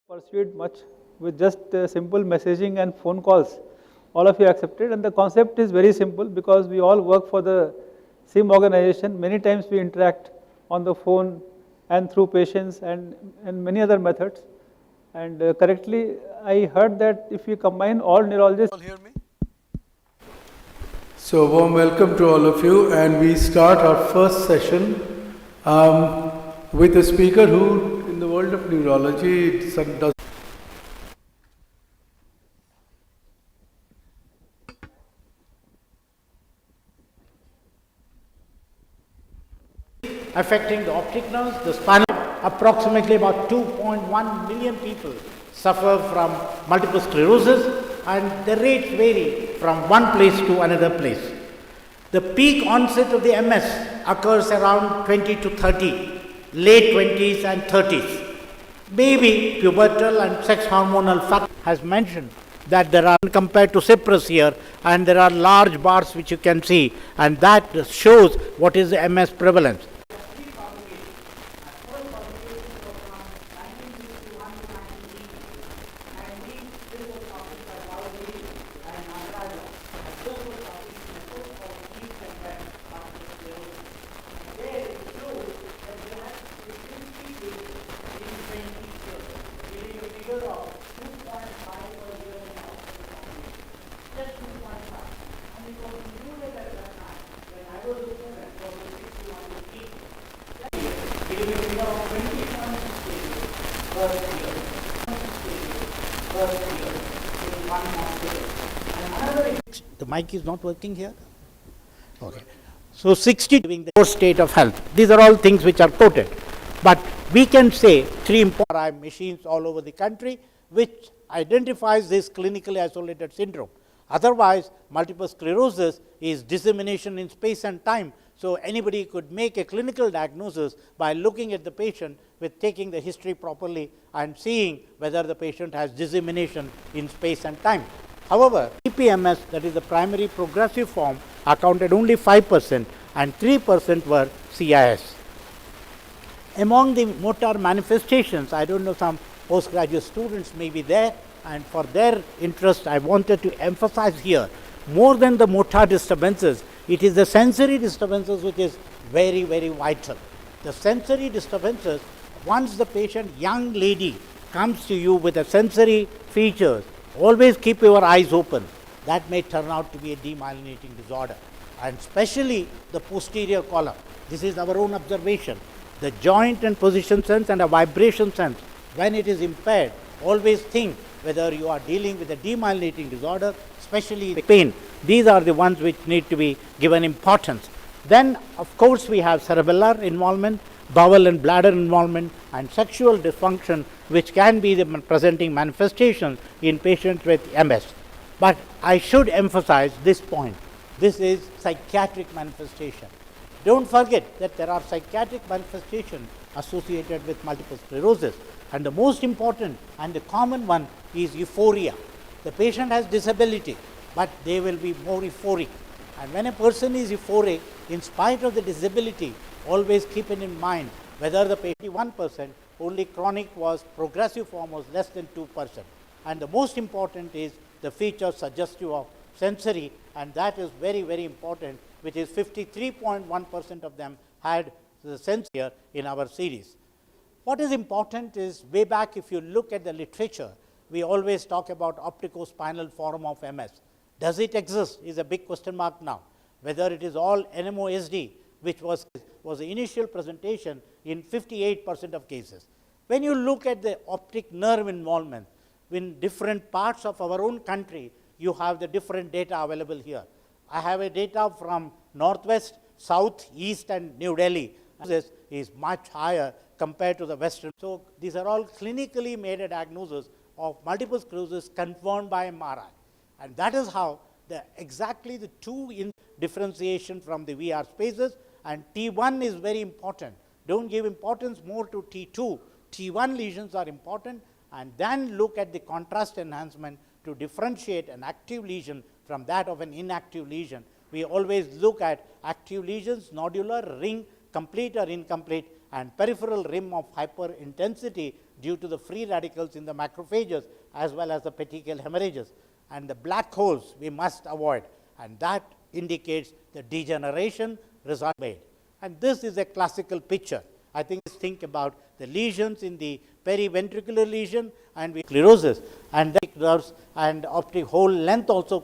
pursued much with just simple messaging and phone calls. All of you accepted, and the concept is very simple because we all work for the same organization. Many times we interact on the phone and through patients and many other methods. And correctly, I heard that if you combine all neurologists. All hear me? So warm welcome to all of you, and we start our first session with a speaker who in the world of neurology does affecting the optic nerves, the spinal. Approximately about 2.1 million people suffer from multiple sclerosis, and the rates vary from one place to another place. The peak onset of the MS occurs around 20 to 30, late 20s and 30s. Maybe pubertal and sex hormonal factors has mentioned that there are compared to cypress here, and there are large bars which you can see, and that shows what is the MS prevalence. The mic is not working here? Okay. So 60 during the core state of health. These are all things which are quoted. But we can say three important machines all over the country which identifies this clinically isolated syndrome. Otherwise, multiple sclerosis is dissemination in space and time. So anybody could make a clinical diagnosis by looking at the patient with taking the history properly and seeing whether the patient has dissemination in space and time. However, PPMS, that is the primary progressive form, accounted only 5% and 3% were CIS. Among the motor manifestations, I don't know, some postgraduate students may be there, and for their interest I wanted to emphasize here, more than the motor disturbances, it is the sensory disturbances which is very, very vital. The sensory disturbances, once the patient, young lady, comes to you with a sensory features, always keep your eyes open. That may turn out to be a demyelinating disorder, and especially the posterior column. This is our own observation. The joint and position sense and a vibration sense, when it is impaired, always think whether you are dealing with a demyelinating disorder, especially the pain. These are the ones which need to be given importance. Then, of course, we have cerebellar involvement, bowel and bladder involvement, and sexual dysfunction, which can be the presenting manifestations in patients with MS. But I should emphasize this point. This is psychiatric manifestation. Don't forget that there are psychiatric manifestations associated with multiple sclerosis. And the most important and the common one is euphoria. The patient has disability, but they will be more euphoric. And when a person is euphoric, in spite of the disability, always keep it in mind whether the patient 1%, only chronic was progressive form was less than 2%. And the most important is the feature suggestive of sensory, and that is very, very important, which is 53.1% of them had the sense here in our series. What is important is, way back if you look at the literature, we always talk about opticospinal form of MS. Does it exist is a big question mark now. Whether it is all NMOSD, which was the initial presentation in 58% of cases. When you look at the optic nerve involvement in different parts of our own country, you have the different data available here. I have a data from Northwest, South, East and New Delhi. This is much higher compared to the Western. So these are all clinically made a diagnosis of multiple sclerosis confirmed by MRI. And that is how exactly the two in differentiation from the VR spaces, and T1 is very important. Don't give importance more to T2. T1 lesions are important, and then look at the contrast enhancement to differentiate an active lesion from that of an inactive lesion. We always look at active lesions, nodular, ring, complete or incomplete, and peripheral rim of hyperintensity due to the free radicals in the macrophages as well as the petechial hemorrhages. And the black holes we must avoid, and that indicates the degeneration result made. And this is a classical picture. I think about the lesions in the periventricular lesion and sclerosis, and the nerves and optic hole length also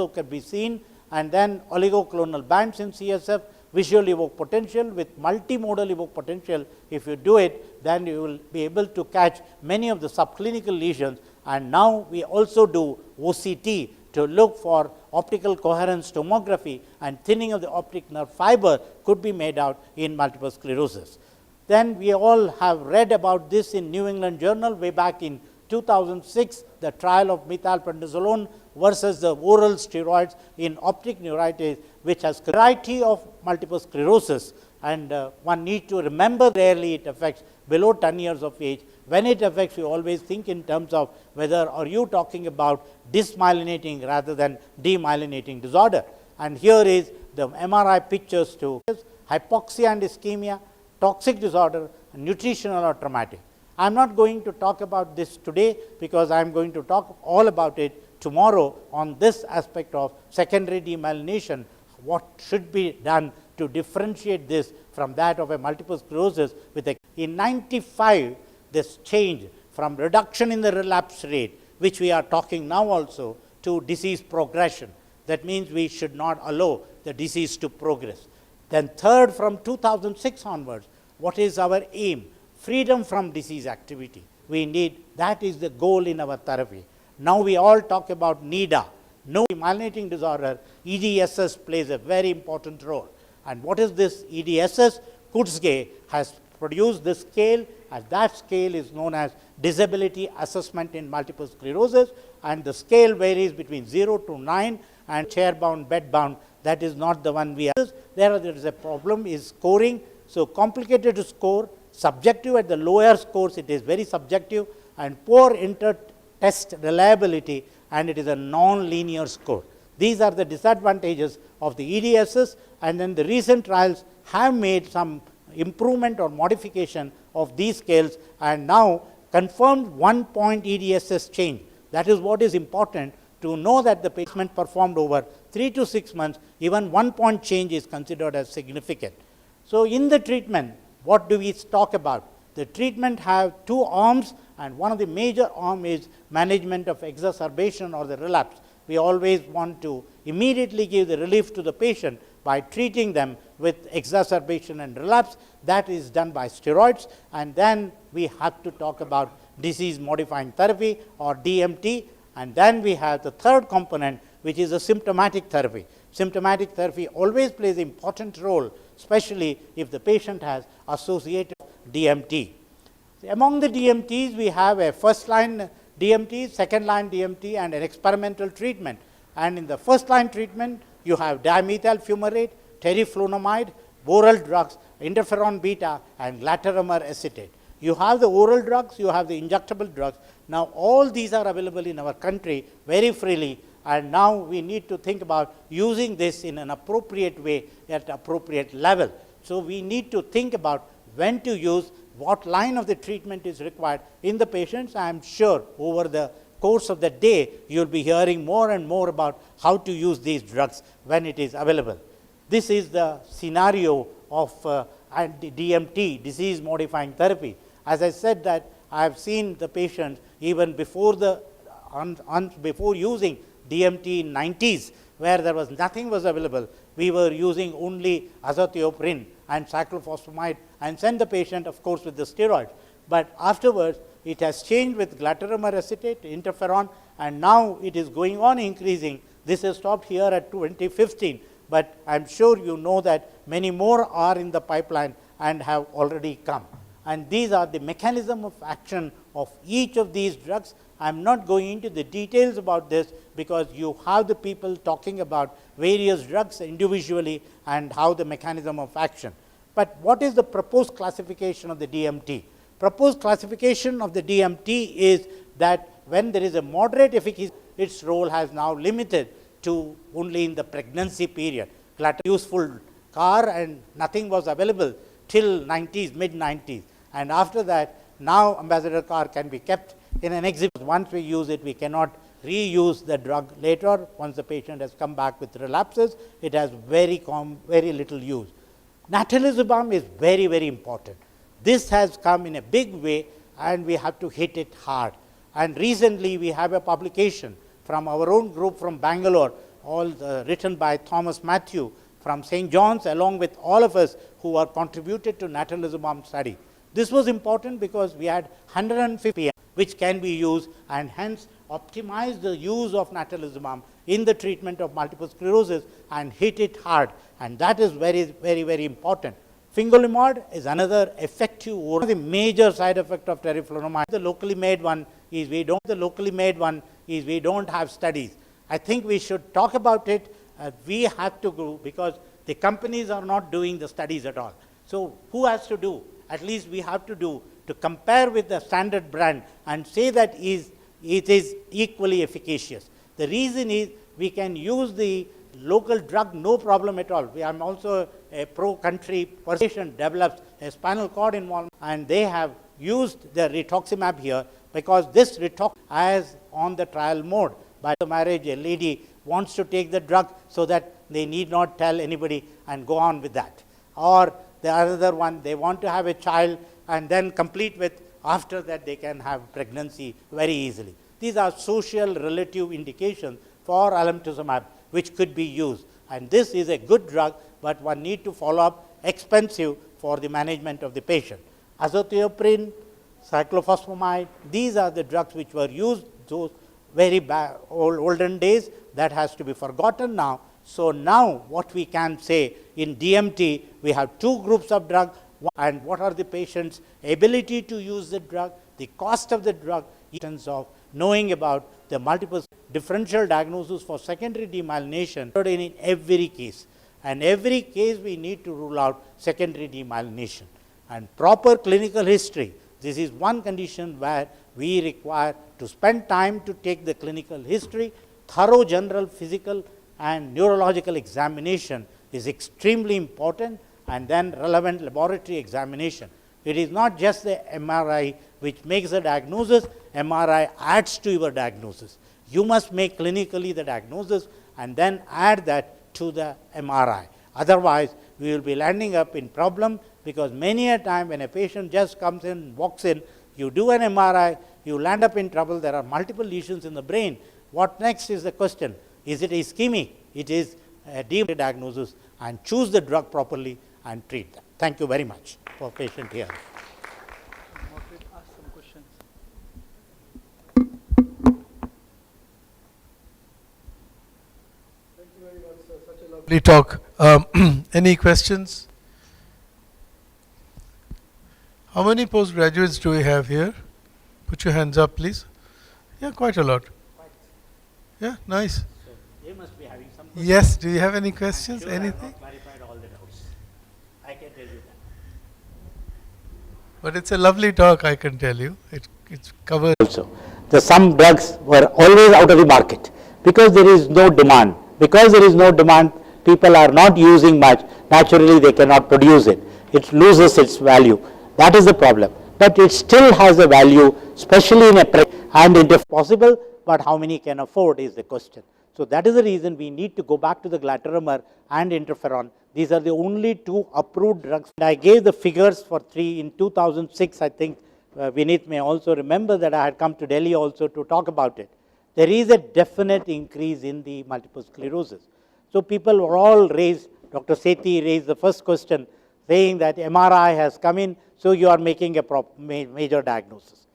can be seen, and then oligoclonal bands in CSF, visual evoked potential with multimodal evoked potential. If you do it, then you will be able to catch many of the subclinical lesions. And now we also do OCT to look for optical coherence tomography, and thinning of the optic nerve fiber could be made out in multiple sclerosis. Then we all have read about this in New England Journal way back in 2006, the trial of methylprednisolone versus the oral steroids in optic neuritis, which has a variety of multiple sclerosis. And one needs to remember rarely it affects below 10 years of age. When it affects, you always think in terms of whether are you talking about dysmyelinating rather than demyelinating disorder. And here is the MRI pictures to hypoxia and ischemia, toxic disorder, nutritional or traumatic. I am not going to talk about this today because I am going to talk all about it tomorrow on this aspect of secondary demyelination, what should be done to differentiate this from that of a multiple sclerosis with a. In 95, this change from reduction in the relapse rate, which we are talking now also, to disease progression. That means we should not allow the disease to progress. Then third, from 2006 onwards, what is our aim? Freedom from disease activity. We need, that is the goal in our therapy. Now we all talk about NIDA, no demyelinating disorder. EDSS plays a very important role. And what is this EDSS? Kutzge has produced this scale, and that scale is known as disability assessment in multiple sclerosis, and the scale varies between 0 to 9, and chair-bound, bed-bound, that is not the one we have. There is a problem is scoring, so complicated to score, subjective at the lower scores, it is very subjective, and poor inter-test reliability, and it is a non-linear score. These are the disadvantages of the EDSS, and then the recent trials have made some improvement or modification of these scales, and now confirmed 1 point EDSS change. That is what is important to know, that the patient performed over 3 to 6 months, even 1 point change is considered as significant. So in the treatment, what do we talk about? The treatment have two arms, and one of the major arm is management of exacerbation or the relapse. We always want to immediately give the relief to the patient by treating them with exacerbation and relapse. That is done by steroids, and then we have to talk about disease modifying therapy or DMT, and then we have the third component, which is a symptomatic therapy. Symptomatic therapy always plays an important role, especially if the patient has associated DMT. Among the DMTs, we have a first line DMT, second line DMT, and an experimental treatment. And in the first line treatment, you have dimethyl fumarate, teriflunomide, oral drugs, interferon beta, and glatiramer acetate. You have the oral drugs, you have the injectable drugs. Now all these are available in our country very freely, and now we need to think about using this in an appropriate way at appropriate level. So we need to think about when to use, what line of the treatment is required in the patients. I am sure over the course of the day, you will be hearing more and more about how to use these drugs when it is available. This is the scenario of DMT, disease modifying therapy. As I said that I have seen the patients even before the before using DMT in 90s, where there was nothing was available. We were using only azathioprine and cyclophosphamide and send the patient, of course, with the steroids. But afterwards, it has changed with glatiramer acetate, interferon, and now it is going on increasing. This has stopped here at 2015, but I am sure you know that many more are in the pipeline and have already come. And these are the mechanism of action of each of these drugs. I am not going into the details about this because you have the people talking about various drugs individually and how the mechanism of action. But what is the proposed classification of the DMT? Proposed classification of the DMT is that when there is a moderate efficacy, its role has now limited to only in the pregnancy period. Useful car and nothing was available till 90s, mid 90s. And after that, now ambassador car can be kept in an exhibit. Once we use it, we cannot reuse the drug later. Once the patient has come back with relapses, it has very little use. Natalizumab is very, very important. This has come in a big way and we have to hit it hard. And recently we have a publication from our own group from Bangalore, written by Thomas Matthew from St. John's, along with all of us who are contributed to natalizumab study. This was important because we had 150 which can be used and hence optimize the use of natalizumab in the treatment of multiple sclerosis and hit it hard, and that is very important. Fingolimod is another effective oral. The major side effect of teriflunomide, the locally made one is we don't have studies. I think we should talk about it. We have to go because the companies are not doing the studies at all. So who has to do? At least we have to do to compare with the standard brand and say that it is equally efficacious. The reason is we can use the local drug, no problem at all. I am also a pro-country patient develops a spinal cord involvement and they have used the rituximab here because this rituximab as on the trial mode. By the marriage, a lady wants to take the drug so that they need not tell anybody and go on with that. Or the other one, they want to have a child and then complete with, after that they can have pregnancy very easily. These are social relative indications for alemtuzumab which could be used. And this is a good drug, but one need to follow up, expensive for the management of the patient. Azathioprine, cyclophosphamide, these are the drugs which were used those very olden days. That has to be forgotten now. So now what we can say in DMT, we have two groups of drug, and what are the patient's ability to use the drug, the cost of the drug, in terms of knowing about the multiple differential diagnosis for secondary demyelination in every case. And every case we need to rule out secondary demyelination. And proper clinical history, this is one condition where we require to spend time to take the clinical history. Thorough general physical and neurological examination is extremely important, and then relevant laboratory examination. It is not just the MRI which makes the diagnosis, MRI adds to your diagnosis. You must make clinically the diagnosis and then add that to the MRI. Otherwise, we will be landing up in problem, because many a time when a patient just comes in, walks in, you do an MRI, you land up in trouble. There are multiple lesions in the brain. What next is the question? Is it ischemic? It is a deep diagnosis, and choose the drug properly and treat them. Thank you very much for patient hearing. Ask some questions. Thank you very much, sir. Such a lovely talk. Any questions? How many postgraduates do we have here? Put your hands up, please. Yeah, quite a lot. Yeah, nice. So they must be having some questions. Yes, do you have any questions? Sure, Anything? I have not clarified all the doubts. I can tell you that. But it's a lovely talk, I can tell you. It's covered. Also, some drugs were always out of the market because there is no demand. Because there is no demand, people are not using much. Naturally, they cannot produce it. It loses its value. That is the problem. But it still has a value, especially in a and it is possible, but how many can afford is the question. So that is the reason we need to go back to the glatiramer and interferon. These are the only two approved drugs. I gave the figures for 3 in 2006. I think Vineet may also remember that I had come to Delhi also to talk about it. There is a definite increase in the multiple sclerosis. So people were all raised, Dr. Sethi raised the first question saying that MRI has come in, so you are making a major diagnosis.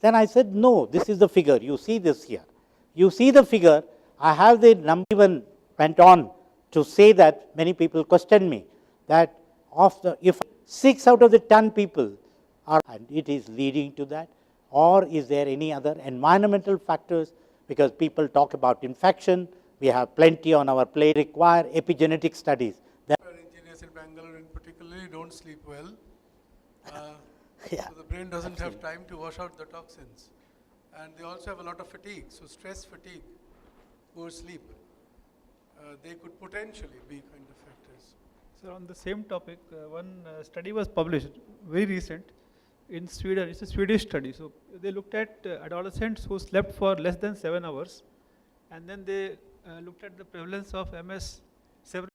Then I said, no, this is the figure. You see this here. You see the figure. I have the number. Even went on to say that many people questioned me that if 6 out of the 10 people are, and it is leading to that, or is there any other environmental factors? Because people talk about infection, we have plenty on our plate, require epigenetic studies. Engineers in Bangalore in particularly don't sleep well. Yeah, So the brain doesn't have time to wash out the toxins. And they also have a lot of fatigue. So stress, fatigue, poor sleep, they could potentially be kind of factors. So on the same topic, one study was published, very recent, in Sweden. It's a Swedish study. So they looked at adolescents who slept for less than 7 hours, and then they looked at the prevalence of MS several.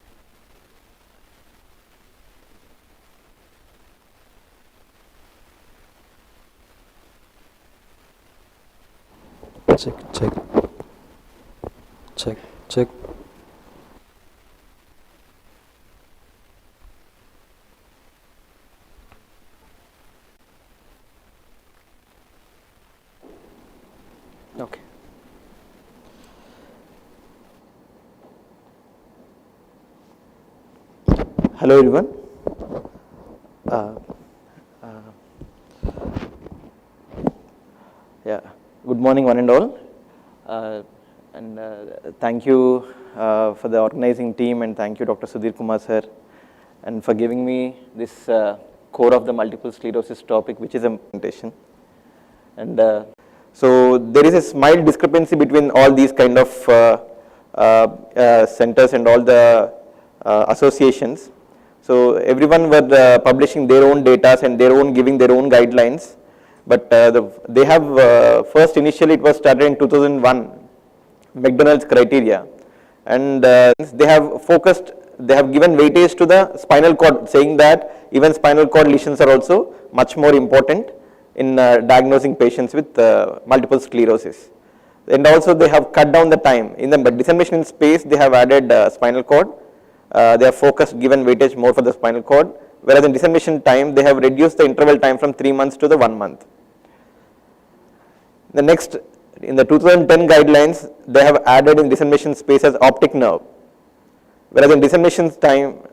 Check. Okay. Hello everyone. Yeah. Good morning, one and all. Thank you for the organizing team, and thank you, Dr. Sudhir Kumar sir, and for giving me this core of the multiple sclerosis topic, which is a presentation. And so there is a mild discrepancy between all these kind of centers and all the associations. So everyone were publishing their own data and giving their own guidelines. But they have first initially it was started in 2001, McDonald's criteria, and they have given weightage to the spinal cord, saying that even spinal cord lesions are also much more important in diagnosing patients with multiple sclerosis. And also they have cut down the time in the dissemination in space. They have added spinal cord. They have given weightage more for the spinal cord, whereas in dissemination time they have reduced the interval time from 3 months to the 1 month. The next, in the 2010 guidelines, they have added in dissemination space as optic nerve, whereas in dissemination time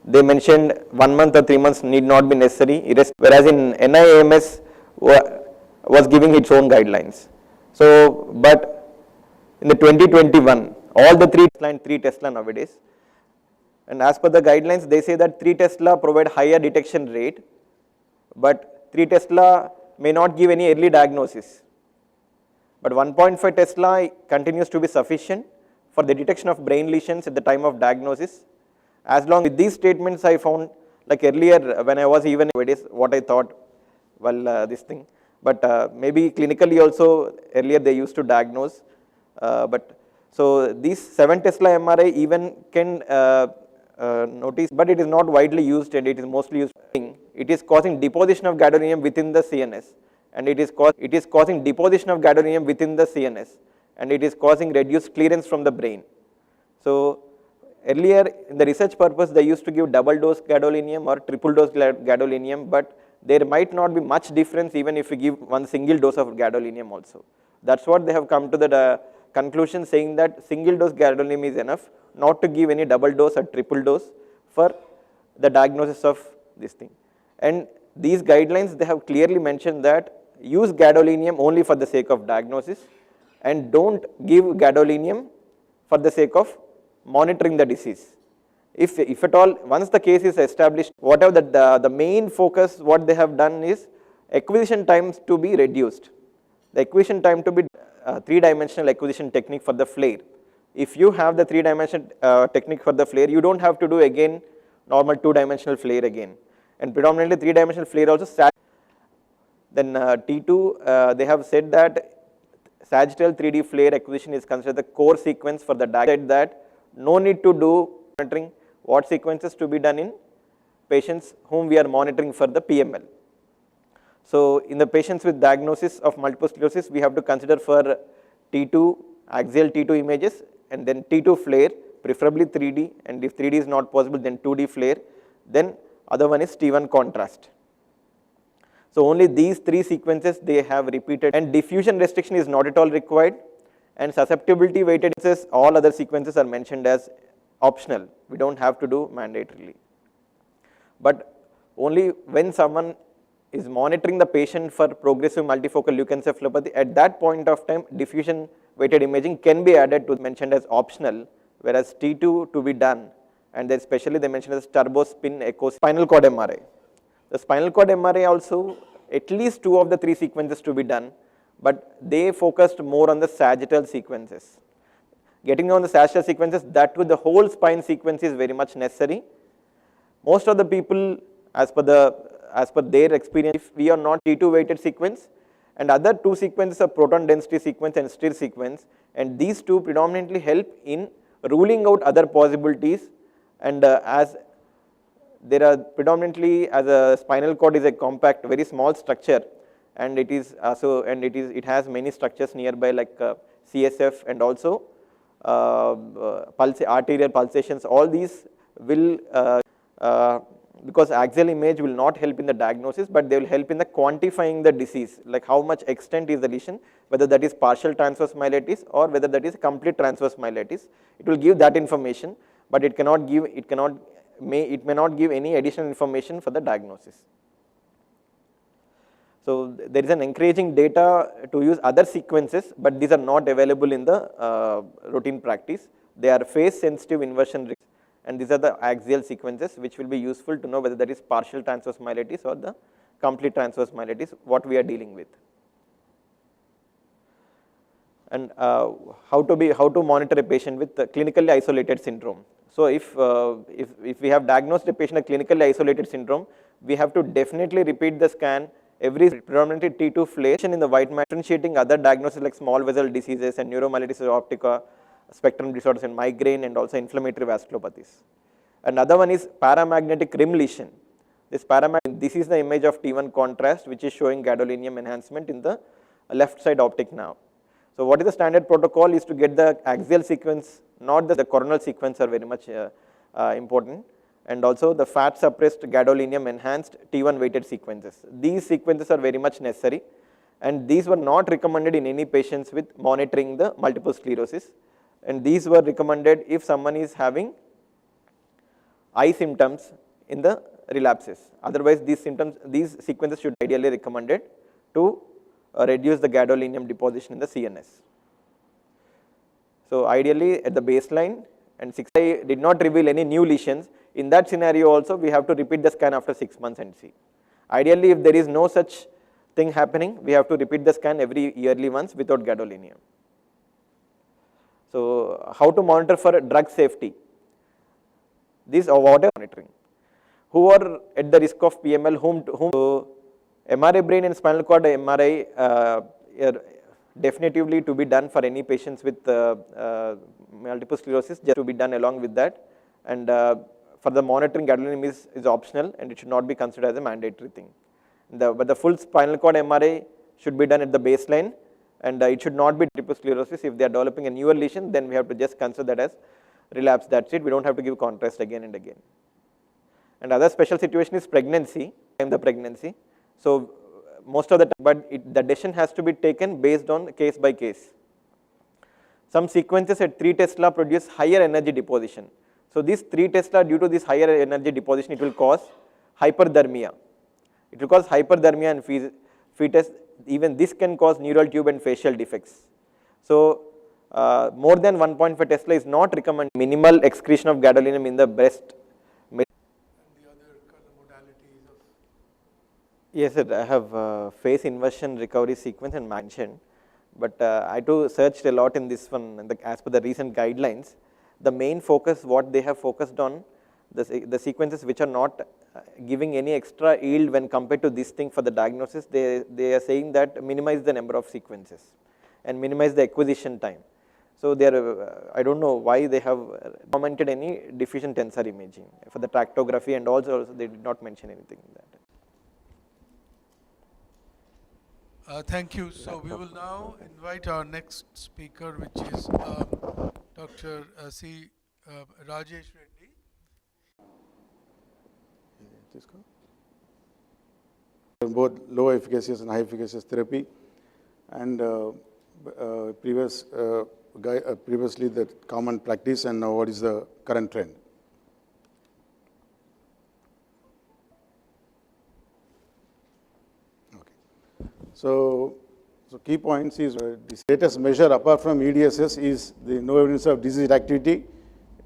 they mentioned 1 month or 3 months need not be necessary, whereas in NIAMS was giving its own guidelines. So, but in the 2021, all the 3 Tesla nowadays, and as per the guidelines, they say that 3 Tesla provide higher detection rate, but 3 Tesla may not give any early diagnosis. But 1.5 Tesla continues to be sufficient for the detection of brain lesions at the time of diagnosis. As long with these statements, I found, like earlier when I was even nowadays, what I thought, well, this thing. But maybe clinically also earlier they used to diagnose. But so these 7 Tesla MRI even can notice, but it is not widely used, and it is mostly used. It is causing deposition of gadolinium within the CNS, and it is causing deposition of gadolinium within the CNS, and it is causing reduced clearance from the brain. So earlier in the research purpose they used to give double dose gadolinium or triple dose gadolinium, but there might not be much difference even if you give one single dose of gadolinium also. That's what they have come to the conclusion, saying that single dose gadolinium is enough, not to give any double dose or triple dose for the diagnosis of this thing. And these guidelines, they have clearly mentioned that use gadolinium only for the sake of diagnosis, and don't give gadolinium for the sake of monitoring the disease. If at all, once the case is established, whatever the main focus, what they have done is acquisition times to be reduced. The acquisition time to be 3-dimensional acquisition technique for the flare. If you have the 3-dimensional technique for the flare, you don't have to do again normal 2-dimensional flare again. And predominantly 3-dimensional flare also. Then T2, they have said that sagittal 3D flare acquisition is considered the core sequence for the diagnosis. That no need to do monitoring. What sequences to be done in patients whom we are monitoring for the PML. So in the patients with diagnosis of multiple sclerosis, we have to consider for T2, axial T2 images, and then T2 flare, preferably 3D, and if 3D is not possible, then 2D flare. Then other one is T1 contrast. So only these 3 sequences they have repeated, and diffusion restriction is not at all required, and susceptibility weighted, all other sequences are mentioned as optional. We don't have to do mandatorily. But only when someone is monitoring the patient for progressive multifocal leukoencephalopathy, at that point of time diffusion weighted imaging can be added to mentioned as optional, whereas T2 to be done, and especially they mentioned as turbo spin echo spinal cord MRI. The spinal cord MRI also, at least 2 of the 3 sequences to be done, but they focused more on the sagittal sequences. Getting on the sagittal sequences, that with the whole spine sequence is very much necessary. Most of the people, as per their experience, if we are not T2 weighted sequence, and other two sequences are proton density sequence and stir sequence, and these two predominantly help in ruling out other possibilities. And as there are predominantly, as a spinal cord is a compact, very small structure, and it is also, and it has many structures nearby like CSF and also arterial pulsations. All these will because axial image will not help in the diagnosis, but they will help in the quantifying the disease, like how much extent is the lesion, whether that is partial transverse myelitis or whether that is complete transverse myelitis. It will give that information, but it may not give any additional information for the diagnosis. So there is an encouraging data to use other sequences, but these are not available in the routine practice. They are phase sensitive inversion, and these are the axial sequences which will be useful to know whether that is partial transverse myelitis or the complete transverse myelitis, what we are dealing with. And how to monitor a patient with clinically isolated syndrome. So if we have diagnosed a patient with clinically isolated syndrome, we have to definitely repeat the scan every predominantly T2 flash in the white matter, differentiating other diagnoses like small vessel diseases and neuromyelitis optica, spectrum disorders and migraine, and also inflammatory vasculopathies. Another one is paramagnetic rim lesion. This is the image of T1 contrast, which is showing gadolinium enhancement in the left side optic nerve. So what is the standard protocol is to get the axial sequence, not the coronal sequence are very much important, and also the fat suppressed gadolinium enhanced T1 weighted sequences. These sequences are very much necessary, and these were not recommended in any patients with monitoring the multiple sclerosis, and these were recommended if someone is having eye symptoms in the relapses. Otherwise these sequences should ideally recommended to reduce the gadolinium deposition in the CNS. So ideally at the baseline, and 6 did not reveal any new lesions. In that scenario also we have to repeat the scan after 6 months and see. Ideally if there is no such thing happening, we have to repeat the scan every yearly once without gadolinium. So how to monitor for drug safety? These are water monitoring. Who are at the risk of PML, whom MRI brain and spinal cord MRI are definitively to be done for any patients with multiple sclerosis, just to be done along with that, and for the monitoring gadolinium is optional and it should not be considered as a mandatory thing. But the full spinal cord MRI should be done at the baseline, and it should not be multiple sclerosis. If they are developing a newer lesion, then we have to just consider that as relapse, that's it. We don't have to give contrast again and again. And other special situation is pregnancy, the pregnancy. So most of the time, but the decision has to be taken based on case by case. Some sequences at 3 Tesla produce higher energy deposition. So this 3 Tesla, due to this higher energy deposition, it will cause hyperthermia. It will cause hyperthermia in fetus. Even this can cause neural tube and facial defects. So more than 1.5 Tesla is not recommended. Minimal excretion of gadolinium in the breast. Yes, sir. I have phase inversion recovery sequence and mentioned, but I too searched a lot in this one. As per the recent guidelines, the main focus, what they have focused on, the sequences which are not giving any extra yield when compared to this thing for the diagnosis, they are saying that minimize the number of sequences and minimize the acquisition time. So they are, I don't know why they have commented any diffusion tensor imaging for the tractography, and also they did not mention anything in that. Thank you. So we will now invite our next speaker, which is Dr. C. Rajesh Reddy. Both low efficacious and high efficacious therapy, and previously the common practice, and now what is the current trend. So key points is the latest measure apart from EDSS is the no evidence of disease activity.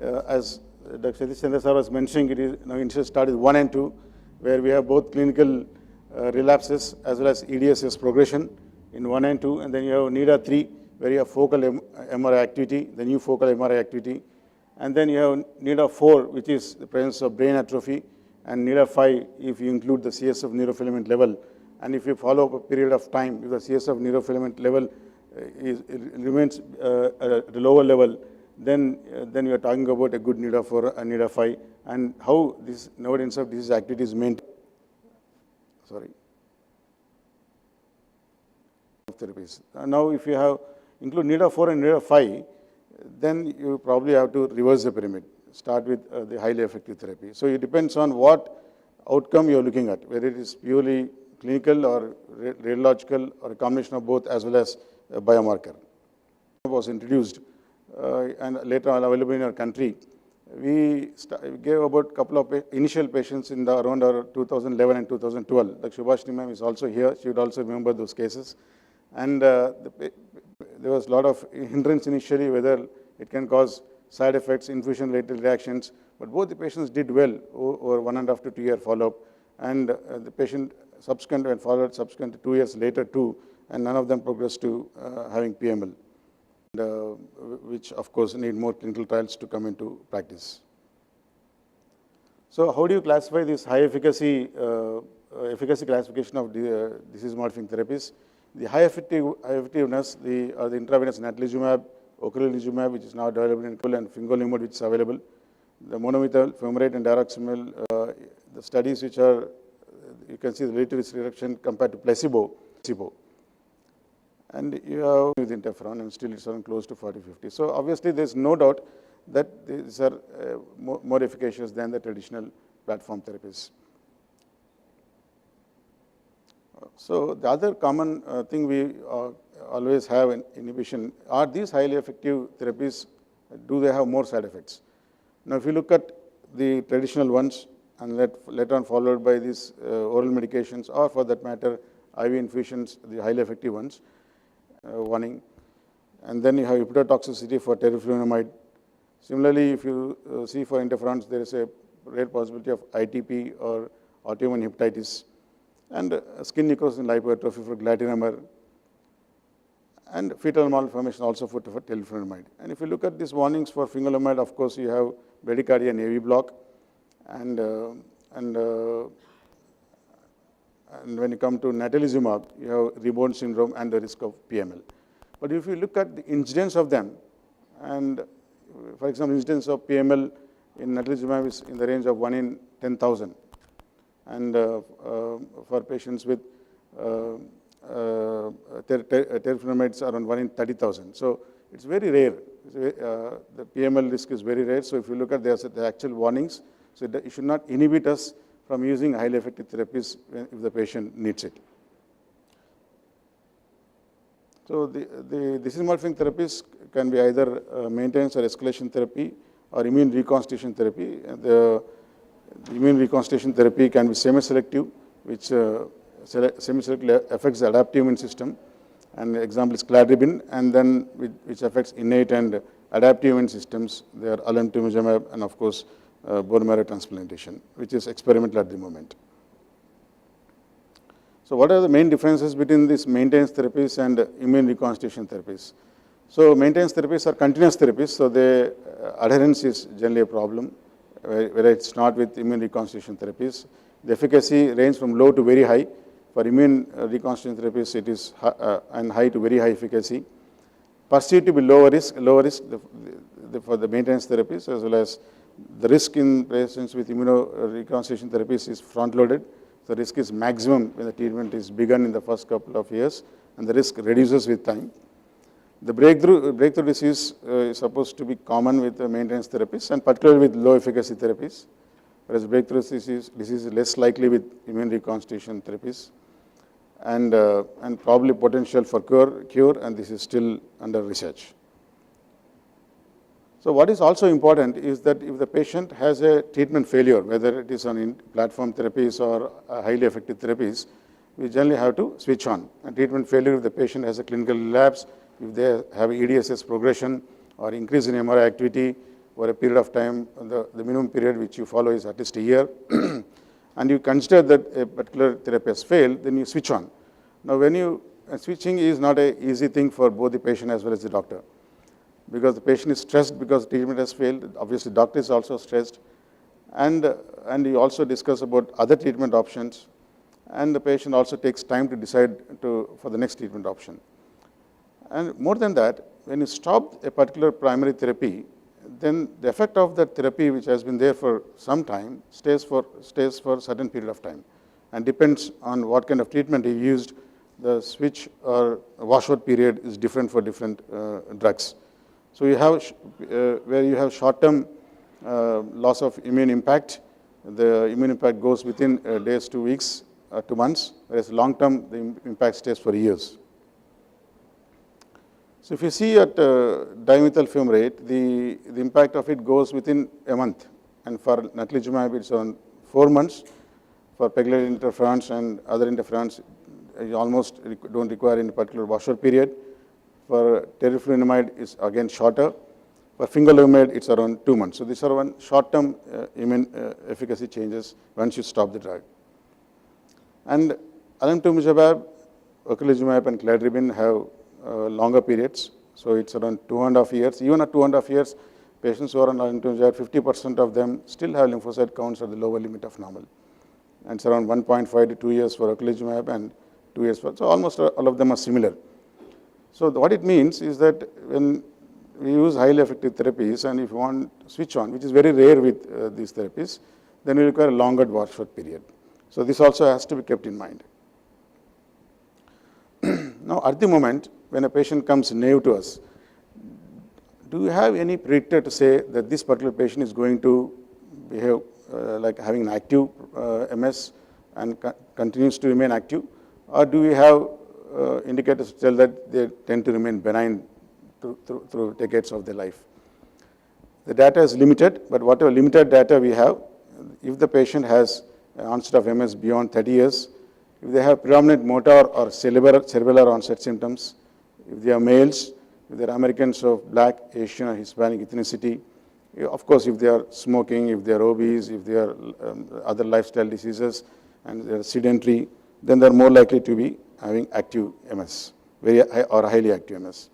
As Dr. Satish Chandra sir was mentioning, it is now initial study 1 and 2, where we have both clinical relapses as well as EDSS progression in 1 and 2, and then you have NIDA 3, where you have focal MRI activity, the new focal MRI activity, and then you have NIDA 4, which is the presence of brain atrophy, and NIDA-5 if you include the CSF neurofilament level. And if you follow up a period of time, if the CSF neurofilament level remains at a lower level, then you are talking about a good NIDA-4 and NIDA-5, and how this no evidence of disease activity is maintained. Sorry. Therapies. Now, if you have include NIDA-4 and NIDA-5, then you probably have to reverse the pyramid. Start with the highly effective therapy. So it depends on what outcome you are looking at, whether it is purely clinical or radiological or a combination of both, as well as a biomarker. Was introduced and later on available in our country. We gave about a couple of initial patients in the around 2011 and 2012. Like Subhashini ma'am is also here. She would also remember those cases. And there was a lot of hindrance initially, whether it can cause side effects, infusion-related reactions. But both the patients did well over 1.5 to 2 year follow-up. And the patient subsequent and followed subsequent 2 years later too, and none of them progressed to having PML. Which of course need more clinical trials to come into practice. So how do you classify this high efficacy classification of disease modifying therapies? The high effectiveness, the intravenous natalizumab, ocrelizumab, which is now available in and fingolimod, which is available, the monomethyl fumarate and diroximel, the studies which are, you can see the relative risk reduction compared to placebo. And you have with interferon, and still it's around close to 40-50. So obviously there's no doubt that these are more efficacious than the traditional platform therapies. So the other common thing we always have in inhibition are these highly effective therapies. Do they have more side effects? Now, if you look at the traditional ones, and later on followed by these oral medications, or for that matter, IV infusions, the highly effective ones. Warning, and then you have hepatotoxicity for teriflunomide. Similarly, if you see for interferons, there is a rare possibility of ITP or autoimmune hepatitis, and skin necrosis and lipoatrophy for glatinomide, and fetal malformation also for teriflunomide. And if you look at these warnings for fingolimod, of course, you have bradycardia and AV block, and when you come to natalizumab, you have rebound syndrome and the risk of PML. But if you look at the incidence of them, and for example, incidence of PML in natalizumab is in the range of 1 in 10,000, and for patients with teriflunomides around 1 in 30,000. So it's very rare. The PML risk is very rare. So if you look at the actual warnings, so it should not inhibit us from using highly effective therapies if the patient needs it. So the disease-modifying therapies can be either maintenance or escalation therapy or immune reconstitution therapy. The immune reconstitution therapy can be semi-selective, which semi-selectively affects the adaptive immune system. And the example is cladribine, and then which affects innate and adaptive immune systems. They are alemtuzumab and of course bone marrow transplantation, which is experimental at the moment. So what are the main differences between these maintenance therapies and immune reconstitution therapies? So maintenance therapies are continuous therapies, so the adherence is generally a problem, where it's not with immune reconstitution therapies. The efficacy ranges from low to very high. For immune reconstitution therapies, it is and high to very high efficacy. Perceived to be lower risk for the maintenance therapies, as well as the risk in patients with immunoreconstitution therapies is front-loaded. The risk is maximum when the treatment is begun in the first couple of years, and the risk reduces with time. The breakthrough disease is supposed to be common with the maintenance therapies, and particularly with low efficacy therapies, whereas breakthrough disease is less likely with immune reconstitution therapies, and probably potential for cure, and this is still under research. So what is also important is that if the patient has a treatment failure, whether it is on platform therapies or highly effective therapies, we generally have to switch on. And treatment failure, if the patient has a clinical relapse, if they have EDSS progression or increase in MRI activity over a period of time, the minimum period which you follow is at least a year, and you consider that a particular therapy has failed, then you switch on. Now, switching is not an easy thing for both the patient as well as the doctor, because the patient is stressed because treatment has failed. Obviously, doctor is also stressed, and you also discuss about other treatment options, and the patient also takes time to decide for the next treatment option. And more than that, when you stop a particular primary therapy, then the effect of that therapy, which has been there for some time, stays for a certain period of time, and depends on what kind of treatment you used. The switch or washout period is different for different drugs. So you have where you have short-term loss of immune impact, the immune impact goes within days, 2 weeks, 2 months, whereas long-term the impact stays for years. So if you see at dimethyl fumarate, the impact of it goes within a month, and for natalizumab it's on 4 months. For pegylated interferons and other interferons, you almost don't require any particular washout period. For teriflunomide, it's again shorter. For fingolimod, it's around 2 months. So these are one short-term immune efficacy changes once you stop the drug. And alemtuzumab, ocrelizumab, and cladribine have longer periods. So it's around 2.5 years. Even at 2.5 years, patients who are on alemtuzumab, 50% of them still have lymphocyte counts at the lower limit of normal. And it's around 1.5 to 2 years for ocrelizumab and 2 years for, so almost all of them are similar. So what it means is that when we use highly effective therapies, and if you want switch on, which is very rare with these therapies, then we require a longer washout period. So this also has to be kept in mind. Now, at the moment, when a patient comes naive to us, do you have any predictor to say that this particular patient is going to behave like having an active MS and continues to remain active? Or do we have indicators to tell that they tend to remain benign through decades of their life? The data is limited, but whatever limited data we have, if the patient has onset of MS beyond 30 years, if they have predominant motor or cerebellar onset symptoms, if they are males, if they are Americans of Black, Asian, or Hispanic ethnicity, of course, if they are smoking, if they are obese, if they are other lifestyle diseases, and they are sedentary, then they are more likely to be having active MS, very high or highly active MS.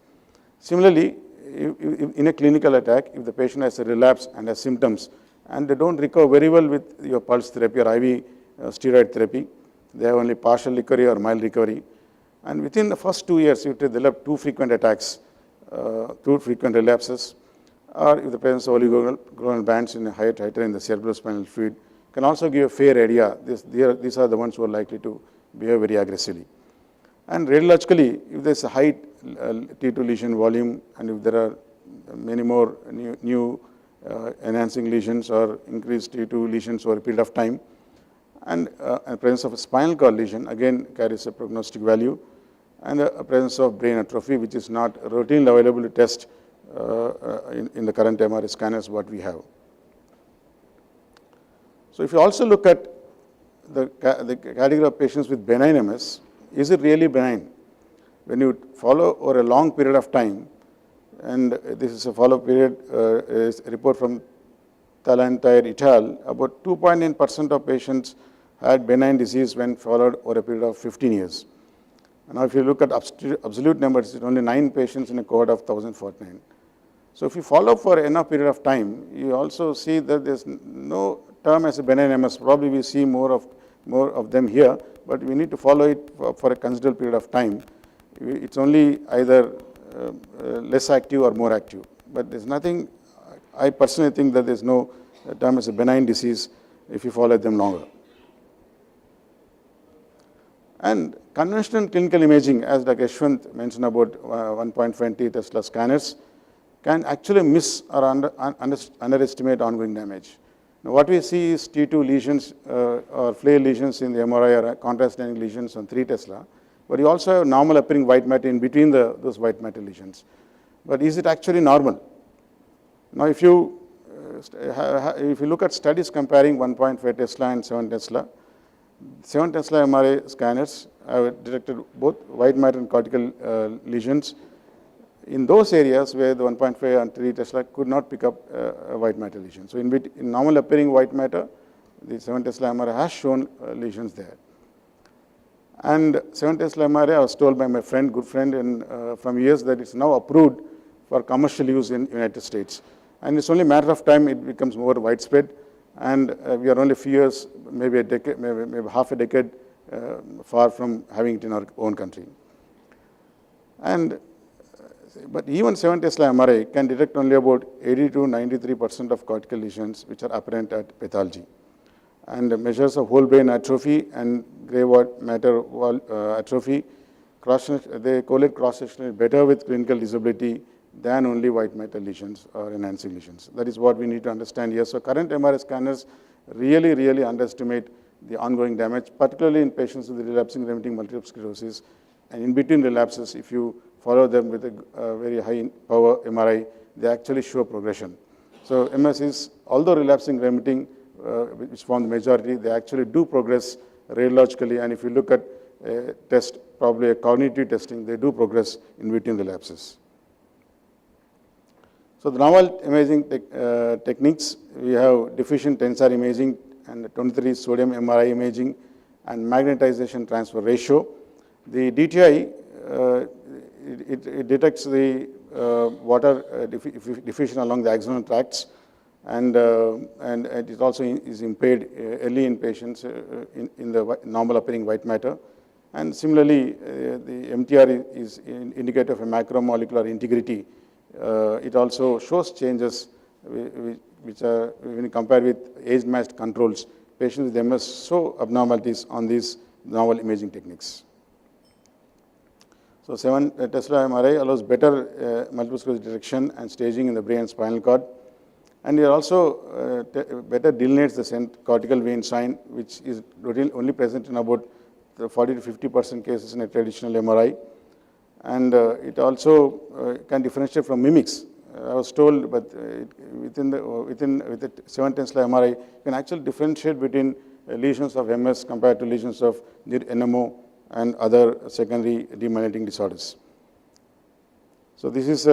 Similarly, in a clinical attack, if the patient has a relapse and has symptoms, and they don't recover very well with your pulse therapy or IV steroid therapy, they have only partial recovery or mild recovery, and within the first 2 years, if they develop too frequent attacks, too frequent relapses, or if the presence of oligogonal bands in a higher titer in the cerebrospinal fluid, can also give a fair idea. These are the ones who are likely to behave very aggressively. And radiologically, if there is a high T2 lesion volume, and if there are many more new enhancing lesions or increased T2 lesions over a period of time, and a presence of a spinal cord lesion, again carries a prognostic value, and a presence of brain atrophy, which is not routinely available to test in the current MRI scanners what we have. So if you also look at the category of patients with benign MS, is it really benign? When you follow over a long period of time, and this is a follow-up period, is a report from Talantire et al., about 2.9% of patients had benign disease when followed over a period of 15 years. Now, if you look at absolute numbers, it's only 9 patients in a cohort of 1,049. So if you follow for enough period of time, you also see that there's no term as a benign MS. Probably we see more of them here, but we need to follow it for a considerable period of time. It's only either less active or more active. But there's nothing, I personally think that there's no term as a benign disease if you follow them longer. And conventional clinical imaging, as Dr. Yashwant mentioned about 1.20 Tesla scanners, can actually miss or underestimate ongoing damage. Now, what we see is T2 lesions or flare lesions in the MRI or contrast-staining lesions on 3 Tesla, but you also have normal appearing white matter in between those white matter lesions. But is it actually normal? Now, if you look at studies comparing 1.5 Tesla and 7 Tesla, 7 Tesla MRI scanners have detected both white matter and cortical lesions in those areas where the 1.5 and 3 Tesla could not pick up a white matter lesion. So in normal appearing white matter, the 7 Tesla MRI has shown lesions there. And 7 Tesla MRI, I was told by my friend, good friend from US, that it's now approved for commercial use in United States. And it's only a matter of time it becomes more widespread, and we are only a few years, maybe a decade, maybe half a decade far from having it in our own country. And but even 7 Tesla MRI can detect only about 80 to 93% of cortical lesions which are apparent at pathology. And measures of whole brain atrophy and gray matter atrophy, they correlate cross-sectionally better with clinical disability than only white matter lesions or enhancing lesions. That is what we need to understand here. So current MRI scanners really underestimate the ongoing damage, particularly in patients with relapsing remitting multiple sclerosis. And in between relapses, if you follow them with a very high power MRI, they actually show progression. So MS is, although relapsing remitting, which form the majority, they actually do progress radiologically. And if you look at a test, probably a cognitive testing, they do progress in between relapses. So the novel imaging techniques, we have diffusion tensor imaging and 23 sodium MRI imaging and magnetization transfer ratio. The DTI, it detects the water diffusion along the axonal tracts, and it also is impaired early in patients in the normal appearing white matter. And similarly, the MTR is an indicator of a macromolecular integrity. It also shows changes which are, when you compare with age-matched controls, patients with MS show abnormalities on these novel imaging techniques. So 7 Tesla MRI allows better multiple sclerosis detection and staging in the brain and spinal cord. And it also better delineates the cortical vein sign, which is only present in about 40 to 50% cases in a traditional MRI. And it also can differentiate from mimics. I was told, but with the 7 Tesla MRI, you can actually differentiate between lesions of MS compared to lesions of NMO and other secondary demyelinating disorders. So this is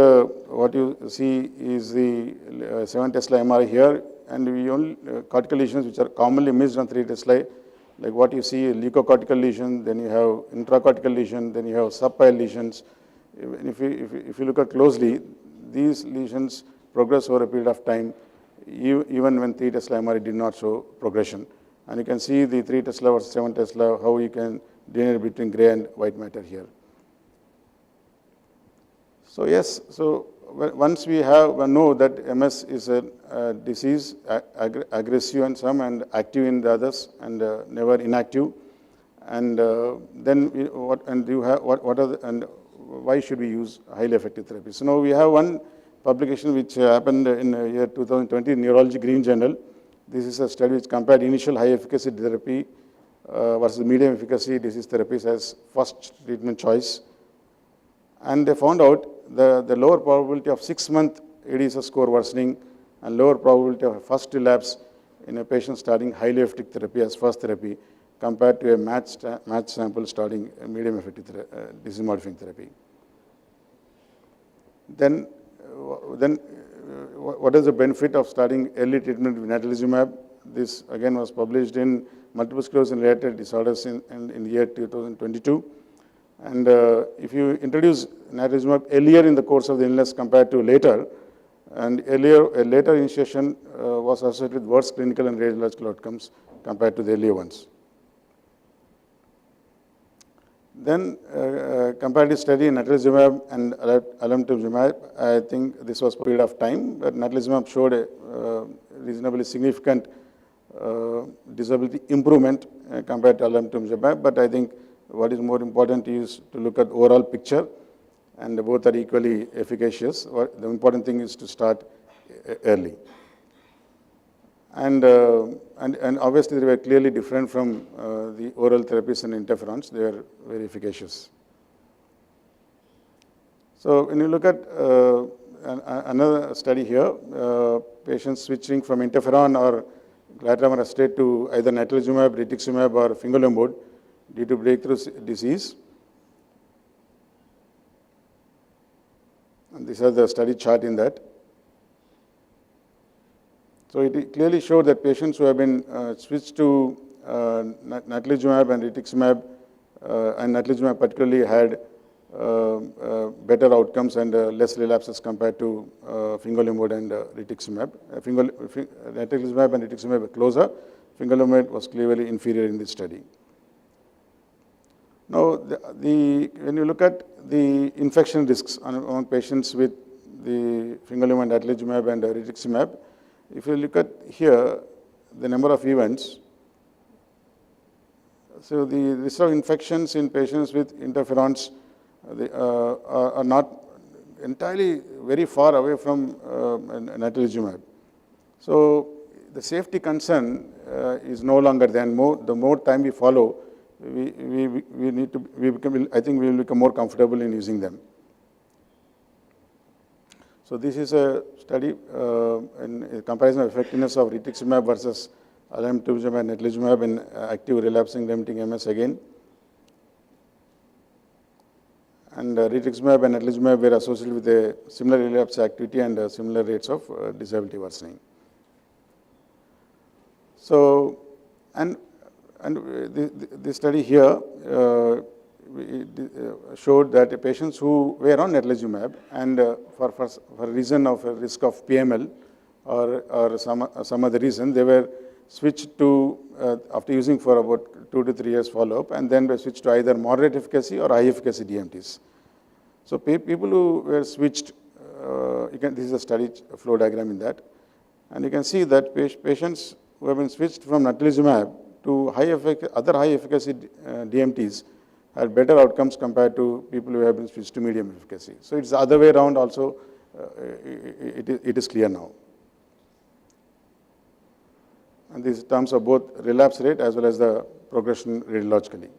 what you see is the 7 Tesla MRI here, and we only cortical lesions which are commonly missed on 3 Tesla, like what you see, leukocortical lesion, then you have intracortical lesion, then you have subpile lesions. If you look at closely, these lesions progress over a period of time, even when 3 Tesla MRI did not show progression. And you can see the 3 Tesla versus 7 Tesla, how you can delineate between gray and white matter here. So yes, so once we know that MS is a disease, aggressive in some and active in the others, and never inactive, and then why should we use highly effective therapy? So now we have one publication which happened in the year 2020 in Neurology Green Journal. This is a study which compared initial high efficacy therapy versus medium efficacy disease therapies as first treatment choice. And they found out the lower probability of 6-month ADSS score worsening and lower probability of a first relapse in a patient starting highly effective therapy as first therapy compared to a matched sample starting a medium effective disease modifying therapy. Then what is the benefit of starting early treatment with natalizumab? This again was published in Multiple Sclerosis and Related Disorders in the year 2022. And if you introduce natalizumab earlier in the course of the illness compared to later, and a later initiation was associated with worse clinical and radiological outcomes compared to the earlier ones. Then comparative study in natalizumab and alemtuzumab, I think this was a period of time, but natalizumab showed a reasonably significant disability improvement compared to alemtuzumab, but I think what is more important is to look at overall picture, and both are equally efficacious. The important thing is to start early. And obviously they were clearly different from the oral therapies and interferons. They were very efficacious. So when you look at another study here, patients switching from interferon or glatiramer acetate to either natalizumab, rituximab, or fingolimod due to breakthrough disease. And these are the study chart in that. So it clearly showed that patients who have been switched to natalizumab and rituximab, and natalizumab particularly had better outcomes and less relapses compared to fingolimod and rituximab. Natalizumab and rituximab were closer. Fingolimod was clearly inferior in this study. Now, when you look at the infection risks among patients with the fingolimod, natalizumab and rituximab, if you look at here the number of events, so the risk of infections in patients with interferons are not entirely very far away from natalizumab. So the safety concern is no longer there. The more time we follow, I think we will become more comfortable in using them. So this is a study in a comparison of effectiveness of rituximab versus alemtuzumab and natalizumab in active relapsing remitting MS again. And rituximab and natalizumab were associated with a similar relapse activity and similar rates of disability worsening. So, and the study here showed that patients who were on natalizumab and for reason of a risk of PML or some other reason, they were switched to, after using for about 2 to 3 years follow-up, and then were switched to either moderate efficacy or high efficacy DMTs. So people who were switched, this is a study flow diagram in that, and you can see that patients who have been switched from natalizumab to other high efficacy DMTs had better outcomes compared to people who have been switched to medium efficacy. So it's the other way around also, it is clear now. And these terms of both relapse rate as well as the progression radiologically.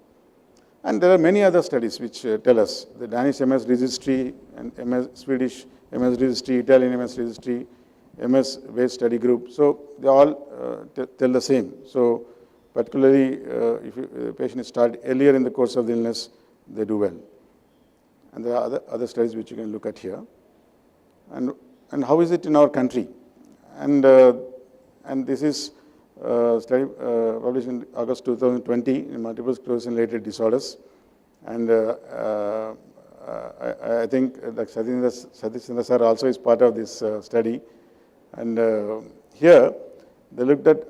And there are many other studies which tell us, the Danish MS registry and Swedish MS registry, Italian MS registry, MS based study group. So they all tell the same. So particularly if the patient is started earlier in the course of the illness, they do well. And there are other studies which you can look at here. And how is it in our country? And this is study published in August 2020 in multiple sclerosis and related disorders. And I think that Satish Chandra sir also is part of this study. And here they looked at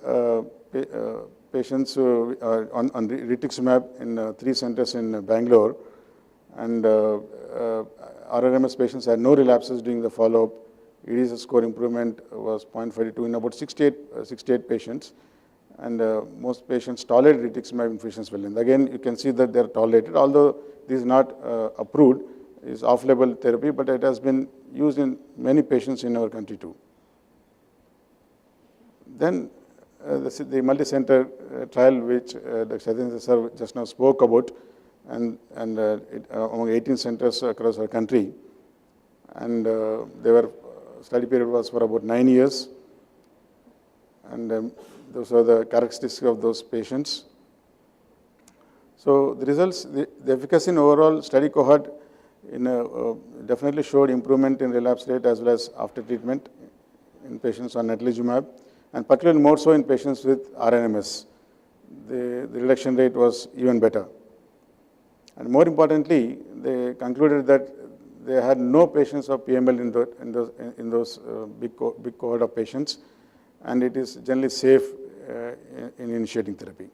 patients who are on rituximab in 3 centers in Bangalore. And RRMS patients had no relapses during the follow-up. EDSS score improvement was 0.52 in about 68 patients. And most patients tolerated rituximab infusions well. And again, you can see that they are tolerated, although this is not approved, is off-label therapy, but it has been used in many patients in our country too. Then the multi-center trial which Dr. Satyendranath sir just now spoke about, and among 18 centers across our country, and study period was for about 9 years, and those are the characteristics of those patients. So the results, the efficacy in overall study cohort definitely showed improvement in relapse rate as well as after treatment in patients on natalizumab, and particularly more so in patients with RNMS. The reduction rate was even better. And more importantly, they concluded that they had no patients of PML in those big cohort of patients, and it is generally safe in initiating therapy.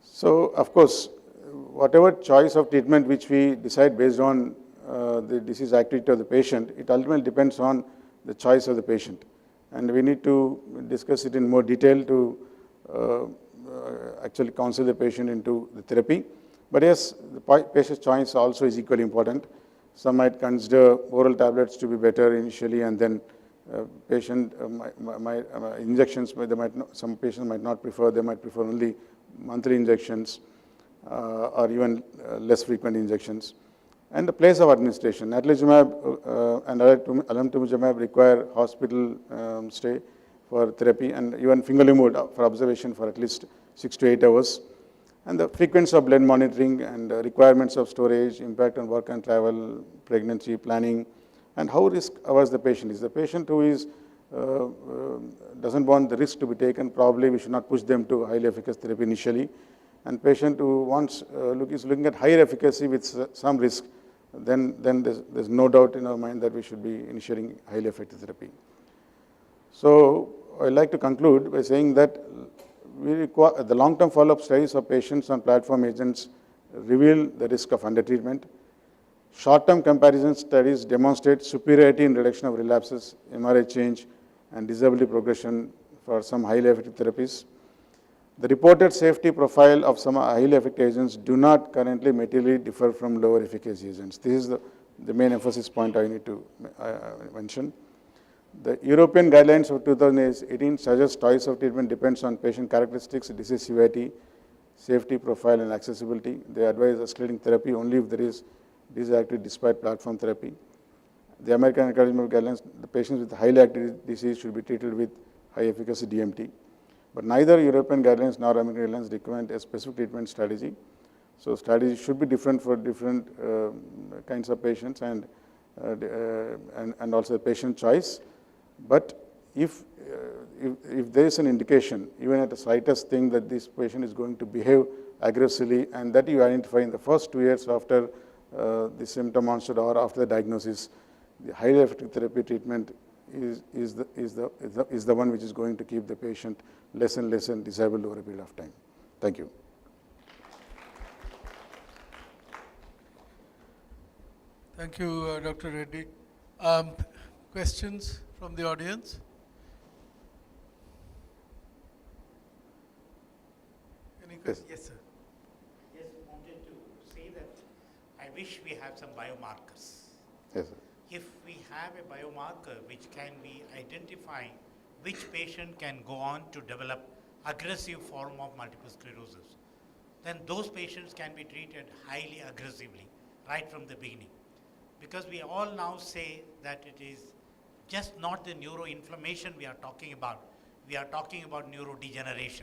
So, of course, whatever choice of treatment which we decide based on the disease activity of the patient, it ultimately depends on the choice of the patient. And we need to discuss it in more detail to actually counsel the patient into the therapy. But yes, the patient's choice also is equally important. Some might consider oral tablets to be better initially, and then injections, some patients might not prefer, they might prefer only monthly injections or even less frequent injections. And the place of administration, natalizumab and alemtuzumab require hospital stay for therapy, and even fingolimod for observation for at least 6 to 8 hours. And the frequency of blood monitoring and requirements of storage, impact on work and travel, pregnancy planning, and how risk-averse the patient is. The patient who is doesn't want the risk to be taken, probably we should not push them to highly efficacious therapy initially. and patient who wants is looking at higher efficacy with some risk, then there's no doubt in our mind that we should be initiating highly effective therapy. So I'd like to conclude by saying that we require the long-term follow-up studies of patients on platform agents reveal the risk of undertreatment. Short-term comparison studies demonstrate superiority in reduction of relapses, MRI change, and disability progression for some highly effective therapies. The reported safety profile of some highly effective agents do not currently materially differ from lower efficacy agents. This is the main emphasis point I need to mention. The European guidelines of 2018 suggest choice of treatment depends on patient characteristics, disease severity, safety profile, and accessibility. They advise escalating therapy only if there is disease activity despite platform therapy. The American Academy of Guidelines, the patients with highly active disease should be treated with high efficacy DMT. But neither European guidelines nor American guidelines recommend a specific treatment strategy. So strategy should be different for different kinds of patients and also patient choice. But if there is an indication, even at the slightest thing, that this patient is going to behave aggressively, and that you identify in the first 2 years after the symptom onset or after the diagnosis, the highly effective therapy treatment is the one which is going to keep the patient less and less disabled over a period of time. Thank you. Thank you, Dr. Reddy. Questions from the audience? Any questions? Yes, sir. Just wanted to say that I wish we have some biomarkers. Yes, sir. If we have a biomarker which can be identifying which patient can go on to develop aggressive form of multiple sclerosis, then those patients can be treated highly aggressively right from the beginning. Because we all now say that it is just not the neuroinflammation we are talking about neurodegeneration.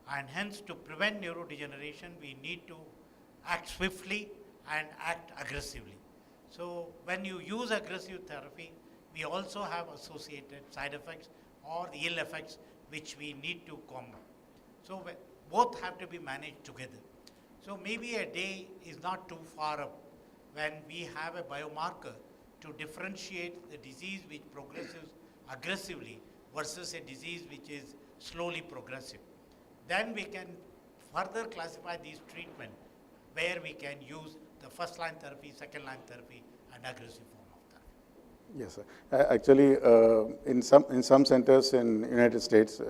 And hence, to prevent neurodegeneration, we need to act swiftly and act aggressively. So when you use aggressive therapy, we also have associated side effects or the ill effects which we need to combat. So both have to be managed together. So maybe a day is not too far up when we have a biomarker to differentiate the disease which progresses aggressively versus a disease which is slowly progressive. Then we can further classify these treatment where we can use the first line therapy, second line therapy, and aggressive form of therapy. Yes, sir. Actually, in some centers in United States,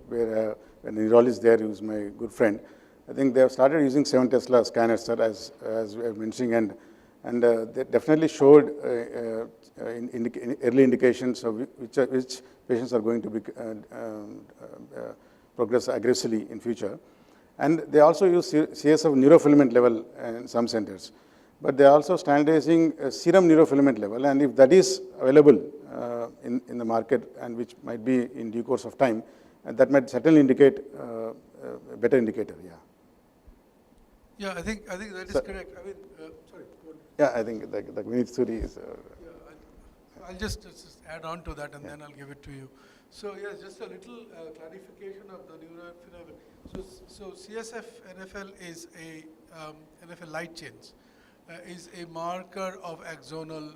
where a neurologist there who is my good friend, I think they have started using 7 Tesla scanners, sir, as we are mentioning, and they definitely showed early indications of which patients are going to be progress aggressively in future. And they also use CSF neurofilament level in some centers. But they are also standardizing serum neurofilament level, and if that is available in the market, and which might be in due course of time, that might certainly indicate a better indicator. Yeah. Yeah, I think that is correct. I mean, sorry. Yeah, I think the Vinith Suri is. I'll just add on to that, and then I'll give it to you. So yes, just a little clarification of the neurophenomenon. So CSF NFL is a NFL light chains is a marker of axonal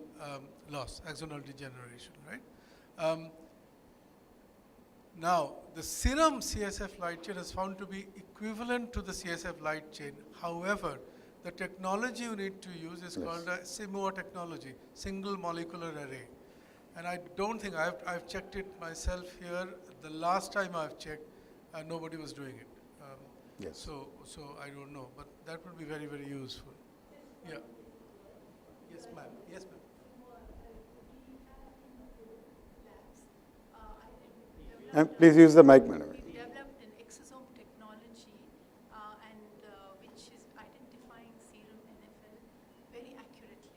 loss, axonal degeneration, right? Now, the serum CSF light chain is found to be equivalent to the CSF light chain. However, the technology you need to use is called a SIMO technology, single molecular array. And I don't think, I've checked it myself here. The last time I've checked, nobody was doing it. Yes. So I don't know, but that would be very, very useful. Yeah. Yes, ma'am. Yes, ma'am. Please use the mic, madam. We developed an exosome technology which is identifying serum NFL very accurately.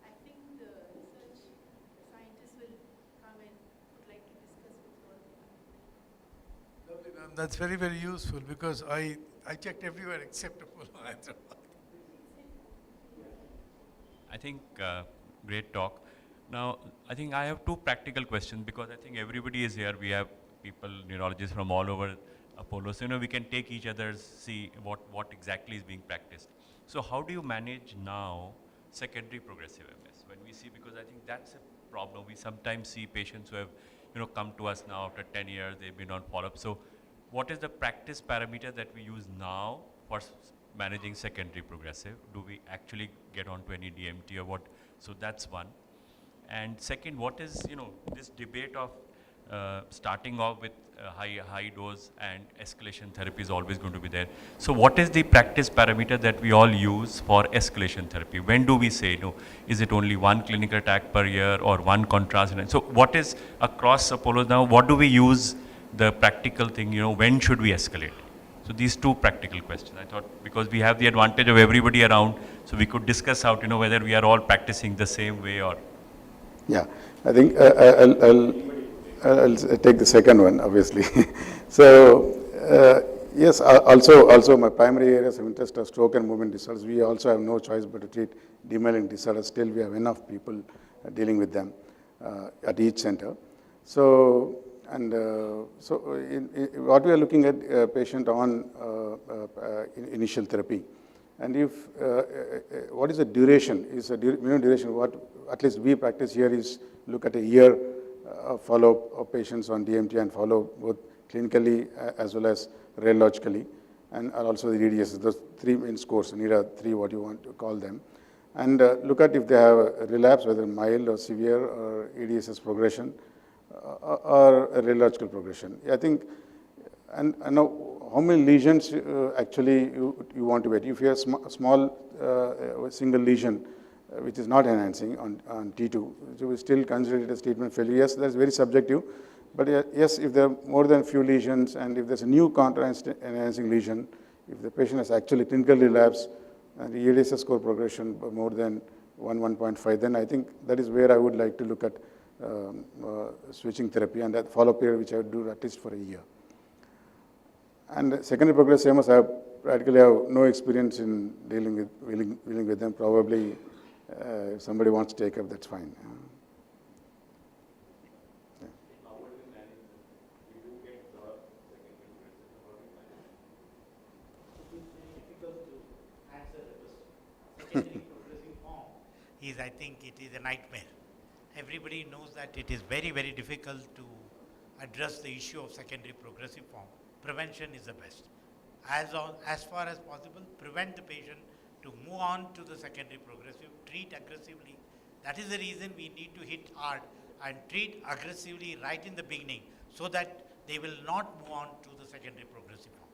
I think the research scientists will come and would like to discuss with all of you. Lovely, ma'am. That's very, very useful because I checked everywhere except Apollo. I think great talk. Now, I think I have 2 practical questions because I think everybody is here. We have people, neurologists from all over Apollo. So, we can take each other's, see what exactly is being practiced. So how do you manage now secondary progressive MS? When we see, because I think that's a problem. We sometimes see patients who have, come to us now after 10 years, they've been on follow-up. So what is the practice parameter that we use now for managing secondary progressive? Do we actually get onto any DMT or what? So that's one. And second, what is, this debate of starting off with high dose and escalation therapy is always going to be there. So what is the practice parameter that we all use for escalation therapy? When do we say, is it only one clinical attack per year or one contrast? So what is across Apollo now? What do we use the practical thing, when should we escalate? So these two practical questions, I thought, because we have the advantage of everybody around, so we could discuss out, whether we are all practicing the same way or. Yeah, I think I'll take the second one, obviously. So, yes, also my primary areas of interest are stroke and movement disorders. We also have no choice but to treat demyelinating disorders. Still, we have enough people dealing with them at each center. So, what we are looking at a patient on initial therapy, and if what is the duration? Is a minimum duration? What at least we practice here is look at a year follow-up of patients on DMT and follow both clinically as well as radiologically, and also the EDSS. Those three main scores, NIRA 3, what you want to call them, and look at if they have a relapse, whether mild or severe, or EDSS progression, or a radiological progression. I think, and now how many lesions actually you want to wait. If you have small single lesion which is not enhancing on T2, so we still consider it as treatment failure. Yes, that's very subjective, but yes, if there are more than few lesions and if there's a new contrast enhancing lesion, if the patient has actually clinical relapse and the EDSS score progression more than 1.5, then I think that is where I would like to look at switching therapy, and that follow-up period which I would do at least for a year. And secondary progressive MS, I practically have no experience in dealing with them. Probably if somebody wants to take up, that's fine. Secondary progressive form is, I think, it is a nightmare. Everybody knows that it is very, very difficult to address the issue of secondary progressive form. Prevention is the best. As far as possible, prevent the patient to move on to the secondary progressive, treat aggressively. That is the reason we need to hit hard and treat aggressively right in the beginning, so that they will not move on to the secondary progressive form.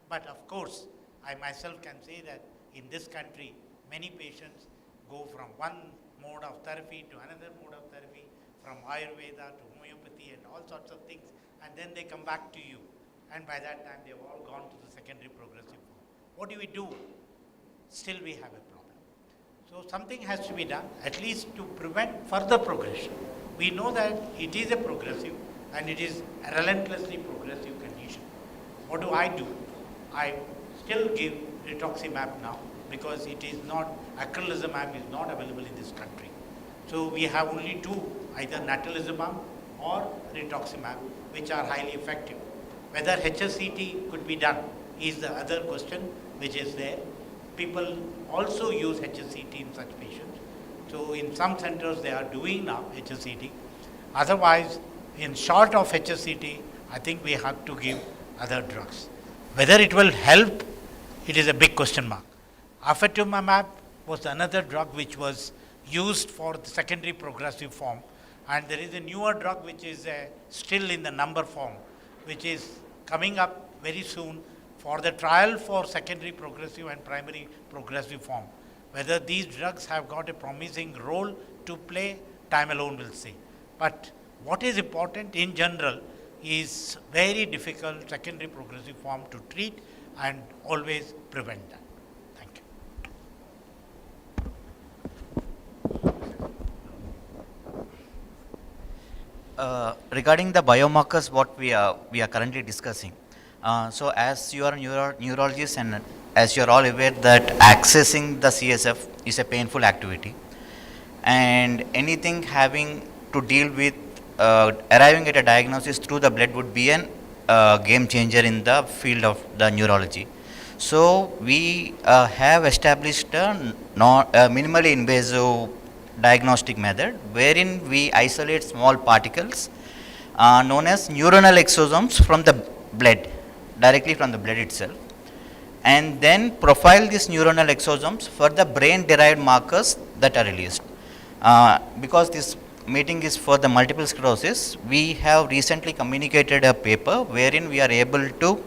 But of course, I myself can say that in this country, many patients go from one mode of therapy to another mode of therapy, from Ayurveda to homeopathy and all sorts of things, and then they come back to you. And by that time, they've all gone to the secondary progressive form. What do we do? Still we have a problem. So something has to be done, at least to prevent further progression. We know that it is a progressive and it is a relentlessly progressive condition. What do? I still give rituximab now, because it is not, acrelizumab is not available in this country. So we have only two, either natalizumab or rituximab, which are highly effective. Whether HSCT could be done is the other question which is there. People also use HSCT in such patients. So in some centers they are doing now HSCT. Otherwise, in short of HSCT, I think we have to give other drugs. Whether it will help, it is a big question mark. Afatumumab was another drug which was used for the secondary progressive form, and there is a newer drug which is still in the number form, which is coming up very soon for the trial for secondary progressive and primary progressive form. Whether these drugs have got a promising role to play, time alone will say. But what is important in general is very difficult secondary progressive form to treat and always prevent that. Thank you. Regarding the biomarkers, what we are currently discussing. So as you are a neurologist and as you are all aware that accessing the CSF is a painful activity, and anything having to deal with arriving at a diagnosis through the blood would be an game changer in the field of the neurology. So we have established a minimally invasive diagnostic method wherein we isolate small particles known as neuronal exosomes from the blood, directly from the blood itself, and then profile these neuronal exosomes for the brain derived markers that are released. Because this meeting is for the multiple sclerosis, we have recently communicated a paper wherein we are able to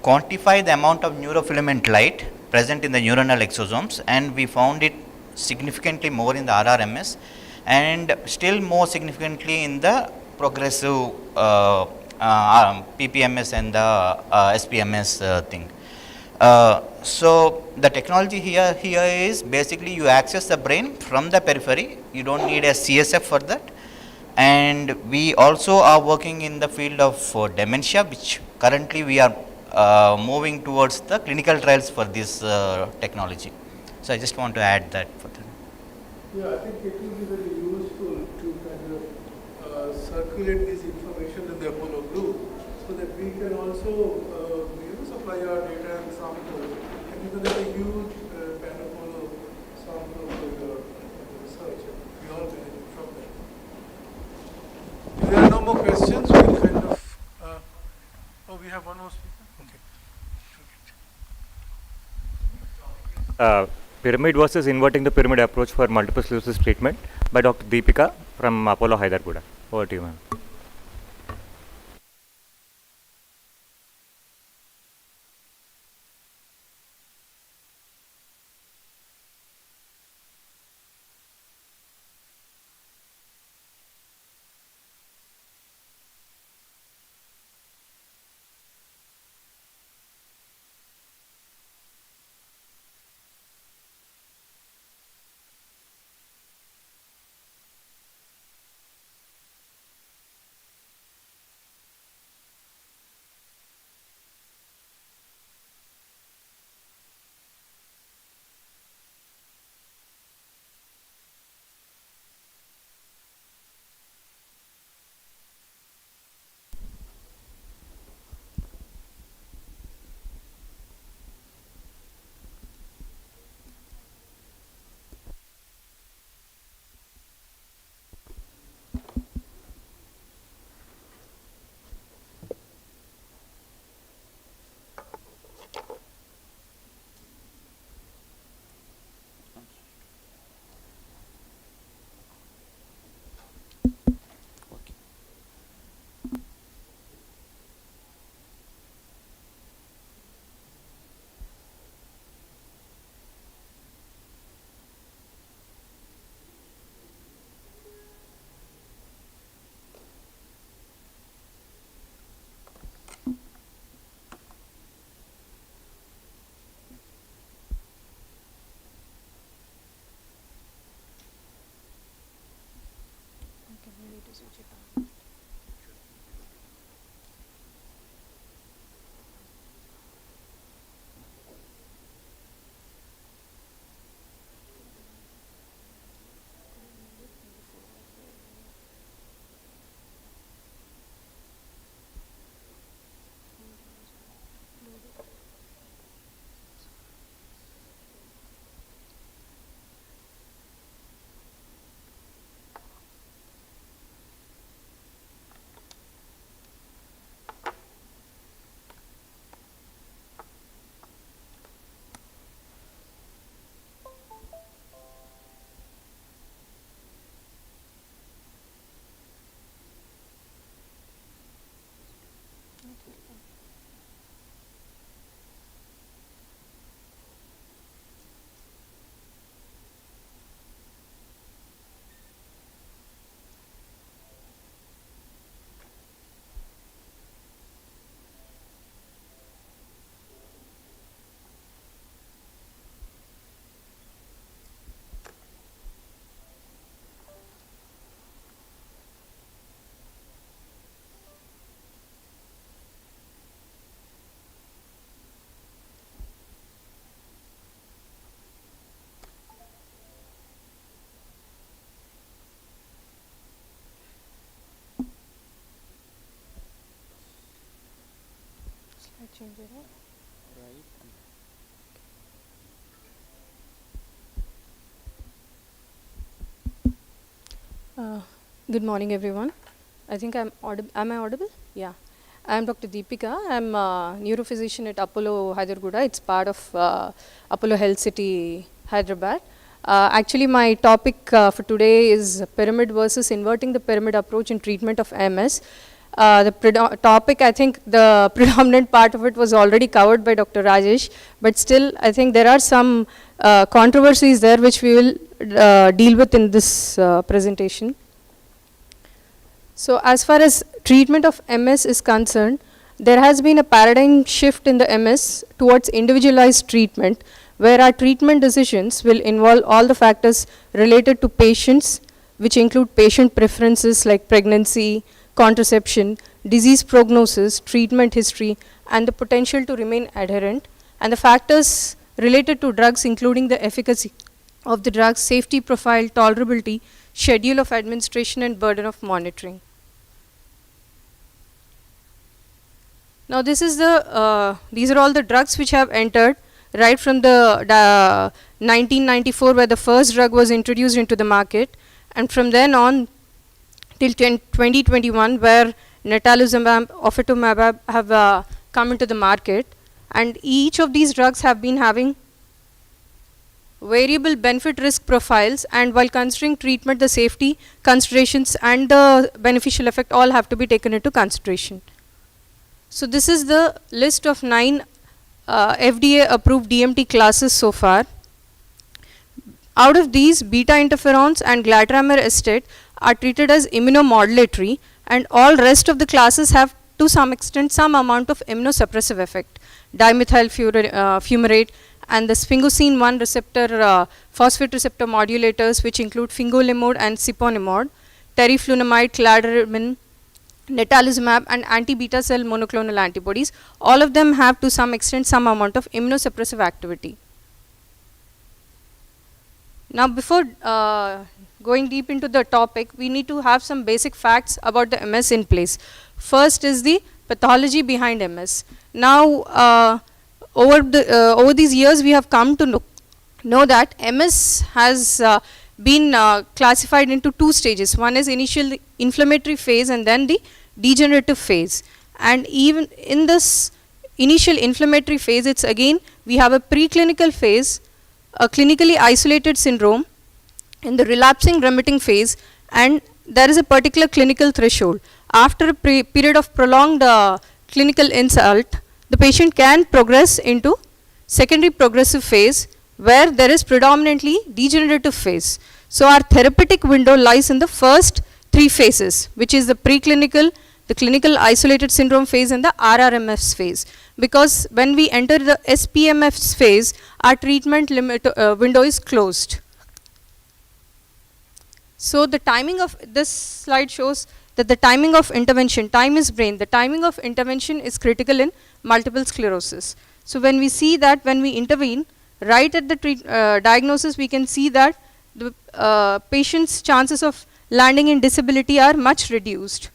quantify the amount of neurofilament light present in the neuronal exosomes, and we found it significantly more in the RRMS and still more significantly in the progressive PPMS and the SPMS thing. So the technology here is basically you access the brain from the periphery. You don't need a CSF for that. And we also are working in the field of dementia, which currently we are moving towards the clinical trials for this technology. So I just want to add that for that. Yeah, I think it will be very useful to kind of circulate this information in the Apollo group so that we can also supply our data and samples, and you can get a huge pan-Apollo sample for your research. We all benefit from that. If there are no more questions, we'll kind of. Oh, we have one more speaker? Okay. Pyramid versus inverting the pyramid approach for multiple sclerosis treatment by Dr. Deepika from Apollo Hyderabad. Over to you, ma'am. change it up. Good morning, everyone. I think I'm audible. Am I audible? Yeah. I'm Dr. Deepika. I'm a neurophysician at Apollo Hyderabad. It's part of Apollo Health-City, Hyderabad. Actually, my topic for today is pyramid versus inverting the pyramid approach in treatment of MS. The topic, I think the predominant part of it was already covered by Dr. Rajesh, but still I think there are some controversies there which we will deal with in this presentation. So as far as treatment of MS is concerned, there has been a paradigm shift in the MS towards individualized treatment, where our treatment decisions will involve all the factors related to patients, which include patient preferences like pregnancy, contraception, disease prognosis, treatment history, and the potential to remain adherent, and the factors related to drugs including the efficacy of the drugs, safety profile, tolerability, schedule of administration, and burden of monitoring. Now this is the, these are all the drugs which have entered right from the 1994, where the first drug was introduced into the market, and from then on till 2021, where natalizumab, ofatumumab have come into the market, and each of these drugs have been having variable benefit risk profiles, and while considering treatment, the safety considerations and the beneficial effect all have to be taken into consideration. So this is the list of 9 FDA approved DMT classes so far. Out of these, beta interferons and glatiramer acetate are treated as immunomodulatory, and all rest of the classes have to some extent some amount of immunosuppressive effect. Dimethyl fumarate and the sphingosine 1 receptor phosphate receptor modulators, which include fingolimod and siponimod, teriflunomide, cladribine, natalizumab, and anti-beta cell monoclonal antibodies. All of them have to some extent some amount of immunosuppressive activity. Now before going deep into the topic, we need to have some basic facts about the MS in place. First is the pathology behind MS. Now over these years we have come to know that MS has been classified into 2 stages. One is initial inflammatory phase and then the degenerative phase. And even in this initial inflammatory phase, it's again we have a preclinical phase, a clinically isolated syndrome, in the relapsing remitting phase, and there is a particular clinical threshold. After a period of prolonged clinical insult, the patient can progress into secondary progressive phase, where there is predominantly degenerative phase. So our therapeutic window lies in the first 3 phases, which is the preclinical, the clinical isolated syndrome phase, and the RRMS phase. Because when we enter the SPMS phase, our treatment window is closed. So the timing of this slide shows that the timing of intervention, time is brain, the timing of intervention is critical in multiple sclerosis. So when we see that when we intervene, right at the diagnosis, we can see that the patient's chances of landing in disability are much reduced.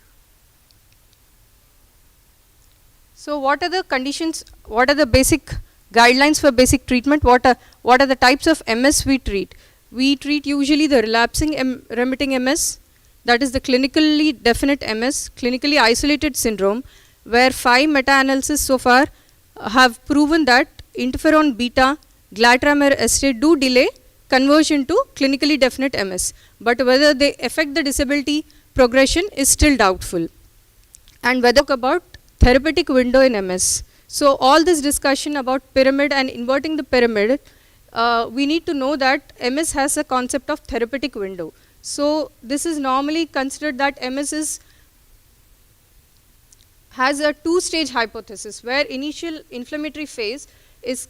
So what are the conditions, what are the basic guidelines for basic treatment, what are the types of MS we treat? We treat usually the relapsing remitting MS, that is the clinically definite MS, clinically isolated syndrome, where 5 meta-analyses so far have proven that interferon beta, glatiramer acetate do delay conversion to clinically definite MS, but whether they affect the disability progression is still doubtful. And whether about therapeutic window in MS. So all this discussion about pyramid and inverting the pyramid, we need to know that MS has a concept of therapeutic window. So this is normally considered that MS has a 2-stage hypothesis, where initial inflammatory phase is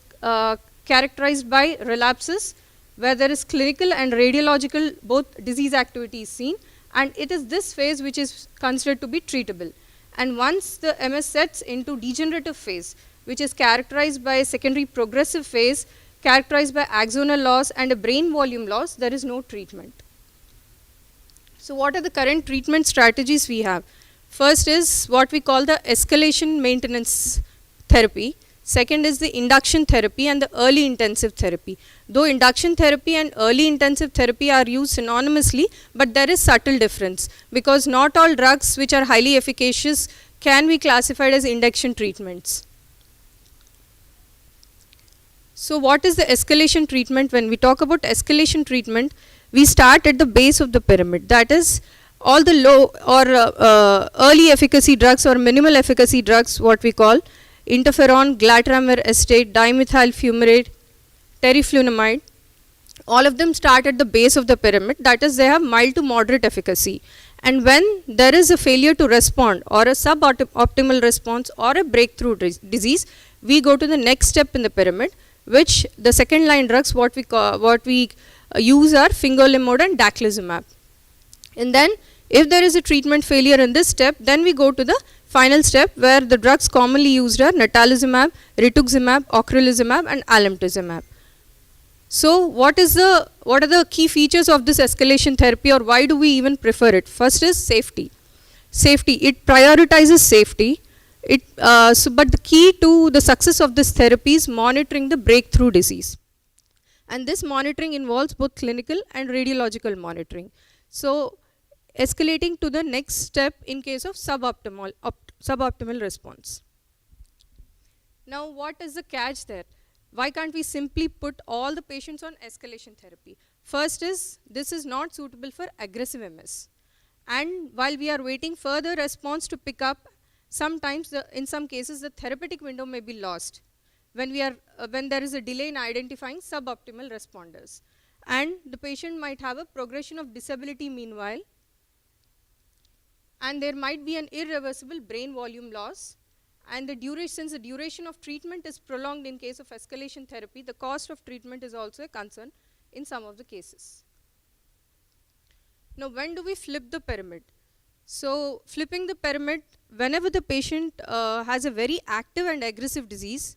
characterized by relapses, where there is clinical and radiological both disease activity is seen, and it is this phase which is considered to be treatable. And once the MS sets into degenerative phase, which is characterized by a secondary progressive phase, characterized by axonal loss and a brain volume loss, there is no treatment. So what are the current treatment strategies we have? First is what we call the escalation maintenance therapy. Second is the induction therapy and the early intensive therapy. Though induction therapy and early intensive therapy are used synonymously, but there is subtle difference because not all drugs which are highly efficacious can be classified as induction treatments. So what is the escalation treatment? When we talk about escalation treatment, we start at the base of the pyramid. That is, all the low or early efficacy drugs or minimal efficacy drugs, what we call interferon, glatiramer acetate, dimethyl fumarate, teriflunomide, all of them start at the base of the pyramid. That is, they have mild to moderate efficacy. And when there is a failure to respond or a suboptimal response or a breakthrough disease, we go to the next step in the pyramid, which the second line drugs what we use are fingolimod and daclizumab. And then if there is a treatment failure in this step, then we go to the final step where the drugs commonly used are natalizumab, rituximab, ocrelizumab and alemtuzumab. So what are the key features of this escalation therapy, or why do we even prefer it? First is safety. Safety, it prioritizes safety. But the key to the success of this therapy is monitoring the breakthrough disease. And this monitoring involves both clinical and radiological monitoring. So escalating to the next step in case of suboptimal response. Now what is the catch there? Why can't we simply put all the patients on escalation therapy? First is, this is not suitable for aggressive MS. And while we are waiting for the response to pick up, sometimes in some cases the therapeutic window may be lost when there is a delay in identifying suboptimal responders. And the patient might have a progression of disability meanwhile, and there might be an irreversible brain volume loss. And since the duration of treatment is prolonged in case of escalation therapy, the cost of treatment is also a concern in some of the cases. Now, when do we flip the pyramid? So, flipping the pyramid, whenever the patient has a very active and aggressive disease,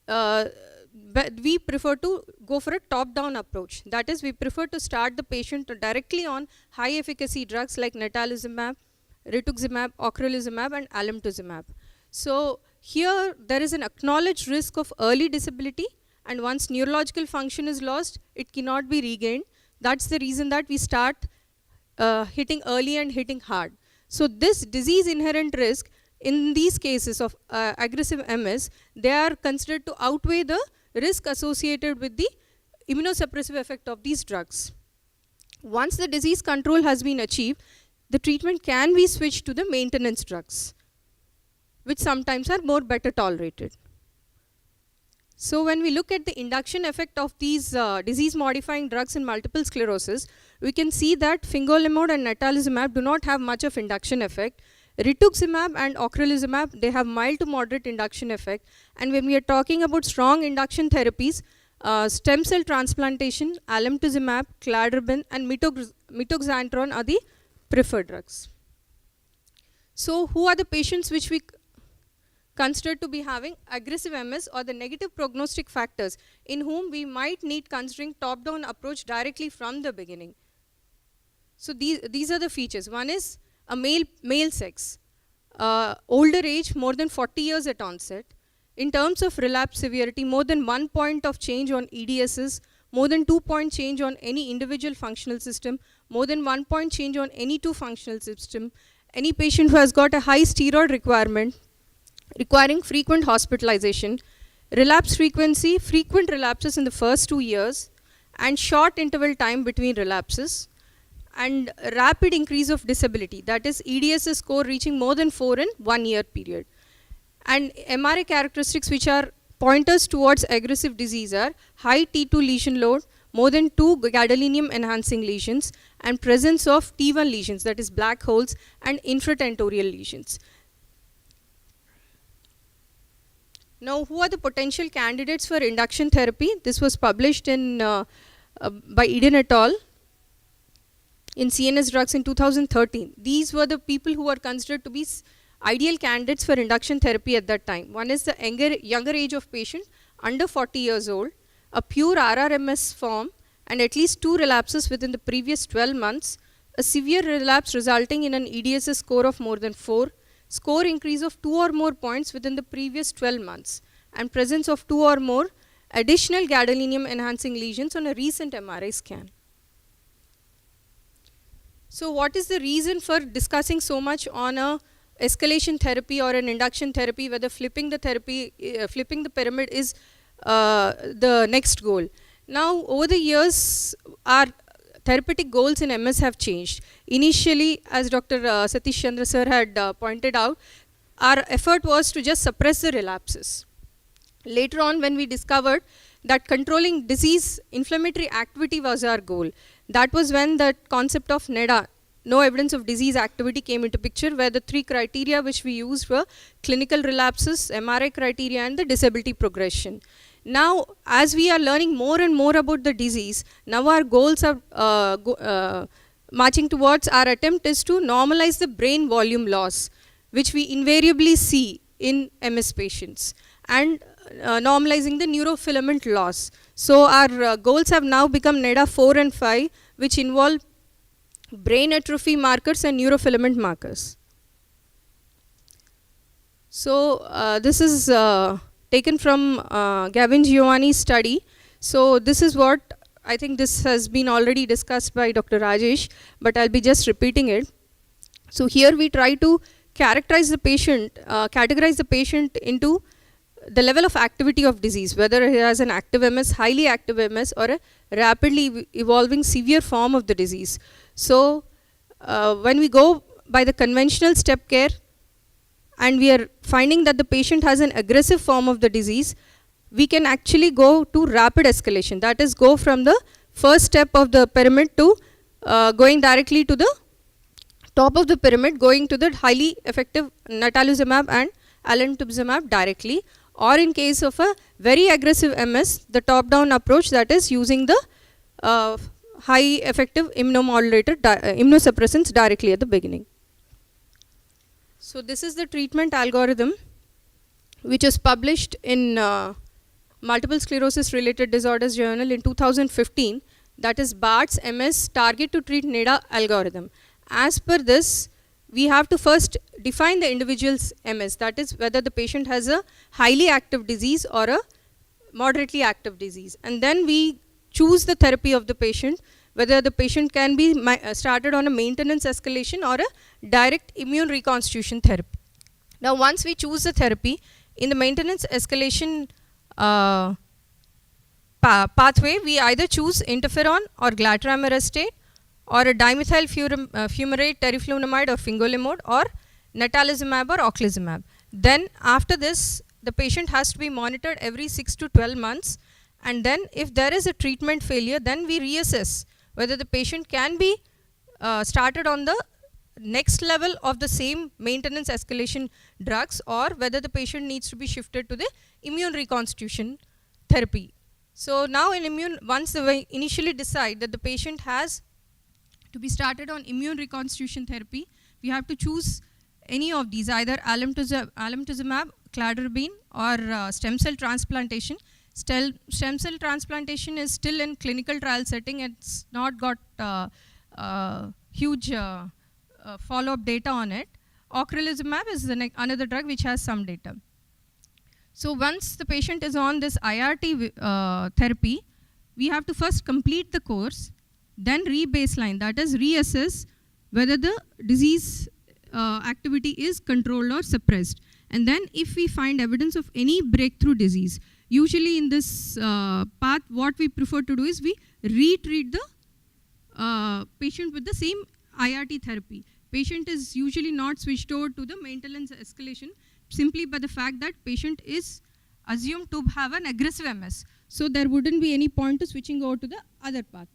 we prefer to go for a top-down approach. That is, we prefer to start the patient directly on high-efficacy drugs like natalizumab, rituximab, ocrelizumab and alemtuzumab. So here there is an acknowledged risk of early disability, and once neurological function is lost, it cannot be regained. That's the reason that we start hitting early and hitting hard. So this disease inherent risk in these cases of aggressive MS, they are considered to outweigh the risk associated with the immunosuppressive effect of these drugs. Once the disease control has been achieved, the treatment can be switched to the maintenance drugs, which sometimes are better tolerated. So when we look at the induction effect of these disease-modifying drugs in multiple sclerosis, we can see that fingolimod and natalizumab do not have much of induction effect. Rituximab and ocrelizumab, they have mild to moderate induction effect. And when we are talking about strong induction therapies, stem cell transplantation, alemtuzumab, cladribine and mitoxantrone are the preferred drugs. So who are the patients which we considered to be having aggressive MS or the negative prognostic factors in whom we might need considering top-down approach directly from the beginning? So these are the features. One is a male sex, older age, more than 40 years at onset. In terms of relapse severity, more than 1 point of change on EDSS, more than 2 point change on any individual functional system, more than 1 point change on any 2 functional system, any patient who has got a high steroid requirement, requiring frequent hospitalization, relapse frequency, frequent relapses in the first 2 years, and short interval time between relapses, and rapid increase of disability, that is EDSS score reaching more than 4 in 1 year period. And MRA characteristics which are pointers towards aggressive disease are high T2 lesion load, more than 2 gadolinium enhancing lesions, and presence of T1 lesions, that is black holes, and infratentorial lesions. Now, who are the potential candidates for induction therapy? This was published by Eden et al. In CNS Drugs in 2013. These were the people who were considered to be ideal candidates for induction therapy at that time. One is the younger age of patient, under 40 years old, a pure RRMS form, and at least 2 relapses within the previous 12 months, a severe relapse resulting in an EDSS score of more than 4, score increase of 2 or more points within the previous 12 months, and presence of 2 or more additional gadolinium enhancing lesions on a recent MRI scan. So what is the reason for discussing so much on a escalation therapy or an induction therapy, whether flipping the pyramid is the next goal? Now, over the years, our therapeutic goals in MS have changed. Initially, as Dr. Satish Chandra sir had pointed out, our effort was to just suppress the relapses. Later on, when we discovered that controlling disease inflammatory activity was our goal, that was when the concept of NEDA, no evidence of disease activity, came into picture, where the 3 criteria which we used were clinical relapses, MRI criteria, and the disability progression. Now, as we are learning more and more about the disease, now our goals are marching towards, our attempt is to normalize the brain volume loss, which we invariably see in MS patients, and normalizing the neurofilament loss. So our goals have now become NEDA 4 and 5, which involve brain atrophy markers and neurofilament markers. So this is taken from Gavin Giovanni's study. So this is what, I think this has been already discussed by Dr. Rajesh, but I'll be just repeating it. So here we try to characterize the patient, categorize the patient into the level of activity of disease, whether he has an active MS, highly active MS, or a rapidly evolving severe form of the disease. So when we go by the conventional step care, and we are finding that the patient has an aggressive form of the disease, we can actually go to rapid escalation. That is, go from the first step of the pyramid to going directly to the top of the pyramid, going to the highly effective natalizumab and alemtuzumab directly, or in case of a very aggressive MS, the top-down approach, that is using the high effective immunomodulator, immunosuppressants directly at the beginning. So this is the treatment algorithm which was published in Multiple Sclerosis Related Disorders Journal in 2015, that is Bart's MS Target to Treat NEDA algorithm. As per this, we have to first define the individual's MS, that is whether the patient has a highly active disease or a moderately active disease. And then we choose the therapy of the patient, whether the patient can be started on a maintenance escalation or a direct immune reconstitution therapy. Now once we choose the therapy, in the maintenance escalation pathway, we either choose interferon or glatiramerostate, or a dimethyl fumarate, teriflunomide or fingolimod, or natalizumab or oclizumab. Then after this, the patient has to be monitored every 6 to 12 months, and then if there is a treatment failure, then we reassess whether the patient can be started on the next level of the same maintenance escalation drugs, or whether the patient needs to be shifted to the immune reconstitution therapy. So now in immune, once we initially decide that the patient has to be started on immune reconstitution therapy, we have to choose any of these, either alemtuzumab, cladribine, or stem cell transplantation. Stem cell transplantation is still in clinical trial setting. It's not got huge follow-up data on it. Ocrelizumab is the another drug which has some data. So once the patient is on this IRT therapy, we have to first complete the course, then re-baseline, that is reassess whether the disease activity is controlled or suppressed. And then if we find evidence of any breakthrough disease, usually in this path, what we prefer to do is we retreat the patient with the same IRT therapy. Patient is usually not switched over to the maintenance escalation simply by the fact that patient is assumed to have an aggressive MS. So there wouldn't be any point to switching over to the other path.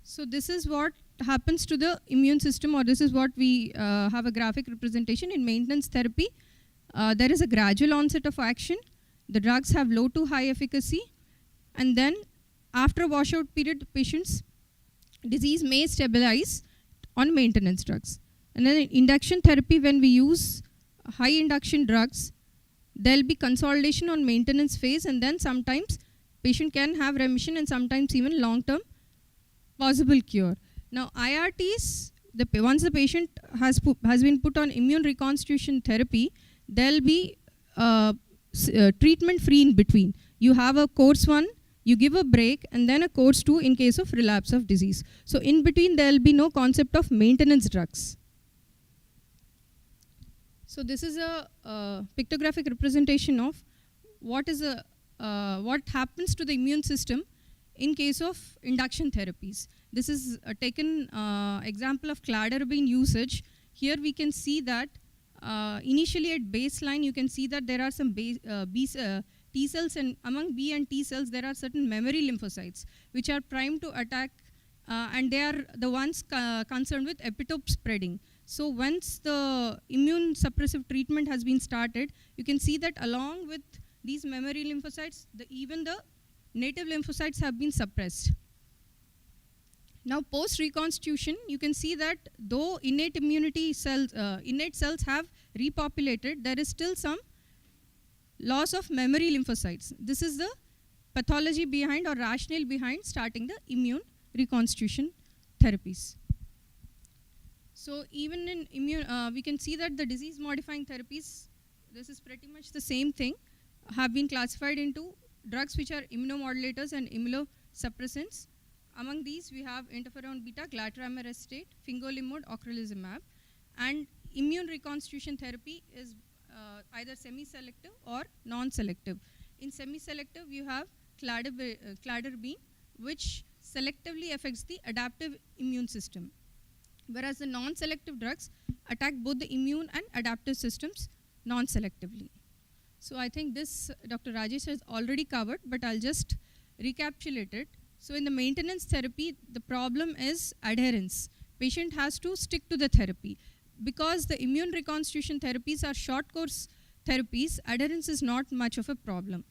So this is what happens to the immune system, or this is what we have a graphic representation in maintenance therapy. There is a gradual onset of action. The drugs have low to high efficacy, and then after a washout period, the patient's disease may stabilize on maintenance drugs. And then in induction therapy, when we use high induction drugs, there will be consolidation on maintenance phase, and then sometimes patient can have remission and sometimes even long-term possible cure. Now IRTs, once the patient has been put on immune reconstitution therapy, there'll be treatment free in between. You have a course 1, you give a break, and then a course 2 in case of relapse of disease. So in between there'll be no concept of maintenance drugs. So this is a pictographic representation of what happens to the immune system in case of induction therapies. This is taken example of cladribine usage. Here we can see that initially at baseline you can see that there are some T cells, and among B and T cells there are certain memory lymphocytes which are primed to attack and they are the ones concerned with epitope spreading. So once the immune suppressive treatment has been started, you can see that along with these memory lymphocytes, even the native lymphocytes have been suppressed. Now post reconstitution, you can see that though innate cells have repopulated, there is still some loss of memory lymphocytes. This is the pathology behind or rationale behind starting the immune reconstitution therapies. So even in we can see that the disease modifying therapies, this is pretty much the same thing, have been classified into drugs which are immunomodulators and immunosuppressants. Among these we have interferon beta, glatiramer acetate, fingolimod, ocrelizumab, and immune reconstitution therapy is either semi-selective or non-selective. In semi-selective you have cladribine, which selectively affects the adaptive immune system, whereas the non-selective drugs attack both the immune and adaptive systems non-selectively. So I think this Dr. Rajesh has already covered, but I'll just recapitulate it. So in the maintenance therapy, the problem is adherence. Patient has to stick to the therapy. Because the immune reconstitution therapies are short course therapies, adherence is not much of a problem.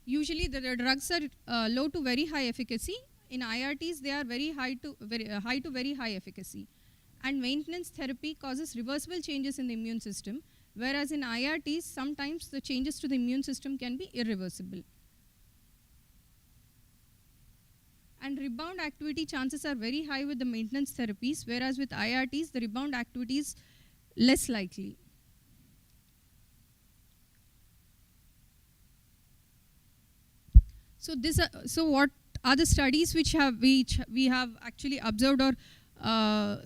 Usually the drugs are low to very high efficacy. In IRTs, they are very high to very high efficacy. And maintenance therapy causes reversible changes in the immune system, whereas in IRTs, sometimes the changes to the immune system can be irreversible. And rebound activity chances are very high with the maintenance therapies, whereas with IRTs, the rebound activity is less likely. So what are the studies which we have actually observed, or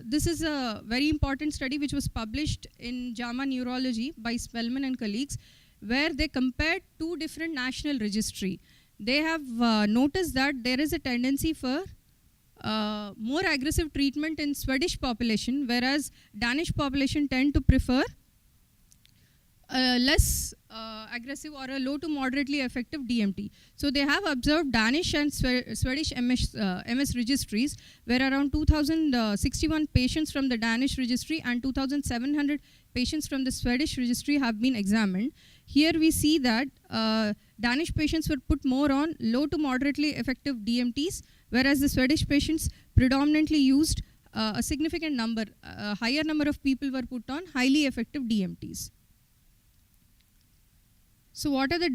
this is a very important study which was published in JAMA Neurology by Spellman and colleagues, where they compared 2 different national registry. They have noticed that there is a tendency for more aggressive treatment in Swedish population, whereas Danish population tend to prefer less aggressive or a low to moderately effective DMT. So they have observed Danish and Swedish MS registries, where around 2,061 patients from the Danish registry and 2,700 patients from the Swedish registry have been examined. Here we see that Danish patients were put more on low to moderately effective DMTs, whereas the Swedish patients predominantly used a significant number, a higher number of people were put on highly effective DMTs. So what are the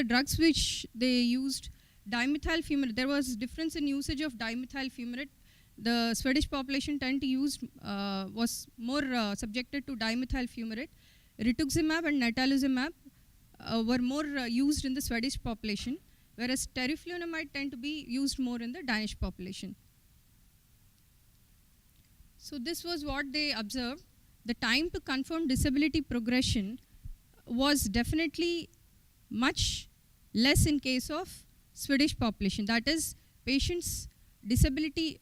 drugs which they used? Dimethyl fumarate. There was difference in usage of dimethyl fumarate. The Swedish population was more subjected to dimethyl fumarate. Rituximab and natalizumab were more used in the Swedish population, whereas teriflunomide tend to be used more in the Danish population. So this was what they observed. The time to confirm disability progression was definitely much less in case of Swedish population. That is, patients' disability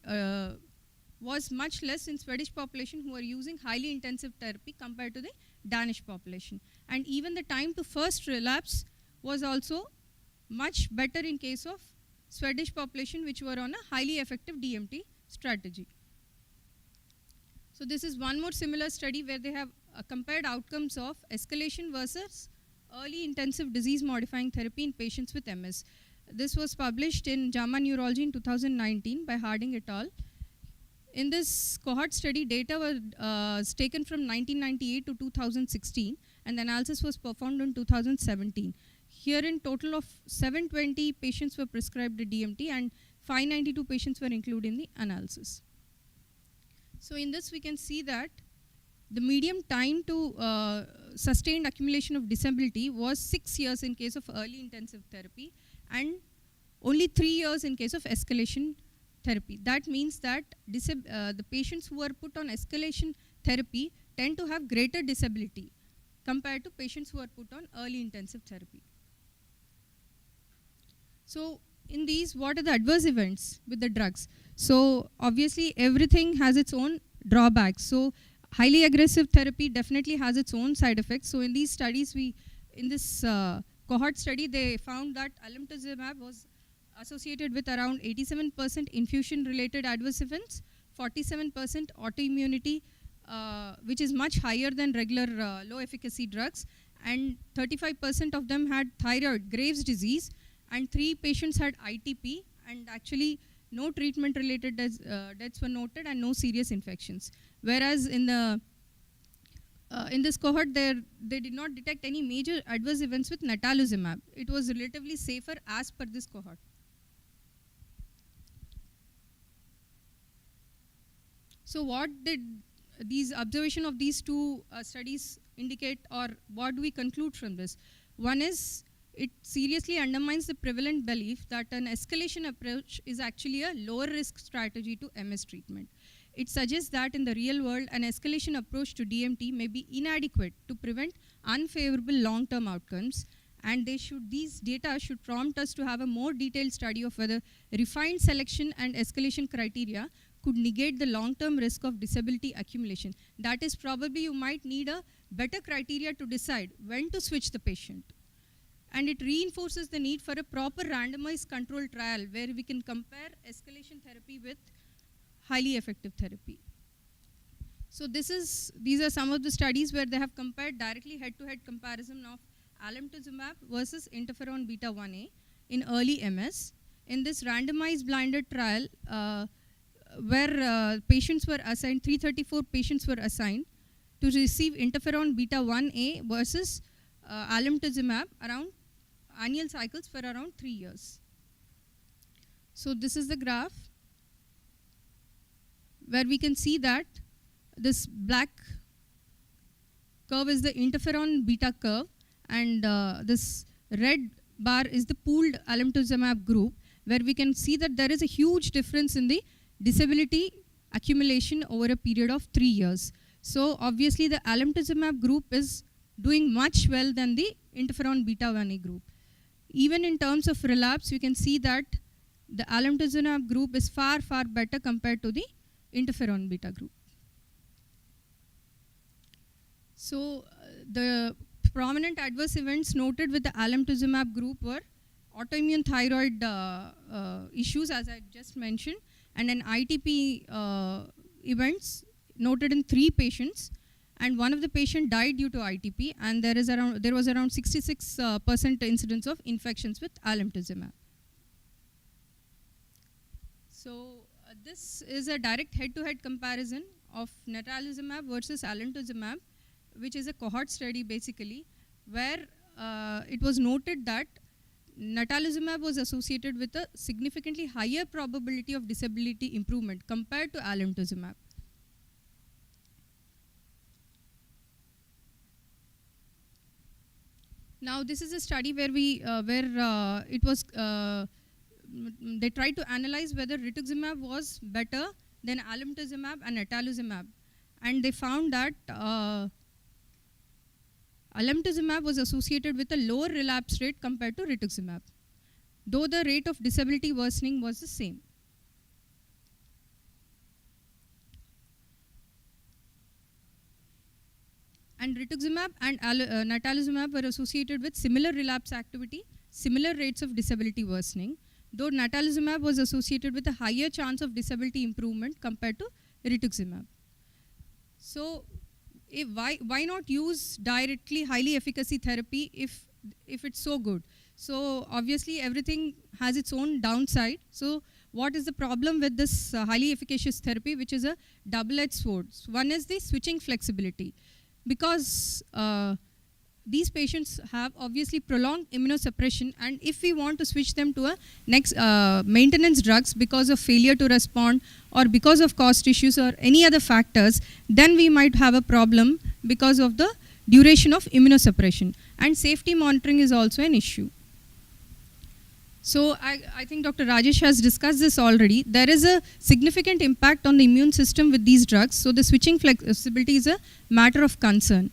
was much less in Swedish population who are using highly intensive therapy compared to the Danish population. And even the time to first relapse was also much better in case of Swedish population, which were on a highly effective DMT strategy. So this is one more similar study where they have compared outcomes of escalation versus early intensive disease modifying therapy in patients with MS. This was published in JAMA Neurology in 2019 by Harding et al. In this cohort study, data was taken from 1998 to 2016, and the analysis was performed in 2017. Here in total of 720 patients were prescribed the DMT, and 592 patients were included in the analysis. So in this we can see that the median time to sustained accumulation of disability was 6 years in case of early intensive therapy and only 3 years in case of escalation therapy. That means that the patients who are put on escalation therapy tend to have greater disability compared to patients who are put on early intensive therapy. So in these, what are the adverse events with the drugs? So obviously everything has its own drawbacks. So highly aggressive therapy definitely has its own side effects. So in these studies, in this cohort study, they found that alemtuzumab was associated with around 87% infusion-related adverse events, 47% autoimmunity, which is much higher than regular low-efficacy drugs, and 35% of them had thyroid, Graves' disease, and 3 patients had ITP, and actually no treatment-related deaths were noted and no serious infections. Whereas in this cohort, they did not detect any major adverse events with natalizumab. It was relatively safer as per this cohort. So what did these observation of these two studies indicate, or what do we conclude from this? One is, it seriously undermines the prevalent belief that an escalation approach is actually a lower risk strategy to MS treatment. It suggests that in the real world, an escalation approach to DMT may be inadequate to prevent unfavorable long-term outcomes, and these data should prompt us to have a more detailed study of whether refined selection and escalation criteria could negate the long-term risk of disability accumulation. That is, probably you might need a better criteria to decide when to switch the patient. And it reinforces the need for a proper randomized control trial where we can compare escalation therapy with highly effective therapy. So these are some of the studies where they have compared directly head-to-head comparison of alemtuzumab versus interferon beta 1a in early MS. In this randomized blinded trial, where patients were assigned, 334 patients were assigned to receive interferon beta 1a versus alemtuzumab around annual cycles for around 3 years. So this is the graph where we can see that this black curve is the interferon beta curve, and this red bar is the pooled alemtuzumab group, where we can see that there is a huge difference in the disability accumulation over a period of 3 years. So obviously the alemtuzumab group is doing much well than the interferon beta 1a group. Even in terms of relapse, you can see that the alemtuzumab group is far, far better compared to the interferon beta group. So the prominent adverse events noted with the alemtuzumab group were autoimmune thyroid issues, as I just mentioned, and an ITP events noted in 3 patients, and one of the patient died due to ITP, and there was around 66% incidence of infections with alemtuzumab. So this is a direct head-to-head comparison of natalizumab versus alemtuzumab, which is a cohort study basically, where it was noted that natalizumab was associated with a significantly higher probability of disability improvement compared to alemtuzumab. Now this is a study where they tried to analyze whether rituximab was better than alemtuzumab and natalizumab, and they found that alemtuzumab was associated with a lower relapse rate compared to rituximab, though the rate of disability worsening was the same. And rituximab and natalizumab were associated with similar relapse activity, similar rates of disability worsening, though natalizumab was associated with a higher chance of disability improvement compared to rituximab. So why not use directly highly efficacy therapy if it's so good? So obviously everything has its own downside. So what is the problem with this highly efficacious therapy, which is a double-edged sword? One is the switching flexibility. Because these patients have obviously prolonged immunosuppression, and if we want to switch them to a next maintenance drugs because of failure to respond or because of cost issues or any other factors, then we might have a problem because of the duration of immunosuppression. And safety monitoring is also an issue. So I think Dr. Rajesh has discussed this already. There is a significant impact on the immune system with these drugs, so the switching flexibility is a matter of concern.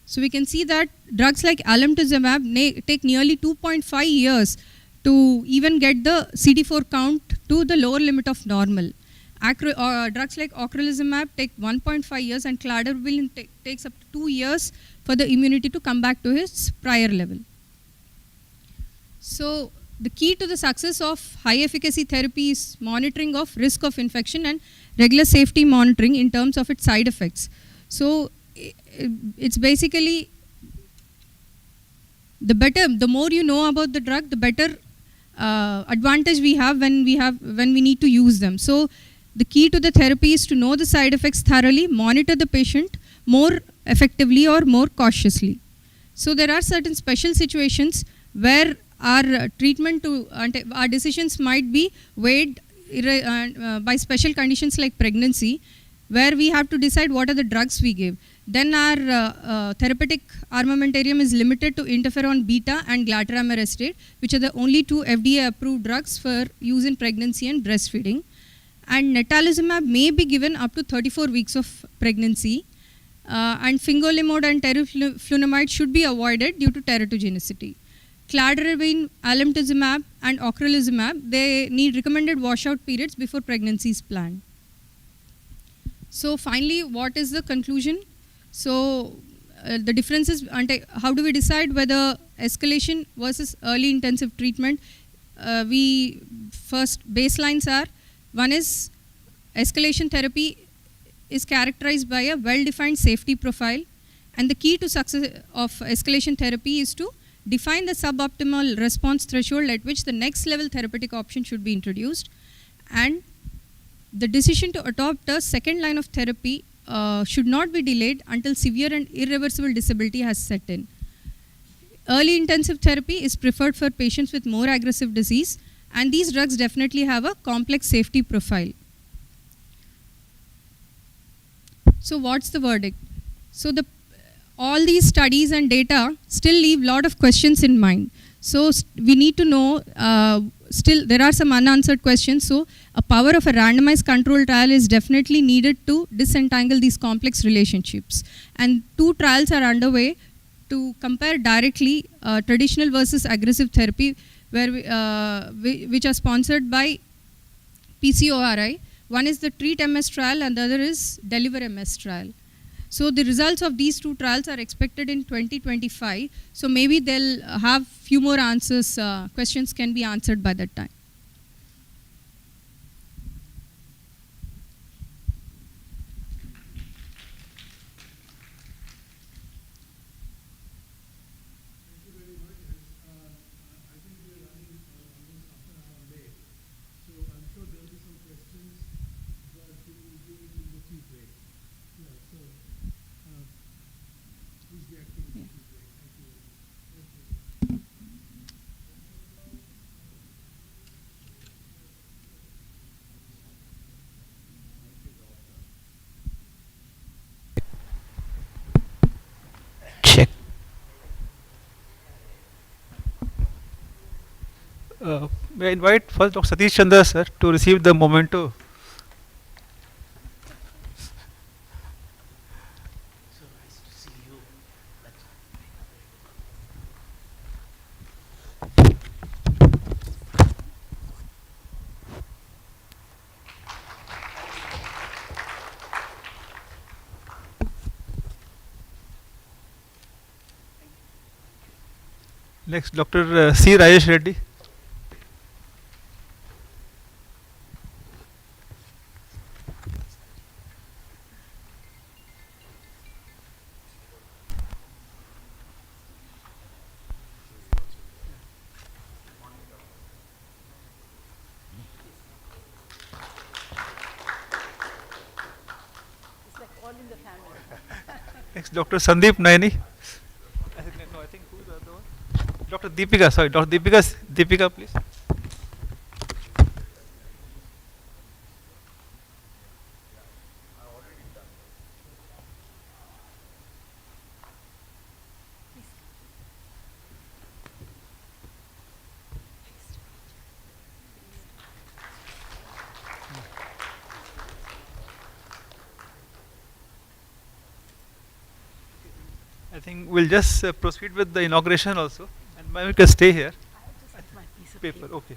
So we can see that drugs like alemtuzumab take nearly 2.5 years to even get the CD4 count to the lower limit of normal. Drugs like ocrelizumab take 1.5 years, and cladribine takes up to 2 years for the immunity to come back to its prior level. So the key to the success of high efficacy therapy is monitoring of risk of infection and regular safety monitoring in terms of its side effects. So it's basically the more you know about the drug, the better advantage we have when we need to use them. So the key to the therapy is to know the side effects thoroughly, monitor the patient more effectively or more cautiously. So there are certain special situations where our our decisions might be weighed by special conditions like pregnancy, where we have to decide what are the drugs we give. Then our therapeutic armamentarium is limited to interferon beta and glatiramerostate, which are the only two FDA approved drugs for use in pregnancy and breastfeeding. And natalizumab may be given up to 34 weeks of pregnancy. And fingolimod and teriflunomide should be avoided due to teratogenicity. Cladribine, alemtuzumab and ocrelizumab, they need recommended washout periods before pregnancy is planned. So finally, what is the conclusion? So the differences, how do we decide whether escalation versus early intensive treatment? First baselines are, one is escalation therapy is characterized by a well-defined safety profile, and the key to success of escalation therapy is to define the suboptimal response threshold at which the next level therapeutic option should be introduced, and the decision to adopt a second line of therapy should not be delayed until severe and irreversible disability has set in. Early intensive therapy is preferred for patients with more aggressive disease, and these drugs definitely have a complex safety profile. So what's the verdict? So all these studies and data still leave a lot of questions in mind. So we need to know, still there are some unanswered questions. So a power of a randomized control trial is definitely needed to disentangle these complex relationships. And 2 trials are underway to compare directly traditional versus aggressive therapy, which are sponsored by PCORI. One is the Treat MS trial and the other is Deliver MS trial. So the results of these 2 trials are expected in 2025. So maybe they'll have few more answers, questions can be answered by that time. May I invite first Dr. Satish Chandra sir to receive the memento. Next, Dr. C. Rajesh Reddy. Next, Dr. Sandeep Naini. Dr. Deepika, sorry, Dr. Deepika, please. I think we'll just proceed with the inauguration also, and maybe we can stay here. Paper, okay.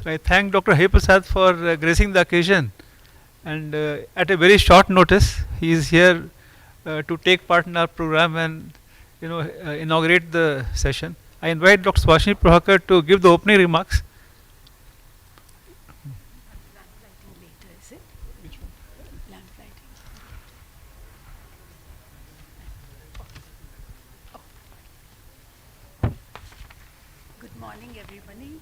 So I thank Dr. Hay Prasad for gracing the occasion, and at a very short notice, he is here to take part in our program and inaugurate the session. I invite Dr. Swashni Prabhakar to give the opening remarks. Good morning, everybody.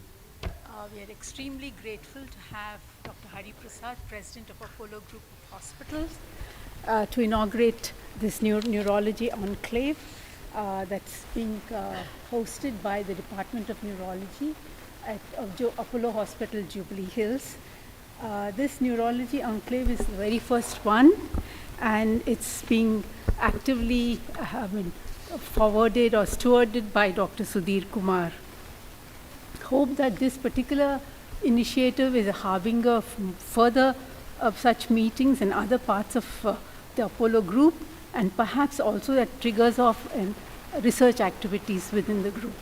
We are extremely grateful to have Dr. Hari Prasad, President of Apollo Group of Hospitals, to inaugurate this neurology enclave that's being hosted by the Department of Neurology at Apollo Hospital, Jubilee Hills. This neurology enclave is the very first one, and it's being actively forwarded or stewarded by Dr. Sudhir Kumar. Hope that this particular initiative is a harbinger of further of such meetings in other parts of the Apollo group, and perhaps also that triggers off research activities within the group.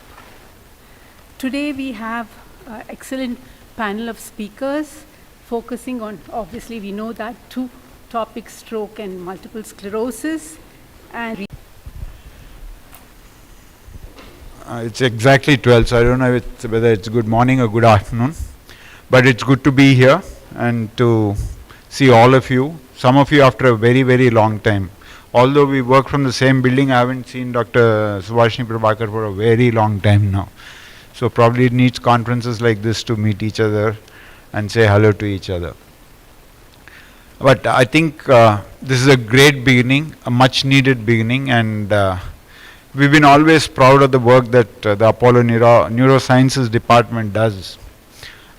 Today we have an excellent panel of speakers focusing on, obviously we know that, two topics, stroke and multiple sclerosis. And it's exactly 12, so I don't know whether it's good morning or good afternoon. But it's good to be here and to see all of you, some of you after a very, very long time. Although we work from the same building, I haven't seen Dr. Swashni Prabhakar for a very long time now. So probably it needs conferences like this to meet each other and say hello to each other. But I think this is a great beginning, a much needed beginning, and we've been always proud of the work that the Apollo Neurosciences department does.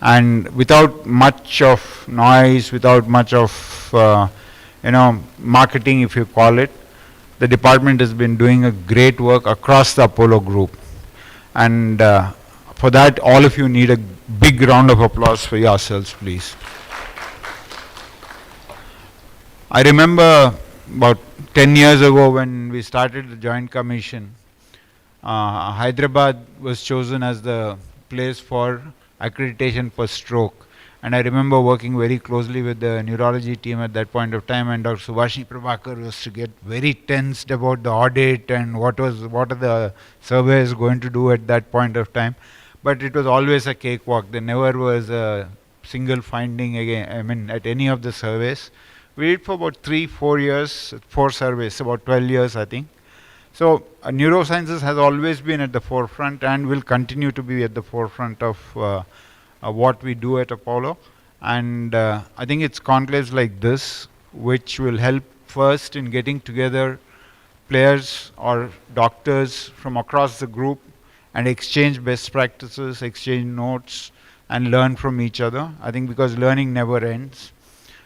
And without much of noise, without much of marketing, if you call it, the department has been doing a great work across the Apollo group. And for that, all of you need a big round of applause for yourselves, please. I remember about 10 years ago when we started the Joint Commission, Hyderabad was chosen as the place for accreditation for stroke. And I remember working very closely with the neurology team at that point of time, and Dr. Swashni Prabhakar was to get very tensed about the audit and what are the surveys going to do at that point of time. But it was always a cakewalk. There never was a single finding again, at any of the surveys. We did for about 3-4 years, 4 surveys, about 12 years I think. So neurosciences has always been at the forefront and will continue to be at the forefront of what we do at Apollo. And I think it's conclaves like this which will help first in getting together players or doctors from across the group and exchange best practices, exchange notes, and learn from each other. I think because learning never ends.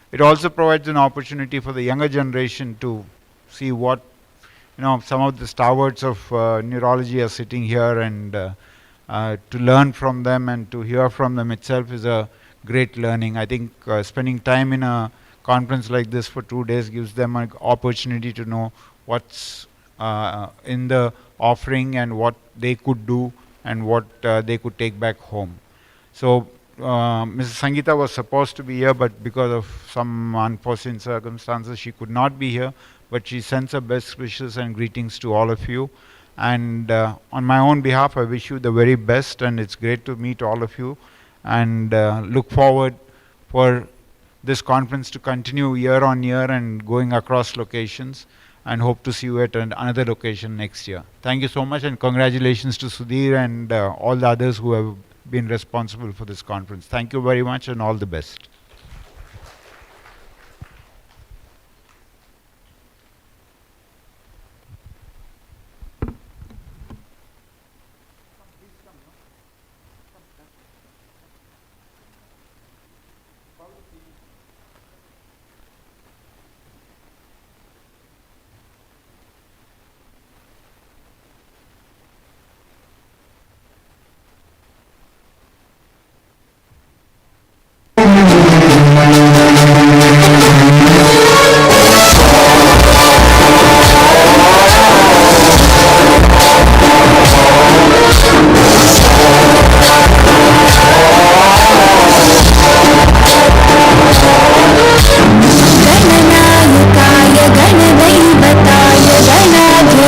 It also provides an opportunity for the younger generation to see what some of the stalwarts of neurology are sitting here, and to learn from them and to hear from them itself is a great learning. I think spending time in a conference like this for 2 days gives them an opportunity to know what's in the offering and what they could do and what they could take back home. So Mrs. Sangeeta was supposed to be here, but because of some unforeseen circumstances she could not be here, but she sends her best wishes and greetings to all of you. And on my own behalf, I wish you the very best, and it's great to meet all of you, and look forward for this conference to continue year on year and going across locations, and hope to see you at another location next year. Thank you so much, and congratulations to Sudhir and all the others who have been responsible for this conference. Thank you very much and all the best.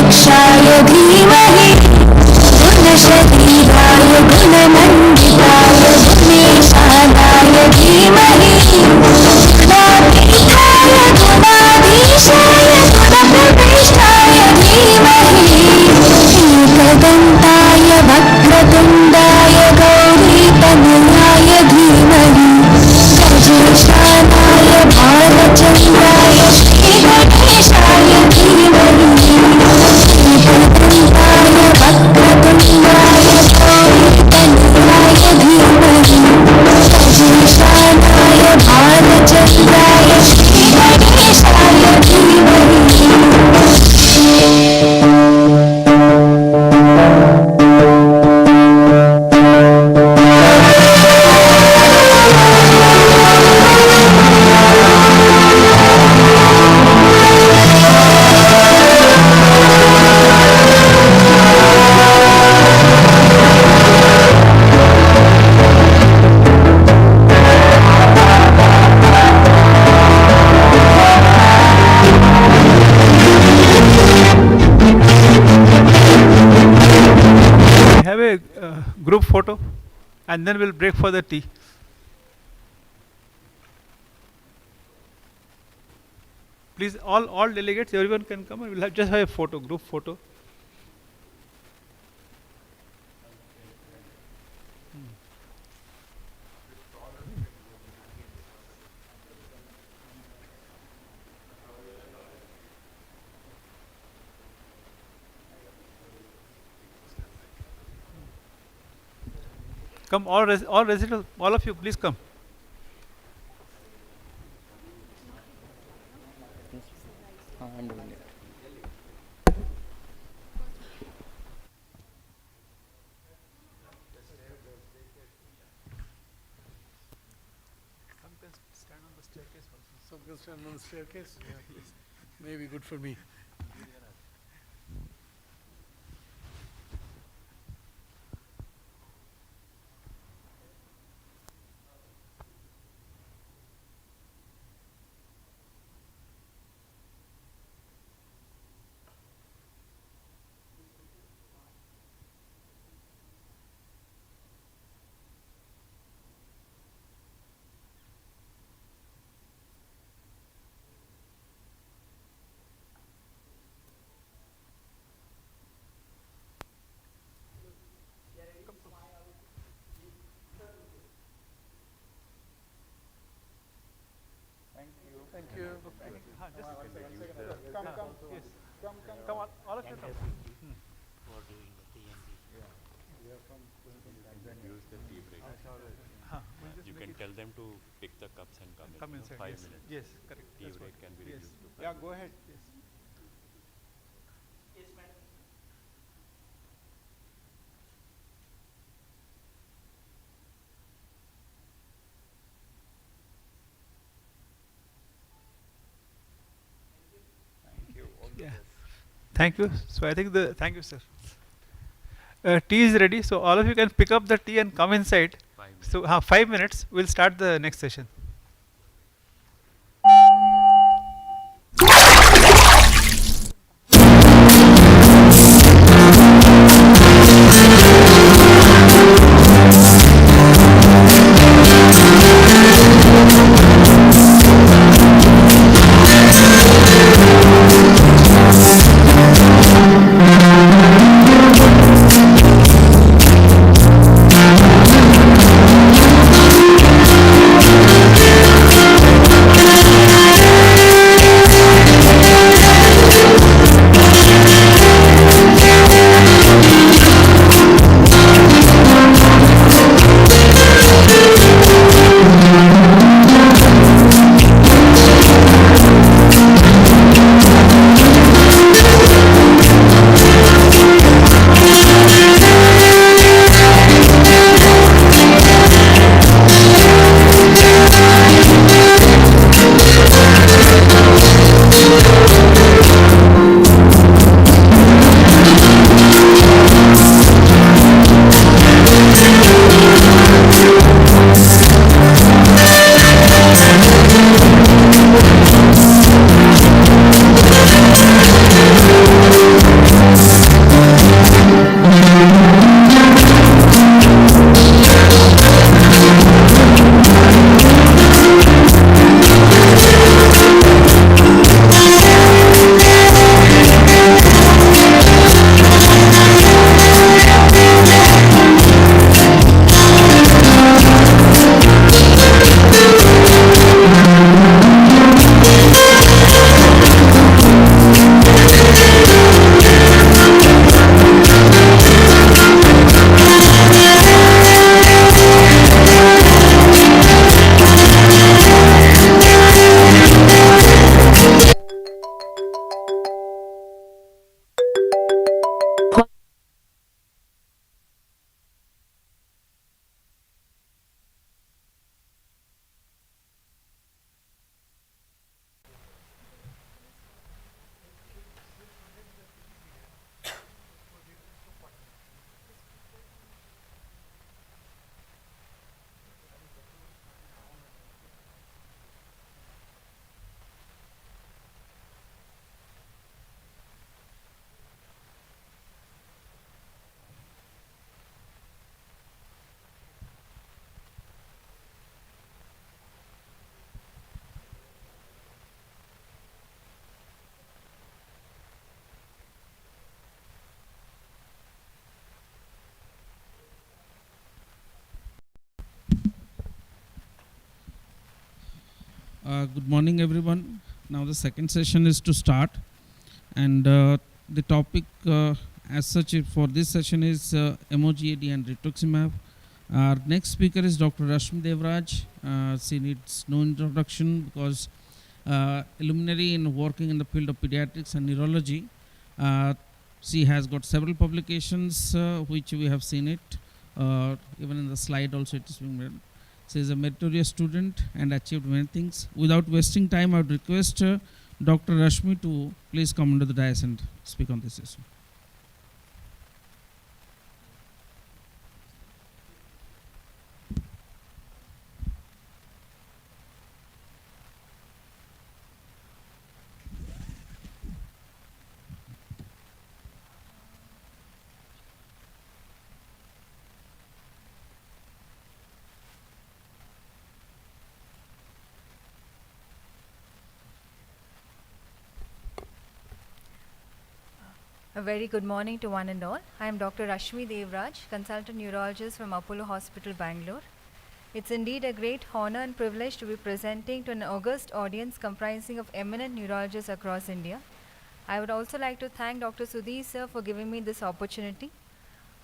गुणप्रविष्टाय धीमहि गुणशरीराय गुणमण्डिताय गुणेशानाय धीमहि गुणातीताय गुणाधीशाय गुणप्रविष्टाय धीमहि एकदन्ताय वक्रतुण्डाय गौरीतनयाय धीमहि गजेशानाय भालचन्द्राय श्रीगणेशाय धीमहि एकदन्ताय वक्रतुण्डाय गौरीतनयाय धीमहि गजेशानाय भालचन्द्राय श्रीगणेशाय धीमहि Have a group photo and then we'll break for the tea. Please, all delegates, everyone can come and we'll just have a photo, group photo. Come, all residents, all of you, please come. Some can stand on the staircase also. Some can stand on the staircase. Yeah. Maybe good for me. Thank you. Come, yes. Come on, all of you come. Use the tea break. You can tell them to pick the cups and come in. Inside. 5 Yes. minutes. Yes, correct. Tea That's break what. can be Yes. reduced to 5 Yeah, minutes. go ahead. Yes. Yeah. Thank you. So I think thank you, sir. Tea is ready, so all of you can pick up the tea and come inside. 5 minutes. So 5 minutes, we'll start the next session. Good morning, everyone. Now the second session is to start, and the topic as such for this session is MOGAD and rituximab. Our next speaker is Dr. Rashmi Devraj. She needs no introduction because luminary in working in the field of pediatrics and neurology. She has got several publications which we have seen it. Even in the slide also it is being read. She is a meritorious student and achieved many things. Without wasting time, I would request Dr. Rashmi to please come under the dais and speak on this issue. A very good morning to one and all. I am Dr. Rashmi Devraj, consultant neurologist from Apollo Hospital, Bangalore. It's indeed a great honor and privilege to be presenting to an august audience comprising of eminent neurologists across India. I would also like to thank Dr. Sudhi sir for giving me this opportunity.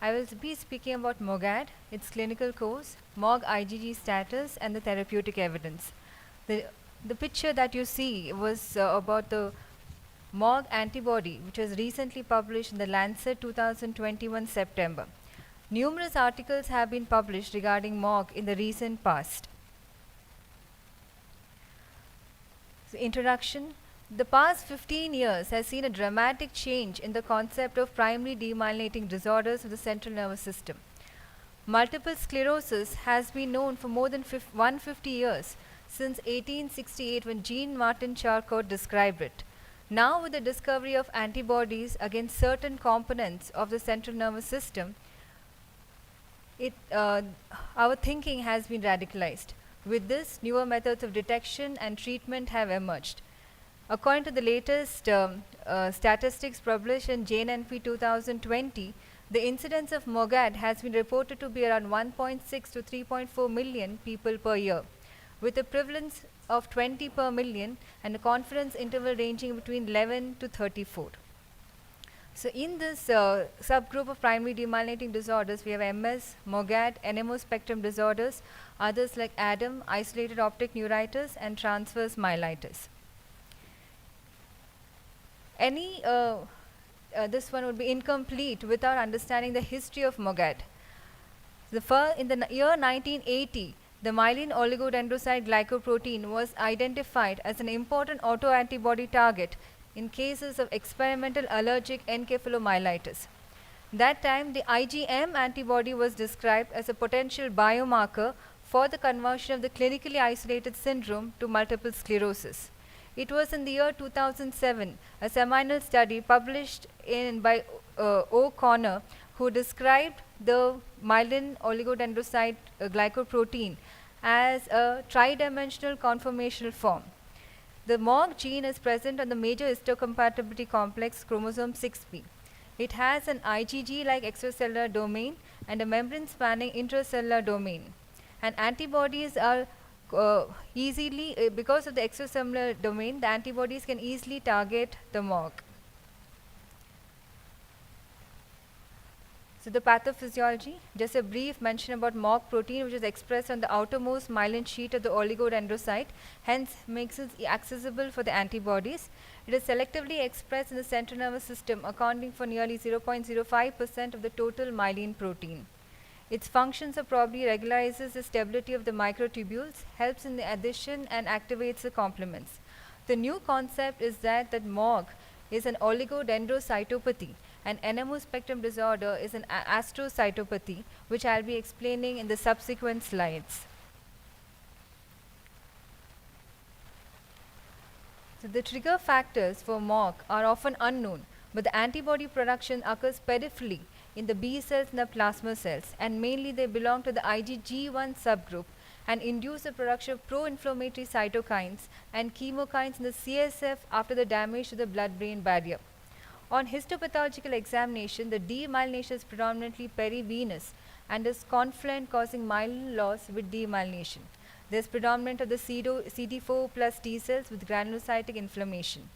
I will be speaking about MOGAD, its clinical course, MOG IgG status, and the therapeutic evidence. The picture that you see was about the MOG antibody, which was recently published in the Lancet 2021 September. Numerous articles have been published regarding MOG in the recent past. So, introduction. The past 15 years has seen a dramatic change in the concept of primary demyelinating disorders of the central nervous system. Multiple sclerosis has been known for more than 150 years, since 1868 when Jean-Martin Charcot described it. Now, with the discovery of antibodies against certain components of the central nervous system, our thinking has been radicalized. With this, newer methods of detection and treatment have emerged. According to the latest statistics published in JNNP 2020, the incidence of MOGAD has been reported to be around 1.6 to 3.4 million people per year, with a prevalence of 20 per million and a confidence interval ranging between 11 to 34. So in this subgroup of primary demyelinating disorders, we have MS, MOGAD, NMO spectrum disorders, others like ADAM, isolated optic neuritis, and transverse myelitis. This one would be incomplete without understanding the history of MOGAD. In the year 1980, the myelin oligodendrocyte glycoprotein was identified as an important autoantibody target in cases of experimental allergic encephalomyelitis. That time, the IgM antibody was described as a potential biomarker for the conversion of the clinically isolated syndrome to multiple sclerosis. It was in the year 2007, a seminal study published by O'Connor, who described the myelin oligodendrocyte glycoprotein as a tridimensional conformational form. The MOG gene is present on the major histocompatibility complex chromosome 6p. It has an IgG-like extracellular domain and a membrane-spanning intracellular domain. And antibodies are because of the extracellular domain, the antibodies can easily target the MOG. So the pathophysiology, just a brief mention about MOG protein, which is expressed on the outermost myelin sheet of the oligodendrocyte, hence makes it accessible for the antibodies. It is selectively expressed in the central nervous system, accounting for nearly 0.05% of the total myelin protein. Its functions are probably regularizes the stability of the microtubules, helps in the addition and activates the complements. The new concept is that MOG is an oligodendrocytopathy, and NMO spectrum disorder is an astrocytopathy, which I'll be explaining in the subsequent slides. So the trigger factors for MOG are often unknown, but the antibody production occurs peripherally in the B cells and the plasma cells, and mainly they belong to the IgG1 subgroup and induce the production of pro-inflammatory cytokines and chemokines in the CSF after the damage to the blood-brain barrier. On histopathological examination, the demyelination is predominantly perivenous and is confluent, causing myelin loss with demyelination. There's predominant of the CD4 plus T cells with granulocytic inflammation.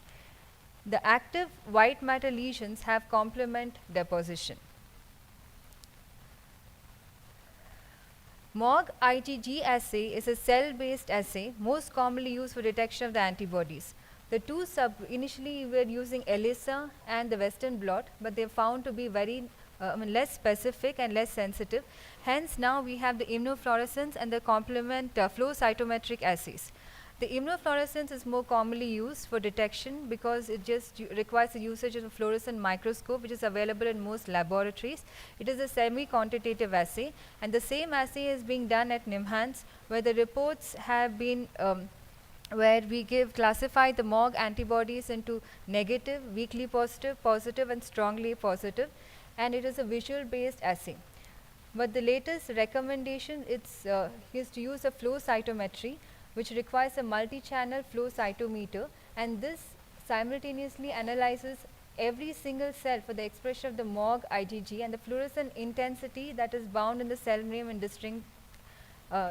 The active white matter lesions have complement deposition. MOG IgG assay is a cell-based assay most commonly used for detection of the antibodies. The two initially we were using ELISA and the Western blot, but they found to be very less specific and less sensitive. Hence now we have the immunofluorescence and the complement flow cytometric assays. The immunofluorescence is more commonly used for detection because it just requires the usage of a fluorescent microscope, which is available in most laboratories. It is a semi-quantitative assay, and the same assay is being done at NIMHANS, where the reports have been where we classify the MOG antibodies into negative, weakly positive, positive and strongly positive, and it is a visual based assay. But the latest recommendation is to use a flow cytometry, which requires a multi-channel flow cytometer, and this simultaneously analyzes every single cell for the expression of the MOG IgG and the fluorescent intensity that is bound in the cell membrane in distinct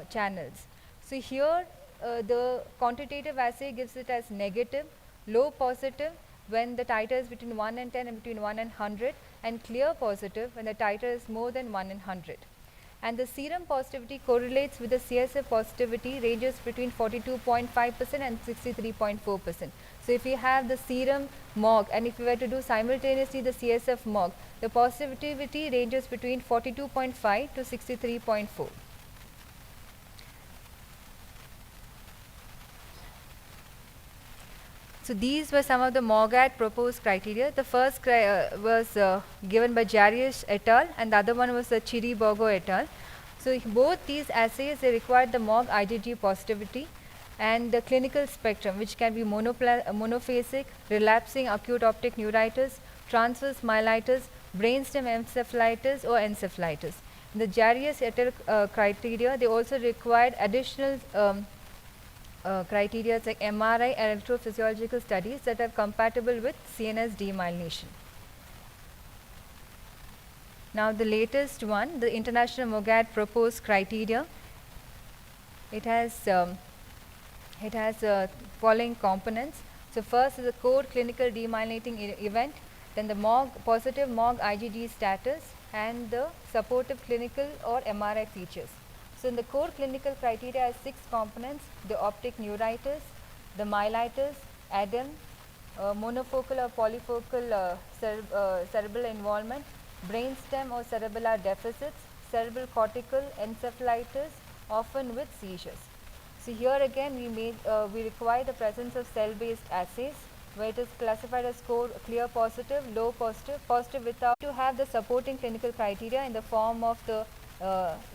channels. So here the quantitative assay gives it as negative, low positive when the titer is between 1 and 10 and between 1 and 100, and clear positive when the titer is more than 1 in 100. And the serum positivity correlates with the CSF positivity, ranges between 42.5% and 63.4%. So if you have the serum MOG and if you were to do simultaneously the CSF MOG, the positivity ranges between 42.5 to 63.4. So these were some of the MOGAD proposed criteria. The first was given by Jarius et al. And the other one was the Chiribogo et al. So both these assays, they required the MOG IgG positivity and the clinical spectrum, which can be monophasic, relapsing acute optic neuritis, transverse myelitis, brainstem encephalitis or encephalitis. In the Jarius et al. Criteria, they also required additional criteria like MRI and electrophysiological studies that are compatible with CNS demyelination. Now the latest one, the International MOGAD proposed criteria, it has following components. So first is the core clinical demyelinating event, then the positive MOG IgG status and the supportive clinical or MRI features. So in the core clinical criteria has 6 components: the optic neuritis, the myelitis, edema, monofocal or polyfocal cerebral involvement, brainstem or cerebellar deficits, cerebral cortical encephalitis, often with seizures. So here again we require the presence of cell-based assays, where it is classified as clear positive, low positive, positive without, to have the supporting clinical criteria in the form of the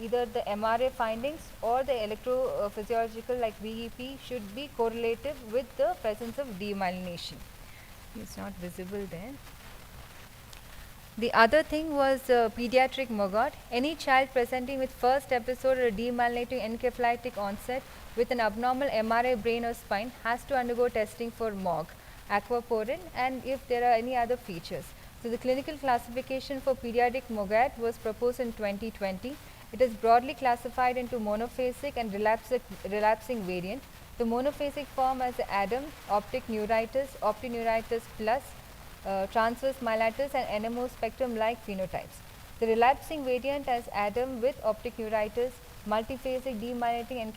either the MRA findings or the electrophysiological like VEP should be correlative with the presence of demyelination. It's not visible there. The other thing was pediatric MOGAD. Any child presenting with first episode of demyelinating encephalitic onset with an abnormal MRI brain or spine has to undergo testing for MOG, aquaporin, and if there are any other features. So the clinical classification for pediatric MOGAD was proposed in 2020. It is broadly classified into monophasic and relapsing variant. The monophasic form as ADAM, optic neuritis plus, transverse myelitis and NMO spectrum-like phenotypes. The relapsing variant as ADAM with optic neuritis, multiphasic demyelinating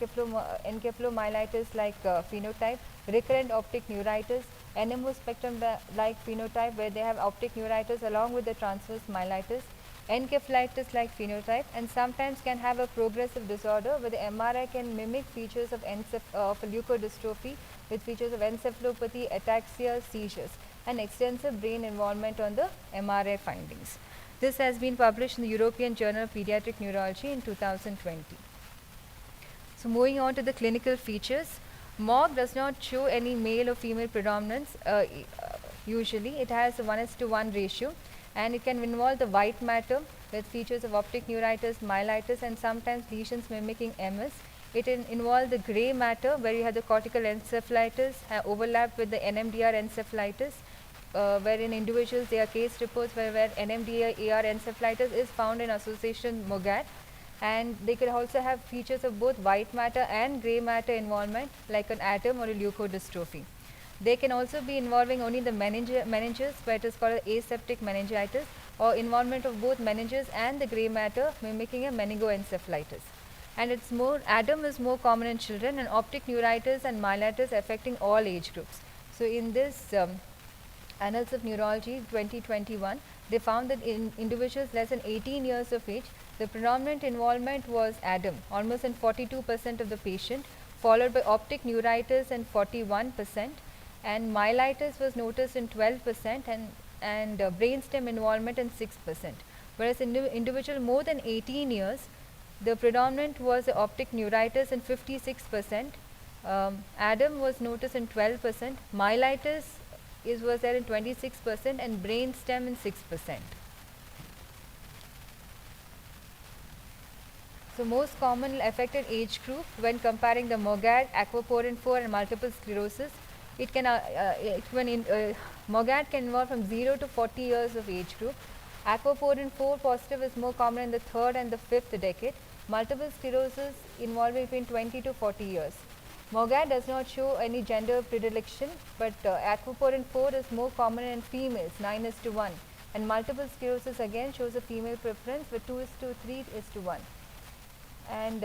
encephalomyelitis like phenotype, recurrent optic neuritis, NMO spectrum-like phenotype where they have optic neuritis along with the transverse myelitis, encephalitis-like phenotype, and sometimes can have a progressive disorder where the MRI can mimic features of leukodystrophy with features of encephalopathy, ataxia, seizures, and extensive brain involvement on the MRI findings. This has been published in the European Journal of Pediatric Neurology in 2020. So moving on to the clinical features, MOG does not show any male or female predominance. Usually it has a 1:1 ratio, and it can involve the white matter with features of optic neuritis, myelitis, and sometimes lesions mimicking MS. It involves the gray matter where you have the cortical encephalitis overlapped with the NMDR encephalitis, where in individuals there are case reports where NMDR encephalitis is found in association MOGAD. And they could also have features of both white matter and gray matter involvement, like an atom or a leukodystrophy. They can also be involving only the meninges, where it is called aseptic meningitis, or involvement of both meninges and the gray matter, mimicking a meningoencephalitis. And it's more, ADAM is more common in children, and optic neuritis and myelitis affecting all age groups. So in this Annals of Neurology 2021, they found that in individuals less than 18 years of age, the predominant involvement was ADAM, almost in 42% of the patient, followed by optic neuritis in 41%, and myelitis was noticed in 12%, and brainstem involvement in 6%. Whereas in individual more than 18 years, the predominant was the optic neuritis in 56%, ADAM was noticed in 12%, myelitis was there in 26%, and brainstem in 6%. So most commonly affected age group when comparing the MOGAD, aquaporin 4 and multiple sclerosis, it can MOGAD can involve from 0 to 40 years of age group. Aquaporin 4 positive is more common in the 3rd and the 5th decade. Multiple sclerosis involving between 20 to 40 years. MOGAD does not show any gender predilection, but aquaporin 4 is more common in females, 9:1, and multiple sclerosis again shows a female preference with 2:3:1. And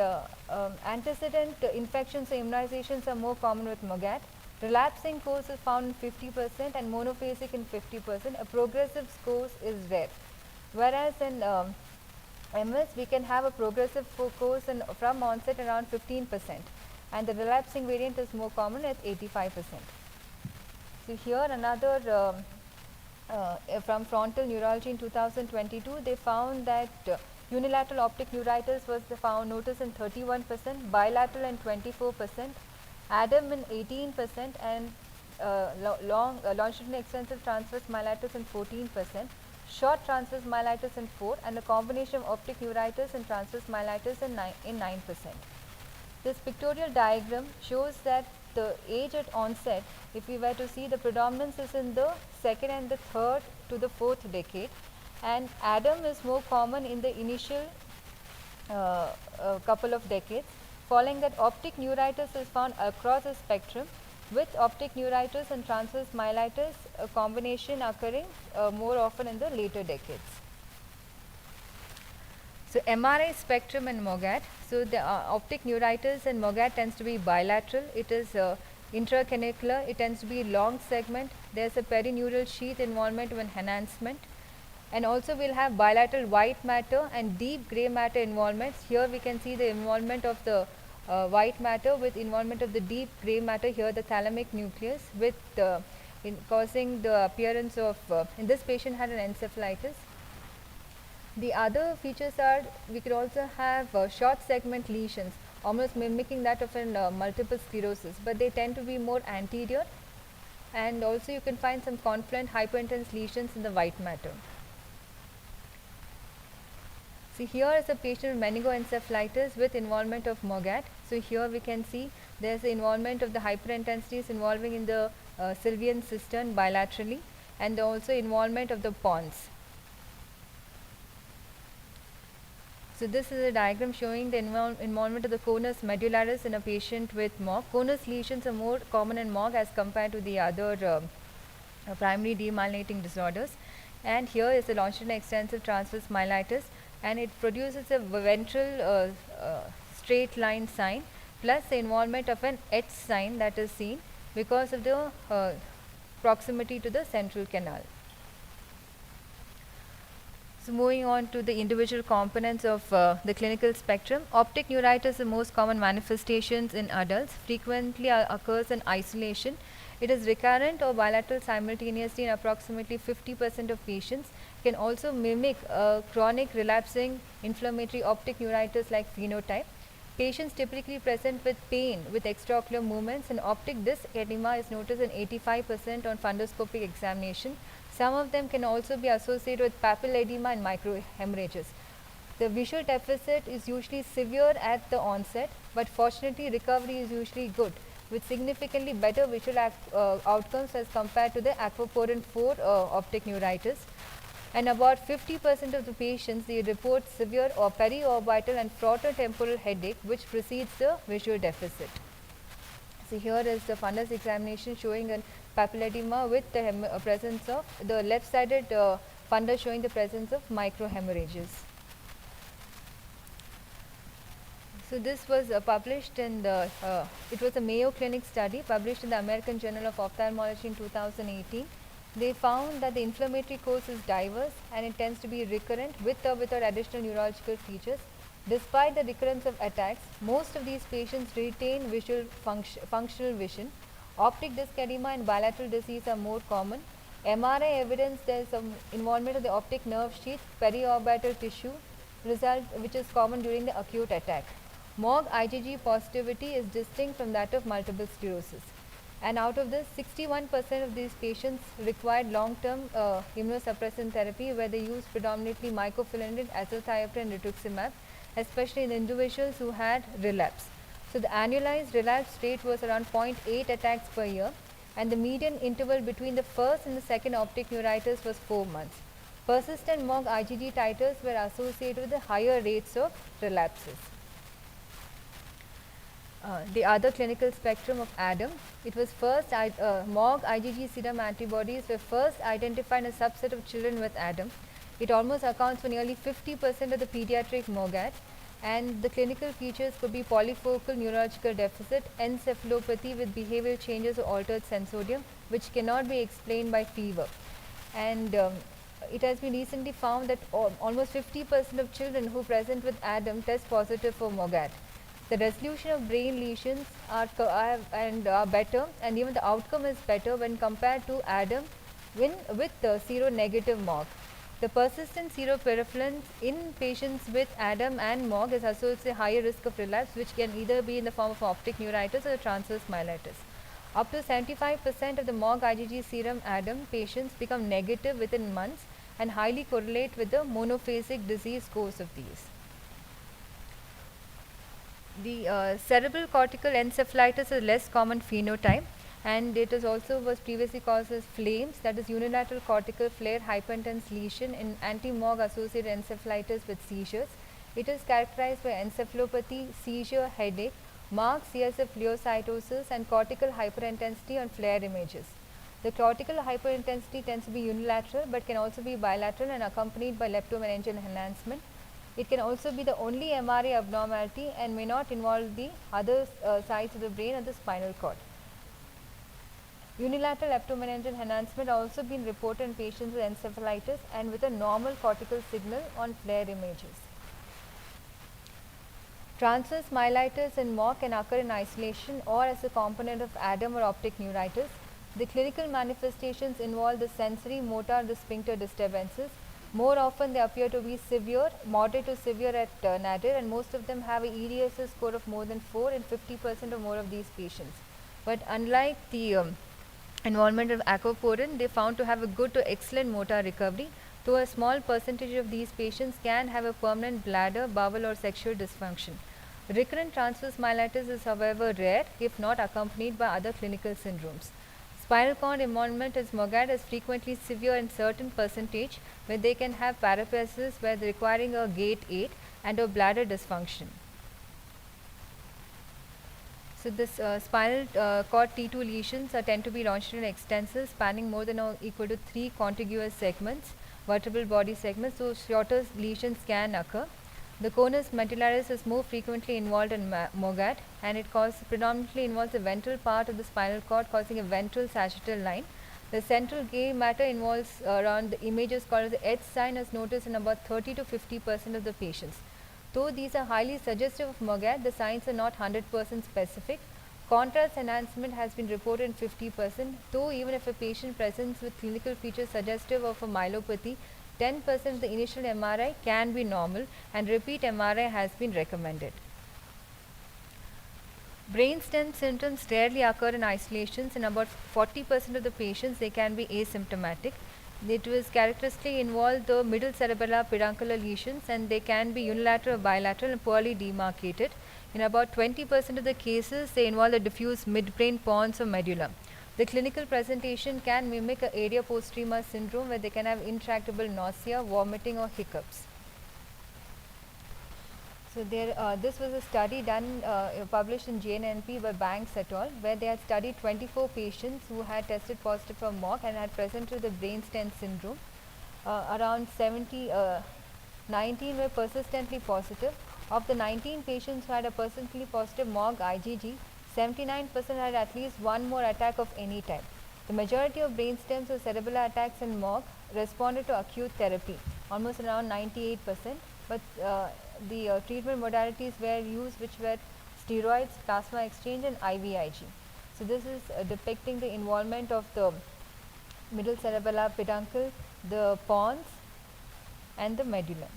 antecedent infections or immunizations are more common with MOGAD. Relapsing course is found in 50% and monophasic in 50%. A progressive course is rare. Whereas in MS, we can have a progressive course from onset around 15%, and the relapsing variant is more common at 85%. So here another from Frontal Neurology in 2022, they found that unilateral optic neuritis was noticed in 31%, bilateral in 24%, ADAM in 18%, and longitudinal extensive transverse myelitis in 14%, short transverse myelitis in 4%, and a combination of optic neuritis and transverse myelitis in 9%. This pictorial diagram shows that the age at onset, if we were to see, the predominance is in the 2nd and the 3rd to the 4th decade, and ADAM is more common in the initial couple of decades. Following that, optic neuritis is found across the spectrum, with optic neuritis and transverse myelitis, a combination occurring more often in the later decades. So MRI spectrum and MOGAD. So the optic neuritis and MOGAD tends to be bilateral. It is intracanicular. It tends to be long segment. There's a perineural sheath involvement of enhancement. And also we'll have bilateral white matter and deep gray matter involvements. Here we can see the involvement of the white matter with involvement of the deep gray matter, here the thalamic nucleus, with causing the appearance of, in this patient had an encephalitis. The other features are, we could also have short segment lesions, almost mimicking that of an multiple sclerosis, but they tend to be more anterior, and also you can find some confluent hyperintense lesions in the white matter. See, here is a patient with meningoencephalitis with involvement of MOGAD. So here we can see there is the involvement of the hyperintensities involving in the sylvian cistern bilaterally, and also involvement of the pons. So this is a diagram showing the involvement of the conus medullaris in a patient with MOG. Conus lesions are more common in MOG as compared to the other primary demyelinating disorders. And here is the longitudinal extensive transverse myelitis, and it produces a ventral straight line sign plus the involvement of an H sign that is seen because of the proximity to the central canal. So moving on to the individual components of the clinical spectrum, optic neuritis is the most common manifestations in adults, frequently occurs in isolation. It is recurrent or bilateral simultaneously in approximately 50% of patients. Can also mimic chronic relapsing inflammatory optic neuritis like phenotype. Patients typically present with pain with extraocular movements, and optic disc edema is noticed in 85% on fundoscopic examination. Some of them can also be associated with papilledema and microhemorrhages. The visual deficit is usually severe at the onset, but fortunately recovery is usually good, with significantly better visual outcomes as compared to the aquaporin 4 optic neuritis. and about 50% of the patients they report severe or periorbital and frontotemporal headache which precedes the visual deficit. So here is the fundus examination showing a papilledema with the presence of the left-sided fundus showing the presence of microhemorrhages. So this was published in the, it was a Mayo Clinic study published in the American Journal of Ophthalmology in 2018. They found that the inflammatory course is diverse and it tends to be recurrent with or without additional neurological features. Despite the recurrence of attacks, most of these patients retain visual functional vision. Optic disc edema and bilateral disease are more common. MRI evidence there is some involvement of the optic nerve sheath, periorbital tissue, result which is common during the acute attack. MOG IgG positivity is distinct from that of multiple sclerosis. And out of this, 61% of these patients required long-term immunosuppressant therapy where they used predominantly mycophenolate, azathioprine and rituximab, especially in individuals who had relapse. So the annualized relapse rate was around 0.8 attacks per year, and the median interval between the first and the second optic neuritis was 4 months. Persistent MOG IgG titers were associated with the higher rates of relapses. The other clinical spectrum of ADAM, it was first MOG IgG serum antibodies were first identified in a subset of children with ADAM. It almost accounts for nearly 50% of the pediatric MOGAD, and the clinical features could be polyfocal neurological deficit, encephalopathy with behavioral changes or altered sensorium which cannot be explained by fever. And it has been recently found that almost 50% of children who present with ADAM test positive for MOGAD. The resolution of brain lesions are better, and even the outcome is better when compared to ADAM with the seronegative MOG. The persistent seroprevalence in patients with ADAM and MOG is associated with higher risk of relapse, which can either be in the form of optic neuritis or transverse myelitis. Up to 75% of the MOG IgG serum ADAM patients become negative within months and highly correlate with the monophasic disease course of these. The cerebral cortical encephalitis is a less common phenotype, and it is also was previously caused as flames, that is unilateral cortical flare hyperintense lesion in anti-MOG associated encephalitis with seizures. It is characterized by encephalopathy, seizure, headache, marked CSF pleocytosis and cortical hyperintensity on flare images. The cortical hyperintensity tends to be unilateral but can also be bilateral and accompanied by leptomeningeal enhancement. It can also be the only MRA abnormality and may not involve the other sides of the brain or the spinal cord. Unilateral leptomeningeal enhancement also been reported in patients with encephalitis and with a normal cortical signal on flare images. Transverse myelitis in MOG can occur in isolation or as a component of ADAM or optic neuritis. The clinical manifestations involve the sensory, motor, the sphincter disturbances. More often they appear to be severe, moderate to severe at nadir, and most of them have a EDSS score of more than 4 in 50% or more of these patients. But unlike the involvement of aquaporin, they found to have a good to excellent motor recovery, though a small percentage of these patients can have a permanent bladder, bowel or sexual dysfunction. Recurrent transverse myelitis is however rare if not accompanied by other clinical syndromes. Spinal cord involvement as MOGAD is frequently severe in certain percentage where they can have paraparesis where they requiring a gait aid and a bladder dysfunction. So this spinal cord T2 lesions tend to be longitudinal extensors spanning more than or equal to 3 contiguous segments, vertebral body segments, so shorter lesions can occur. The conus medullaris is more frequently involved in MOGAD, and it predominantly involves the ventral part of the spinal cord causing a ventral sagittal line. The central gray matter involves around the images called as the H sign as noticed in about 30 to 50% of the patients. Though these are highly suggestive of MOGAD, the signs are not 100% specific. Contrast enhancement has been reported in 50%, though even if a patient presents with clinical features suggestive of a myelopathy, 10% of the initial MRI can be normal and repeat MRI has been recommended. Brainstem symptoms rarely occur in isolations. In about 40% of the patients, they can be asymptomatic. It was characteristically involve the middle cerebellar peduncular lesions, and they can be unilateral or bilateral and poorly demarcated. In about 20% of the cases, they involve the diffuse midbrain pons or medulla. The clinical presentation can mimic a area postrema syndrome where they can have intractable nausea, vomiting or hiccups. So this was a study done, published in JNNP by Banks et al., where they had studied 24 patients who had tested positive for MOG and had presented with the brainstem syndrome. Around 19 were persistently positive. Of the 19 patients who had a persistently positive MOG IgG, 79% had at least one more attack of any type. The majority of brainstems or cerebellar attacks in MOG responded to acute therapy, almost around 98%, but the treatment modalities were used, which were steroids, plasma exchange and IVIG. So this is depicting the involvement of the middle cerebellar peduncle, the pons and the medulla.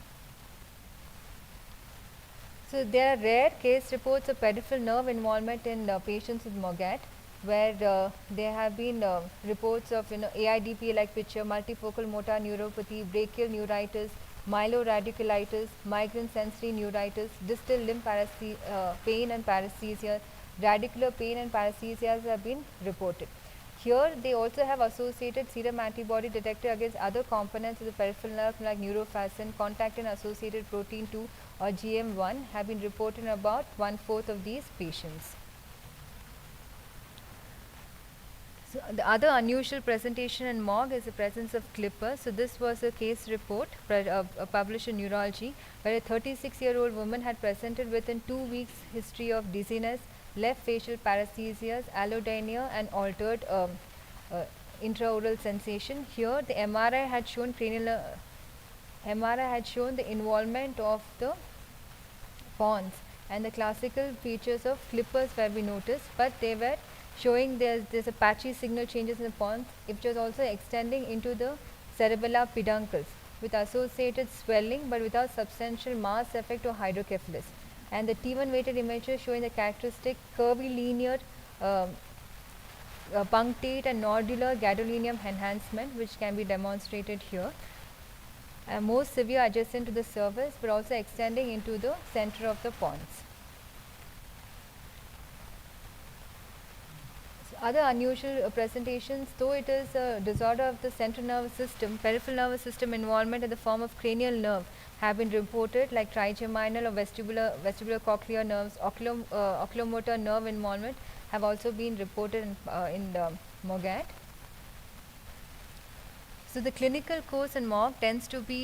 So there are rare case reports of peripheral nerve involvement in patients with MOGAD, where there have been reports of AIDP like picture, multifocal motor neuropathy, brachial neuritis, myeloradiculitis, migraine sensory neuritis, distal limb pain and paresthesia, radicular pain and paresthesias have been reported. Here they also have associated serum antibody detected against other components of the peripheral nerve like neurofascin, contactin associated protein 2 or GM1 have been reported in about 1/4 of these patients. So the other unusual presentation in MOG is the presence of clippers. So this was a case report published in Neurology, where a 36-year-old woman had presented within 2 weeks history of dizziness, left facial paresthesias, allodynia and altered intraoral sensation. Here the MRI had shown the involvement of the pons, and the classical features of clippers were be noticed, but they were showing there's a patchy signal changes in the pons, which was also extending into the cerebellar peduncles with associated swelling but without substantial mass effect or hydrocephalus. And the T1 weighted images showing the characteristic curvilinear punctate and nodular gadolinium enhancement, which can be demonstrated here. Most severe adjacent to the surface but also extending into the center of the pons. Other unusual presentations, though it is a disorder of the central nervous system, peripheral nervous system involvement in the form of cranial nerve have been reported, like trigeminal or vestibular cochlear nerves, oculomotor nerve involvement have also been reported in the MOGAD. So the clinical course in MOG tends to be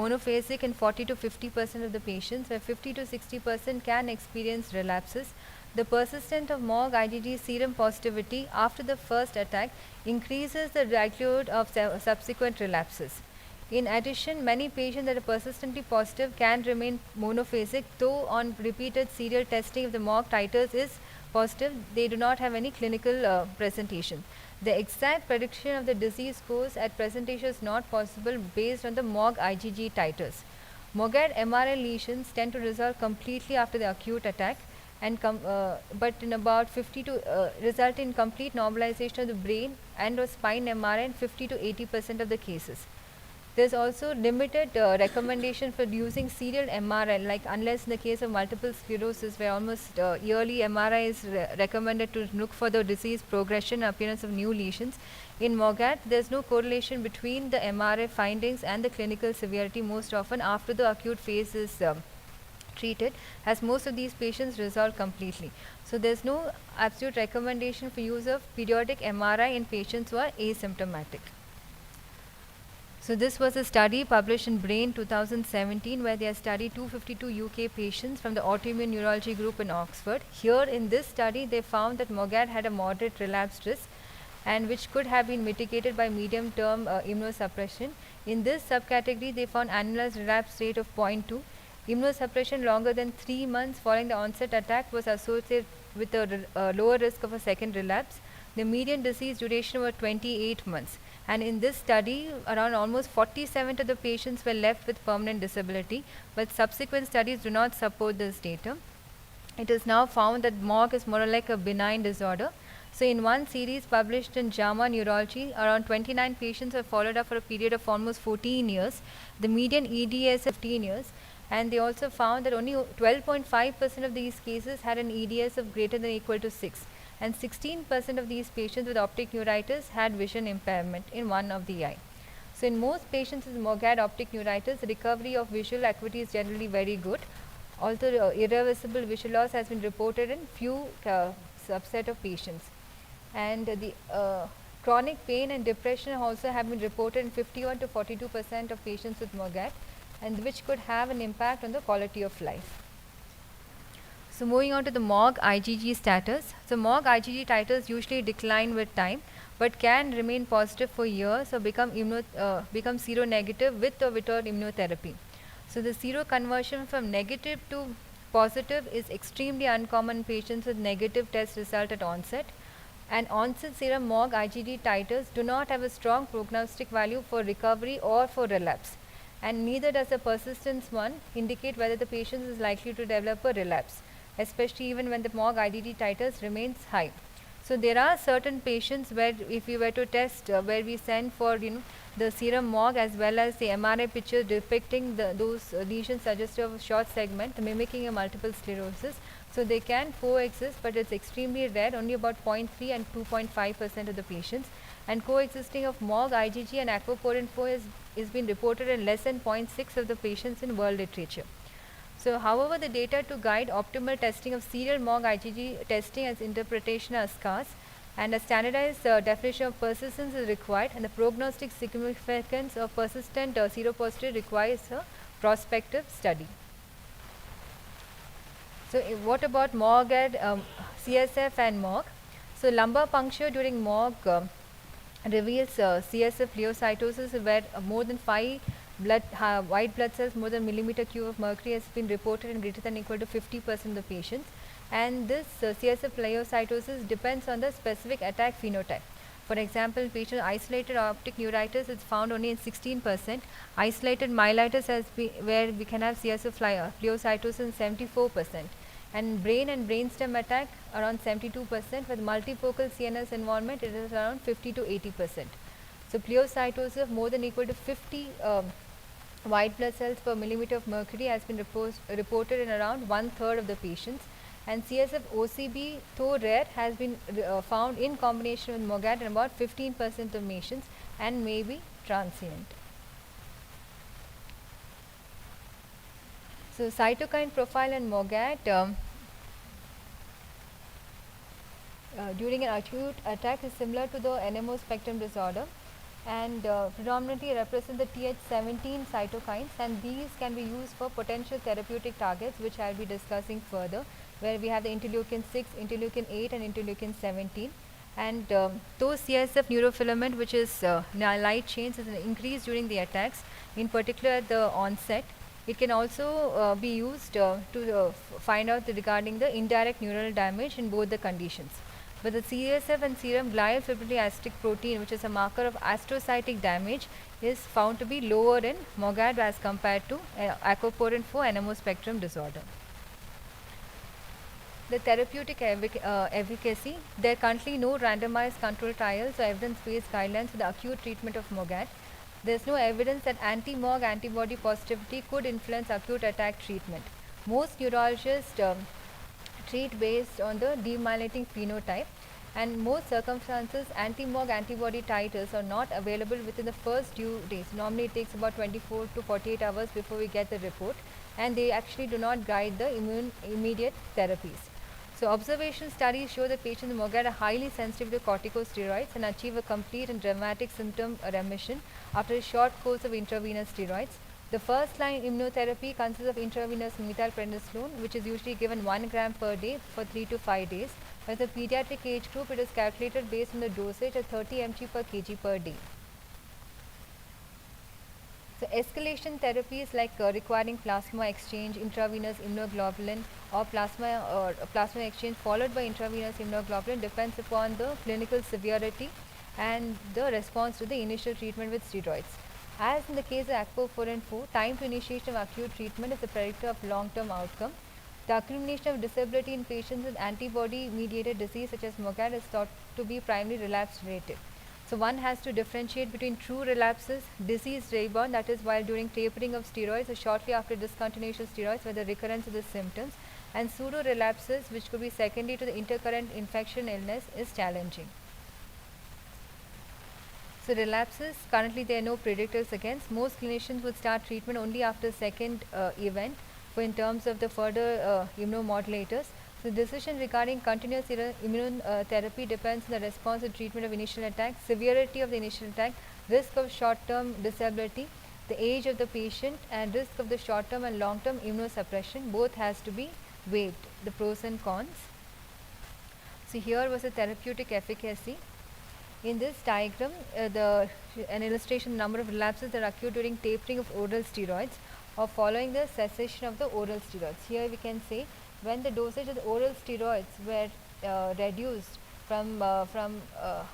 monophasic in 40 to 50% of the patients, where 50 to 60% can experience relapses. The persistence of MOG IgG serum positivity after the first attack increases the likelihood of subsequent relapses. In addition, many patients that are persistently positive can remain monophasic, though on repeated serial testing if the MOG titers is positive, they do not have any clinical presentation. The exact prediction of the disease course at presentation is not possible based on the MOG IgG titers. MOGAD MRI lesions tend to resolve completely after the acute attack, and but in about 50 to result in complete normalization of the brain and or spine MRI in 50 to 80% of the cases. There is also limited recommendation for using serial MRI, like unless in the case of multiple sclerosis, where almost yearly MRI is recommended to look for the disease progression, appearance of new lesions. In MOGAD, there is no correlation between the MRI findings and the clinical severity most often after the acute phase is treated, as most of these patients resolve completely. So there is no absolute recommendation for use of periodic MRI in patients who are asymptomatic. So this was a study published in Brain 2017, where they have studied 252 UK patients from the autoimmune neurology group in Oxford. Here in this study they found that MOGAD had a moderate relapse risk, and which could have been mitigated by medium term immunosuppression. In this subcategory they found annualized relapse rate of 0.2. Immunosuppression longer than 3 months following the onset attack was associated with a lower risk of a second relapse. The median disease duration was 28 months. And in this study, around almost 47% of the patients were left with permanent disability, but subsequent studies do not support this data. It is now found that MOG is more like a benign disorder. So in one series published in JAMA Neurology, around 29 patients were followed up for a period of almost 14 years. The median EDS is 15 years. And they also found that only 12.5% of these cases had an EDS of greater than or equal to 6. and 16% of these patients with optic neuritis had vision impairment in one of the eye. So in most patients with MOGAD optic neuritis, recovery of visual acuity is generally very good. Although irreversible visual loss has been reported in few subset of patients. And the chronic pain and depression also have been reported in 51 to 42% of patients with MOGAD, and which could have an impact on the quality of life. So moving on to the MOG IgG status. So MOG IgG titers usually decline with time, but can remain positive for years or become seronegative with or without immunotherapy. So the seroconversion from negative to positive is extremely uncommon in patients with negative test result at onset. And onset serum MOG IgG titers do not have a strong prognostic value for recovery or for relapse. And neither does a persistence one indicate whether the patient is likely to develop a relapse, especially even when the MOG IgG titers remains high. So there are certain patients where if we were to test, where we send for the serum MOG as well as the MRI picture depicting those lesions suggestive of short segment mimicking a multiple sclerosis. So they can coexist, but it's extremely rare, only about 0.3 and 2.5% of the patients. And coexisting of MOG IgG and aquaporin 4 is been reported in less than 0.6 of the patients in world literature. So however, the data to guide optimal testing of serial MOG IgG testing as interpretation are scarce, and a standardized definition of persistence is required, and the prognostic significance of persistent seropositivity requires a prospective study. So what about MOG and CSF and MOG? So lumbar puncture during MOG reveals CSF pleocytosis where more than 5 white blood cells more than millimeter cube of mercury has been reported in greater than equal to 50% of the patients. And this CSF pleocytosis depends on the specific attack phenotype. For example, in patient isolated optic neuritis is found only in 16%. Isolated myelitis where we can have CSF pleocytosis in 74%. And brain and brainstem attack around 72%. With multifocal CNS involvement, it is around 50 to 80%. So pleocytosis of more than equal to 50 white blood cells per millimeter of mercury has been reported in around 1/3 of the patients. And CSF OCB, though rare, has been found in combination with MOGAD in about 15% of patients and may be transient. So cytokine profile in MOGAD during an acute attack is similar to the NMO spectrum disorder, and predominantly represent the Th17 cytokines, and these can be used for potential therapeutic targets, which I will be discussing further, where we have the interleukin 6, interleukin 8 and interleukin 17. And those CSF neurofilament, which is light chains, is increased during the attacks, in particular at the onset. It can also be used to find out regarding the indirect neural damage in both the conditions. But the CSF and serum glial fibrinolytic protein, which is a marker of astrocytic damage, is found to be lower in MOGAD as compared to aquaporin 4 NMO spectrum disorder. The therapeutic efficacy, there are currently no randomized control trials or evidence-based guidelines for the acute treatment of MOGAD. There is no evidence that anti-MOG antibody positivity could influence acute attack treatment. Most neurologists treat based on the demyelinating phenotype, and most circumstances anti-MOG antibody titers are not available within the first few days. Normally it takes about 24 to 48 hours before we get the report, and they actually do not guide the immediate therapies. So observation studies show that patients with MOGAD are highly sensitive to corticosteroids and achieve a complete and dramatic symptom remission after a short course of intravenous steroids. The first line immunotherapy consists of intravenous methylprednisolone, which is usually given 1 gram per day for 3 to 5 days. As a pediatric age group, it is calculated based on the dosage at 30 mg per kg per day. So escalation therapies like requiring plasma exchange, intravenous immunoglobulin or plasma exchange followed by intravenous immunoglobulin depends upon the clinical severity and the response to the initial treatment with steroids. As in the case of aquaporin 4, time to initiation of acute treatment is a predictor of long-term outcome. The accumulation of disability in patients with antibody-mediated disease such as MOGAD is thought to be primarily relapse related. So one has to differentiate between true relapses, disease rebound, that is while during tapering of steroids or shortly after discontinuation of steroids, where the recurrence of the symptoms, and pseudo relapses, which could be secondary to the intercurrent infection illness, is challenging. So relapses, currently there are no predictors against. Most clinicians would start treatment only after second event for in terms of the further immunomodulators. So decision regarding continuous immunotherapy depends on the response to treatment of initial attack, severity of the initial attack, risk of short-term disability, the age of the patient, and risk of the short-term and long-term immunosuppression. Both has to be weighed, the pros and cons. So here was the therapeutic efficacy. In this diagram, an illustration number of relapses that occur during tapering of oral steroids or following the cessation of the oral steroids. Here we can say when the dosage of the oral steroids were reduced from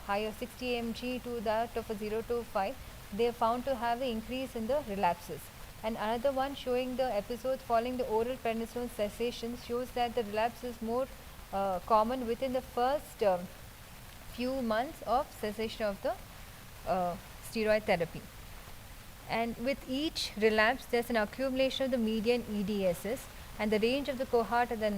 higher 60 mg to that of a 0 to 5, they are found to have an increase in the relapses. And another one showing the episodes following the oral prednisone cessation shows that the relapse is more common within the first few months of cessation of the steroid therapy. And with each relapse, there's an accumulation of the median EDSS and the range of the cohort of the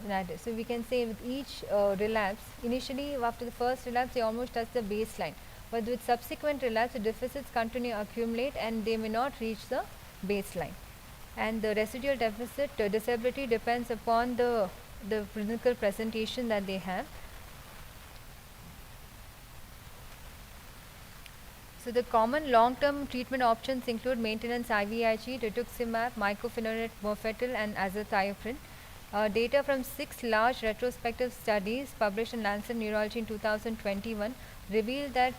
NADS. So we can say with each relapse, initially after the first relapse, they almost touch the baseline. But with subsequent relapse, the deficits continue to accumulate and they may not reach the baseline. And the residual deficit disability depends upon the clinical presentation that they have. So the common long-term treatment options include maintenance IVIG, rituximab, mycophenolate mofetil, and azathioprine. Data from 6 large retrospective studies published in Lancet Neurology in 2021 revealed that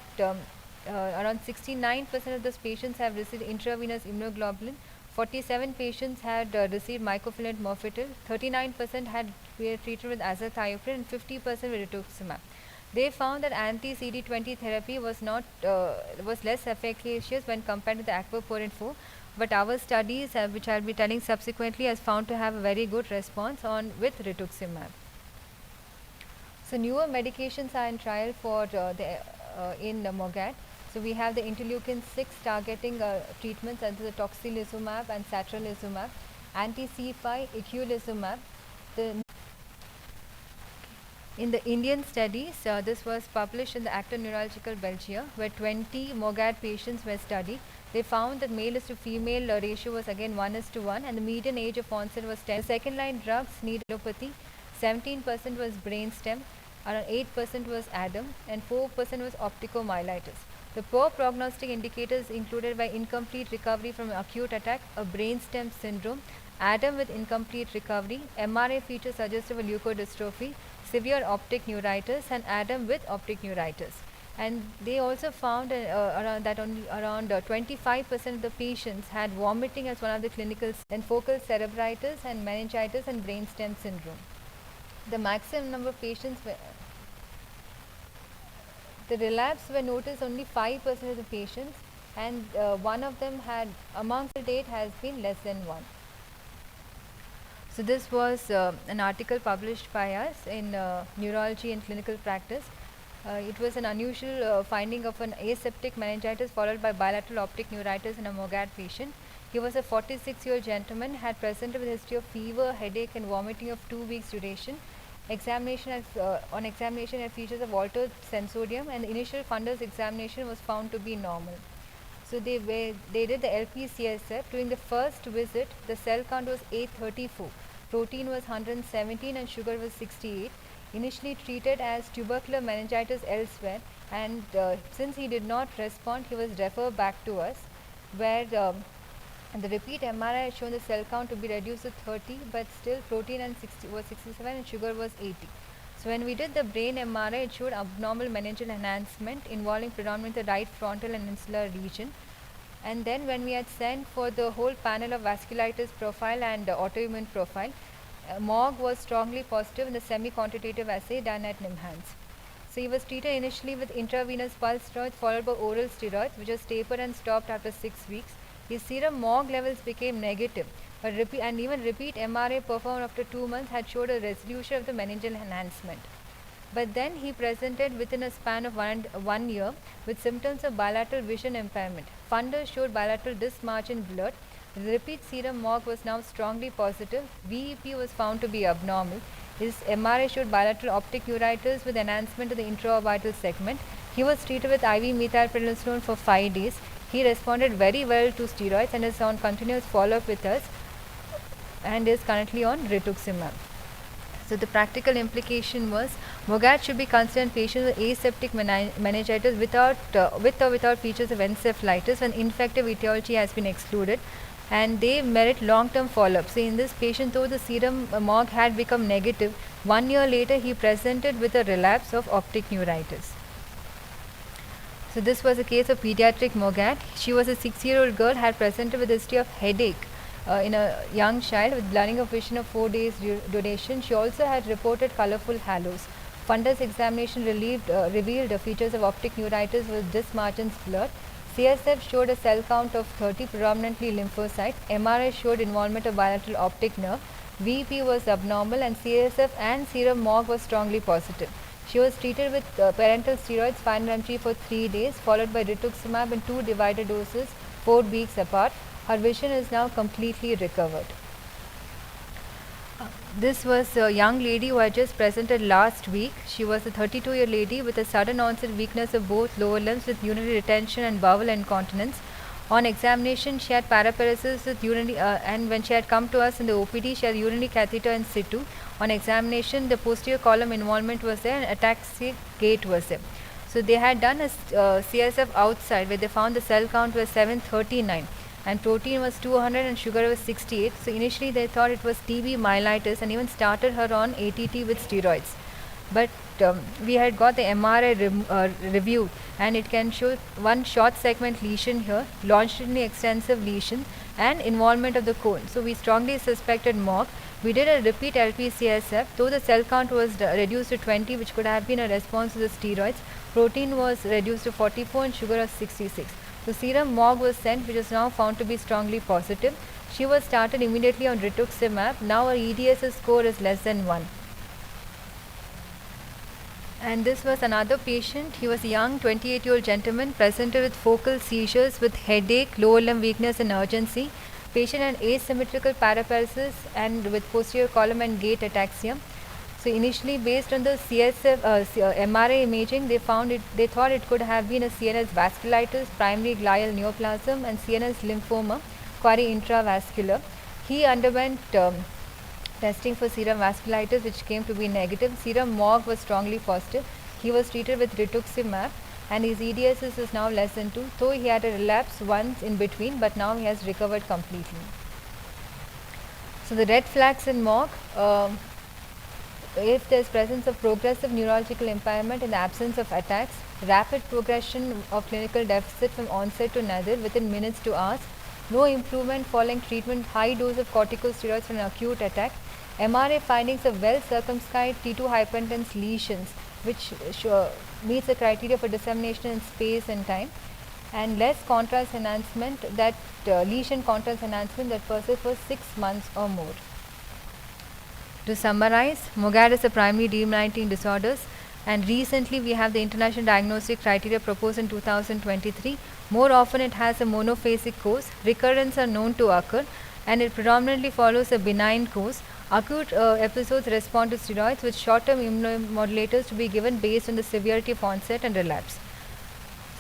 around 69% of those patients have received intravenous immunoglobulin, 47 patients had received mycophenolate mofetil, 39% had been treated with azathioprine, and 50% with rituximab. They found that anti-CD20 therapy was less efficacious when compared to the aquaporin 4, but our studies, which I'll be telling subsequently, has found to have a very good response with rituximab. So newer medications are in trial for in MOGAD. So we have the interleukin-6 targeting treatments such as the tocilizumab and satralizumab, anti-C5 eculizumab. In the Indian studies, this was published in the Acta Neurological Belgium, where 20 MOGAD patients were studied. They found that male is to female ratio was again 1:1, and the median age of onset was 10. The second line drugs need allopathy, 17% was brainstem, around 8% was ADAM, and 4% was opticomyelitis. The poor prognostic indicators included by incomplete recovery from acute attack, a brainstem syndrome, ADAM with incomplete recovery, MRI features suggestive of leukodystrophy, severe optic neuritis, and ADAM with optic neuritis. And they also found around 25% of the patients had vomiting as one of the clinicals, and focal cerebritis and meningitis and brainstem syndrome. The maximum number of patients the relapse were noticed only 5% of the patients, and one of them had amongst the date has been less than 1. So this was an article published by us in Neurology and Clinical Practice. It was an unusual finding of an aseptic meningitis followed by bilateral optic neuritis in a MOGAD patient. He was a 46-year-old gentleman, had presented with a history of fever, headache, and vomiting of 2 weeks duration. On examination had features of altered sensorium, and the initial fundus examination was found to be normal. So they did the LP-CSF. During the first visit, the cell count was 834, protein was 117, and sugar was 68. Initially treated as tubercular meningitis elsewhere, and since he did not respond, he was referred back to us, where the repeat MRI had shown the cell count to be reduced to 30, but still protein was 67 and sugar was 80. So when we did the brain MRI, it showed abnormal meningeal enhancement involving predominantly the right frontal and insular region. And then when we had sent for the whole panel of vasculitis profile and autoimmune profile, MOG was strongly positive in the semi-quantitative assay done at NIMHANS. So he was treated initially with intravenous pulse steroids followed by oral steroids, which was tapered and stopped after 6 weeks. His serum MOG levels became negative, but even repeat MRI performed after 2 months had showed a resolution of the meningeal enhancement. But then he presented within a span of 1 year with symptoms of bilateral vision impairment. Fundus showed bilateral disc margin blurred. The repeat serum MOG was now strongly positive. VEP was found to be abnormal. His MRI showed bilateral optic neuritis with enhancement of the intraorbital segment. He was treated with IV methylprednisolone for 5 days. He responded very well to steroids and is on continuous follow-up with us and is currently on rituximab. So the practical implication was MOGAD should be considered in patients with aseptic meningitis with or without features of encephalitis when infective etiology has been excluded, and they merit long-term follow-up. So in this patient, though the serum MOG had become negative, 1 year later he presented with a relapse of optic neuritis. So this was a case of pediatric MOGAD. She was a 6-year-old girl, had presented with a history of headache in a young child with blurring of vision of 4 days duration. She also had reported colorful halos. Fundus examination revealed features of optic neuritis with disc margins blurred. CSF showed a cell count of 30, predominantly lymphocyte. MRI showed involvement of bilateral optic nerve. VP was abnormal, and CSF and serum MOG was strongly positive. She was treated with parenteral steroids 500 mg for 3 days, followed by rituximab in 2 divided doses 4 weeks apart. Her vision is now completely recovered. This was a young lady who had just presented last week. She was a 32-year-old lady with a sudden onset weakness of both lower limbs with urinary retention and bowel incontinence. On examination, she had paraparesis with urinary, and when she had come to us in the OPD, she had urinary catheter in situ. On examination, the posterior column involvement was there and ataxic gait was there. So they had done a CSF outside where they found the cell count was 739. And protein was 200 and sugar was 68. So initially they thought it was TB myelitis and even started her on ATT with steroids. But we had got the MRI reviewed, and it can show one short segment lesion here, longitudinally extensive lesion and involvement of the cone. So we strongly suspected MOG. We did a repeat LP-CSF, though the cell count was reduced to 20, which could have been a response to the steroids. Protein was reduced to 44 and sugar was 66. So serum MOG was sent, which is now found to be strongly positive. She was started immediately on rituximab. Now her EDSS score is less than 1. And this was another patient. He was a young 28-year-old gentleman presented with focal seizures with headache, lower limb weakness and urgency. Patient had asymmetrical paraparesis and with posterior column and gait ataxia. So initially, based on the CSF MRI imaging, they thought it could have been a CNS vasculitis, primary glial neoplasm, and CNS lymphoma, query intravascular. He underwent testing for serum vasculitis, which came to be negative. Serum MOG was strongly positive. He was treated with rituximab, and his EDSS is now less than 2, though he had a relapse once in between, but now he has recovered completely. So the red flags in MOG. If there is presence of progressive neurological impairment in the absence of attacks, rapid progression of clinical deficit from onset to nadir within minutes to hours, no improvement following treatment, high dose of corticosteroids for an acute attack, MRI findings of well circumscribed T2 hypertense lesions, which meets the criteria for dissemination in space and time, and less contrast enhancement, that lesion contrast enhancement that persists for 6 months or more. To summarize, MOGAD is a primary demyelinating disorders, and recently we have the international diagnostic criteria proposed in 2023. More often it has a monophasic course, recurrence are known to occur, and it predominantly follows a benign course. Acute episodes respond to steroids with short-term immunomodulators to be given based on the severity of onset and relapse.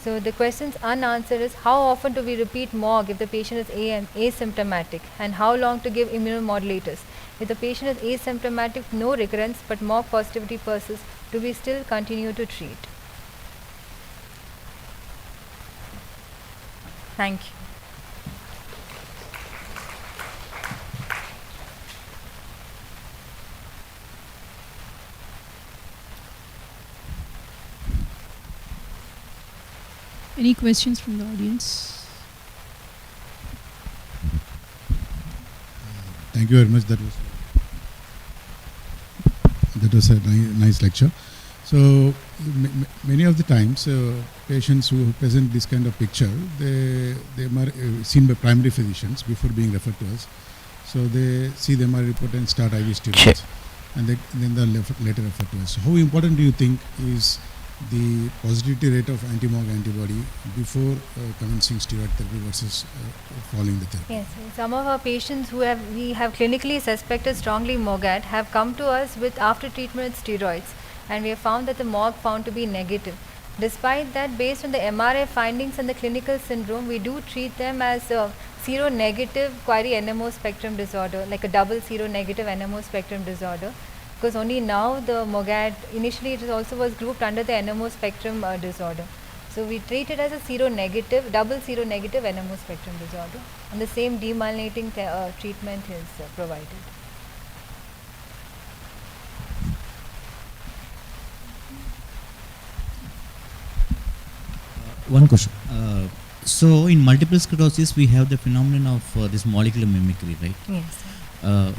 So the questions unanswered is, how often do we repeat MOG if the patient is asymptomatic, and how long to give immunomodulators? If the patient is asymptomatic, no recurrence, but MOG positivity persists, do we still continue to treat? Thank you. Any questions from the audience? Thank you very much. That was a nice lecture. So many of the times patients who present this kind of picture, they are seen by primary physicians before being referred to us. So they see the MRI report and start IV steroids, and then they later refer to us. So how important do you think is the positivity rate of anti-MOG antibody before commencing steroid therapy versus following the therapy. Yes, some of our patients who we have clinically suspected strongly MOGAD have come to us with after treatment with steroids, and we have found that the MOG found to be negative. Despite that, based on the MRI findings and the clinical syndrome, we do treat them as a seronegative query NMO spectrum disorder, like a double seronegative NMO spectrum disorder. Because only now the MOGAD, initially it also was grouped under the NMO spectrum disorder. So we treat it as a seronegative, double seronegative NMO spectrum disorder, and the same demyelinating treatment is provided. One question. So in multiple sclerosis, we have the phenomenon of this molecular mimicry, right? Yes.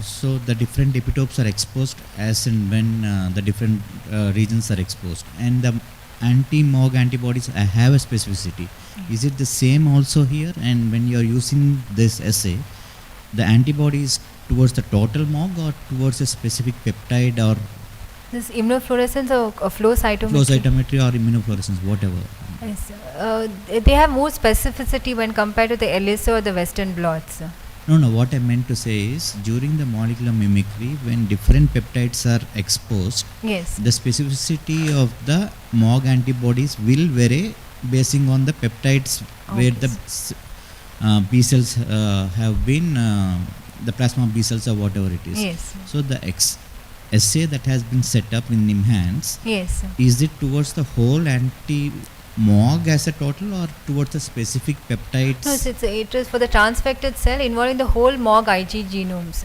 So the different epitopes are exposed as and when the different regions are exposed, and the anti-MOG antibodies have a specificity. Is it the same also here? And when you are using this assay, the antibodies towards the total MOG or towards a specific peptide or This immunofluorescence or flow cytometry? flow cytometry or immunofluorescence, whatever. Yes. They have more specificity when compared to the ELISA or the Western blots. No, what I meant to say is during the molecular mimicry, when different peptides are exposed, Yes. the specificity of the MOG antibodies will vary basing on the peptides where the B cells have been, the plasma B cells or whatever it is. Yes. So the assay that has been set up in NIMHANS, Yes. is it towards the whole anti-MOG as a total or towards the specific peptides? No, it is for the transfected cell involving the whole MOG Ig genomes.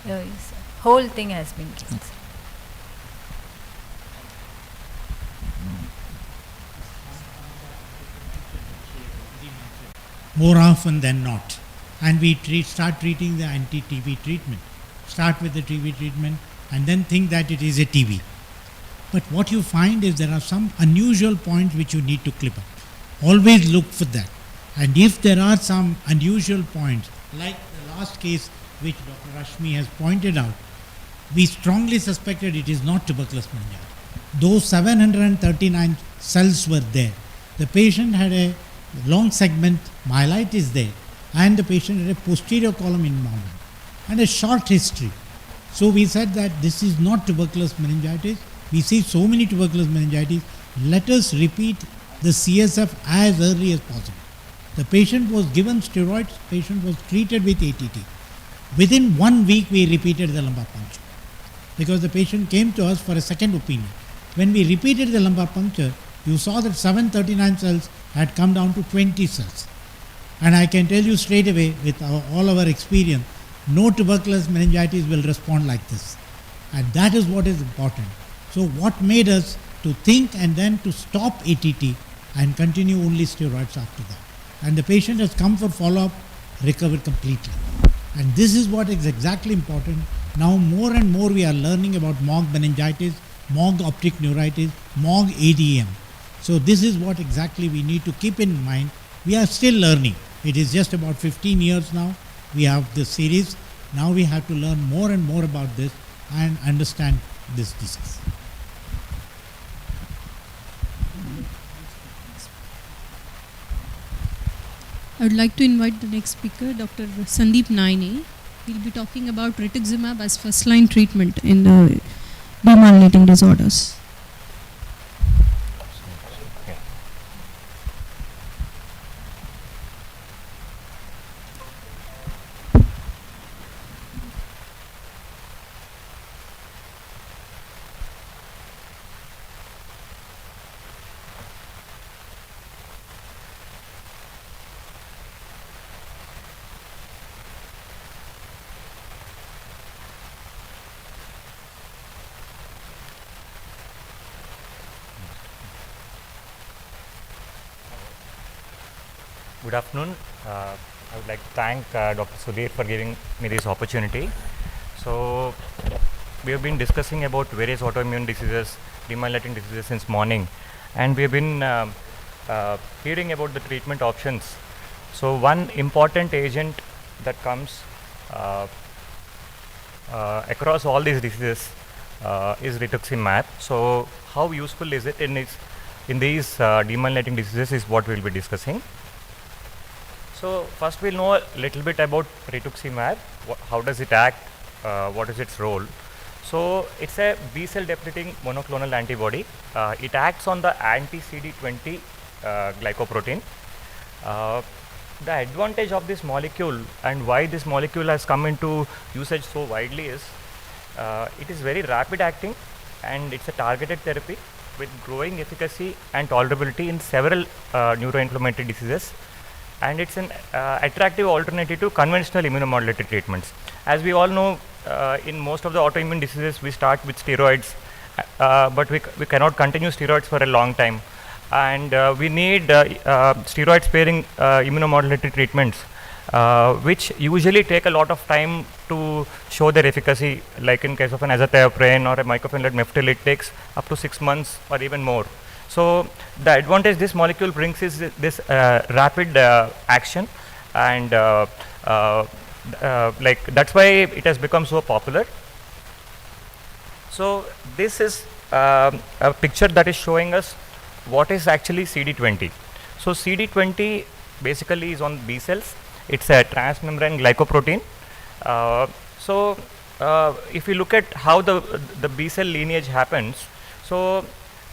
Yes. Whole thing has been killed. More often than not. And we start treating the anti-TB treatment. Start with the TB treatment and then think that it is a TB. But what you find is there are some unusual points which you need to clip up. Always look for that. And if there are some unusual points, like the last case which Dr. Rashmi has pointed out, we strongly suspected it is not tuberculous meningitis. Those 739 cells were there. The patient had a long segment myelitis there, and the patient had a posterior column involvement and a short history. So we said that this is not tuberculous meningitis. We see so many tuberculous meningitis. Let us repeat the CSF as early as possible. The patient was given steroids, patient was treated with ATT. Within 1 week we repeated the lumbar puncture because the patient came to us for a second opinion. When we repeated the lumbar puncture, you saw that 739 cells had come down to 20 cells. And I can tell you straight away with all our experience, no tuberculous meningitis will respond like this. And that is what is important. So what made us to think and then to stop ATT and continue only steroids after that. And the patient has come for follow-up, recovered completely. And this is what is exactly important. Now more and more we are learning about MOG meningitis, MOG optic neuritis, MOG ADM. So this is what exactly we need to keep in mind. We are still learning. It is just about 15 years now. We have this series. Now we have to learn more and more about this and understand this disease. I would like to invite the next speaker, Dr. Sandeep Naine. He'll be talking about rituximab as first-line treatment in the demyelinating disorders. Good afternoon. I would like to thank Dr. Sudhir for giving me this opportunity. So, we have been discussing about various autoimmune diseases, demyelinating diseases since morning, and we have been hearing about the treatment options. So, one important agent that comes across all these diseases is rituximab. So how useful is it in these demyelinating diseases is what we will be discussing. So first we'll know a little bit about rituximab. How does it act? What is its role? So it's a B cell depleting monoclonal antibody. It acts on the anti-CD20 glycoprotein. The advantage of this molecule and why this molecule has come into usage so widely is it is very rapid acting and it's a targeted therapy with growing efficacy and tolerability in several neuroinflammatory diseases, and it's an attractive alternative to conventional immunomodulatory treatments. As we all know, in most of the autoimmune diseases we start with steroids, but we cannot continue steroids for a long time, and we need steroid sparing immunomodulatory treatments, which usually take a lot of time to show their efficacy. Like in case of an azathioprine or a mycophenolate meftil, it takes up to 6 months or even more. So the advantage this molecule brings is this rapid action, and like that's why it has become so popular. So this is a picture that is showing us what is actually CD20. So CD20 basically is on B cells. It's a transmembrane glycoprotein. So if you look at how the B cell lineage happens, so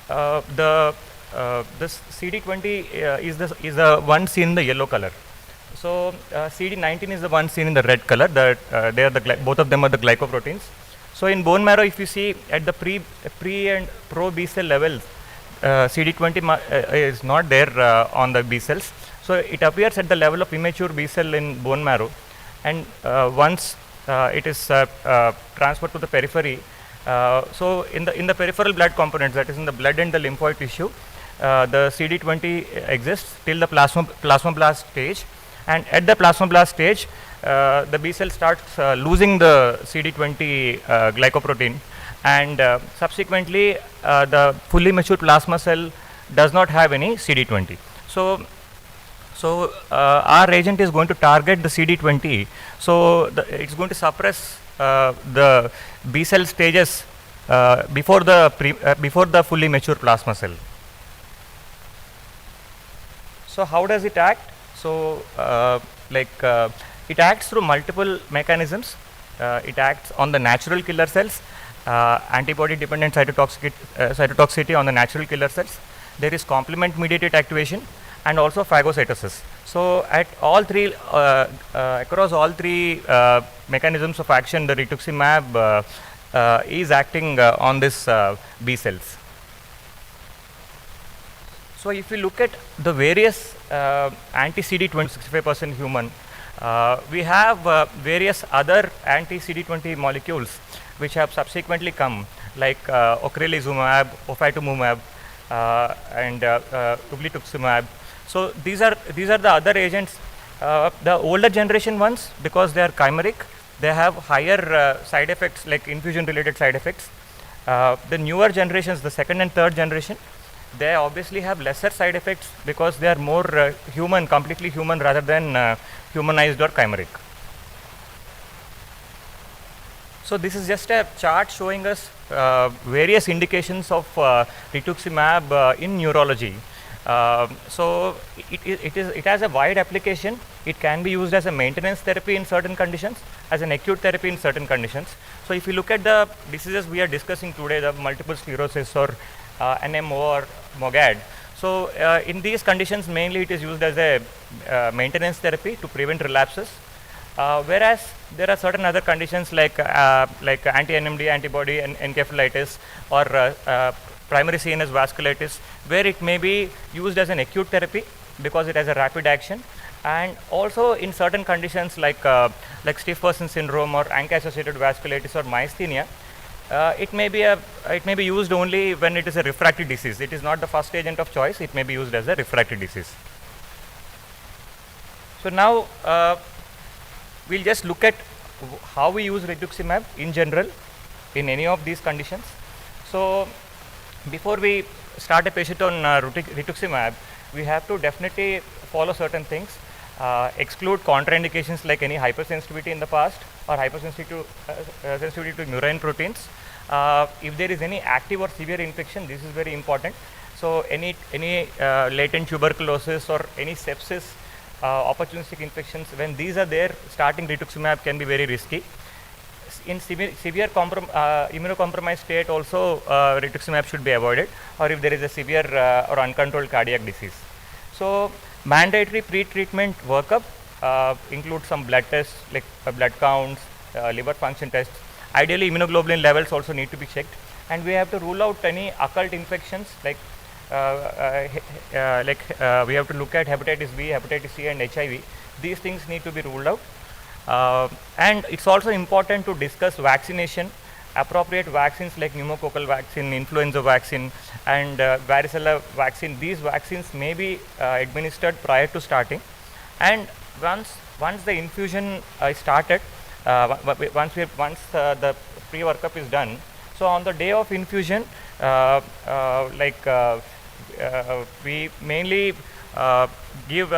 this CD20 is the one seen in the yellow color. So CD19 is the one seen in the red color. They are both of them are the glycoproteins. So in bone marrow, if you see at the pre and pro B cell levels, CD20 is not there on the B cells. So it appears at the level of immature B cell in bone marrow, and once it is transferred to the periphery. So in the peripheral blood components, that is in the blood and the lymphoid tissue, the CD20 exists till the plasmablast stage, and at the plasmablast stage, the B cell starts losing the CD20 glycoprotein, and subsequently the fully mature plasma cell does not have any CD20. So our agent is going to target the CD20. So it's going to suppress the B cell stages before the fully mature plasma cell. So how does it act? So it acts through multiple mechanisms. It acts on the natural killer cells, antibody dependent cytotoxicity on the natural killer cells. There is complement mediated activation and also phagocytosis. So at all three, across all three mechanisms of action, the rituximab is acting on this B cells. So if you look at the various anti-CD20, 65% human, we have various other anti-CD20 molecules which have subsequently come, like ocrelizumab, ofatumumab, and ublituximab. So these are the other agents. The older generation ones, because they are chimeric, they have higher side effects, like infusion related side effects. The newer generations, the second and third generation, they obviously have lesser side effects because they are more human, completely human, rather than humanized or chimeric. So this is just a chart showing us various indications of rituximab in neurology. So it has a wide application. It can be used as a maintenance therapy in certain conditions, as an acute therapy in certain conditions. So if you look at the diseases we are discussing today, the multiple sclerosis or NMO or MOGAD. So in these conditions, mainly it is used as a maintenance therapy to prevent relapses. Whereas there are certain other conditions like anti-NMD antibody and encephalitis or primary CNS vasculitis, where it may be used as an acute therapy because it has a rapid action, and also in certain conditions like stiff person syndrome or ANCA-associated vasculitis or myasthenia, it may be used only when it is a refractory disease. It is not the first agent of choice. It may be used as a refractory disease. So now we'll just look at how we use rituximab in general in any of these conditions. So before we start a patient on rituximab, we have to definitely follow certain things. exclude contraindications like any hypersensitivity in the past or hypersensitivity sensitivity to murine proteins. If there is any active or severe infection, this is very important. So any latent tuberculosis or any sepsis, opportunistic infections, when these are there, starting rituximab can be very risky. In severe immunocompromised state also, rituximab should be avoided, or if there is a severe or uncontrolled cardiac disease. So mandatory pre-treatment workup includes some blood tests like blood counts, liver function tests. Ideally, immunoglobulin levels also need to be checked, and we have to rule out any occult infections like we have to look at hepatitis B, hepatitis C, and HIV. These things need to be ruled out. And it's also important to discuss vaccination, appropriate vaccines like pneumococcal vaccine, influenza vaccine, and varicella vaccine. These vaccines may be administered prior to starting, and once the infusion is started, once the pre-workup is done, so on the day of infusion, we mainly give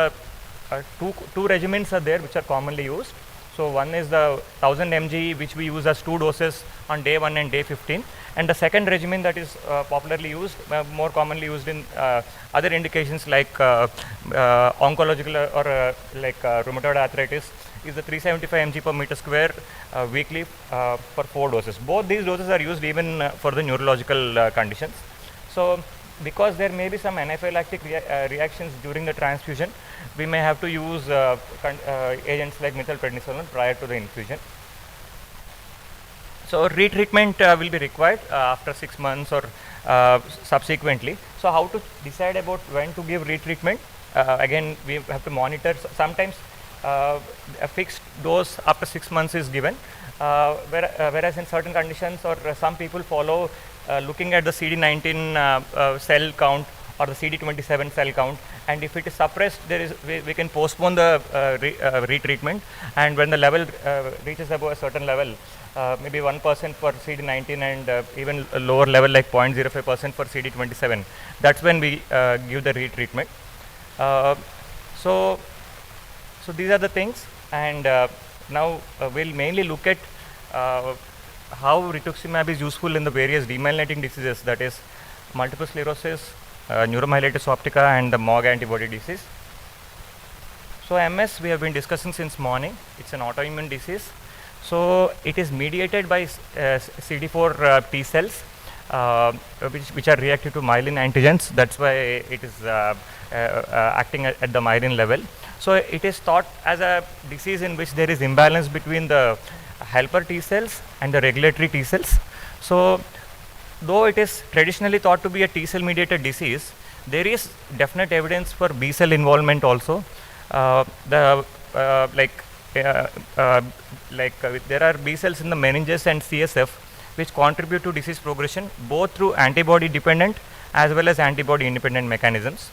two regimens are there which are commonly used. So one is the 1000 mg, which we use as 2 doses on day 1 and day 15, and the second regimen that is popularly used, more commonly used in other indications like oncological or rheumatoid arthritis, is the 375 mg per meter square weekly for 4 doses. Both these doses are used even for the neurological conditions. So because there may be some anaphylactic reactions during the transfusion, we may have to use agents like methylprednisolone prior to the infusion. So retreatment will be required after 6 months or subsequently. So how to decide about when to give retreatment? Again, we have to monitor. Sometimes a fixed dose after 6 months is given, whereas in certain conditions or some people follow looking at the CD19 cell count or the CD27 cell count, and if it is suppressed, we can postpone the retreatment, and when the level reaches above a certain level, maybe 1% for CD19 and even a lower level like 0.05% for CD27, that's when we give the retreatment. So these are the things, and now we'll mainly look at how rituximab is useful in the various demyelinating diseases, that is multiple sclerosis, neuromyelitis optica, and the MOG antibody disease. So MS we have been discussing since morning. It's an autoimmune disease. So it is mediated by CD4 T cells, which are reactive to myelin antigens. That's why it is acting at the myelin level. So it is thought as a disease in which there is imbalance between the helper T cells and the regulatory T cells. So though it is traditionally thought to be a T cell mediated disease, there is definite evidence for B cell involvement also. There are B cells in the meninges and CSF which contribute to disease progression both through antibody dependent as well as antibody independent mechanisms.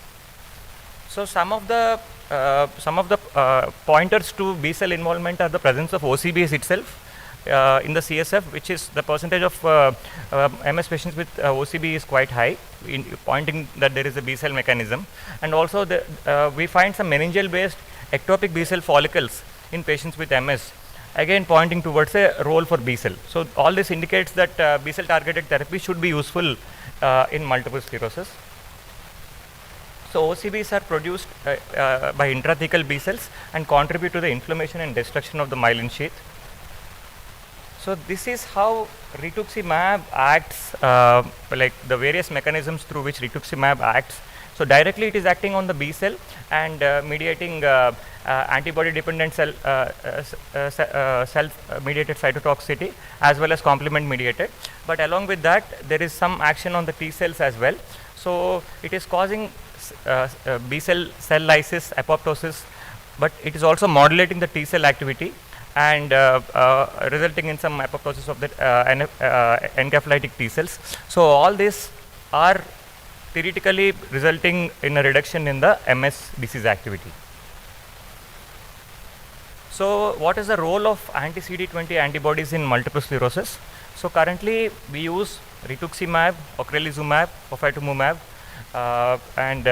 So some of the pointers to B cell involvement are the presence of OCBs itself in the CSF, which is the percentage of MS patients with OCB is quite high, pointing that there is a B cell mechanism. And also we find some meningeal based ectopic B cell follicles in patients with MS, again pointing towards a role for B cell. So all this indicates that B cell targeted therapy should be useful in multiple sclerosis. So OCBs are produced by intrathecal B cells and contribute to the inflammation and destruction of the myelin sheath. So this is how rituximab acts, like the various mechanisms through which rituximab acts. So directly it is acting on the B cell and mediating antibody dependent cell mediated cytotoxicity as well as complement mediated. But along with that, there is some action on the T cells as well. So it is causing B cell lysis, apoptosis, but it is also modulating the T cell activity and resulting in some apoptosis of the encephalitic T cells. So all these are theoretically resulting in a reduction in the MS disease activity. So what is the role of anti-CD20 antibodies in multiple sclerosis? So currently we use rituximab, ocrelizumab, ofatumumab, and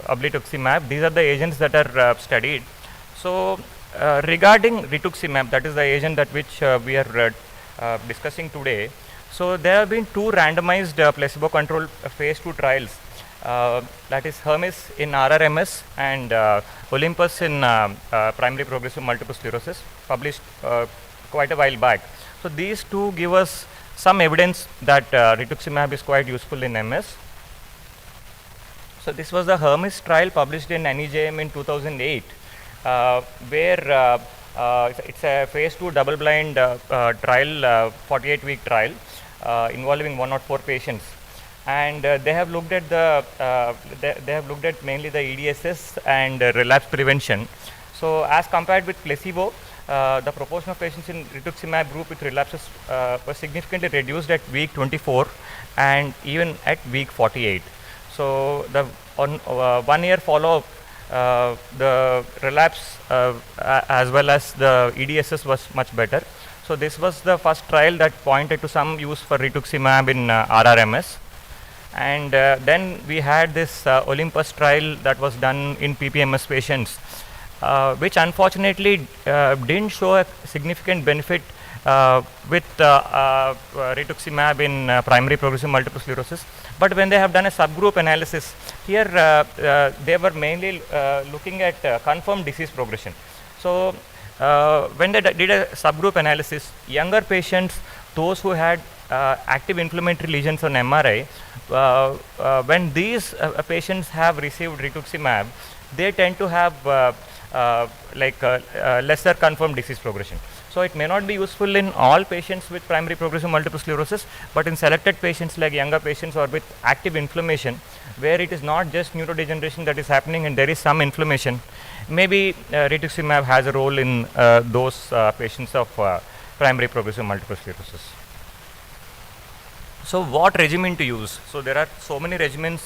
ablituximab. These are the agents that are studied, So regarding rituximab, that is the agent that which we are discussing today. So there have been two randomized placebo-controlled phase 2 trials. That is Hermes in RRMS and Olympus in primary progressive multiple sclerosis, published quite a while back. So these two give us some evidence that rituximab is quite useful in MS. So this was the Hermes trial published in NEJM in 2008, where it's a phase 2 double-blind trial, 48-week trial involving 104 patients, and they have looked at mainly the EDSS and relapse prevention. So as compared with placebo, the proportion of patients in rituximab group with relapses was significantly reduced at week 24 and even at week 48. So the 1 year follow-up, the relapse as well as the EDSS was much better. So this was the first trial that pointed to some use for rituximab in RRMS. And then we had this Olympus trial that was done in PPMS patients, which unfortunately didn't show a significant benefit with rituximab in primary progressive multiple sclerosis. But when they have done a subgroup analysis, here they were mainly looking at confirmed disease progression. So when they did a subgroup analysis, younger patients, those who had active inflammatory lesions on MRI, when these patients have received rituximab, they tend to have lesser confirmed disease progression. So it may not be useful in all patients with primary progressive multiple sclerosis, but in selected patients like younger patients or with active inflammation, where it is not just neurodegeneration that is happening and there is some inflammation, maybe rituximab has a role in those patients of primary progressive multiple sclerosis. So what regimen to use? So there are so many regimens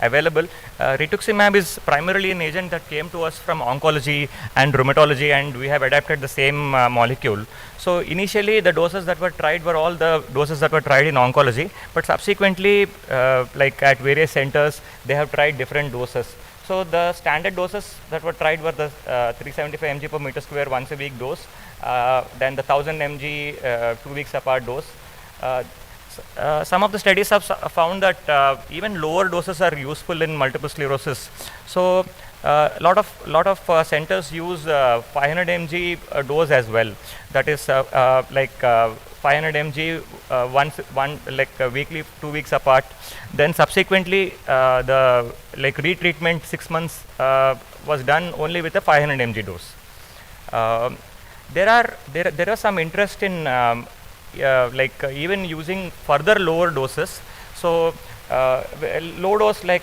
available. Rituximab is primarily an agent that came to us from oncology and rheumatology, and we have adapted the same molecule. So initially the doses that were tried were all the doses that were tried in oncology, but subsequently like at various centers they have tried different doses. So the standard doses that were tried were the 375 mg per meter square once a week dose, then the 1000 mg 2 weeks apart dose. Some of the studies have found that even lower doses are useful in multiple sclerosis. So lot of centers use 500 mg dose as well. That is 500 mg weekly, 2 weeks apart. Then subsequently the retreatment 6 months was done only with a 500 mg dose. There are some interest in even using further lower doses. So low dose like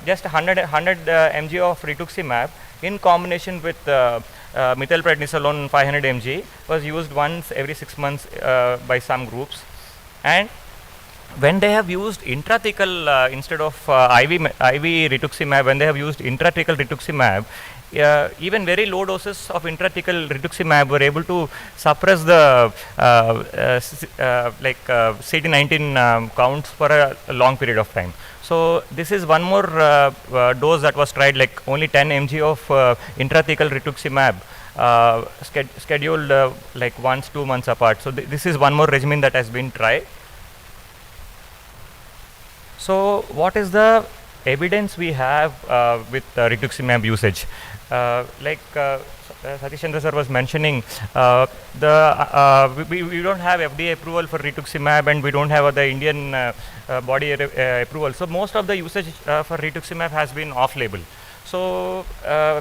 just 100 mg of rituximab in combination with methylprednisolone 500 mg was used once every 6 months by some groups. And when they have used intrathecal instead of IV rituximab, when they have used intrathecal rituximab, even very low doses of intrathecal rituximab were able to suppress the CD19 counts for a long period of time. So this is one more dose that was tried, like only 10 mg of intrathecal rituximab scheduled like once 2 months apart. So this is one more regimen that has been tried. So what is the evidence we have with rituximab usage? Satish Chandra sir was mentioning, we don't have FDA approval for rituximab, and we don't have the Indian body approval. So most of the usage for rituximab has been off-label. So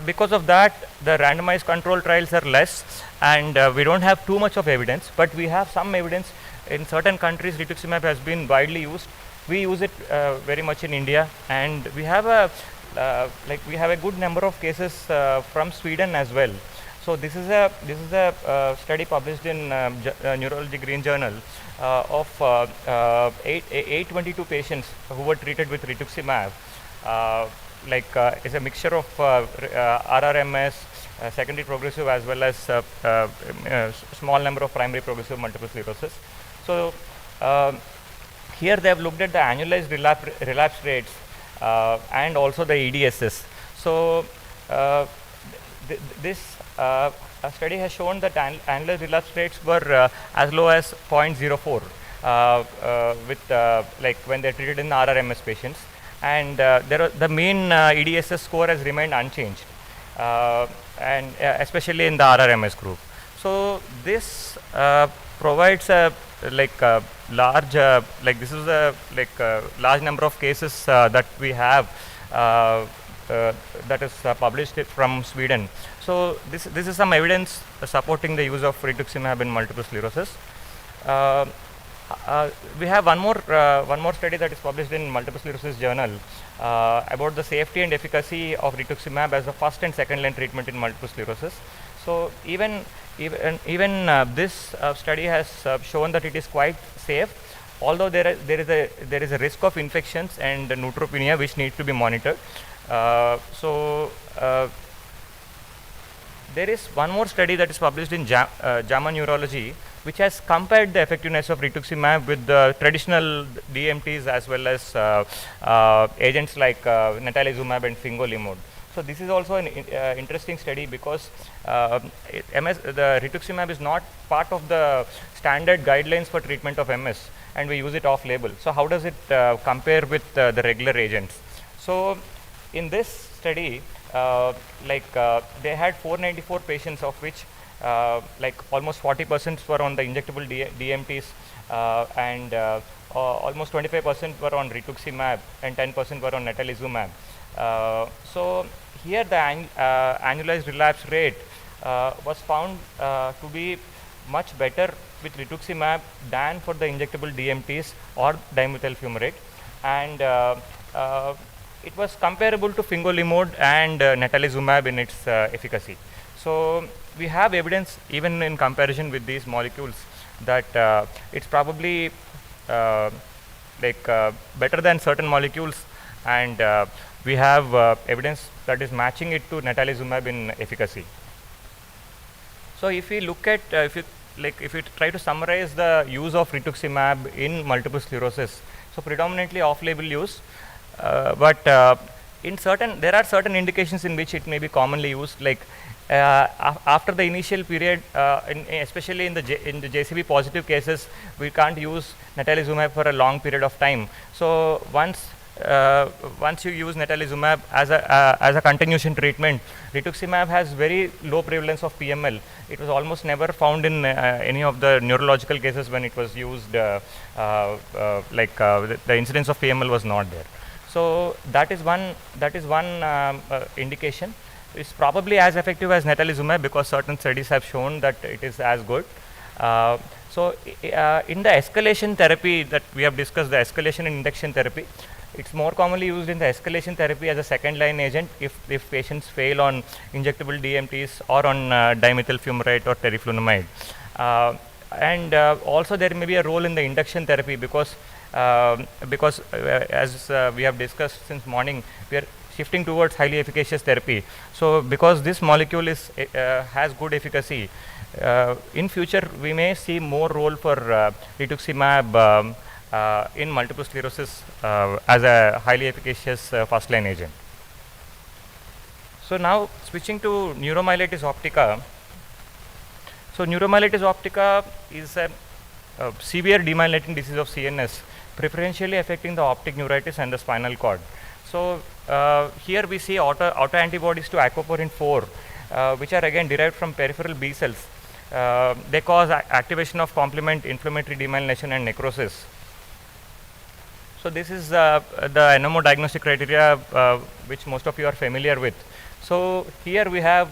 because of that, the randomized control trials are less, and we don't have too much of evidence, but we have some evidence. In certain countries, rituximab has been widely used. We use it very much in India, and we have a good number of cases from Sweden as well. So this is a study published in Neurology Green Journal of 822 patients who were treated with rituximab. It's a mixture of RRMS, secondary progressive, as well as small number of primary progressive multiple sclerosis. So here they have looked at the annualized relapse rates and also the EDSS. So this study has shown that annular relapse rates were as low as 0.04 with like when they are treated in RRMS patients, and the mean EDSS score has remained unchanged, and especially in the RRMS group. So this provides a large this is a large number of cases that we have that is published from Sweden. So this is some evidence supporting the use of rituximab in multiple sclerosis. We have one more study that is published in Multiple Sclerosis Journal about the safety and efficacy of rituximab as a first and second line treatment in multiple sclerosis. So even this study has shown that it is quite safe, although there is a risk of infections and neutropenia which needs to be monitored. There is one more study that is published in JAMA Neurology, which has compared the effectiveness of rituximab with the traditional DMTs as well as agents like natalizumab and fingolimod. So this is also an interesting study because the rituximab is not part of the standard guidelines for treatment of MS, and we use it off label. So how does it compare with the regular agents? So in this study, they had 494 patients, of which almost 40% were on the injectable DMTs, and almost 25% were on rituximab, and 10% were on natalizumab. So here the annualized relapse rate was found to be much better with rituximab than for the injectable DMTs or dimethyl fumarate, and it was comparable to fingolimod and natalizumab in its efficacy. So we have evidence even in comparison with these molecules that it's probably better than certain molecules, and we have evidence that is matching it to natalizumab in efficacy. So if we look at if you try to summarize the use of rituximab in multiple sclerosis, so predominantly off-label use, but there are certain indications in which it may be commonly used, like after the initial period, especially in the JCB positive cases, we can't use natalizumab for a long period of time. So once you use natalizumab as a continuation treatment, rituximab has very low prevalence of PML. It was almost never found in any of the neurological cases when it was used. The incidence of PML was not there. So that is one indication. It's probably as effective as natalizumab because certain studies have shown that it is as good. So in the escalation therapy that we have discussed, the escalation and induction therapy, it's more commonly used in the escalation therapy as a second line agent if patients fail on injectable DMTs or on dimethyl fumarate or teriflunomide. And also there may be a role in the induction therapy because as we have discussed since morning, we are shifting towards highly efficacious therapy. So because this molecule has good efficacy, in future we may see more role for rituximab in multiple sclerosis as a highly efficacious first line agent. So now switching to neuromyelitis optica. So neuromyelitis optica is a severe demyelinating disease of CNS, preferentially affecting the optic neuritis and the spinal cord. So here we see autoantibodies to aquaporin 4, which are again derived from peripheral B cells. They cause activation of complement, inflammatory demyelination and necrosis. So this is the NMO diagnostic criteria which most of you are familiar with. So here we have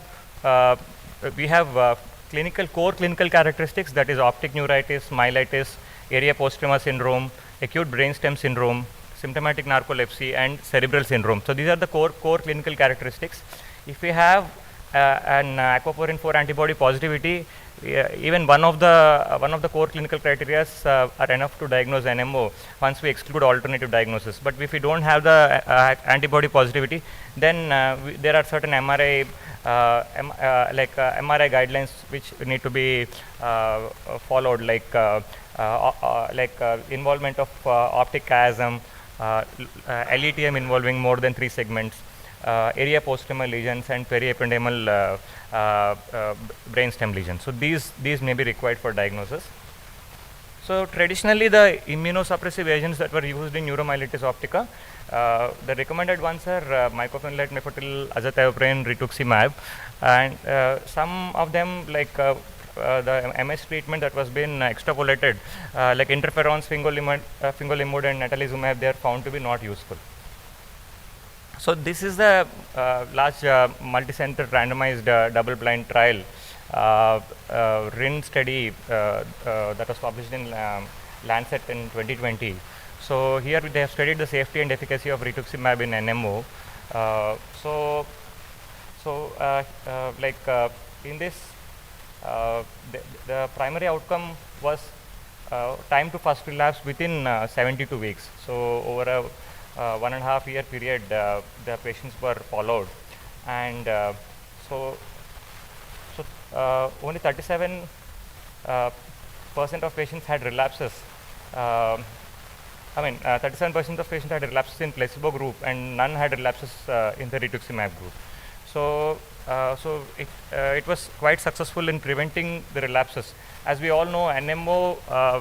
core clinical characteristics, that is optic neuritis, myelitis, area postrema syndrome, acute brainstem syndrome, symptomatic narcolepsy, and cerebral syndrome. So these are the core clinical characteristics. If we have an aquaporin 4 antibody positivity, even one of the core clinical criteria are enough to diagnose NMO once we exclude alternative diagnosis. But if we don't have the antibody positivity, then there are certain MRI MRI guidelines which need to be followed, like involvement of optic chiasm, LETM involving more than 3 segments, area posteromal lesions and periepidermal brainstem lesions. So these may be required for diagnosis. So traditionally, the immunosuppressive agents that were used in neuromyelitis optica, the recommended ones are mycophenolate mofetil, azathioprine, rituximab, and some of them like the MS treatment that was been extrapolated, like interferons, fingolimod, and natalizumab, they are found to be not useful. So this is the large multi-center randomized double-blind trial RIN study that was published in Lancet in 2020. So here they have studied the safety and efficacy of rituximab in NMO. In this, the primary outcome was time to first relapse within 72 weeks. So over a 1.5 year period, the patients were followed, and only 37% of patients had relapses. 37% of patients had relapses in placebo group, and none had relapses in the rituximab group. So it was quite successful in preventing the relapses. As we all know, NMO,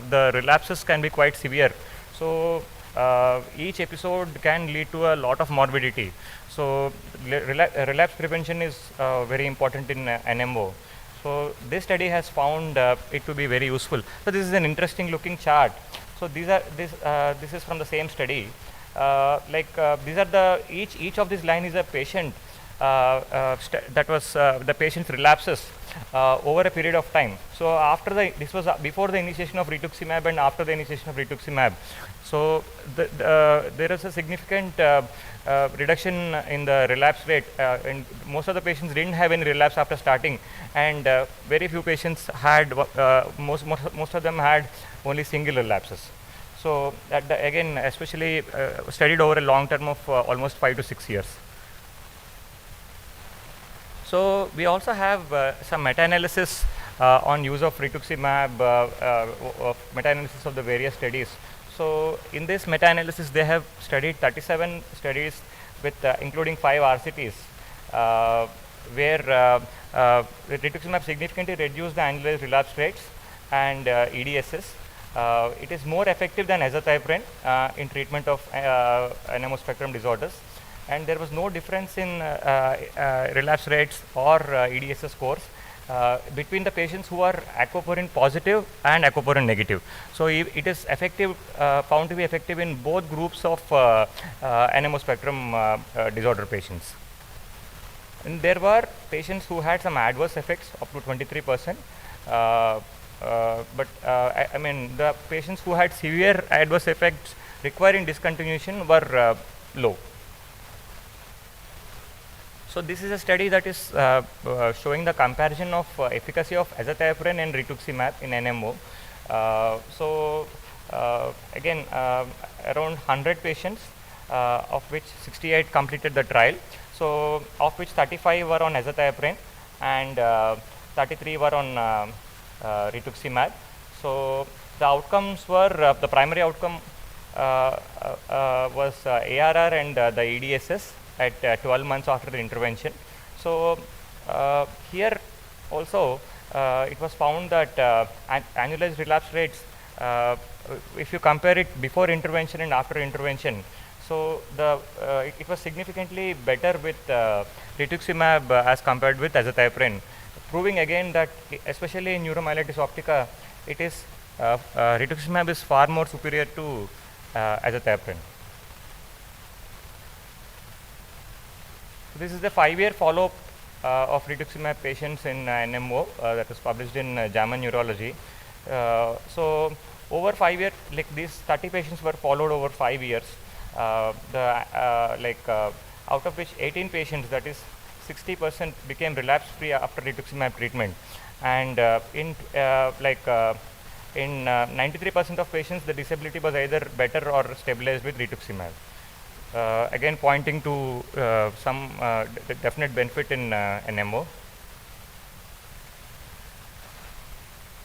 the relapses can be quite severe. So each episode can lead to a lot of morbidity. So relapse prevention is very important in NMO. So this study has found it to be very useful. So this is an interesting looking chart. So this is from the same study. These are the each of these line is a patient that was the patient's relapses over a period of time. So after this was before the initiation of rituximab and after the initiation of rituximab. So there is a significant reduction in the relapse rate, and most of the patients didn't have any relapse after starting, and very few patients had most of them had only single relapses. So again, especially studied over a long term of almost 5 to 6 years. So we also have some meta-analysis on use of rituximab, meta-analysis of the various studies. So in this meta-analysis, they have studied 37 studies with including 5 RCTs, where rituximab significantly reduced the annualized relapse rates and EDSS. It is more effective than azathioprine in treatment of NMO spectrum disorders, and there was no difference in relapse rates or EDSS scores between the patients who are aquaporin positive and aquaporin negative. So it is effective, found to be effective in both groups of NMO spectrum disorder patients. And there were patients who had some adverse effects up to 23%. The patients who had severe adverse effects requiring discontinuation were low. So this is a study that is showing the comparison of efficacy of azathioprine and rituximab in NMO. Again, around 100 patients, of which 68 completed the trial. So of which 35 were on azathioprine and 33 were on rituximab. So the outcomes were the primary outcome was ARR and the EDSS at 12 months after the intervention. So here also it was found that annualized relapse rates, if you compare it before intervention and after intervention, so it was significantly better with rituximab as compared with azathioprine, proving again that especially in neuromyelitis optica, it is rituximab is far more superior to azathioprine. So this is the 5-year follow-up of rituximab patients in NMO that was published in JAMA Neurology. So over 5 years, like these 30 patients were followed over 5 years. Out of which 18 patients, that is 60%, became relapse-free after rituximab treatment, and in 93% of patients, the disability was either better or stabilized with rituximab. Again, pointing to some definite benefit in NMO.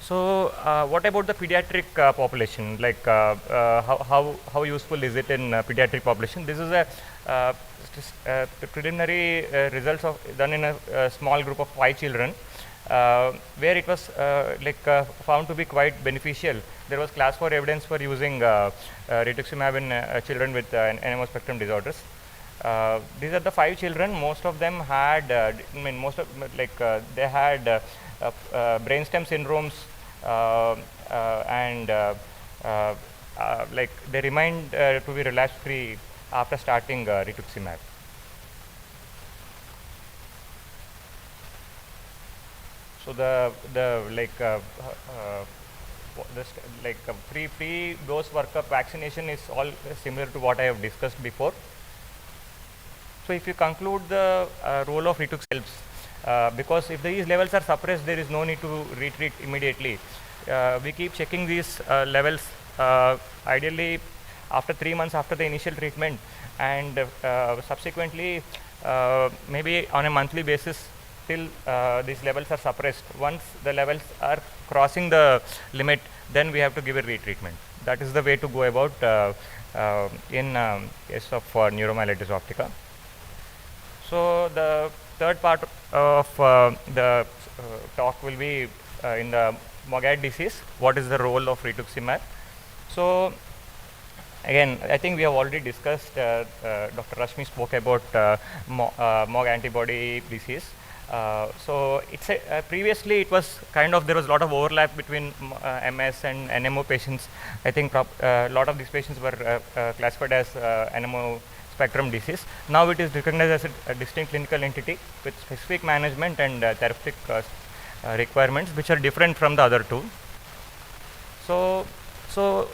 So, what about the pediatric population? Like, how useful is it in pediatric population? This is the preliminary results of done in a small group of 5 children, where it was found to be quite beneficial. There was class 4 evidence for using rituximab in children with NMO spectrum disorders. These are the 5 children. Most of them had, they had brainstem syndromes, and they remained to be relapse free after starting rituximab. So pre-dose workup vaccination is all similar to what I have discussed before. So if you conclude the role of Ritux helps, because if these levels are suppressed, there is no need to retreat immediately. We keep checking these levels ideally after 3 months after the initial treatment, and subsequently maybe on a monthly basis till these levels are suppressed. Once the levels are crossing the limit, then we have to give a retreatment. That is the way to go about in case of neuromyelitis optica. So the third part of the talk will be in the MOGAD disease. What is the role of rituximab? So again, I think we have already discussed, Dr. Rashmi spoke about MOG antibody disease. So it's previously it was kind of, there was a lot of overlap between MS and NMO patients. I think a lot of these patients were classified as NMO spectrum disease. Now it is recognized as a distinct clinical entity with specific management and therapeutic requirements which are different from the other two. So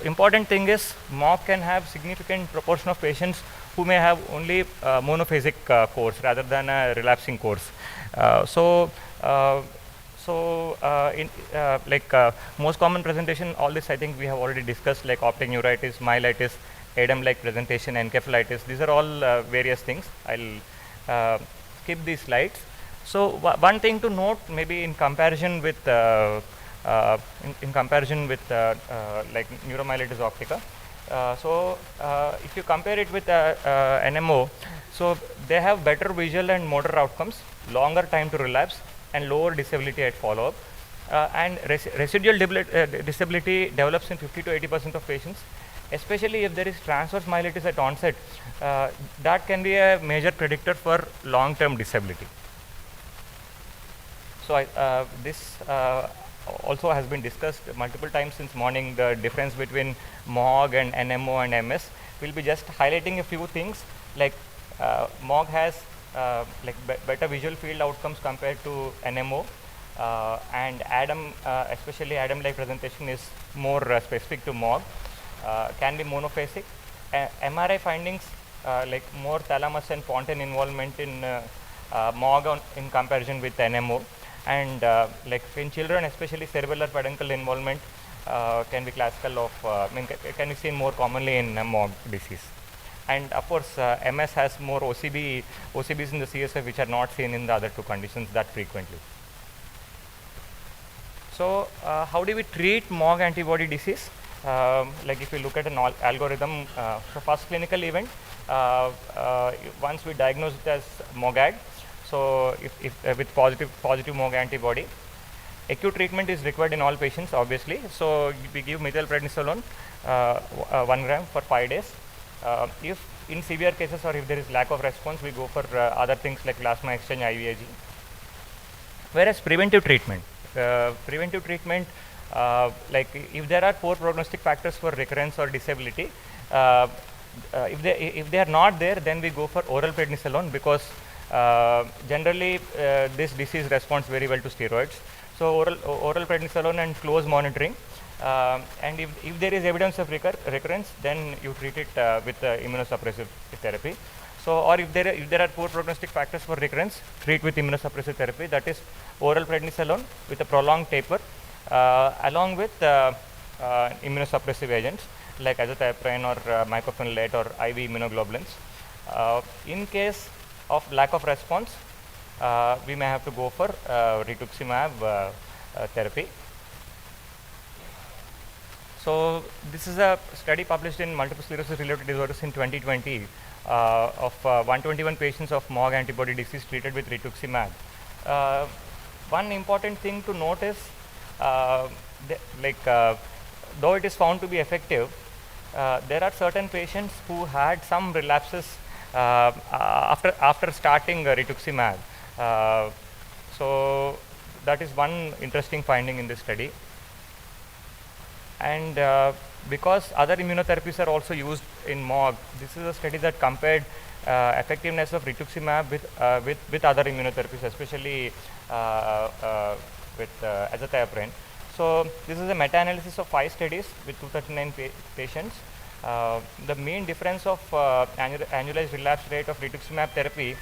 important thing is MOG can have significant proportion of patients who may have only monophasic course rather than a relapsing course. Most common presentation, all this I think we have already discussed, like optic neuritis, myelitis, ADEM-like presentation, encephalitis. These are all various things. I'll skip these slides. So one thing to note, maybe in comparison with like neuromyelitis optica. If you compare it with NMO, so they have better visual and motor outcomes, longer time to relapse, and lower disability at follow-up. And residual disability develops in 50 to 80% of patients, especially if there is transverse myelitis at onset. That can be a major predictor for long-term disability. So this also has been discussed multiple times since morning, the difference between MOG and NMO and MS. We'll be just highlighting a few things, like MOG has better visual field outcomes compared to NMO, and ADEM, especially ADEM-like presentation is more specific to MOG, can be monophasic. MRI findings like more thalamus and pontin involvement in MOG in comparison with NMO. And like in children, especially cerebellar peduncle involvement can be classical of, can be seen more commonly in MOG disease. And of course, MS has more OCBs in the CSF which are not seen in the other two conditions that frequently. So how do we treat MOG antibody disease? Like if we look at an algorithm, for first clinical event, once we diagnose it as MOGAD, so if with positive MOG antibody, acute treatment is required in all patients, obviously. So we give methylprednisolone 1 gram for 5 days. If in severe cases or if there is lack of response, we go for other things like plasma exchange, IVIG. Whereas preventive treatment, like if there are poor prognostic factors for recurrence or disability, if they are not there, then we go for oral prednisolone, because generally this disease responds very well to steroids. So oral prednisolone and close monitoring, and if there is evidence of recurrence, then you treat it with immunosuppressive therapy. So or if there are poor prognostic factors for recurrence, treat with immunosuppressive therapy, that is oral prednisolone with a prolonged taper, along with immunosuppressive agents like azathioprine or mycophenolate or IV immunoglobulins. In case of lack of response, we may have to go for rituximab therapy. So this is a study published in Multiple Sclerosis Related Disorders in 2020 of 121 patients of MOG antibody disease treated with rituximab. One important thing to note is, though it is found to be effective, there are certain patients who had some relapses after starting rituximab. So that is one interesting finding in this study. And because other immunotherapies are also used in MOG, this is a study that compared effectiveness of rituximab with other immunotherapies, especially with azathioprine. So this is a meta-analysis of 5 studies with 239 patients. The mean difference of annualized relapse rate of rituximab therapy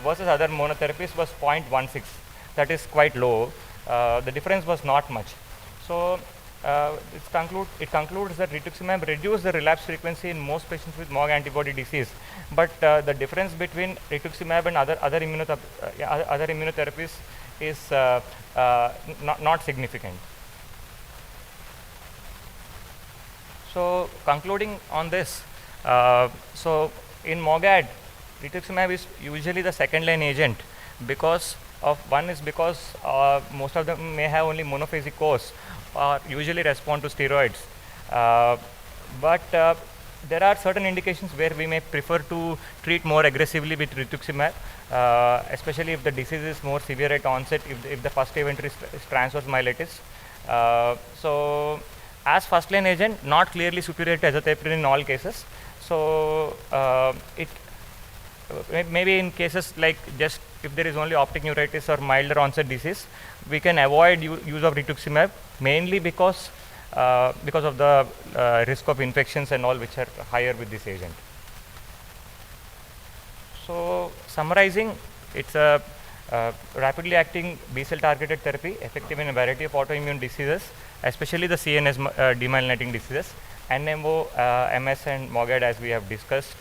versus other monotherapies was 0.16. That is quite low. The difference was not much. So it concludes that rituximab reduced the relapse frequency in most patients with MOG antibody disease, but the difference between rituximab and other immunotherapies is not significant. So concluding on this, so in MOGAD, rituximab is usually the second line agent because most of them may have only monophasic course or usually respond to steroids. But there are certain indications where we may prefer to treat more aggressively with rituximab, especially if the disease is more severe at onset, if the first event is transverse myelitis. So as first line agent, not clearly superior to azathioprine in all cases. So it maybe in cases like just if there is only optic neuritis or milder onset disease, we can avoid use of rituximab, mainly because of the risk of infections and all, which are higher with this agent. So summarizing, it's a rapidly acting B-cell targeted therapy, effective in a variety of autoimmune diseases, especially the CNS demyelinating diseases, NMO, MS and MOGAD, as we have discussed.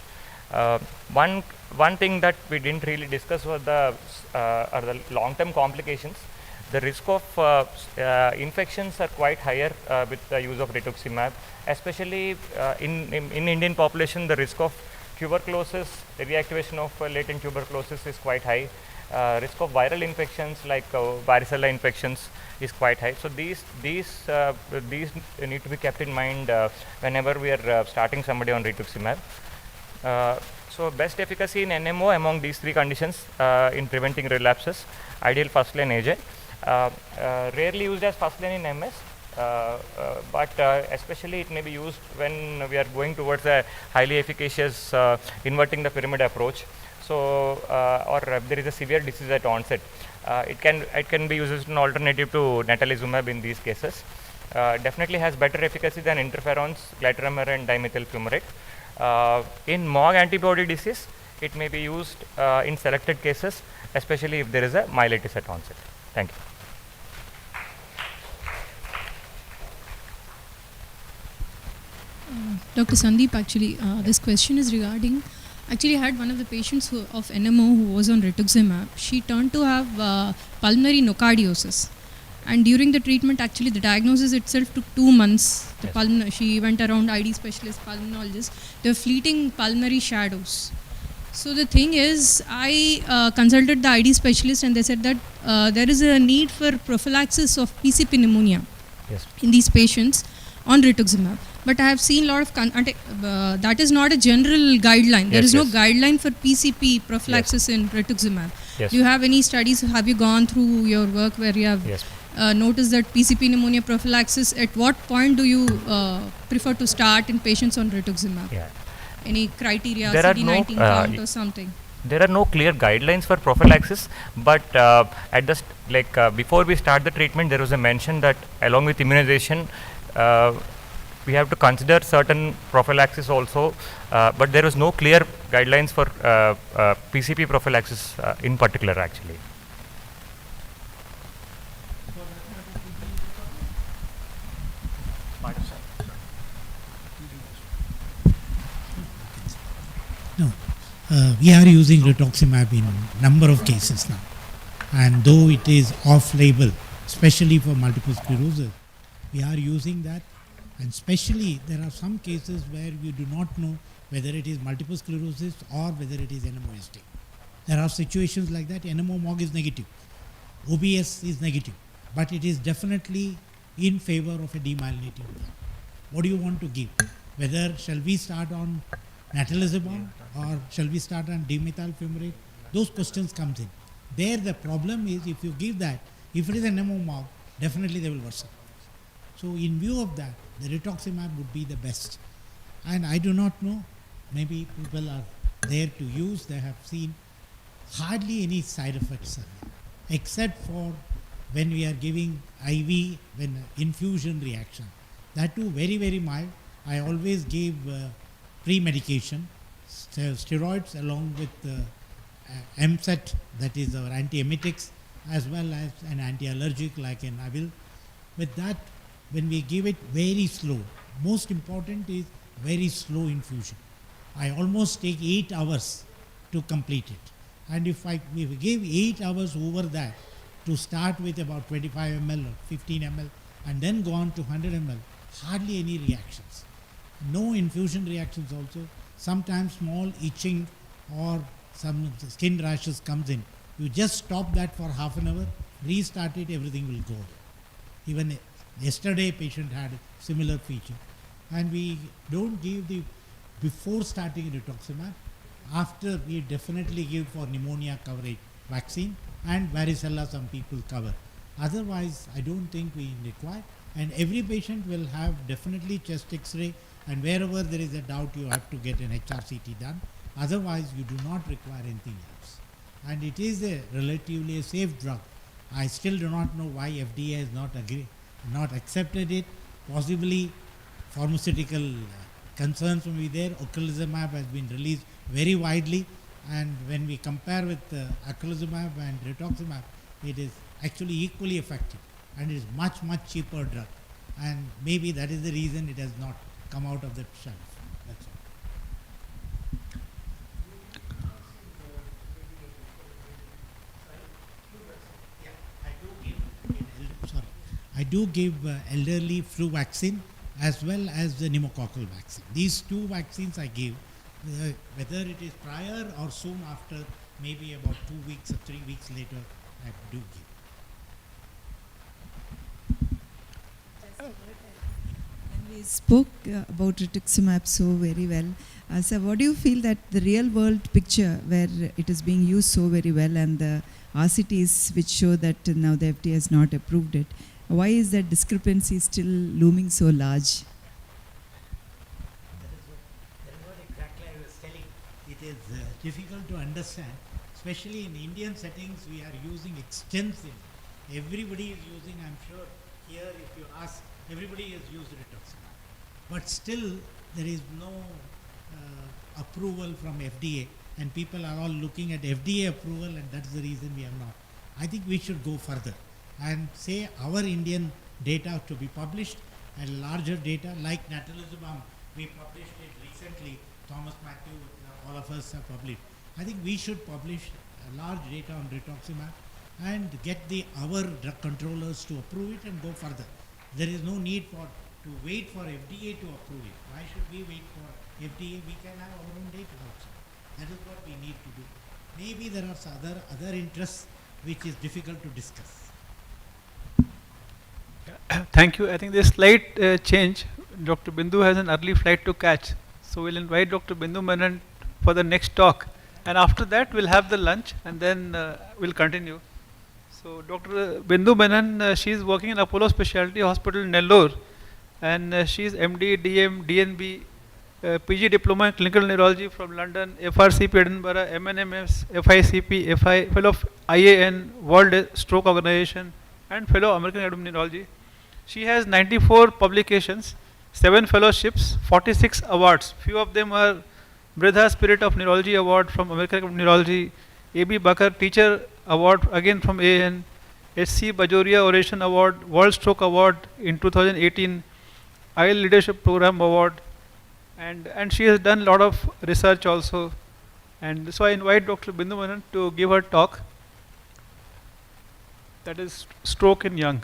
One thing that we didn't really discuss was the long-term complications. The risk of infections are quite higher with the use of rituximab, especially in Indian population. The risk of tuberculosis, reactivation of latent tuberculosis is quite high. Risk of viral infections like varicella infections is quite high. So these need to be kept in mind whenever we are starting somebody on rituximab. So best efficacy in NMO among these 3 conditions in preventing relapses, ideal first line agent. Rarely used as first line in MS, but especially it may be used when we are going towards a highly efficacious inverting the pyramid approach. So or there is a severe disease at onset, it can be used as an alternative to natalizumab in these cases. Definitely has better efficacy than interferons, glatiramer and dimethyl fumarate. In MOG antibody disease, it may be used in selected cases, especially if there is a myelitis at onset. Thank you. Dr. Sandeep, actually, this question is regarding, actually I had one of the patients of NMO who was on rituximab. She turned to have pulmonary nocardiosis. And during the treatment, actually the diagnosis itself took 2 months. She went around ID specialist, pulmonologist. There were fleeting pulmonary shadows. So the thing is, I consulted the ID specialist and they said that there is a need for prophylaxis of PCP pneumonia in these patients on rituximab. But I have seen a lot of, that is not a general guideline. There is no guideline for PCP prophylaxis in rituximab. Do you have any studies, have you gone through your work where you have noticed that PCP pneumonia prophylaxis, at what point do you prefer to start in patients on rituximab? Any criteria, CD19 count or something? There are no clear guidelines for prophylaxis, but at the before we start the treatment, there was a mention that along with immunization, we have to consider certain prophylaxis also, but there was no clear guidelines for PCP prophylaxis in particular, actually. No, we are using rituximab in number of cases now, and though it is off-label, especially for multiple sclerosis, we are using that, And especially there are some cases where you do not know whether it is multiple sclerosis or whether it is NMOSD. There are situations like that. NMO-MOG is negative, OBS is negative, but it is definitely in favor of a demyelinating drug. What do you want to give? Whether shall we start on natalizumab or shall we start on dimethyl fumarate? Those questions comes in. There the problem is if you give that, if it is an NMO-MOG, definitely they will worsen. So in view of that, the rituximab would be the best. And I do not know, maybe people are there to use, they have seen hardly any side effects except for when we are giving IV, when infusion reaction. That too very, very mild. I always give pre-medication, steroids along with MSET, that is our antiemetics, as well as an anti-allergic like an Avil. With that, when we give it very slow, most important is very slow infusion. I almost take 8 hours to complete it. And if we give 8 hours over that, to start with about 25 ml or 15 ml and then go on to 100 ml, hardly any reactions. No infusion reactions also. Sometimes small itching or some skin rashes comes in. You just stop that for half an hour, restart it, everything will go away. Even yesterday patient had a similar feature. And we don't give the before starting rituximab. After we definitely give for pneumonia coverage vaccine and varicella some people cover. Otherwise I don't think we require, and every patient will have definitely chest x-ray, and wherever there is a doubt you have to get an HRCT done. Otherwise you do not require anything else. And it is a relatively a safe drug. I still do not know why FDA has not accepted it. Possibly pharmaceutical concerns will be there. Ocrelizumab has been released very widely, and when we compare with ocrelizumab and rituximab, it is actually equally effective and it is much cheaper drug, and maybe that is the reason it has not come out of the shelf. That's all. I do give elderly flu vaccine as well as the pneumococcal vaccine. These two vaccines I give, whether it is prior or soon after, maybe about 2 weeks or 3 weeks later, I do give. When we spoke about rituximab so very well, so what do you feel that the real world picture where it is being used so very well and the RCTs which show that now the FDA has not approved it, why is that discrepancy still looming so large? It is difficult to understand, especially in Indian settings we are using extensive. Everybody is using, I'm sure here if you ask, everybody has used rituximab. But still there is no approval from FDA, and people are all looking at FDA approval, and that's the reason we are not. I think we should go further and say our Indian data to be published, and larger data like natalizumab, we published it recently, Thomas Matthew, all of us have published. I think we should publish large data on rituximab and get our drug controllers to approve it and go further. There is no need to wait for FDA to approve it. Why should we wait for FDA? We can have our own data also. That is what we need to do. Maybe there are other interests which is difficult to discuss. Thank you. I think there's slight change. Dr. Bindu has an early flight to catch. So we'll invite Dr. Bindu Menon for the next talk. And after that, we'll have the lunch and then we'll continue. So Dr. Bindu Menon, she is working in Apollo Specialty Hospital in Nellore. And she is MD, DM, DNB, PG Diploma in Clinical Neurology from London, FRCP Edinburgh, MNMS, FICP, Fellow of IAN, World Stroke Organization, and Fellow American Academy of Neurology. She has 94 publications, 7 fellowships, 46 awards. Few of them are Bridha Spirit of Neurology Award from American Academy of Neurology, A.B. Bakar Teacher Award again from AN, S.C. Bajoria Oration Award, World Stroke Award in 2018, IL Leadership Program Award, and she has done a lot of research also. And so I invite Dr. Bindu Menon to give her talk. That is stroke in young.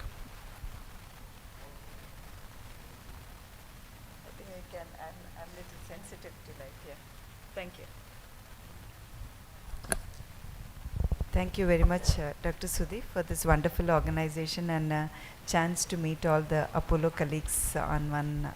I'm little sensitive to thank you. Thank you very much, Dr. Sudhi, for this wonderful organization and chance to meet all the Apollo colleagues on one.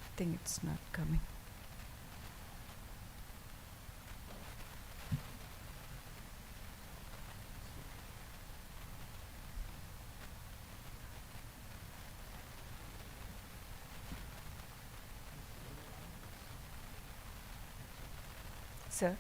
I think it's not coming. Sir?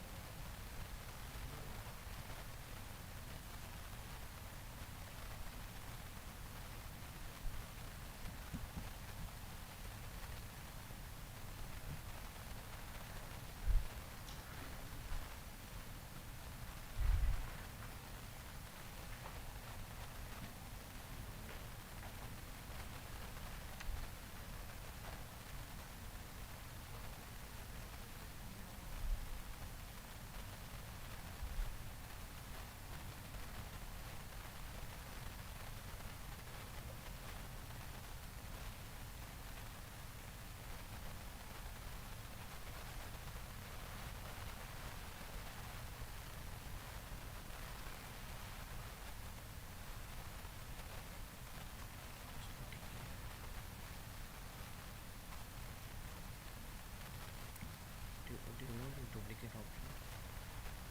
Do you know the duplicate option?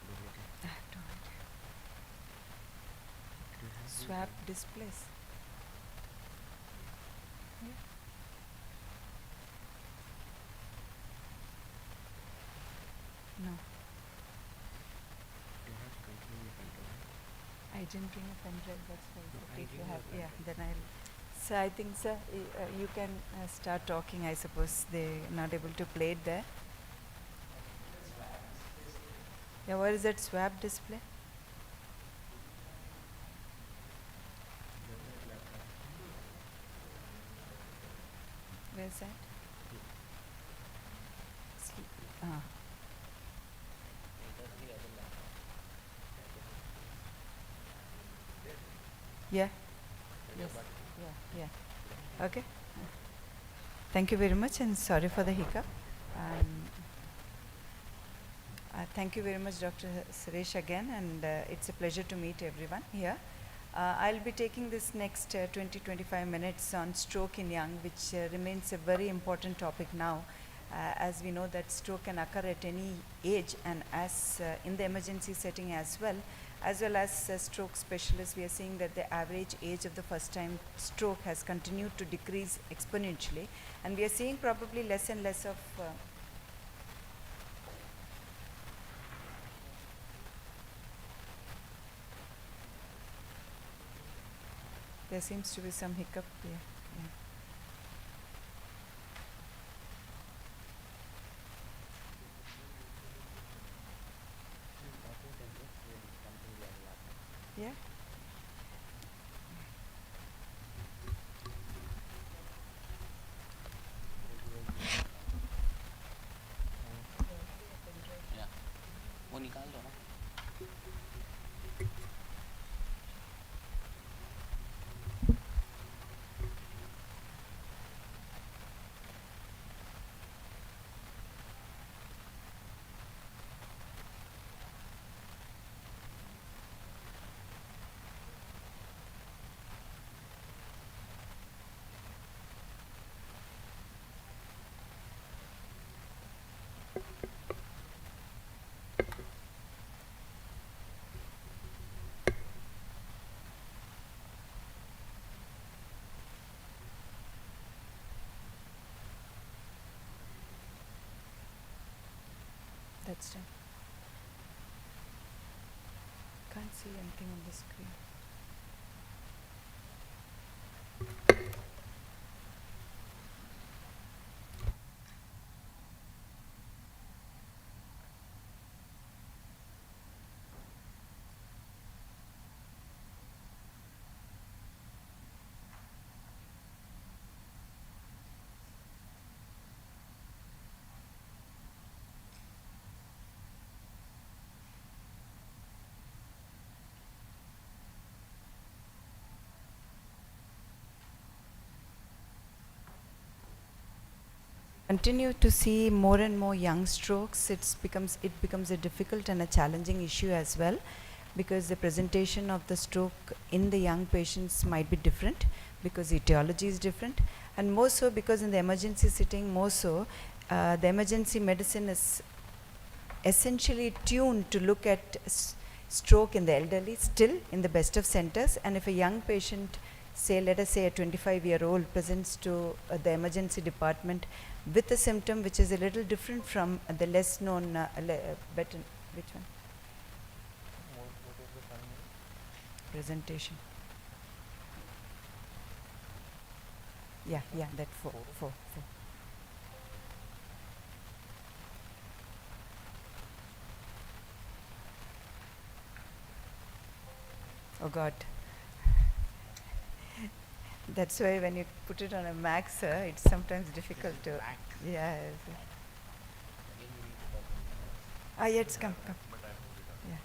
Duplicate. I have no idea. Do you have the- Swap displays. Yeah. No. Do you have continue your control? I didn't bring a pen drive, that's why. No, But I if you bring have, a pen yeah, drive. then I'll. So I think, sir, you can start talking. I suppose they're not able to play it there. Yeah, what is that swap display? Where's that? Ah. Yeah. Yes. Yeah. Yeah. Okay. Thank you very much, and sorry for the hiccup. Thank you very much, Dr. Suresh, again, and it's a pleasure to meet everyone here. I'll be taking this next 20-25 minutes on stroke in young, which remains a very important topic now, as we know that stroke can occur at any age, and as in the emergency setting as well as stroke specialists, we are seeing that the average age of the first time stroke has continued to decrease exponentially, and we are seeing probably less and less of there seems to be some hiccup here. Yeah. Yeah. Yeah. वो निकाल दो ना. That's done. Can't see anything on the screen. continue to see more and more young strokes. It becomes a difficult and a challenging issue as well, because the presentation of the stroke in the young patients might be different, because etiology is different, and more so because in the emergency setting, more so, the emergency medicine is essentially tuned to look at stroke in the elderly still in the best of centers. And if a young patient, say let us say a 25-year-old, presents to the emergency department with a symptom which is a little different from the less known which one? Presentation. Yeah, that four. Oh God. That's why when you put it on a Mac, sir, it's sometimes difficult to. Yeah. Yeah, it's come. Yeah.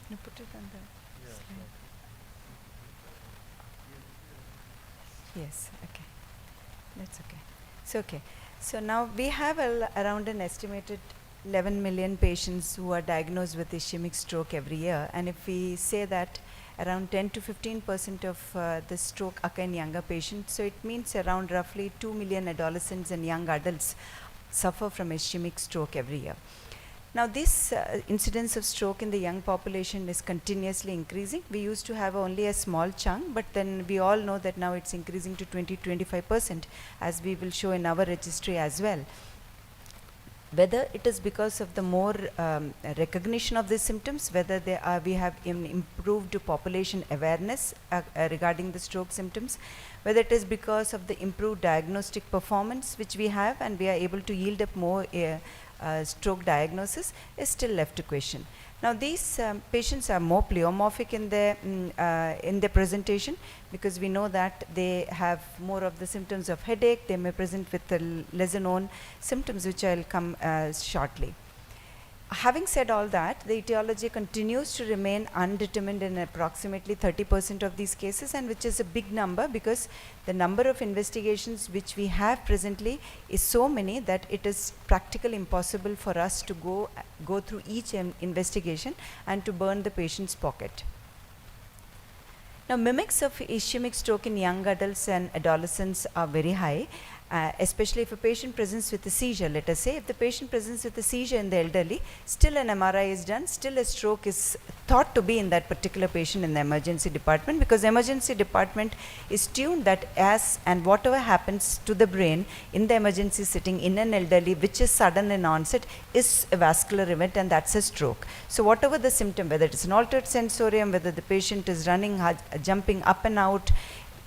You put it on the slide. Yes, okay. That's okay. It's okay. So now we have around an estimated 11 million patients who are diagnosed with ischemic stroke every year, and if we say that around 10 to 15% of the stroke occur in younger patients, so it means around roughly 2 million adolescents and young adults suffer from ischemic stroke every year. Now this incidence of stroke in the young population is continuously increasing. We used to have only a small chunk, but then we all know that now it's increasing to 20-25%, as we will show in our registry as well. Whether it is because of the more recognition of these symptoms, whether we have improved population awareness regarding the stroke symptoms, whether it is because of the improved diagnostic performance which we have and we are able to yield up more stroke diagnosis, is still left to question. Now these patients are more pleomorphic in their presentation, because we know that they have more of the symptoms of headache. They may present with the lesser known symptoms, which I will come shortly. Having said all that, the etiology continues to remain undetermined in approximately 30% of these cases, and which is a big number, because the number of investigations which we have presently is so many that it is practically impossible for us to go through each investigation and to burn the patient's pocket. Now mimics of ischemic stroke in young adults and adolescents are very high. Especially if a patient presents with a seizure. Let us say if the patient presents with a seizure in the elderly, still an MRI is done, still a stroke is thought to be in that particular patient in the emergency department, because emergency department is tuned that as and whatever happens to the brain in the emergency setting in an elderly, which is sudden in onset, is a vascular event, and that's a stroke. So whatever the symptom, whether it is an altered sensorium, whether the patient is running, jumping up and out,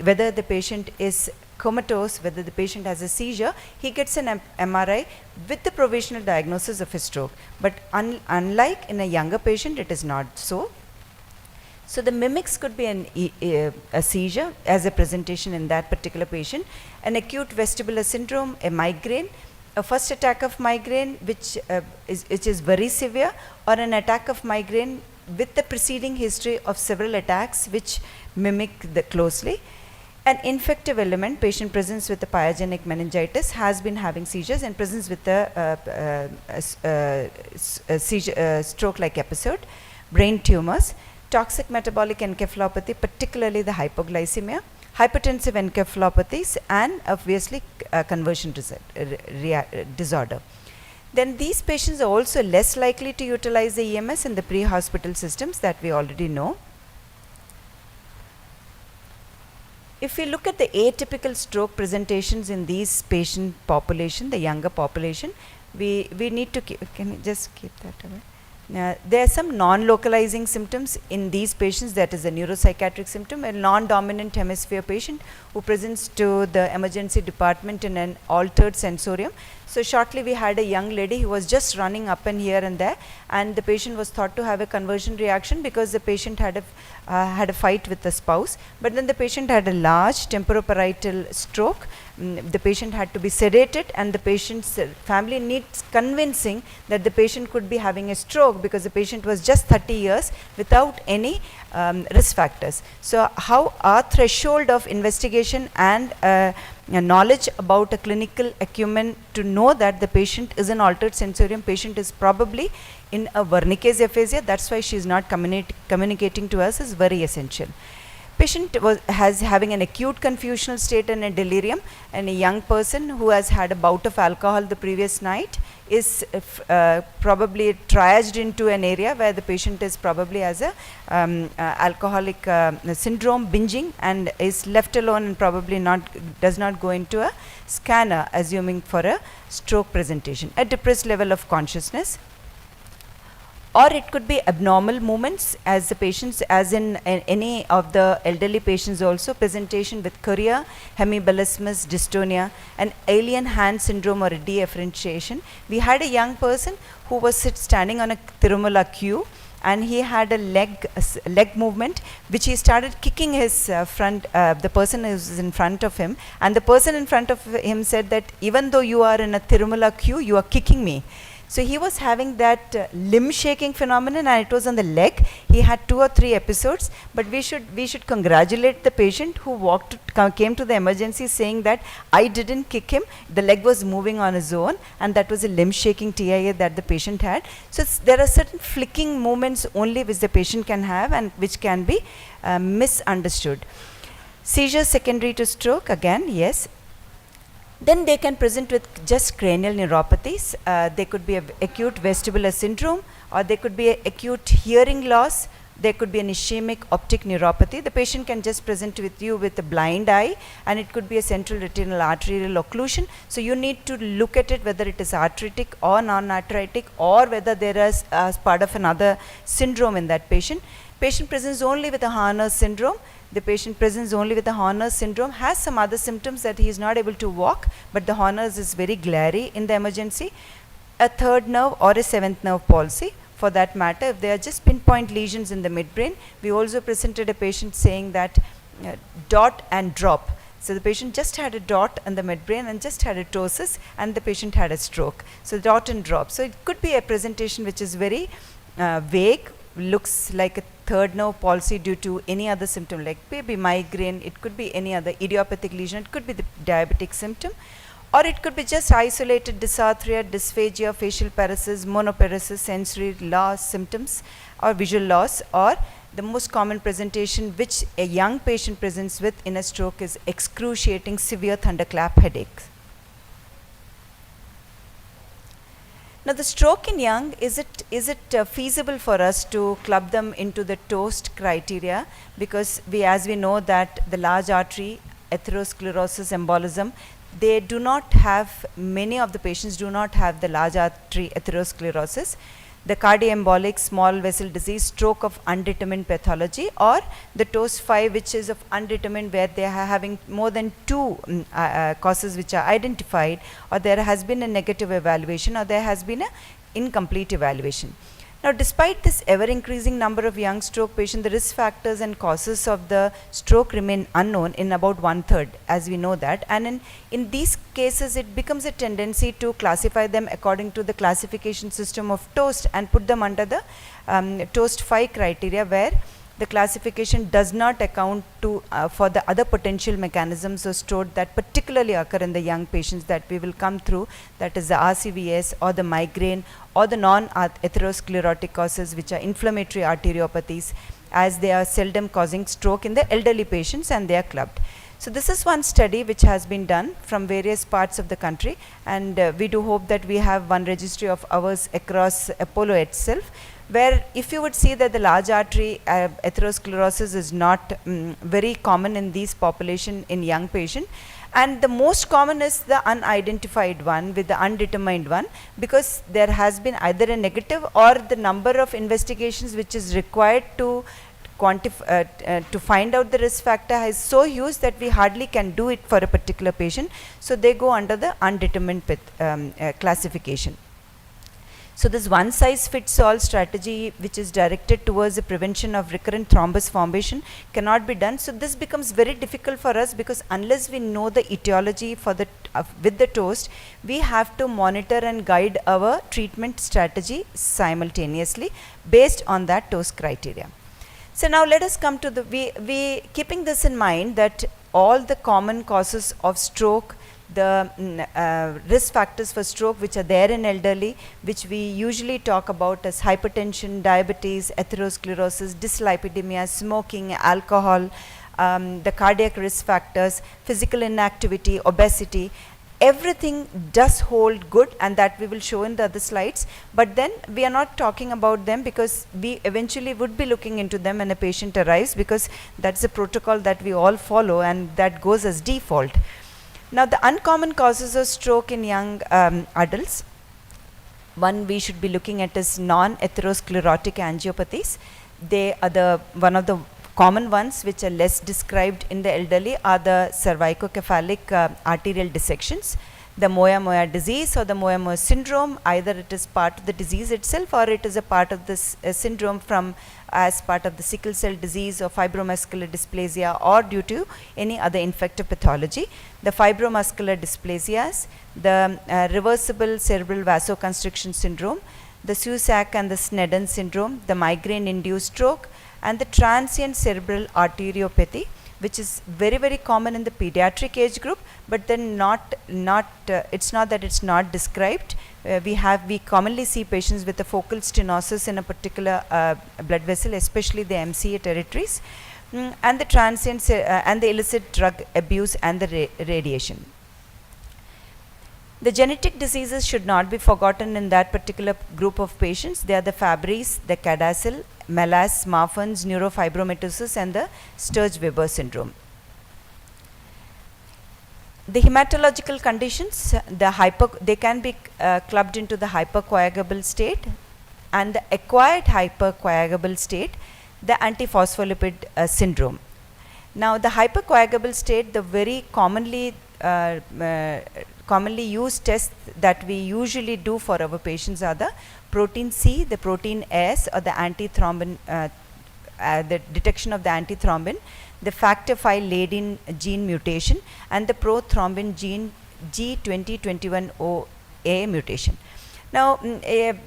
whether the patient is comatose, whether the patient has a seizure, he gets an MRI with the provisional diagnosis of a stroke. But unlike in a younger patient, it is not so. So the mimics could be a seizure as a presentation in that particular patient, an acute vestibular syndrome, a migraine, a first attack of migraine which is very severe, or an attack of migraine with the preceding history of several attacks which mimic the closely. An infective element, patient presents with a pyogenic meningitis, has been having seizures and presents with a stroke-like episode. Brain tumors, toxic metabolic encephalopathy, particularly the hypoglycemia, hypertensive encephalopathies, and obviously conversion disorder. Then these patients are also less likely to utilize the EMS in the pre-hospital systems that we already know. If we look at the atypical stroke presentations in these patient population, the younger population, we need to keep, can you just keep that away? There are some non-localizing symptoms in these patients, that is a neuropsychiatric symptom, a non-dominant hemisphere patient who presents to the emergency department in an altered sensorium. So shortly we had a young lady who was just running up and here and there, and the patient was thought to have a conversion reaction because the patient had a fight with the spouse, but then the patient had a large temporoparietal stroke. The patient had to be sedated, and the patient's family needs convincing that the patient could be having a stroke, because the patient was just 30 years without any risk factors. So how our threshold of investigation and knowledge about a clinical acumen to know that the patient is an altered sensorium, patient is probably in a Wernicke's aphasia, that's why she is not communicating to us, is very essential. Patient has having an acute confusional state and a delirium, and a young person who has had a bout of alcohol the previous night is probably triaged into an area where the patient is probably as a alcoholic syndrome, binging, and is left alone and probably does not go into a scanner, assuming for a stroke presentation. A depressed level of consciousness, or it could be abnormal movements as the patients, as in any of the elderly patients also, presentation with chorea, hemiballismus, dystonia, and alien hand syndrome or a deafferentiation. We had a young person who was standing on a Tirumala queue, and he had a leg movement which he started kicking his the person who was in front of him, and the person in front of him said that even though you are in a Tirumala queue, you are kicking me. So he was having that limb shaking phenomenon, and it was on the leg. He had 2 or 3 episodes, but we should congratulate the patient who came to the emergency saying that I didn't kick him, the leg was moving on his own, and that was a limb shaking TIA that the patient had. So there are certain flicking movements only which the patient can have and which can be misunderstood. Seizures secondary to stroke, again, yes. Then they can present with just cranial neuropathies. They could be acute vestibular syndrome, or they could be acute hearing loss. There could be an ischemic optic neuropathy. The patient can just present with you with a blind eye, and it could be a central retinal arterial occlusion. So you need to look at it whether it is arthritic or non-arthritic, or whether there is part of another syndrome in that patient. Patient presents only with a Horner's syndrome. The patient presents only with the Horner's syndrome, has some other symptoms that he is not able to walk, but the Horner's is very glary in the emergency. A third nerve or a seventh nerve palsy, for that matter, if they are just pinpoint lesions in the midbrain. We also presented a patient saying that dot and drop. So the patient just had a dot in the midbrain and just had a ptosis, and the patient had a stroke. So dot and drop. So it could be a presentation which is very vague, looks like a third nerve palsy due to any other symptom, like maybe migraine, it could be any other idiopathic lesion, it could be the diabetic symptom, or it could be just isolated dysarthria, dysphagia, facial paresis, monoparesis, sensory loss symptoms, or visual loss, or the most common presentation which a young patient presents with in a stroke is excruciating severe thunderclap headaches. Now the stroke in young, is it feasible for us to club them into the TOAST criteria? Because as we know that the large artery atherosclerosis embolism, they do not have, many of the patients do not have the large artery atherosclerosis. The cardioembolic small vessel disease, stroke of undetermined pathology, or the TOAST 5, which is of undetermined, where they are having more than 2 causes which are identified, or there has been a negative evaluation, or there has been an incomplete evaluation. Now, despite this ever-increasing number of young stroke patients, the risk factors and causes of the stroke remain unknown in about 1/3, as we know that. And in these cases, it becomes a tendency to classify them according to the classification system of TOAST and put them under the TOAST 5 criteria, where the classification does not account to for the other potential mechanisms of stroke that particularly occur in the young patients that we will come through, that is the RCVS or the migraine or the non-atherosclerotic causes, which are inflammatory arteriopathies, as they are seldom causing stroke in the elderly patients, and they are clubbed. So this is one study which has been done from various parts of the country, and we do hope that we have one registry of ours across Apollo itself, where if you would see that the large artery atherosclerosis is not very common in these population in young patient, and the most common is the unidentified one with the undetermined one, because there has been either a negative or the number of investigations which is required to to find out the risk factor is so huge that we hardly can do it for a particular patient. So they go under the undetermined classification. So this one-size-fits-all strategy, which is directed towards the prevention of recurrent thrombus formation, cannot be done. So this becomes very difficult for us, because unless we know the etiology for the with the TOAST, we have to monitor and guide our treatment strategy simultaneously based on that TOAST criteria. So now let us come to the, we keeping this in mind that all the common causes of stroke, the risk factors for stroke which are there in elderly, which we usually talk about as hypertension, diabetes, atherosclerosis, dyslipidemia, smoking, alcohol, the cardiac risk factors, physical inactivity, obesity, everything does hold good, and that we will show in the other slides. But then we are not talking about them because we eventually would be looking into them when a patient arrives, because that's the protocol that we all follow and that goes as default. Now the uncommon causes of stroke in young adults, one we should be looking at is non-atherosclerotic angiopathies. They are one of the common ones which are less described in the elderly are the cervicocephalic arterial dissections, the Moya-Moya disease or the Moya-Moya syndrome. Either it is part of the disease itself or it is a part of this syndrome from as part of the sickle cell disease or fibromuscular dysplasia or due to any other infective pathology. The fibromuscular dysplasias, the reversible cerebral vasoconstriction syndrome, the Susac and the Sneddon syndrome, the migraine-induced stroke, and the transient cerebral arteriopathy, which is very, very common in the pediatric age group, but then it's not that it's not described. We commonly see patients with a focal stenosis in a particular blood vessel, especially the MCA territories, and the transient and the illicit drug abuse and the radiation. The genetic diseases should not be forgotten in that particular group of patients. They are the Fabry's, the CADASIL, MELAS, Marfan's, neurofibromatosis, and the Sturge-Weber syndrome. The hematological conditions, they can be clubbed into the hypercoagulable state and the acquired hypercoagulable state, the antiphospholipid syndrome. Now, the hypercoagulable state, the very commonly used tests that we usually do for our patients are the protein C, the protein S, or the antithrombin, the detection of the antithrombin, the factor V Leiden gene mutation, and the prothrombin gene G2021OA mutation. Now,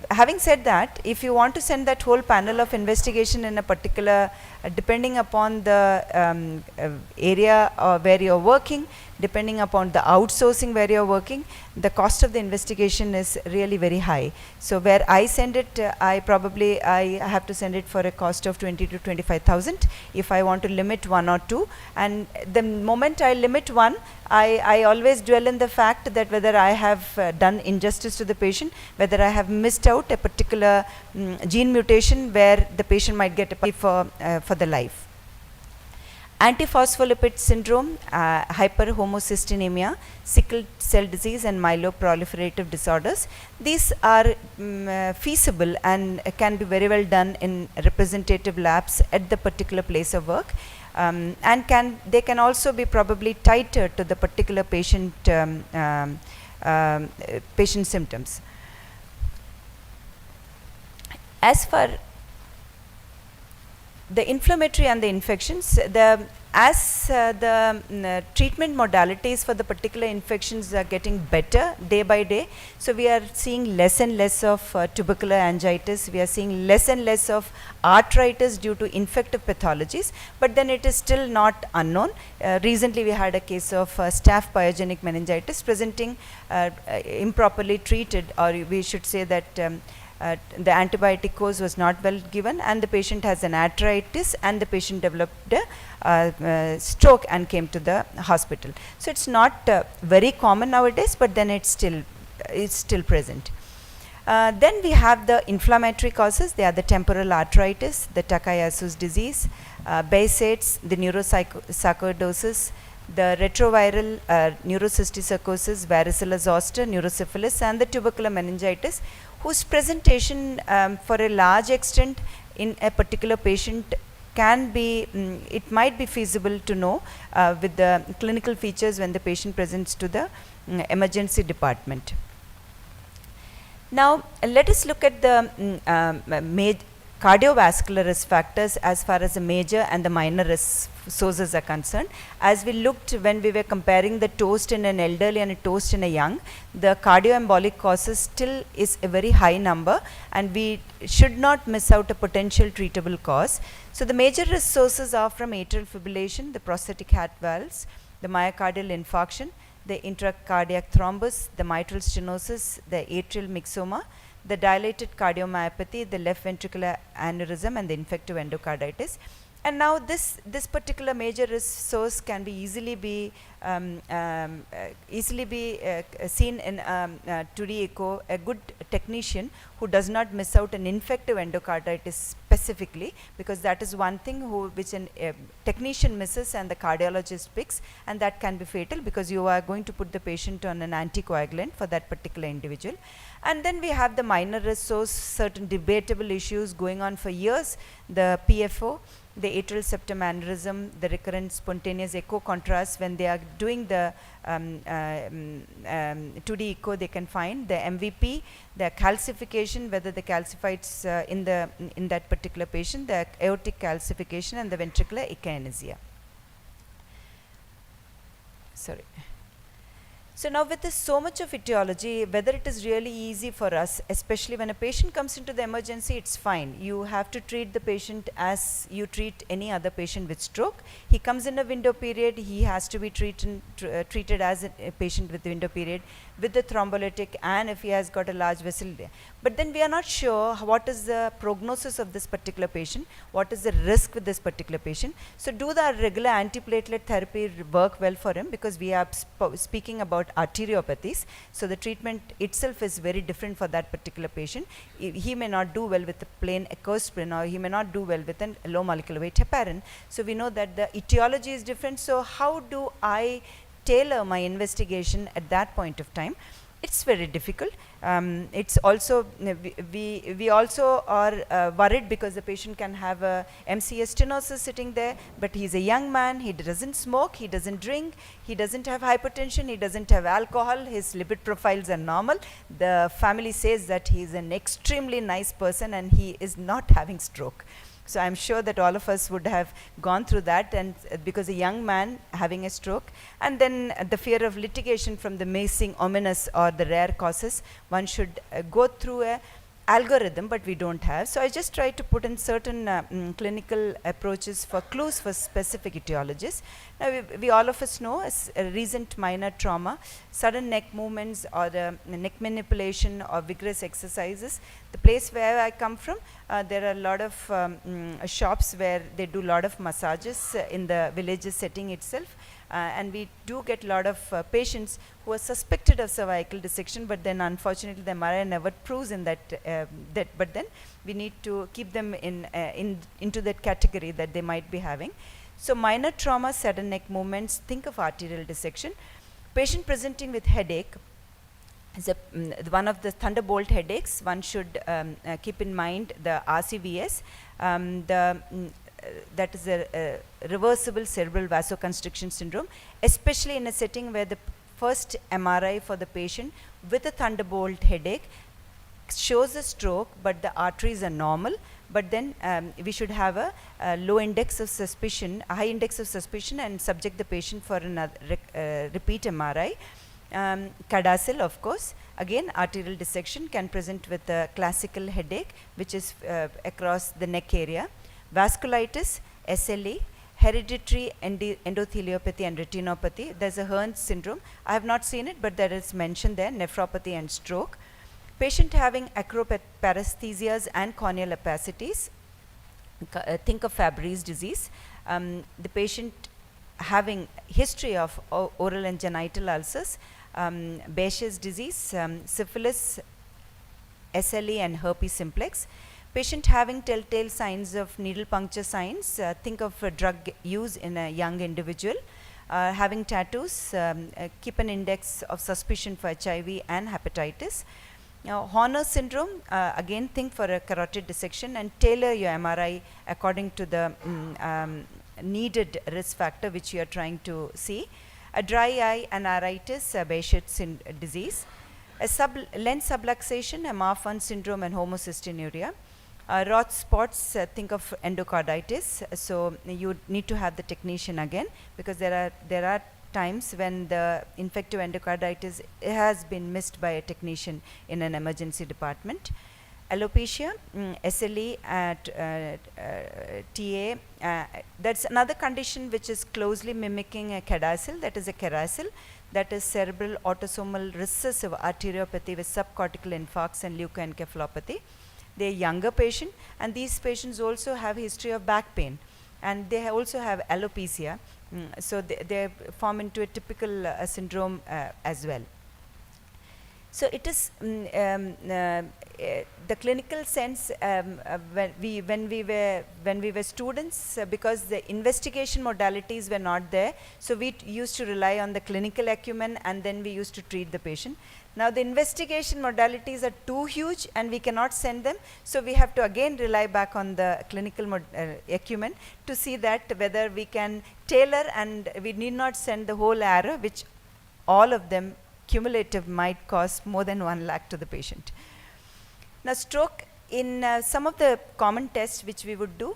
having said that, if you want to send that whole panel of investigation in a particular, depending upon the area where you are working, depending upon the outsourcing where you are working, the cost of the investigation is really very high. So where I send it, I have to send it for a cost of 20 to 25,000 if I want to limit one or two. And the moment I limit one, I always dwell in the fact that whether I have done injustice to the patient, whether I have missed out a particular gene mutation where the patient might get a for the life. Antiphospholipid syndrome, hyperhomocystinemia, sickle cell disease, and myeloproliferative disorders. These are feasible and can be very well done in representative labs at the particular place of work, and they can also be probably tighter to the particular patient patient symptoms. As for the inflammatory and the infections, as the treatment modalities for the particular infections are getting better day by day, so we are seeing less and less of tubercular angiitis, we are seeing less and less of arthritis due to infective pathologies, but then it is still not unknown. Recently we had a case of staph pyogenic meningitis presenting improperly treated, or we should say that the antibiotic course was not well given, and the patient has an arthritis, and the patient developed a stroke and came to the hospital. So it's not very common nowadays, but then it's still present. Then we have the inflammatory causes. They are the temporal arthritis, the Takayasu's disease, Behçet's, the neurosarcoidosis, the retroviral neurocysticercosis, varicella zoster, neurosyphilis, and the tubercular meningitis, whose presentation for a large extent in a particular patient can be, it might be feasible to know with the clinical features when the patient presents to the emergency department. Now, let us look at the cardiovascular risk factors as far as the major and the minor risk sources are concerned. As we looked when we were comparing the toast in an elderly and a toast in a young, the cardioembolic causes still is a very high number, and we should not miss out a potential treatable cause. So the major risk sources are from atrial fibrillation, the prosthetic heart valves, the myocardial infarction, the intracardiac thrombus, the mitral stenosis, the atrial myxoma, the dilated cardiomyopathy, the left ventricular aneurysm, and the infective endocarditis. And now this particular major risk source can be easily be seen in 2D echo. A good technician who does not miss out an infective endocarditis specifically, because that is one thing which a technician misses and the cardiologist picks, and that can be fatal because you are going to put the patient on an anticoagulant for that particular individual. And then we have the minor risk source, certain debatable issues going on for years, the PFO, the atrial septum aneurysm, the recurrent spontaneous echo contrast. When they are doing the 2D echo, they can find the MVP, the calcification, whether the calcifieds in that particular patient, the aortic calcification, and the ventricular echinacea. Sorry. So now with this so much of etiology, whether it is really easy for us, especially when a patient comes into the emergency, it's fine. You have to treat the patient as you treat any other patient with stroke. He comes in a window period, he has to be treated as a patient with the window period with the thrombolytic, and if he has got a large vessel. But then we are not sure what is the prognosis of this particular patient, what is the risk with this particular patient. So do the regular antiplatelet therapy work well for him, because we are speaking about arteriopathies. So the treatment itself is very different for that particular patient. He may not do well with the plain ecosprin, or he may not do well with a low molecular weight heparin. So we know that the etiology is different. So how do I tailor my investigation at that point of time? It's very difficult. It's also, we also are worried because the patient can have a MCS stenosis sitting there, but he's a young man, he doesn't smoke, he doesn't drink, he doesn't have hypertension, he doesn't have alcohol, his lipid profiles are normal. The family says that he's an extremely nice person and he is not having stroke. So I'm sure that all of us would have gone through that, and because a young man having a stroke, and then the fear of litigation from the missing, ominous, or the rare causes, one should go through a algorithm, but we don't have. So I just try to put in certain clinical approaches for clues for specific etiologies. Now we all of us know a recent minor trauma, sudden neck movements, or the neck manipulation, or vigorous exercises. The place where I come from, there are a lot of shops where they do a lot of massages in the villages setting itself. And we do get a lot of patients who are suspected of cervical dissection, but then unfortunately the MRI never proves in that, but then we need to keep them into that category that they might be having. So minor trauma, sudden neck movements, think of arterial dissection. Patient presenting with headache is one of the thunderbolt headaches. One should keep in mind the RCVS, that is a reversible cerebral vasoconstriction syndrome, especially in a setting where the first MRI for the patient with a thunderbolt headache shows a stroke, but the arteries are normal. But then we should have a low index of suspicion, a high index of suspicion, and subject the patient for another repeat MRI. Cadacil, of course, again arterial dissection, can present with a classical headache which is across the neck area. Vasculitis, SLE, hereditary endotheliopathy and retinopathy. There's a Hearn syndrome. I have not seen it, but that is mentioned there, nephropathy and stroke. Patient having acroparesthesias and corneal opacities. Think of Fabry's disease. The patient having history of oral and genital ulcers, Behçet's disease, syphilis, SLE, and herpes simplex. Patient having telltale signs of needle puncture signs, think of drug use in a young individual. Having tattoos, keep an index of suspicion for HIV and hepatitis. Now, Horner syndrome, again think for a carotid dissection and tailor your MRI according to the needed risk factor which you are trying to see. A dry eye and iritis, Behçet's disease. A lens subluxation, a Marfan syndrome, and homocystinuria. Rot spots, think of endocarditis. So you need to have the technician again, because there are times when the infective endocarditis has been missed by a technician in an emergency department. Alopecia, SLE at TA, that's another condition which is closely mimicking a CADASIL, that is a CARASIL, that is cerebral autosomal recessive arteriopathy with subcortical infarcts and leukoencephalopathy. They are younger patient, and these patients also have history of back pain, and they also have alopecia, so they form into a typical syndrome as well. So it is the clinical sense, when we were students, because the investigation modalities were not there, so we used to rely on the clinical acumen, and then we used to treat the patient. Now the investigation modalities are too huge and we cannot send them, so we have to again rely back on the clinical acumen to see that whether we can tailor, and we need not send the whole arrow, which all of them cumulative might cost more than 1 lakh to the patient. Now stroke, in some of the common tests which we would do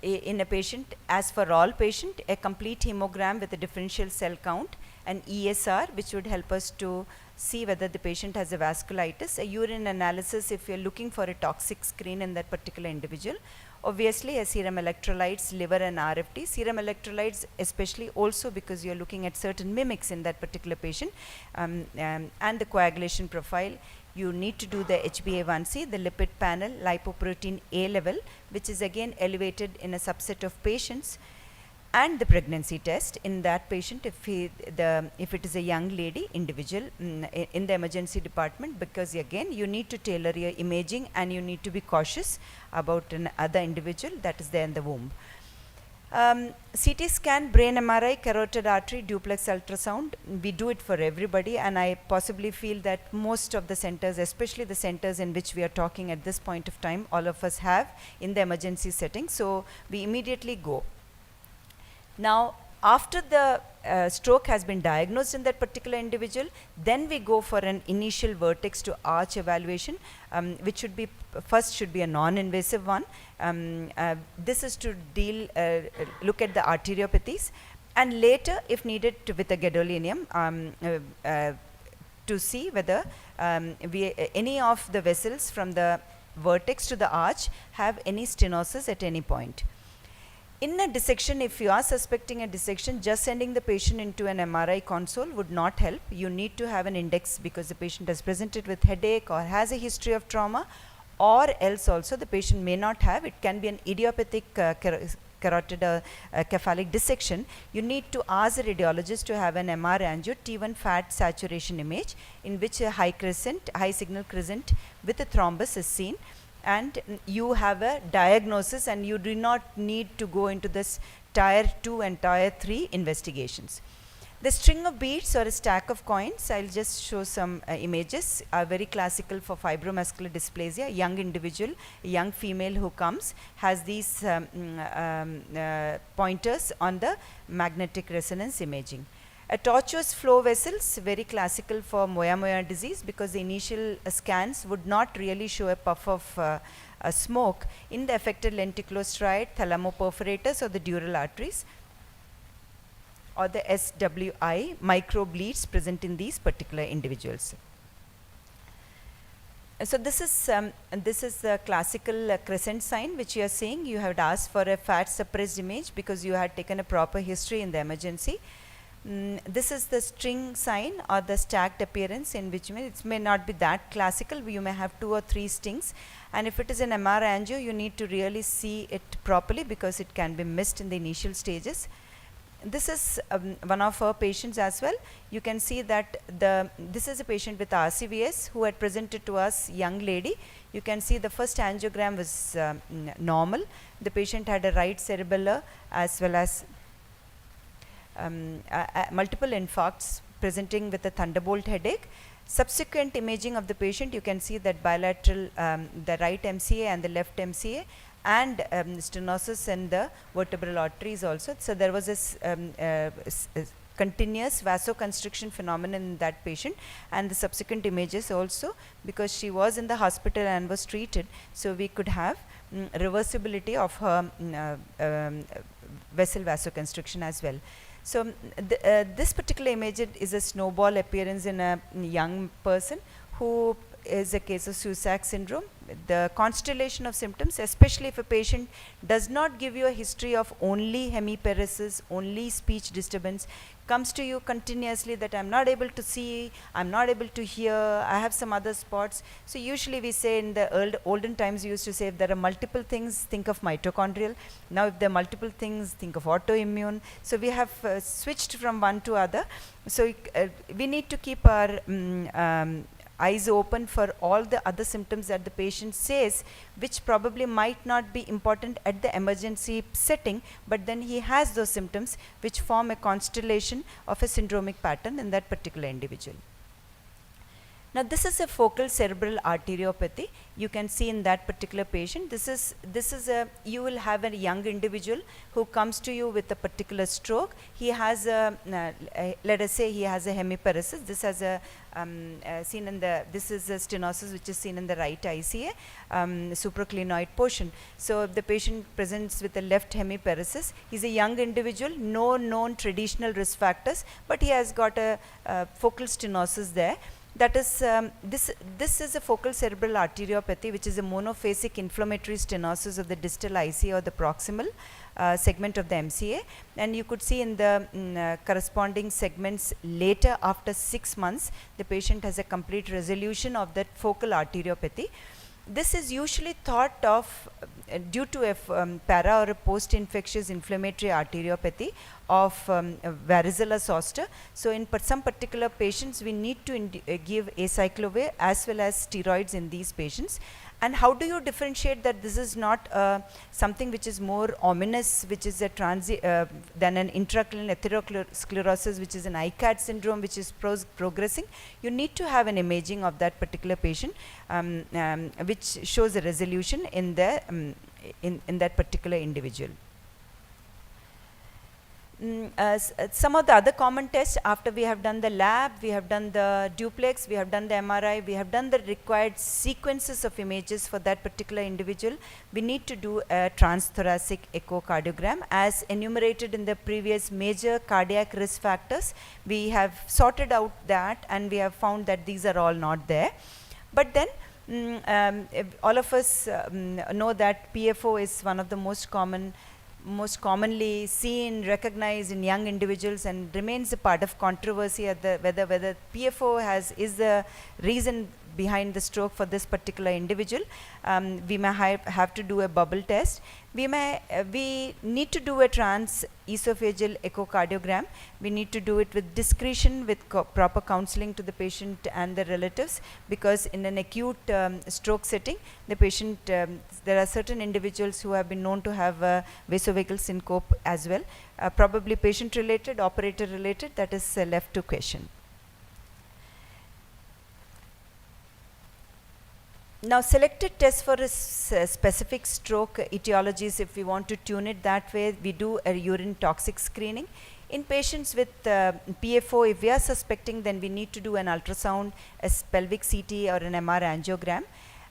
in a patient, as for all patient, a complete hemogram with a differential cell count, an ESR, which would help us to see whether the patient has a vasculitis, a urine analysis if you're looking for a toxic screen in that particular individual. Obviously, a serum electrolytes, liver and RFT. Serum electrolytes especially also because you're looking at certain mimics in that particular patient, and the coagulation profile. You need to do the HbA1c, the lipid panel, lipoprotein A level, which is again elevated in a subset of patients, and the pregnancy test in that patient if it is a young lady individual in the emergency department, because again you need to tailor your imaging and you need to be cautious about another individual that is there in the womb. CT scan, brain MRI, carotid artery, duplex ultrasound, we do it for everybody, and I possibly feel that most of the centers, especially the centers in which we are talking at this point of time, all of us have in the emergency setting, so we immediately go. Now after the stroke has been diagnosed in that particular individual, then we go for an initial vertex to arch evaluation, which should be should be a non-invasive one. This is to look at the arteriopathies, and later if needed with a gadolinium to see whether any of the vessels from the vertex to the arch have any stenosis at any point. In a dissection, if you are suspecting a dissection, just sending the patient into an MRI console would not help. You need to have an index because the patient has presented with headache or has a history of trauma, or else also the patient may not have. It can be an idiopathic carotid cephalic dissection. You need to ask the radiologist to have an MR angio T1 fat saturation image in which a high signal crescent with a thrombus is seen, and you have a diagnosis, and you do not need to go into this tier 2 and tier 3 investigations. The string of beads or a stack of coins, I'll just show some images, are very classical for fibromuscular dysplasia. Young individual, a young female who comes, has these pointers on the magnetic resonance imaging. A tortuous flow vessels, very classical for moya disease, because the initial scans would not really show a puff of smoke in the affected lenticulostriate, thalamoperforators or the dural arteries, or the SWI, microbleeds present in these particular individuals. So this is the classical crescent sign which you are seeing. You have asked for a fat suppressed image because you had taken a proper history in the emergency. This is the string sign or the stacked appearance, in which it may not be that classical. You may have 2 or 3 stings, and if it is an MR angio, you need to really see it properly because it can be missed in the initial stages. This is one of our patients as well. You can see that this is a patient with RCVS who had presented to us, young lady. You can see the first angiogram was normal. The patient had a right cerebellar as well as multiple infarcts presenting with a thunderbolt headache. Subsequent imaging of the patient, you can see that bilateral, the right MCA and the left MCA, and stenosis in the vertebral arteries also. So there was a continuous vasoconstriction phenomenon in that patient, and the subsequent images also, because she was in the hospital and was treated, so we could have reversibility of her vessel vasoconstriction as well. So this particular image is a snowball appearance in a young person who is a case of Susac syndrome. The constellation of symptoms, especially if a patient does not give you a history of only hemiparesis, only speech disturbance, comes to you continuously that I'm not able to see, I'm not able to hear, I have some other spots. So usually we say in the olden times we used to say if there are multiple things, think of mitochondrial. Now if there are multiple things, think of autoimmune. So we have switched from one to other. So we need to keep our eyes open for all the other symptoms that the patient says, which probably might not be important at the emergency setting, but then he has those symptoms which form a constellation of a syndromic pattern in that particular individual. Now this is a focal cerebral arteriopathy. You can see in that particular patient, this is a, you will have a young individual who comes to you with a particular stroke. He has let us say he has a hemiparesis. This has a seen in the, this is a stenosis which is seen in the right ICA, supraclinoid portion. So the patient presents with a left hemiparesis. He's a young individual, no known traditional risk factors, but he has got a focal stenosis there. That is, this is a focal cerebral arteriopathy, which is a monophasic inflammatory stenosis of the distal ICA or the proximal segment of the MCA. And you could see in the corresponding segments later, after 6 months, the patient has a complete resolution of that focal arteriopathy. This is usually thought of due to a para or a post-infectious inflammatory arteriopathy of varicella zoster. So in some particular patients, we need to give acyclovir as well as steroids in these patients. And how do you differentiate that this is not something which is more ominous, which is a than an intracranial atherosclerosis, which is an ICAD syndrome, which is progressing? You need to have an imaging of that particular patient, which shows a resolution in the in that particular individual. Some of the other common tests, after we have done the lab, we have done the duplex, we have done the MRI, we have done the required sequences of images for that particular individual, we need to do a transthoracic echocardiogram as enumerated in the previous major cardiac risk factors. We have sorted out that and we have found that these are all not there. But then all of us know that PFO is one of the most commonly seen, recognized in young individuals, and remains a part of controversy at the whether PFO is the reason behind the stroke for this particular individual. We may have to do a bubble test. We need to do a trans-esophageal echocardiogram. We need to do it with discretion, with proper counseling to the patient and the relatives, because in an acute stroke setting, the patient, there are certain individuals who have been known to have vasovagal syncope as well, probably patient-related, operator-related, that is left to question. Now, selected tests for a specific stroke etiologies, if we want to tune it that way, we do a urine toxic screening. In patients with PFO, if we are suspecting, then we need to do an ultrasound, a pelvic CT or an MR angiogram.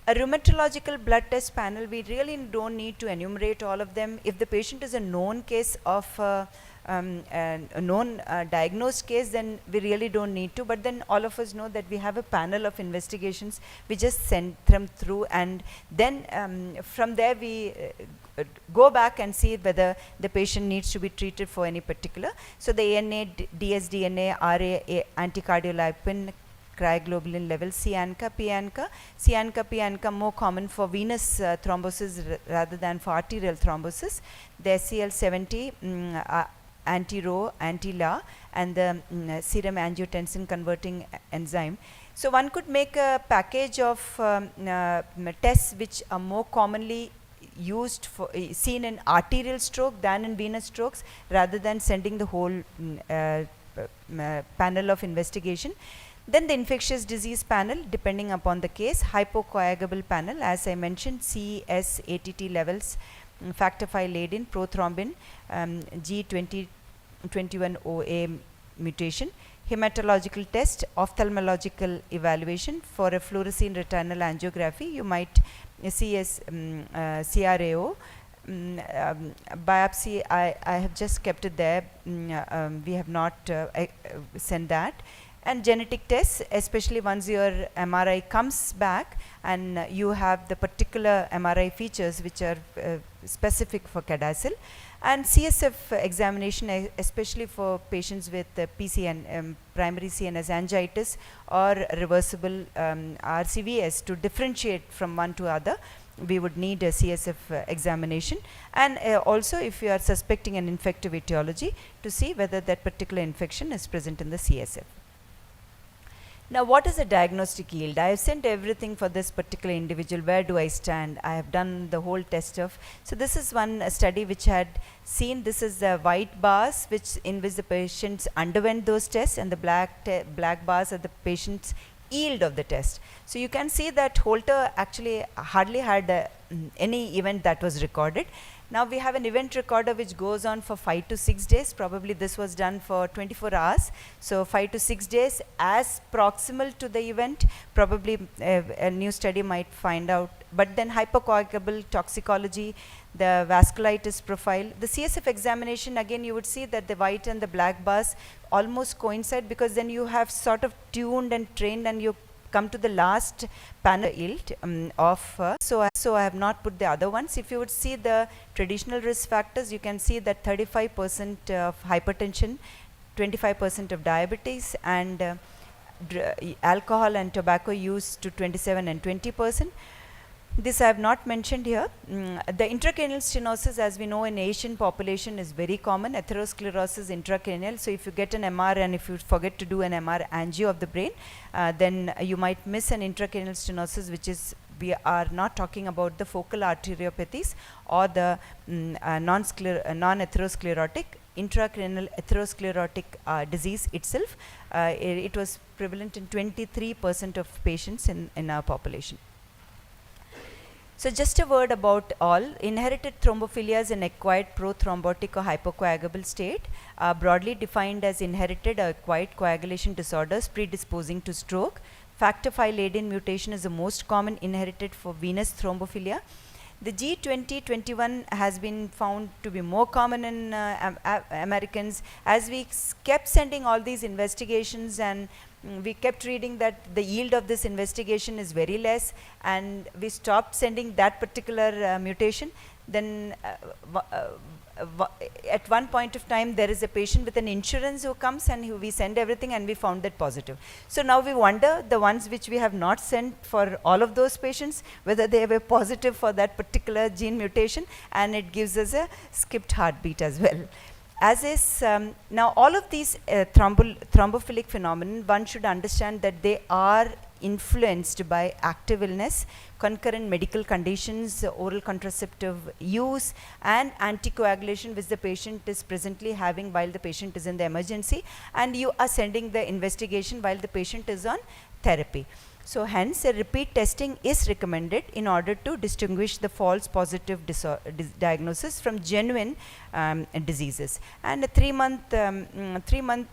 A rheumatological blood test panel, we really don't need to enumerate all of them. If the patient is a known case of a known diagnosed case, then we really don't need to, but then all of us know that we have a panel of investigations. We just send them through, and then from there we go back and see whether the patient needs to be treated for any particular. So the ANA, dsDNA, RA, anticardiolipin, cryoglobulin level, C-ANCA, P-ANCA. C-ANCA, P-ANCA more common for venous thrombosis rather than for arterial thrombosis. The SCL70, anti-Rho, anti-La, and the serum angiotensin converting enzyme. So one could make a package of tests which are more commonly used for seen in arterial stroke than in venous strokes, rather than sending the whole panel of investigation. Then the infectious disease panel, depending upon the case, hypocoagulable panel, as I mentioned, CS, ATT levels, factor V Ladin, prothrombin, G2021OA, mutation, hematological test, ophthalmological evaluation. For a fluorescein retinal angiography, you might see as CRAO. Biopsy, I have just kept it there. We have not sent that. And genetic tests, especially once your MRI comes back and you have the particular MRI features which are specific for CADASIL. And CSF examination, especially for patients with PCN, primary CNS angiitis or reversible RCVS, to differentiate from one to other, we would need a CSF examination. And also if you are suspecting an infective etiology, to see whether that particular infection is present in the CSF. Now, what is a diagnostic yield? I have sent everything for this particular individual. Where do I stand? I have done the whole test of. So this is one study which had seen, this is the white bars in which the patients underwent those tests, and the black bars are the patient's yield of the test. So you can see that Holter actually hardly had any event that was recorded. Now we have an event recorder which goes on for 5 to 6 days. Probably this was done for 24 hours. So 5 to 6 days as proximal to the event. Probably a new study might find out. But then hypercoagulable toxicology, the vasculitis profile. The CSF examination, again you would see that the white and the black bars almost coincide, because then you have sort of tuned and trained and you come to the last panel yield so I have not put the other ones. If you would see the traditional risk factors, you can see that 35% of hypertension, 25% of diabetes, and alcohol and tobacco use to 27 and 20%. This I have not mentioned here. The intracranial stenosis, as we know, in Asian population is very common. Atherosclerosis intracranial. So if you get an MR and if you forget to do an MR angio of the brain, then you might miss an intracranial stenosis, which is, we are not talking about the focal arteriopathies or the non-atherosclerotic, intracranial atherosclerotic disease itself. It was prevalent in 23% of patients in our population. So just a word about all. Inherited thrombophilia is an acquired prothrombotic or hypocoagulable state, broadly defined as inherited or acquired coagulation disorders predisposing to stroke. Factor V Leiden mutation is the most common inherited for venous thrombophilia. The G2021 has been found to be more common in Americans. As we kept sending all these investigations, and we kept reading that the yield of this investigation is very less, and we stopped sending that particular mutation. Then at one point of time, there is a patient with an insurance who comes and we send everything and we found that positive. So now we wonder, the ones which we have not sent for all of those patients, whether they were positive for that particular gene mutation, and it gives us a skipped heartbeat as well. As is, now all of these thrombophilic phenomenon, one should understand that they are influenced by active illness, concurrent medical conditions, oral contraceptive use, and anticoagulation which the patient is presently having while the patient is in the emergency, and you are sending the investigation while the patient is on therapy. So hence a repeat testing is recommended in order to distinguish the false positive diagnosis from genuine diseases. And a 3-month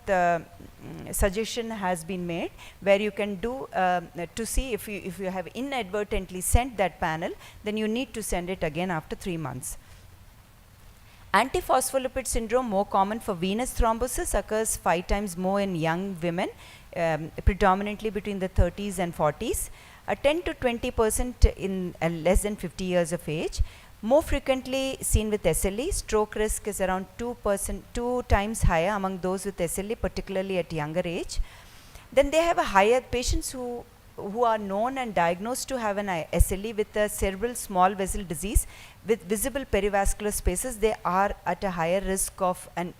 suggestion has been made, where you can do to see if you have inadvertently sent that panel, then you need to send it again after 3 months. Antiphospholipid syndrome, more common for venous thrombosis, occurs 5 times more in young women, predominantly between the 30s and 40s, 10 to 20% in less than 50 years of age. More frequently seen with SLE, stroke risk is around 2 times higher among those with SLE, particularly at younger age. Then they have a higher, patients who are known and diagnosed to have an SLE with a cerebral small vessel disease with visible perivascular spaces, they are at a higher risk of an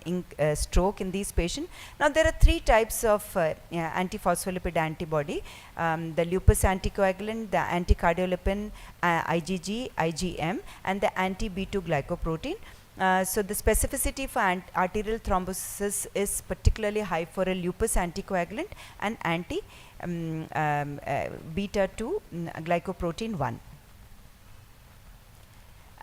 stroke in these patients. Now there are 3 types of antiphospholipid antibody, the lupus anticoagulant, the anticardiolipin IgG, IgM, and the anti-B2 glycoprotein. So the specificity for arterial thrombosis is particularly high for a lupus anticoagulant and beta 2 glycoprotein 1.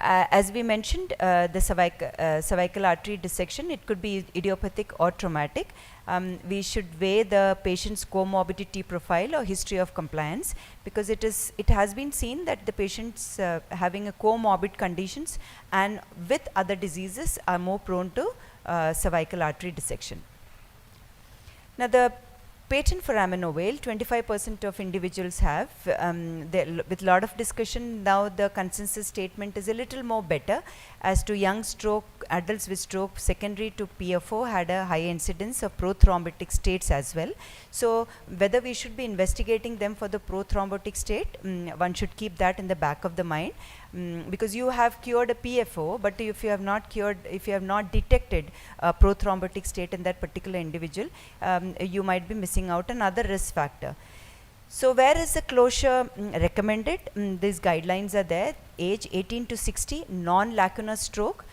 As we mentioned, the cervical artery dissection, it could be idiopathic or traumatic. We should weigh the patient's comorbidity profile or history of compliance, because it has been seen that the patients having a comorbid conditions and with other diseases are more prone to cervical artery dissection. Now, the patent for Amenovale, 25% of individuals have. With a lot of discussion, now the consensus statement is a little more better as to young stroke, adults with stroke secondary to PFO had a high incidence of prothrombotic states as well. So whether we should be investigating them for the prothrombotic state, one should keep that in the back of the mind. Because you have cured a PFO, but if you have not cured, if you have not detected a prothrombotic state in that particular individual, you might be missing out another risk factor. So where is the closure recommended? These guidelines are there. Age 18 to 60, non-lacunar stroke,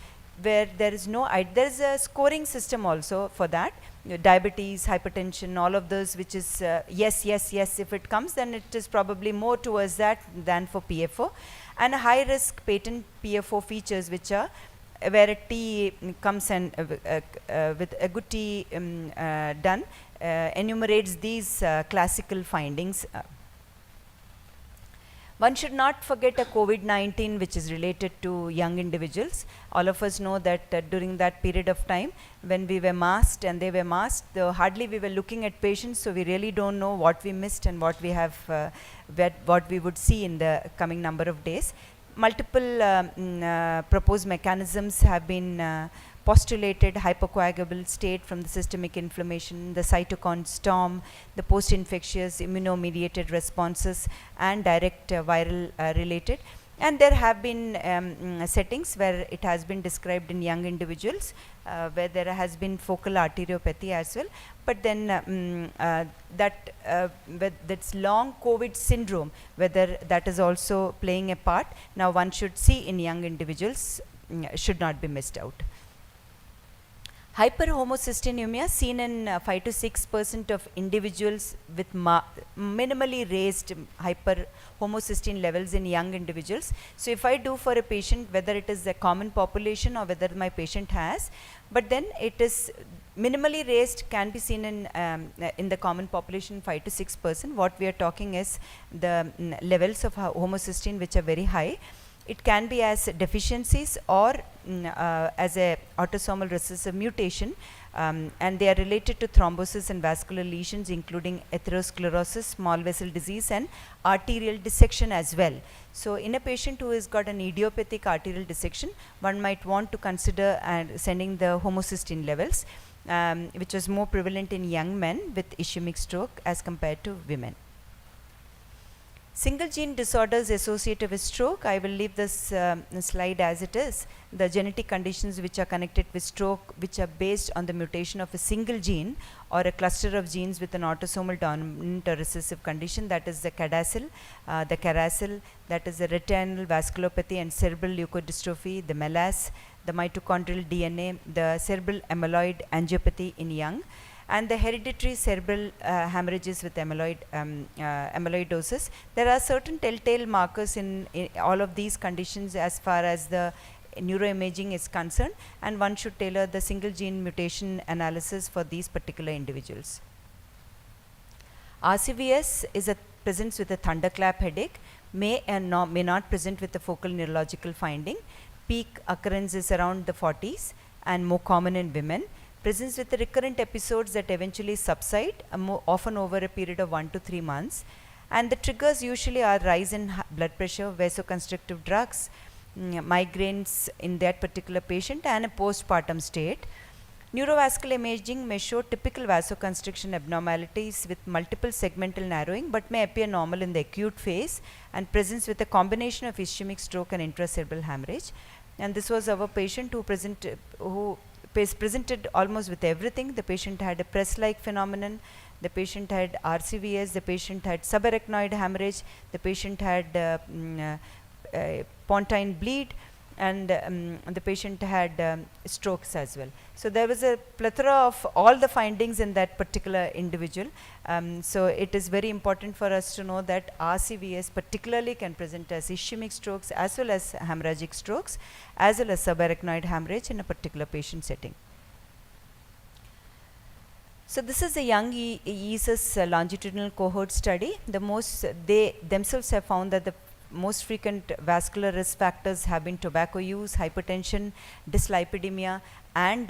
where there is no, there is a scoring system also for that. Diabetes, hypertension, all of those, which is yes, yes, yes. If it comes, then it is probably more towards that than for PFO. And high risk patent PFO features, which are where a T comes and with a good T done, enumerates these classical findings. One should not forget a COVID-19 which is related to young individuals. All of us know that during that period of time when we were masked and they were masked, hardly we were looking at patients, so we really don't know what we missed and what we have, what we would see in the coming number of days. Multiple proposed mechanisms have been postulated: hypocoagulable state from the systemic inflammation, the cytokine storm, the post-infectious immunomediated responses, and direct viral related. And there have been settings where it has been described in young individuals where there has been focal arteriopathy as well. But then that's long COVID syndrome, whether that is also playing a part, now one should see in young individuals, should not be missed out. Hyperhomocystinemia seen in 5 to 6% of individuals with minimally raised hyperhomocysteine levels in young individuals. So if I do for a patient, whether it is a common population or whether my patient has, but then it is minimally raised, can be seen in the common population 5 to 6%. What we are talking is the levels of homocysteine which are very high. It can be as deficiencies or as a autosomal recessive mutation, and they are related to thrombosis and vascular lesions, including atherosclerosis, small vessel disease, and arterial dissection as well. So in a patient who has got an idiopathic arterial dissection, one might want to consider sending the homocysteine levels, which was more prevalent in young men with ischemic stroke as compared to women. Single gene disorders associated with stroke, I will leave this slide as it is. The genetic conditions which are connected with stroke, which are based on the mutation of a single gene or a cluster of genes with an autosomal dominant or recessive condition, that is the CADASIL, the CARASIL, that is the retinal vasculopathy and cerebral leukodystrophy, the MELAS, the mitochondrial DNA, the cerebral amyloid angiopathy in young, and the hereditary cerebral hemorrhages with amyloidosis. There are certain telltale markers in all of these conditions as far as the neuroimaging is concerned, and one should tailor the single gene mutation analysis for these particular individuals. RCVS presents with a thunderclap headache, may not present with a focal neurological finding. Peak occurrence is around the 40s and more common in women. Presents with the recurrent episodes that eventually subside, often over a period of 1 to 3 months. And the triggers usually are rise in blood pressure, vasoconstrictive drugs, migraines in that particular patient, and a postpartum state. Neurovascular imaging may show typical vasoconstriction abnormalities with multiple segmental narrowing, but may appear normal in the acute phase, and presents with a combination of ischemic stroke and intracerebral hemorrhage. And this was our patient who presented almost with everything. The patient had a press-like phenomenon, the patient had RCVS, the patient had subarachnoid hemorrhage, the patient had pontine bleed, and the patient had strokes as well. So there was a plethora of all the findings in that particular individual. So it is very important for us to know that RCVS particularly can present as ischemic strokes as well as hemorrhagic strokes, as well as subarachnoid hemorrhage in a particular patient setting. So this is a young ESS longitudinal cohort study. They themselves have found that the most frequent vascular risk factors have been tobacco use, hypertension, dyslipidemia, and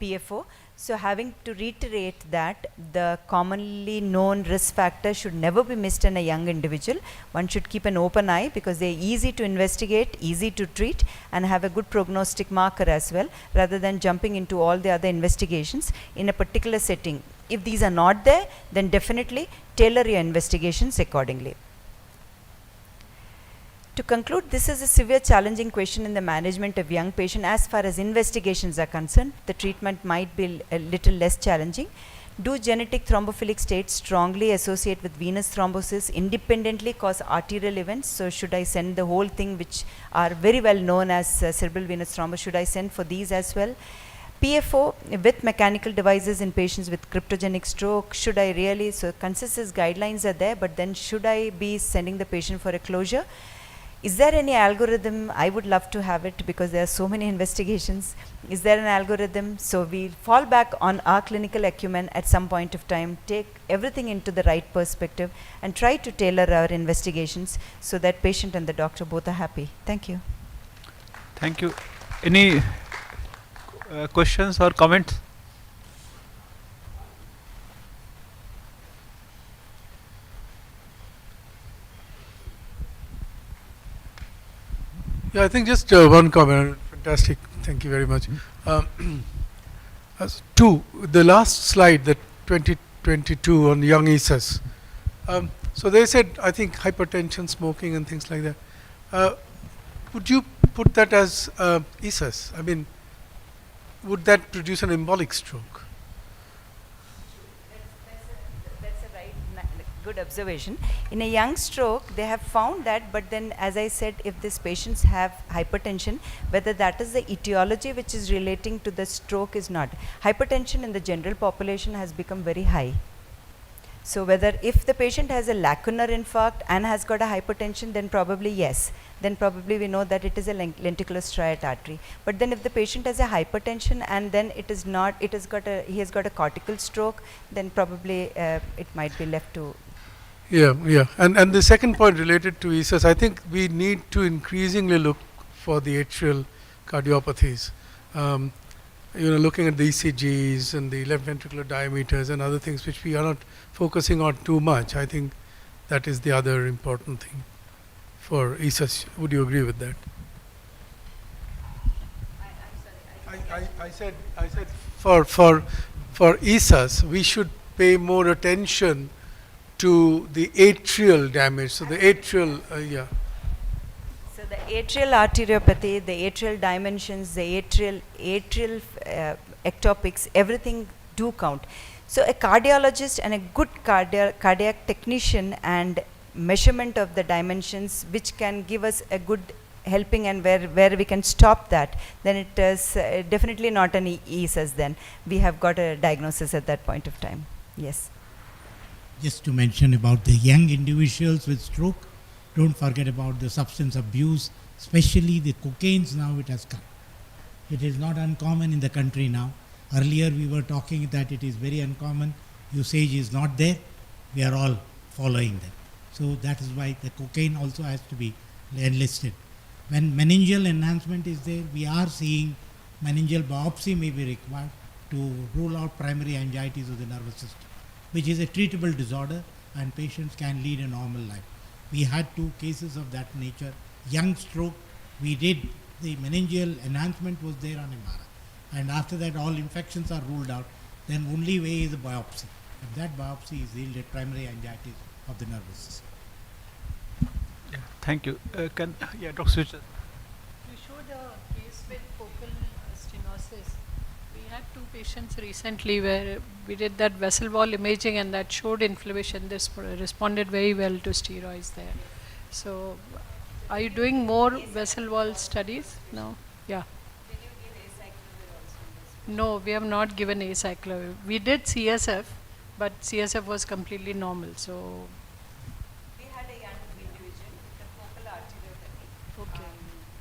PFO. So having to reiterate that the commonly known risk factor should never be missed in a young individual. One should keep an open eye because they are easy to investigate, easy to treat, and have a good prognostic marker as well, rather than jumping into all the other investigations in a particular setting. If these are not there, then definitely tailor your investigations accordingly. To conclude, this is a severe challenging question in the management of young patient as far as investigations are concerned. The treatment might be a little less challenging. Do genetic thrombophilic states strongly associate with venous thrombosis independently cause arterial events? So should I send the whole thing, which are very well known as cerebral venous thrombosis, should I send for these as well? PFO with mechanical devices in patients with cryptogenic stroke, should I really, so consensus guidelines are there, but then should I be sending the patient for a closure? Is there any algorithm? I would love to have it because there are so many investigations. Is there an algorithm? So we fall back on our clinical acumen at some point of time, take everything into the right perspective, and try to tailor our investigations so that patient and the doctor both are happy. Thank you. Thank you. Any questions or comments? Yeah, I think just one comment. Fantastic. Thank you very much. The last slide, the 2022 on young ESS. So they said, I think hypertension, smoking, and things like that. Would you put that as ESS? I mean, would that produce an embolic stroke? Good observation. In a young stroke, they have found that, but then as I said, if these patients have hypertension, whether that is the etiology which is relating to the stroke is not. Hypertension in the general population has become very high. So whether if the patient has a lacunar infarct and has got a hypertension, then probably yes. Then probably we know that it is a lenticular striate artery. But then if the patient has a hypertension and then it is not, he has got a cortical stroke, then probably it might be left to. Yeah. And the second point related to ESS, I think we need to increasingly look for the atrial cardiopathies. Looking at the ECGs and the left ventricular diameters and other things which we are not focusing on too much. I think that is the other important thing for ESS. Would you agree with that? I said for ESS we should pay more attention to the atrial damage. So the atrial, So the atrial arteriopathy, the atrial dimensions, the atrial ectopics, everything do count. So a cardiologist and a good cardiac technician and measurement of the dimensions, which can give us a good helping and where we can stop that, then it is definitely not an ESS then. We have got a diagnosis at that point of time. Yes. Just to mention about the young individuals with stroke, don't forget about the substance abuse, especially the cocaines now it has come. It is not uncommon in the country now. Earlier we were talking that it is very uncommon, usage is not there, we are all following them. So that is why the cocaine also has to be enlisted. When meningeal enhancement is there, we are seeing meningeal biopsy may be required to rule out primary anxieties of the nervous system, which is a treatable disorder and patients can lead a normal life. We had 2 cases of that nature. Young stroke, we did, the meningeal enhancement was there on MRI. And after that all infections are ruled out, then only way is a biopsy. And that biopsy is yielded primary anxieties of the nervous system. Yeah, thank you. Dr. Suchit. You showed a case with focal stenosis. We had 2 patients recently where we did that vessel wall imaging and that showed inflammation. This responded very well to steroids there. So Are you doing more vessel wall studies now? Yeah. No, we have not given acyclovir. We did CSF, but CSF was completely normal. So We had a young individual with a focal arteriotomy. Okay.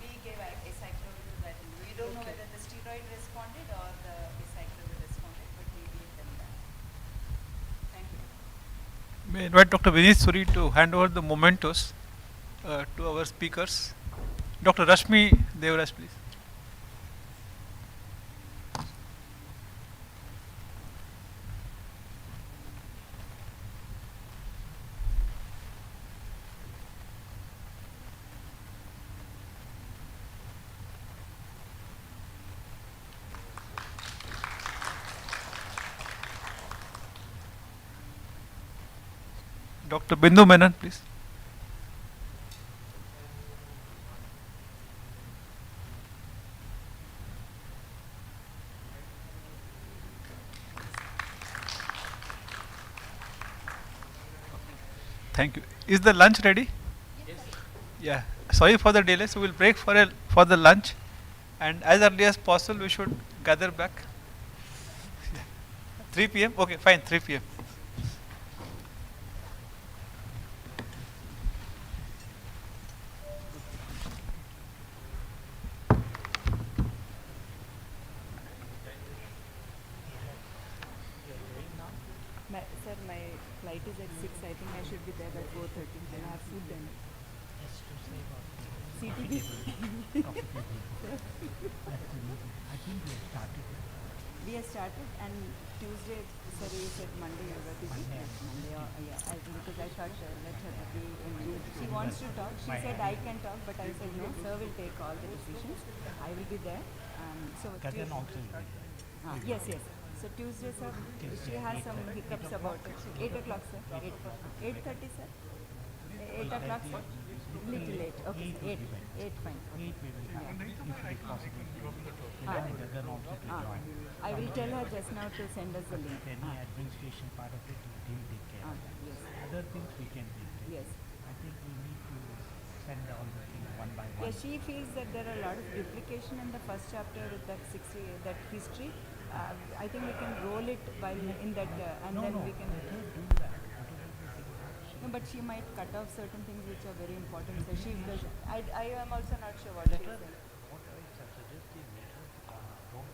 We gave acyclovir to that individual. We don't know Okay. whether the steroid responded or the acyclovir responded, but we gave them that. Thank you. May I invite Dr. Vinit Suri to hand over the mementos to our speakers. Dr. Rashmi Devraj, please. Dr. Bindu Menon, please. Thank you. Is the lunch ready? Yes. Yeah. Sorry for the delay. So we'll break for the lunch, and as early as possible we should gather back. 3 p.m. Okay, fine. 3 p.m. Sir, my flight is at 6. I think I should be there by 4:30. Can I have food then? CTB. We have started, and Tuesday, sir, you said Monday you were busy. Monday, yeah, I think because I thought let her be in. She wants to talk. She said I can talk, but I said no. Sir will take all the decisions. I will be there. So yes, yes. So Tuesday, sir, she has some hiccups about it. 8 o'clock, sir. 8:30, sir. 8 o'clock, sir. Little late. Okay, sir. 8, fine. Okay. I will tell her just now to send us the link. Any administration part of it, he'll take care of that. Yes. Other things we can take. Yes. I think we need to send all the things one by one. Yeah, she feels that there are a lot of duplication in the first chapter with that 60, that history. I think we can roll it while in that, and then we can. Do that. No, but she might cut off certain things which are very important. So she does. I am also not sure what she is saying. What I suggest is don't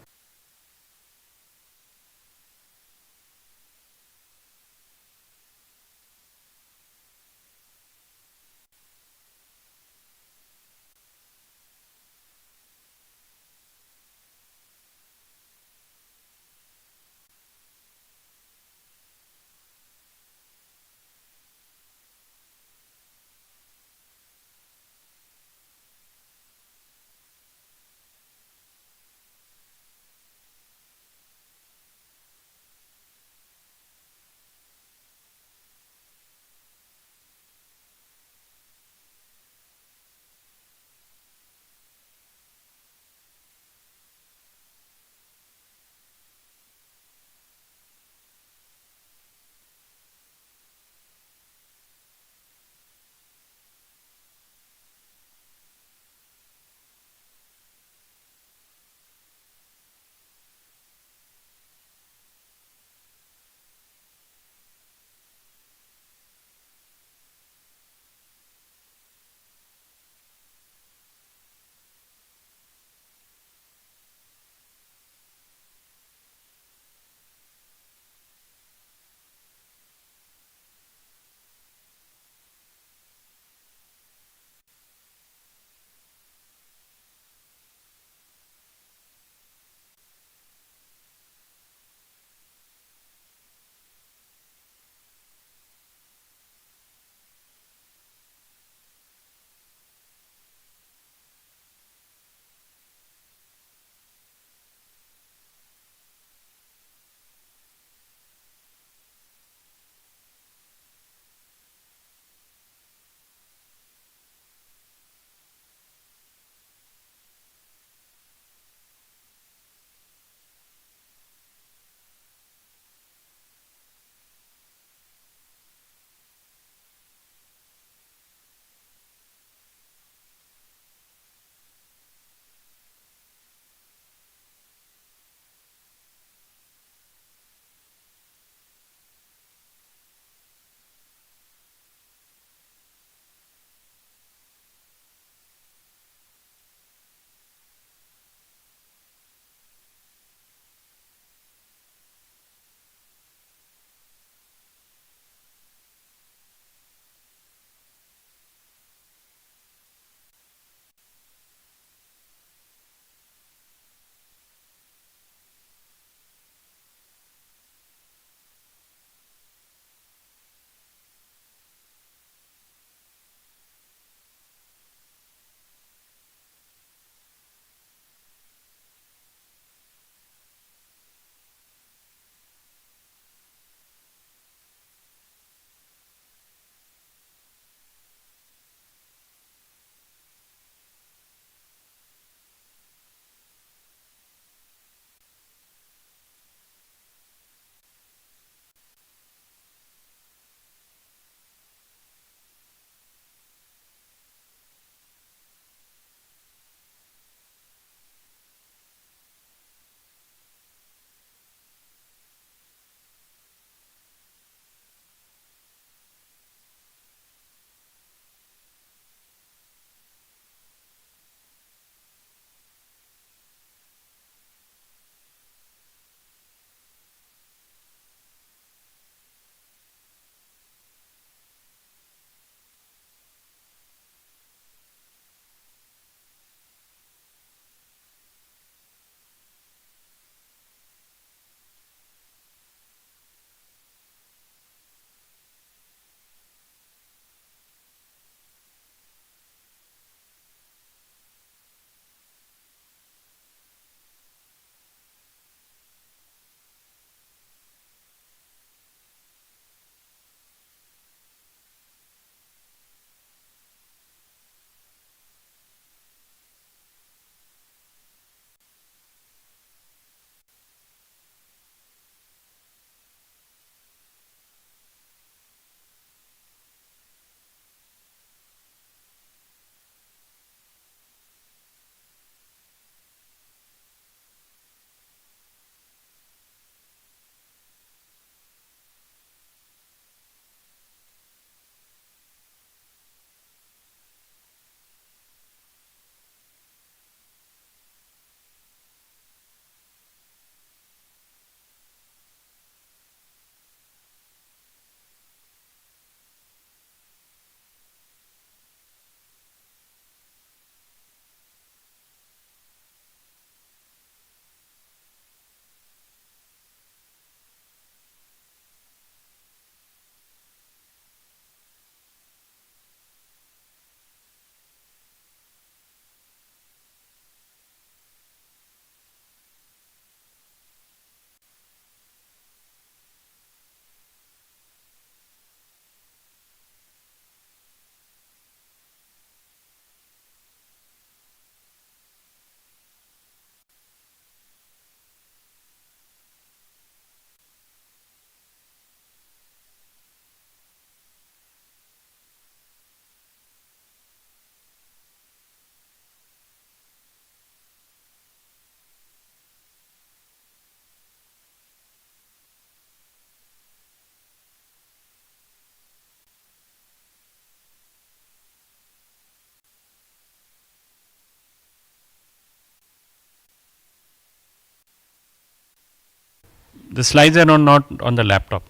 The slides are not on the laptop.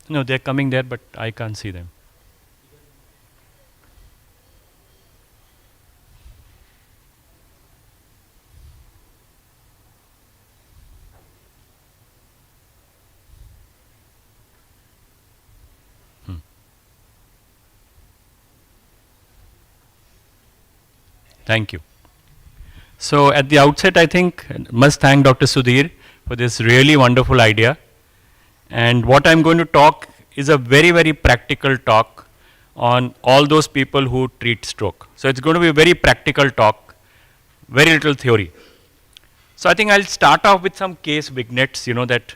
No, they're coming there, but I can't see them. Thank you. So at the outset, I think must thank Dr. Sudhir for this really wonderful idea. And what I'm going to talk is a very, very practical talk on all those people who treat stroke. So it's going to be a very practical talk, very little theory. So I think I'll start off with some case vignettes, you know, that.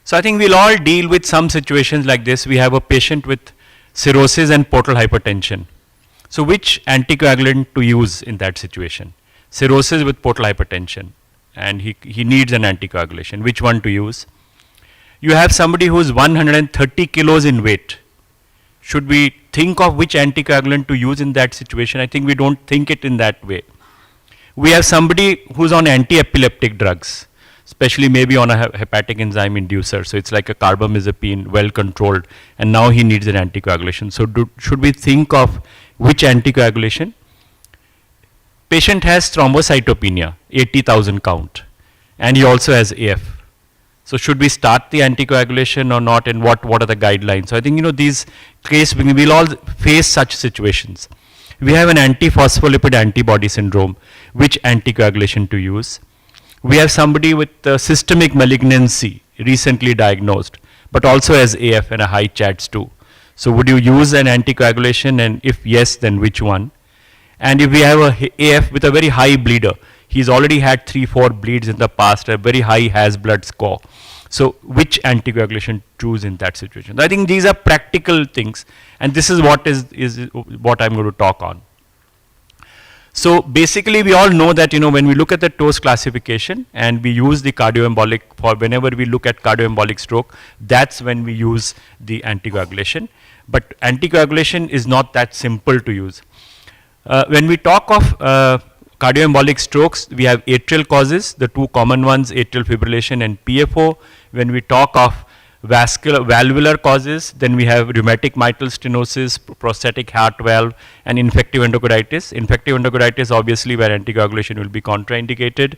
So I think we'll all deal with some situations like this. We have a patient with cirrhosis and portal hypertension. So which anticoagulant to use in that situation? Cirrhosis with portal hypertension, and he needs an anticoagulation. Which one to use? You have somebody who is 130 kilos in weight. Should we think of which anticoagulant to use in that situation? I think we don't think it in that way. We have somebody who's on anti-epileptic drugs, especially maybe on a hepatic enzyme inducer. So it's like a carbamazepine, well controlled, and now he needs an anticoagulation. So should we think of which anticoagulation? Patient has thrombocytopenia, 80,000 count, and he also has AF. So should we start the anticoagulation or not, and what are the guidelines? So I think, you know, these cases, we'll all face such situations. We have an antiphospholipid antibody syndrome. Which anticoagulation to use? We have somebody with systemic malignancy, recently diagnosed, but also has AF and a high CHADS2. So would you use an anticoagulation, and if yes, then which one? And if we have a AF with a very high bleeder, he's already had 3-4 bleeds in the past, a very high has blood score. So which anticoagulation choose in that situation? I think these are practical things, and this is what what I'm going to talk on. So basically we all know that, you know, when we look at the TOS classification and we use the cardioembolic for whenever we look at cardioembolic stroke, that's when we use the anticoagulation. But anticoagulation is not that simple to use. When we talk of cardioembolic strokes, we have atrial causes, the two common ones, atrial fibrillation and PFO. When we talk of valvular causes, then we have rheumatic mitral stenosis, prosthetic heart valve, and infective endocarditis. Infective endocarditis, obviously, where anticoagulation will be contraindicated.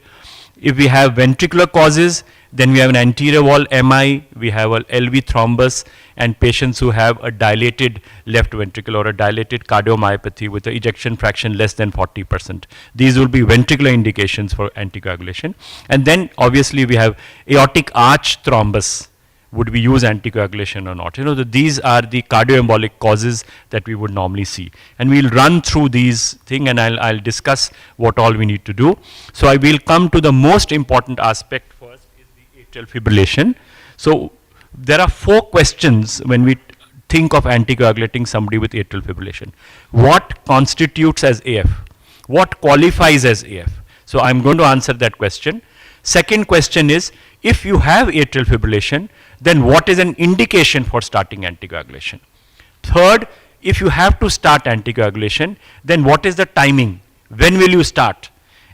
If we have ventricular causes, then we have an anterior wall MI, we have a LV thrombus, and patients who have a dilated left ventricle or a dilated cardiomyopathy with an ejection fraction less than 40%. These will be ventricular indications for anticoagulation. And then obviously we have aortic arch thrombus. Would we use anticoagulation or not? You know, these are the cardioembolic causes that we would normally see. And we'll run through these things, and I'll discuss what all we need to do. So I will come to the most important aspect first, is the atrial fibrillation. So there are 4 questions when we think of anticoagulating somebody with atrial fibrillation. What constitutes as AF? What qualifies as AF? So I'm going to answer that question. Second question is, if you have atrial fibrillation, then what is an indication for starting anticoagulation? Third, if you have to start anticoagulation, then what is the timing? When will you start?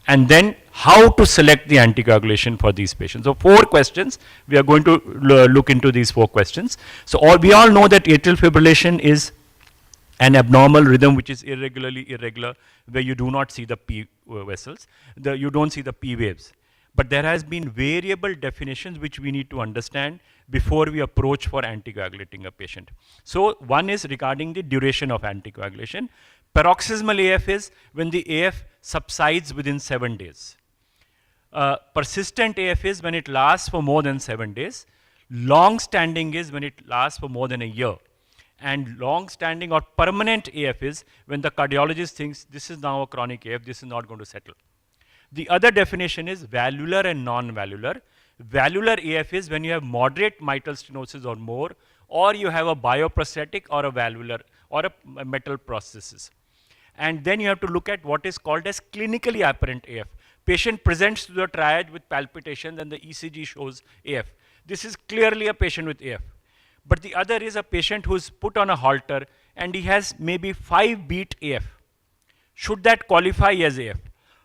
And then how to select the anticoagulation for these patients. So 4 questions. We are going to look into these 4 questions. So we all know that atrial fibrillation is an abnormal rhythm which is irregularly irregular, where you do not see the P vessels, you don't see the P waves. But there has been variable definitions which we need to understand before we approach for anticoagulating a patient. So one is regarding the duration of anticoagulation. Paroxysmal AF is when the AF subsides within 7 days. Persistent AF is when it lasts for more than 7 days. Long-standing is when it lasts for more than a year. And long-standing or permanent AF is when the cardiologist thinks this is now a chronic AF, this is not going to settle. The other definition is valvular and non-valvular. Valvular AF is when you have moderate mitral stenosis or more, or you have a bioprosthetic or a valvular or a metal prosthesis. And then you have to look at what is called as clinically apparent AF. Patient presents to the triage with palpitations and the ECG shows AF. This is clearly a patient with AF. But the other is a patient who's put on a halter and he has maybe 5 beat AF. Should that qualify as AF?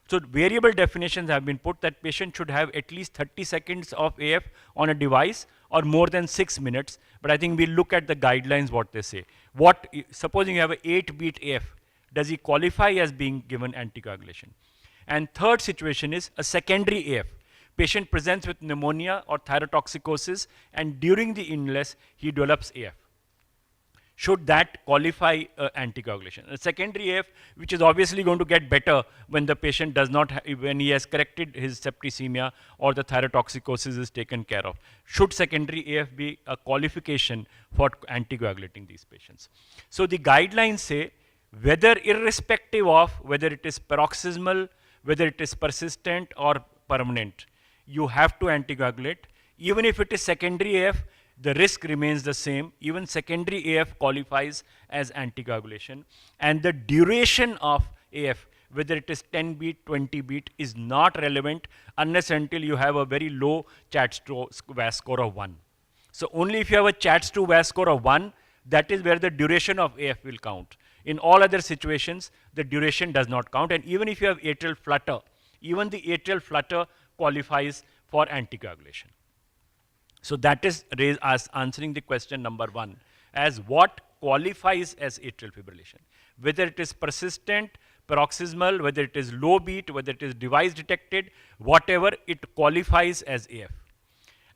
So variable definitions have been put that patient should have at least 30 seconds of AF on a device or more than 6 minutes. But I think we'll look at the guidelines, what they say. Supposing you have an 8-beat AF, does he qualify as being given anticoagulation? And third situation is a secondary AF. Patient presents with pneumonia or thyrotoxicosis, and during the illness, he develops AF. Should that qualify anticoagulation? A secondary AF, which is obviously going to get better when the patient does not, when he has corrected his septicemia or the thyrotoxicosis is taken care of. Should secondary AF be a qualification for anticoagulating these patients? So the guidelines say, whether irrespective of whether it is paroxysmal, whether it is persistent or permanent, you have to anticoagulate. Even if it is secondary AF, the risk remains the same. Even secondary AF qualifies as anticoagulation. And the duration of AF, whether it is 10 beat, 20 beat, is not relevant unless until you have a very low CHATS-2-VAS score of 1. So only if you have a CHATS-2-VAS score of 1, that is where the duration of AF will count. In all other situations, the duration does not count. And even if you have atrial flutter, even the atrial flutter qualifies for anticoagulation. So that is as answering the question number 1, as what qualifies as atrial fibrillation. Whether it is persistent, paroxysmal, whether it is low beat, whether it is device detected, whatever, it qualifies as AF.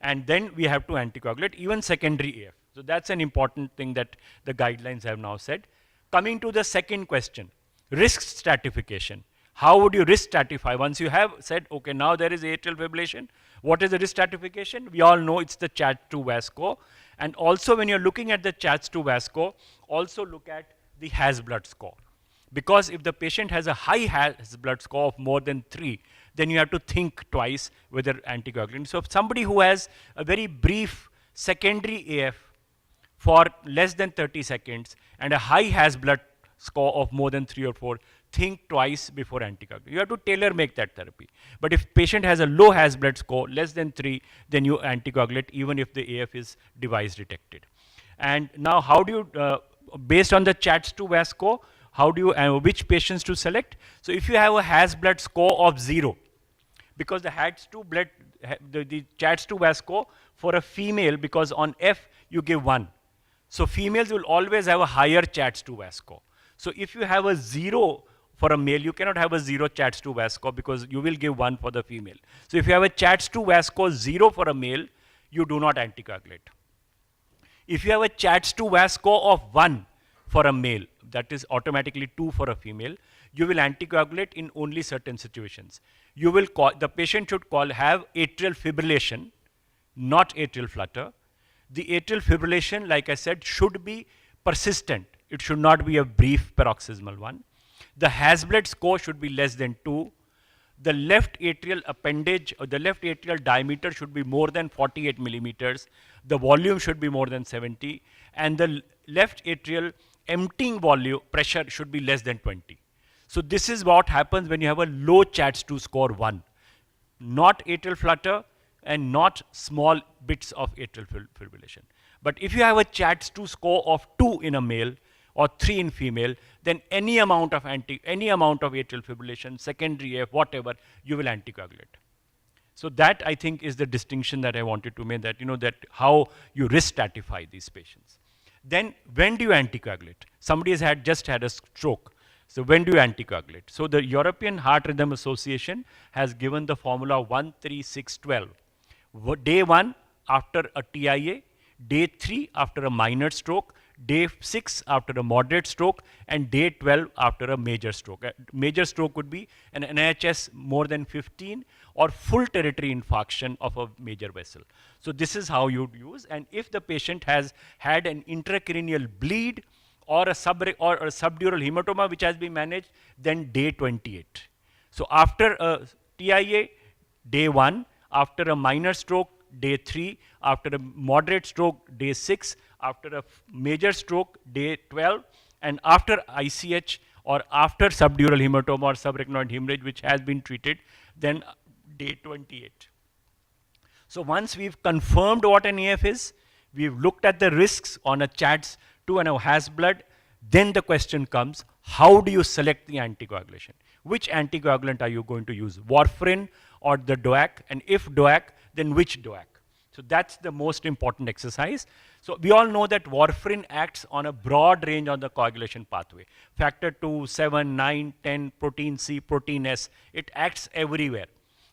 And then we have to anticoagulate even secondary AF. So that's an important thing that the guidelines have now said. Coming to the second question, risk stratification. How would you risk stratify? Once you have said, okay, now there is atrial fibrillation, what is the risk stratification? We all know it's the CHATS-2-VAS score. And also when you're looking at the CHATS-2-VAS score, also look at the Has-blood score. Because if the patient has a high Has-blood score of more than 3, then you have to think twice whether anticoagulant. So if somebody who has a very brief secondary AF for less than 30 seconds and a high Has-blood score of more than 3 or 4, think twice before anticoagulation. You have to tailor make that therapy. But if patient has a low Has-blood score, less than 3, then you anticoagulate even if the AF is device detected. And now how do you, based on the CHATS-2-VAS score, how do you, which patients to select? So if you have a Has-blood score of 0, because the the CHATS-2-VAS score for a female, because on F you give 1. So females will always have a higher CHATS-2-VAS score. So if you have a 0 for a male, you cannot have a 0 CHATS-2-VAS score because you will give 1 for the female. So if you have a CHATS-2-VAS score 0 for a male, you do not anticoagulate. If you have a CHATS-2-VAS score of 1 for a male, that is automatically 2 for a female, you will anticoagulate in only certain situations. You will call, the patient should have atrial fibrillation, not atrial flutter. The atrial fibrillation, like I said, should be persistent. It should not be a brief paroxysmal one. The Has-blood score should be less than 2. The left atrial appendage or the left atrial diameter should be more than 48 millimeters. The volume should be more than 70. And the left atrial emptying volume pressure should be less than 20. So this is what happens when you have a low CHATS-2 score 1. Not atrial flutter and not small bits of atrial fibrillation. But if you have a CHATS-2 score of 2 in a male or 3 in female, then any amount of atrial fibrillation, secondary AF, whatever, you will anticoagulate. So that I think is the distinction that I wanted to make, that that how you risk stratify these patients. Then when do you anticoagulate? Somebody has just had a stroke. So when do you anticoagulate? So the European Heart Rhythm Association has given the formula 1, 3, 6, 12. Day 1 after a TIA, day 3 after a minor stroke, day 6 after a moderate stroke, and day 12 after a major stroke. A major stroke would be an NHS more than 15 or full territory infarction of a major vessel. So this is how you'd use. And if the patient has had an intracranial bleed or a subdural hematoma which has been managed, then day 28. So after a TIA, day 1, after a minor stroke, day 3, after a moderate stroke, day 6, after a major stroke, day 12, and after ICH or after subdural hematoma or subarachnoid hemorrhage which has been treated, then day 28. So once we've confirmed what an AF is, we've looked at the risks on a CHATS-2 and a Has-blood, Then the question comes, how do you select the anticoagulation? Which anticoagulant are you going to use, warfarin or the DOAC? And if DOAC, then which DOAC? So that's the most important exercise. So we all know that warfarin acts on a broad range on the coagulation pathway. Factor 2, 7, 9, 10, protein C, protein S, it acts everywhere.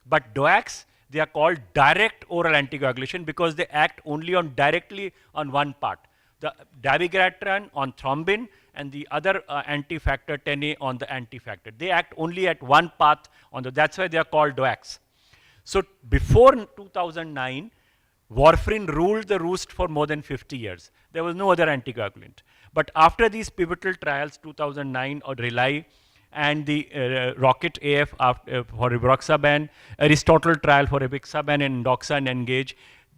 But DOACs, they are called direct oral anticoagulation because they act only on directly on one part. The dabigatran on thrombin and the other anti-factor 10A on the anti-factor. They act only at one path on the, that's why they are called DOACs. So before 2009, warfarin ruled the roost for more than 50 years. There was no other anticoagulant. But after these pivotal trials, 2009 or RELY, and the Rocket AF for rivaroxaban, Aristotle trial for apixaban and Endoxa and Engage,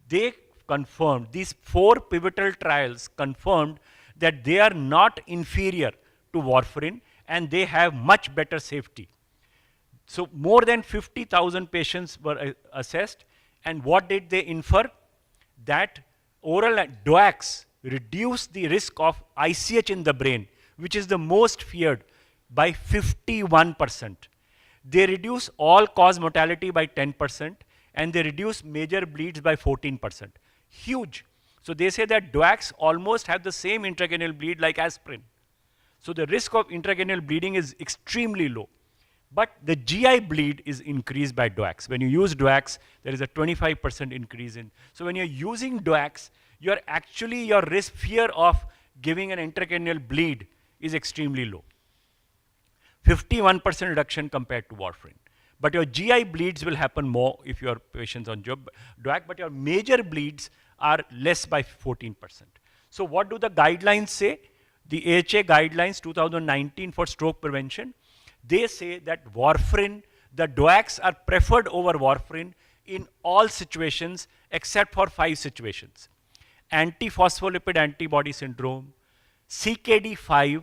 they confirmed, these 4 pivotal trials confirmed that they are not inferior to warfarin and they have much better safety. So more than 50,000 patients were assessed, and what did they infer? That oral DOACs reduce the risk of ICH in the brain, which is the most feared, by 51%. They reduce all-cause mortality by 10%, and they reduce major bleeds by 14%. Huge. So they say that DOACs almost have the same intracranial bleed like aspirin. So the risk of intracranial bleeding is extremely low. But the GI bleed is increased by DOACs. When you use DOACs, there is a 25% increase in. So when you're using DOACs, you're actually, your risk, fear of giving an intracranial bleed is extremely low. 51% reduction compared to warfarin. But your GI bleeds will happen more if your patient's on DOAC, but your major bleeds are less by 14%. So what do the guidelines say? The AHA guidelines 2019 for stroke prevention, they say that warfarin, the DOACs are preferred over warfarin in all situations except for 5 situations. Antiphospholipid antibody syndrome, CKD5,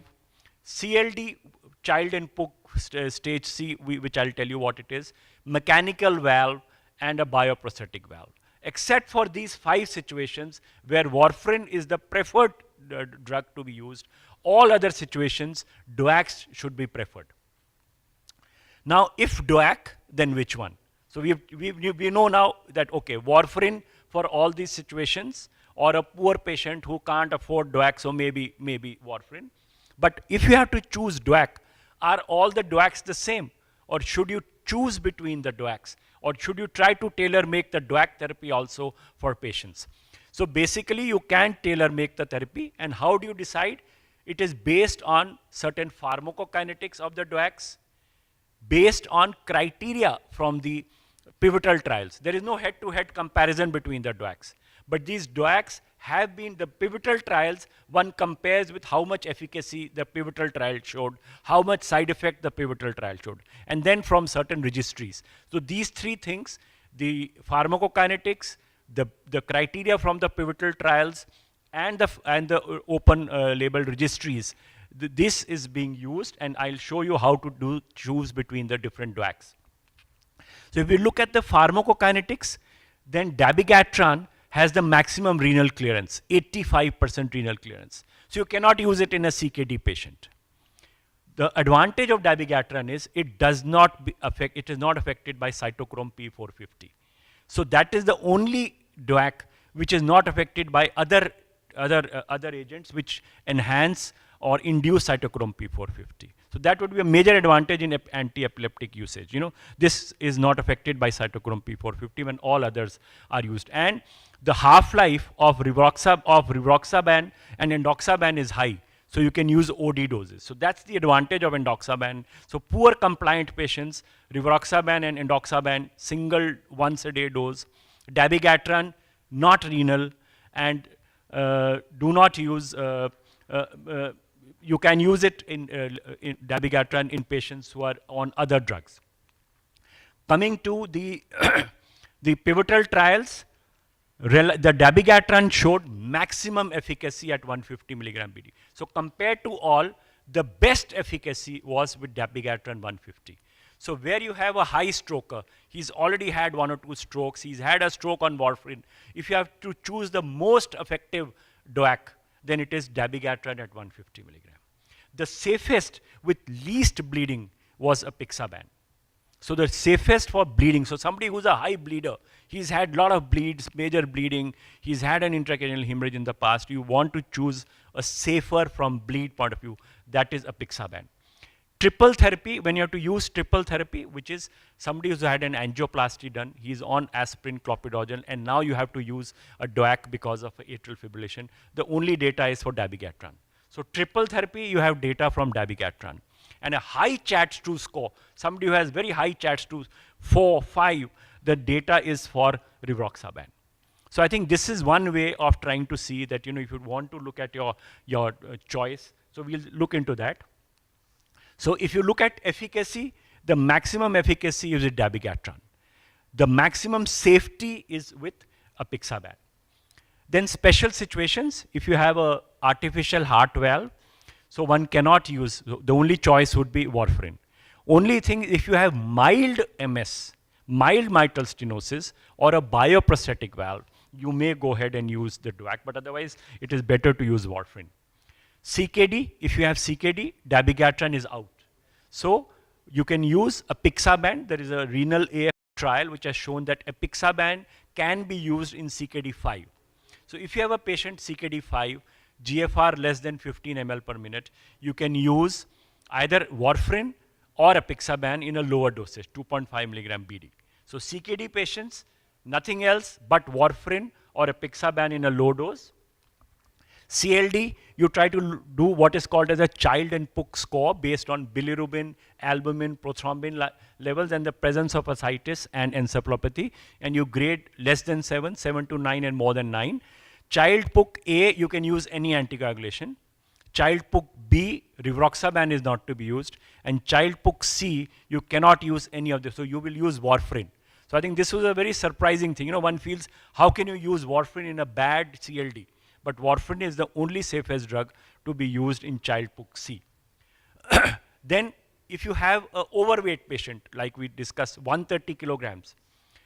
CLD, child and POC stage C, which I'll tell you what it is, mechanical valve, and a bioprosthetic valve. Except for these 5 situations where warfarin is the preferred drug to be used, all other situations, DOACs should be preferred. Now, if DOAC, then which one? So we know now that, okay, warfarin for all these situations, or a poor patient who can't afford DOAC, so maybe warfarin. But if you have to choose DOAC, are all the DOACs the same? Or should you choose between the DOACs? Or should you try to tailor-make the DOAC therapy also for patients? So basically, you can tailor-make the therapy. And how do you decide? It is based on certain pharmacokinetics of the DOACs, based on criteria from the pivotal trials. There is no head-to-head comparison between the DOACs. But these DOACs have been the pivotal trials. One compares with how much efficacy the pivotal trial showed, how much side effect the pivotal trial showed, and then from certain registries. So these 3 things, the pharmacokinetics, the criteria from the pivotal trials, and the open label registries, this is being used, and I'll show you how to choose between the different DOACs. So if we look at the pharmacokinetics, then dabigatran has the maximum renal clearance, 85% renal clearance. So you cannot use it in a CKD patient. The advantage of dabigatran is it does not it is not affected by cytochrome P450. So that is the only DOAC which is not affected by other agents which enhance or induce cytochrome P450. So that would be a major advantage in anti-epileptic usage. You know, this is not affected by cytochrome P450 when all others are used. And the half-life of rivaroxaban and endoxaban is high. So you can use OD doses. So that's the advantage of endoxaban. So poor compliant patients, rivaroxaban and endoxaban, single once a day dose. Dabigatran, not renal, and do not use you can use it in dabigatran in patients who are on other drugs. Coming to the the pivotal trials, the dabigatran showed maximum efficacy at 150 milligram BD. So compared to all, the best efficacy was with dabigatran 150. So where you have a high stroker, he's already had 1 or 2 strokes, he's had a stroke on warfarin. If you have to choose the most effective DOAC, then it is dabigatran at 150 milligram. The safest with least bleeding was apixaban. So the safest for bleeding, so somebody who's a high bleeder, he's had a lot of bleeds, major bleeding, he's had an intracranial hemorrhage in the past, you want to choose a safer from bleed point of view, that is apixaban. Triple therapy, when you have to use triple therapy, which is somebody who's had an angioplasty done, he's on aspirin, clopidogrel, and now you have to use a DOAC because of atrial fibrillation. The only data is for dabigatran. So triple therapy, you have data from dabigatran. And a high CHATS2 score, somebody who has very high CHATS2, 4, 5, the data is for rivaroxaban. So I think this is one way of trying to see that, if you want to look at your choice, so we'll look into that. So if you look at efficacy, the maximum efficacy is with dabigatran. The maximum safety is with apixaban. Then special situations, if you have a artificial heart valve, so one cannot use, the only choice would be warfarin. Only thing, if you have mild MS, mild mitral stenosis, or a bioprosthetic valve, you may go ahead and use the DOAC, but otherwise it is better to use warfarin. CKD, if you have CKD, dabigatran is out. So you can use apixaban. There is a renal AF trial which has shown that apixaban can be used in CKD5. So if you have a patient CKD5, GFR less than 15 ml per minute, you can use either warfarin or apixaban in a lower dosage, 2.5 milligram BD. So CKD patients, nothing else but warfarin or apixaban in a low dose. CLD, you try to do what is called as a child and Cook score based on bilirubin, albumin, prothrombin levels and the presence of ascites and encephalopathy, and you grade less than 7, 7 to 9 and more than 9. Child Cook A, you can use any anticoagulation. Child Cook B, rivaroxaban is not to be used. And Child Cook C, you cannot use any of this. So you will use warfarin. So I think this was a very surprising thing. One feels, how can you use warfarin in a bad CLD? But warfarin is the only safest drug to be used in Child Cook C. Then if you have an overweight patient, like we discussed, 130 kilograms,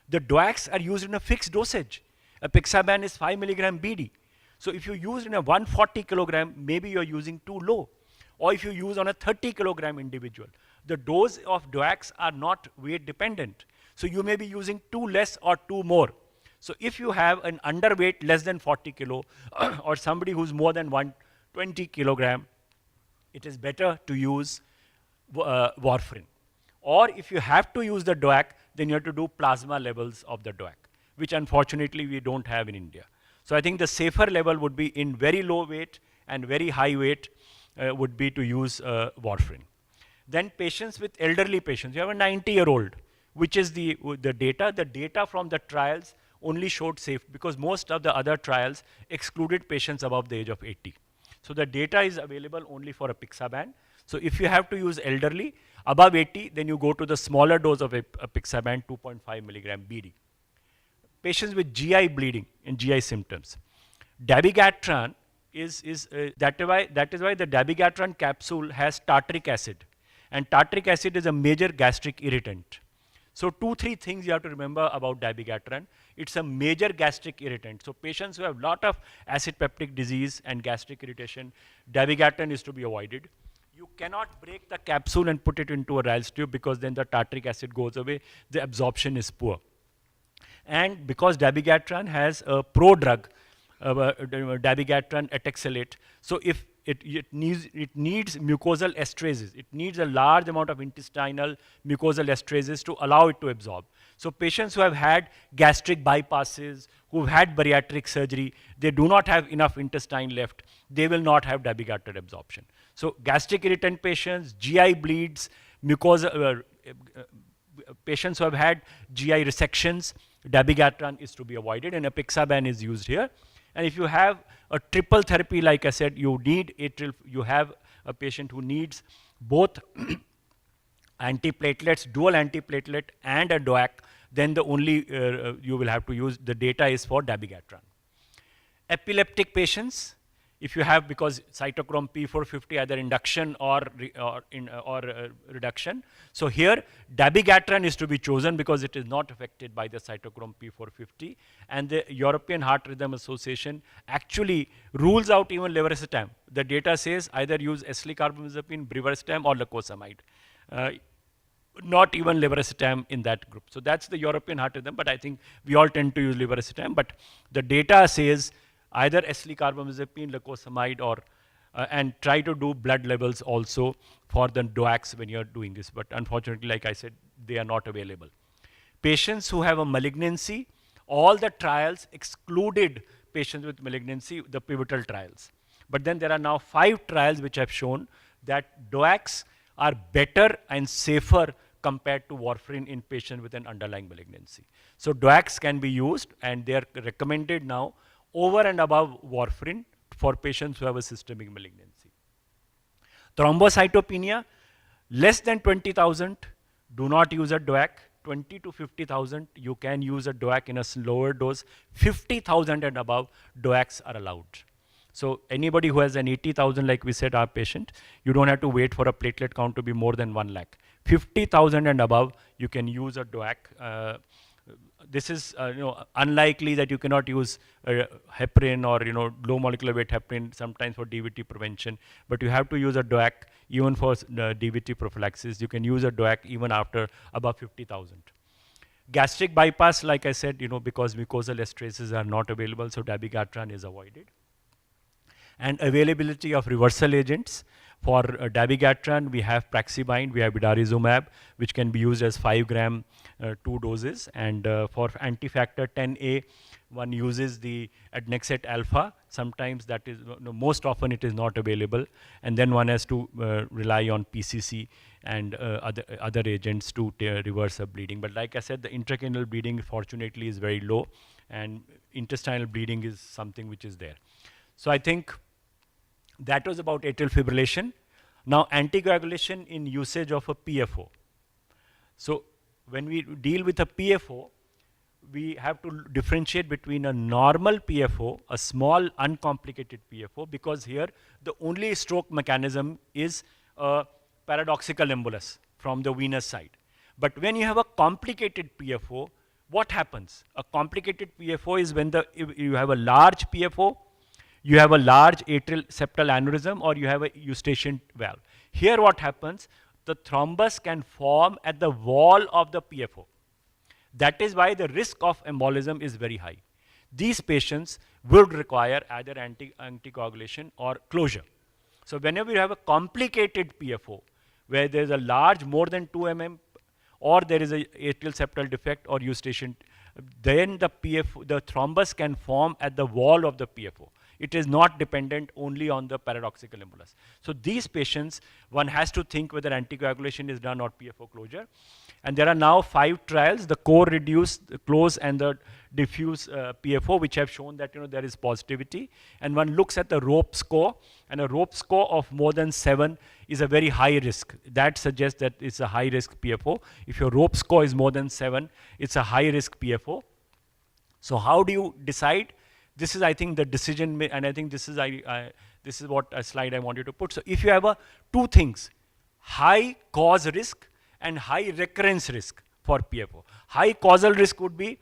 the DOACs are used in a fixed dosage. Apixaban is 5 milligram BD. So if you use in a 140 kilogram, maybe you're using too low. Or if you use on a 30 kilogram individual, the dose of DOACs are not weight dependent. So you may be using 2 less or 2 more. So if you have an underweight less than 40 kilo or somebody who's more than 120 kilogram, it is better to use warfarin. Or if you have to use the DOAC, then you have to do plasma levels of the DOAC, which unfortunately we don't have in India. So I think the safer level would be in very low weight and very high weight would be to use warfarin. Then patients with elderly patients, you have a 90-year-old, which is the data from the trials only showed safe because most of the other trials excluded patients above the age of 80. So the data is available only for apixaban. So if you have to use elderly above 80, then you go to the smaller dose of apixaban, 2.5 milligram BD. Patients with GI bleeding and GI symptoms. Dabigatran that is why the dabigatran capsule has tartaric acid. And tartaric acid is a major gastric irritant. So 2-3 things you have to remember about dabigatran. It's a major gastric irritant. So patients who have lot of acid peptic disease and gastric irritation, dabigatran is to be avoided. You cannot break the capsule and put it into a Ryle's tube because then the tartaric acid goes away. The absorption is poor. And because dabigatran has a prodrug, dabigatran etexylate, so if it needs mucosal esterases. It needs a large amount of intestinal mucosal esterases to allow it to absorb. So patients who have had gastric bypasses, who have had bariatric surgery, they do not have enough intestine left. They will not have dabigatran absorption. So gastric irritant patients, GI bleeds, mucosal patients who have had GI resections, dabigatran is to be avoided, and apixaban is used here. And if you have a triple therapy, like I said, you have a patient who needs both antiplatelets, dual antiplatelet and a DOAC, then the only you will have to use the data is for dabigatran. Epileptic patients, if you have, because cytochrome P450 either induction or reduction. So here dabigatran is to be chosen because it is not affected by the cytochrome P450, and the European Heart Rhythm Association actually rules out even levetiracetam. The data says either use eslicarbamazepine, brivaracetam or lacosamide. Not even levetiracetam in that group. So that's the European Heart Rhythm, but I think we all tend to use levetiracetam. But the data says either eslicarbamazepine, lacosamide, or and try to do blood levels also for the DOACs when you're doing this. But unfortunately, like I said, they are not available. Patients who have a malignancy, all the trials excluded patients with malignancy, the pivotal trials. But then there are now 5 trials which have shown that DOACs are better and safer compared to warfarin in patients with an underlying malignancy. So DOACs can be used, and they are recommended now over and above warfarin for patients who have a systemic malignancy. Thrombocytopenia, less than 20,000, do not use a DOAC. 20 to 50,000, you can use a DOAC in a lower dose. 50,000 and above, DOACs are allowed. So anybody who has an 80,000, like we said, our patient, you don't have to wait for a platelet count to be more than 1 lakh. 50,000 and above, you can use a DOAC. This is unlikely that you cannot use heparin or low molecular weight heparin sometimes for DVT prevention, but you have to use a DOAC even for DVT prophylaxis. You can use a DOAC even after above 50,000. Gastric bypass, like I said, because mucosal esterases are not available, so dabigatran is avoided. And availability of reversal agents. For dabigatran, we have praxibine, we have bidarizumab, which can be used as 5 gram 2 doses. And for anti-factor 10A, one uses the adnexate alpha. Sometimes that is, most often it is not available. And then one has to rely on PCC and other agents to reverse a bleeding. But like I said, the intracranial bleeding fortunately is very low, and intestinal bleeding is something which is there. So I think that was about atrial fibrillation. Now anticoagulation in usage of a PFO. So when we deal with a PFO, we have to differentiate between a normal PFO, a small uncomplicated PFO, because here the only stroke mechanism is a paradoxical embolus from the venous side. But when you have a complicated PFO, what happens? A complicated PFO is when you have a large PFO, you have a large atrial septal aneurysm, or you have a eustachian valve. Here what happens? The thrombus can form at the wall of the PFO. That is why the risk of embolism is very high. These patients would require either anticoagulation or closure. So whenever you have a complicated PFO, where there is a large more than 2 mm, or there is a atrial septal defect or eustachian, then the thrombus can form at the wall of the PFO. It is not dependent only on the paradoxical embolus. So these patients, one has to think whether anticoagulation is done or PFO closure. And there are now 5 trials, the core reduced, the close, and the diffuse PFO, which have shown that there is positivity. And one looks at the rope score, and a rope score of more than 7 is a very high risk. That suggests that it's a high risk PFO. If your rope score is more than 7, it's a high risk PFO. So how do you decide? This is, I think, the decision, and I think this is what a slide I want you to put. So if you have 2 things, high cause risk and high recurrence risk for PFO. High causal risk would be,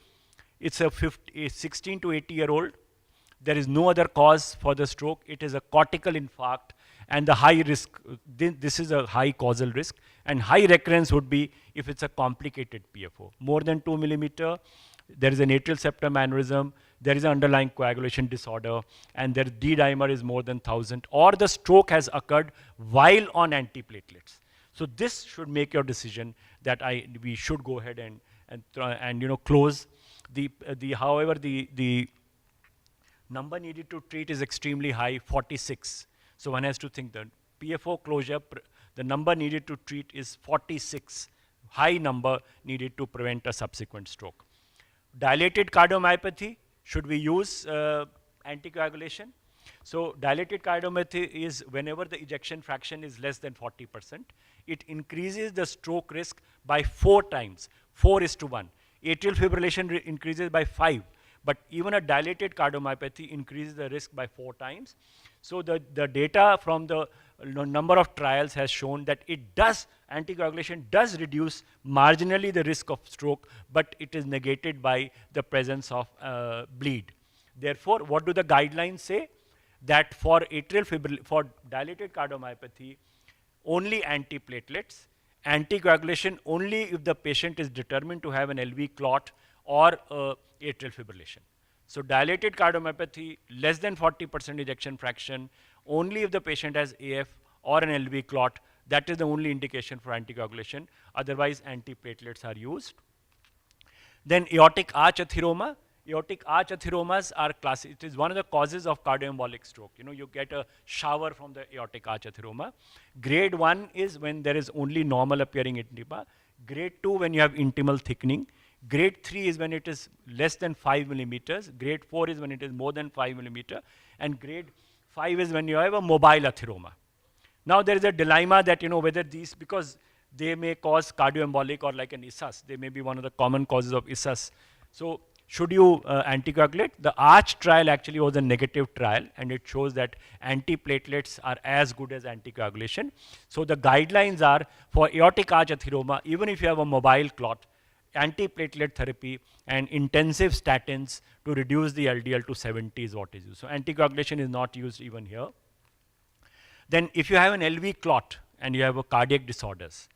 it's a 16 to 80-year-old. There is no other cause for the stroke. It is a cortical infarct, and the high risk, this is a high causal risk. And high recurrence would be if it's a complicated PFO. More than 2 millimeter, there is an atrial septum aneurysm, there is an underlying coagulation disorder, and their D-dimer is more than 1,000, or the stroke has occurred while on antiplatelets. So this should make your decision that we should go ahead and close. However, the number needed to treat is extremely high, 46. So one has to think that PFO closure, the number needed to treat is 46. High number needed to prevent a subsequent stroke. Dilated cardiomyopathy, should we use anticoagulation? So dilated cardiomyopathy is whenever the ejection fraction is less than 40%, it increases the stroke risk by 4 times, 4:1. Atrial fibrillation increases by 5. But even a dilated cardiomyopathy increases the risk by 4 times. So the data from the number of trials has shown that anticoagulation does reduce marginally the risk of stroke, but it is negated by the presence of bleed. Therefore, what do the guidelines say? That for for dilated cardiomyopathy, only antiplatelets, anticoagulation only if the patient is determined to have an LV clot or atrial fibrillation. So dilated cardiomyopathy, less than 40% ejection fraction, only if the patient has AF or an LV clot, that is the only indication for anticoagulation. Otherwise, antiplatelets are used. Then aortic arch atheroma. Aortic arch atheromas are it is one of the causes of cardioembolic stroke. You know, you get a shower from the aortic arch atheroma. Grade 1 is when there is only normal appearing intima. Grade 2 when you have intimal thickening. Grade 3 is when it is less than 5 millimeters. Grade 4 is when it is more than 5 millimeter. And grade 5 is when you have a mobile atheroma. Now there is a dilemma that, you know, whether these, because they may cause cardioembolic or like an ISAS, they may be one of the common causes of ISAS. So should you anticoagulate? The ARCH trial actually was a negative trial, and it shows that antiplatelets are as good as anticoagulation. So the guidelines are for aortic arch atheroma, even if you have a mobile clot, antiplatelet therapy and intensive statins to reduce the LDL to 70 is what is used. So anticoagulation is not used even here. Then if you have an LV clot and you have a cardiac disorders,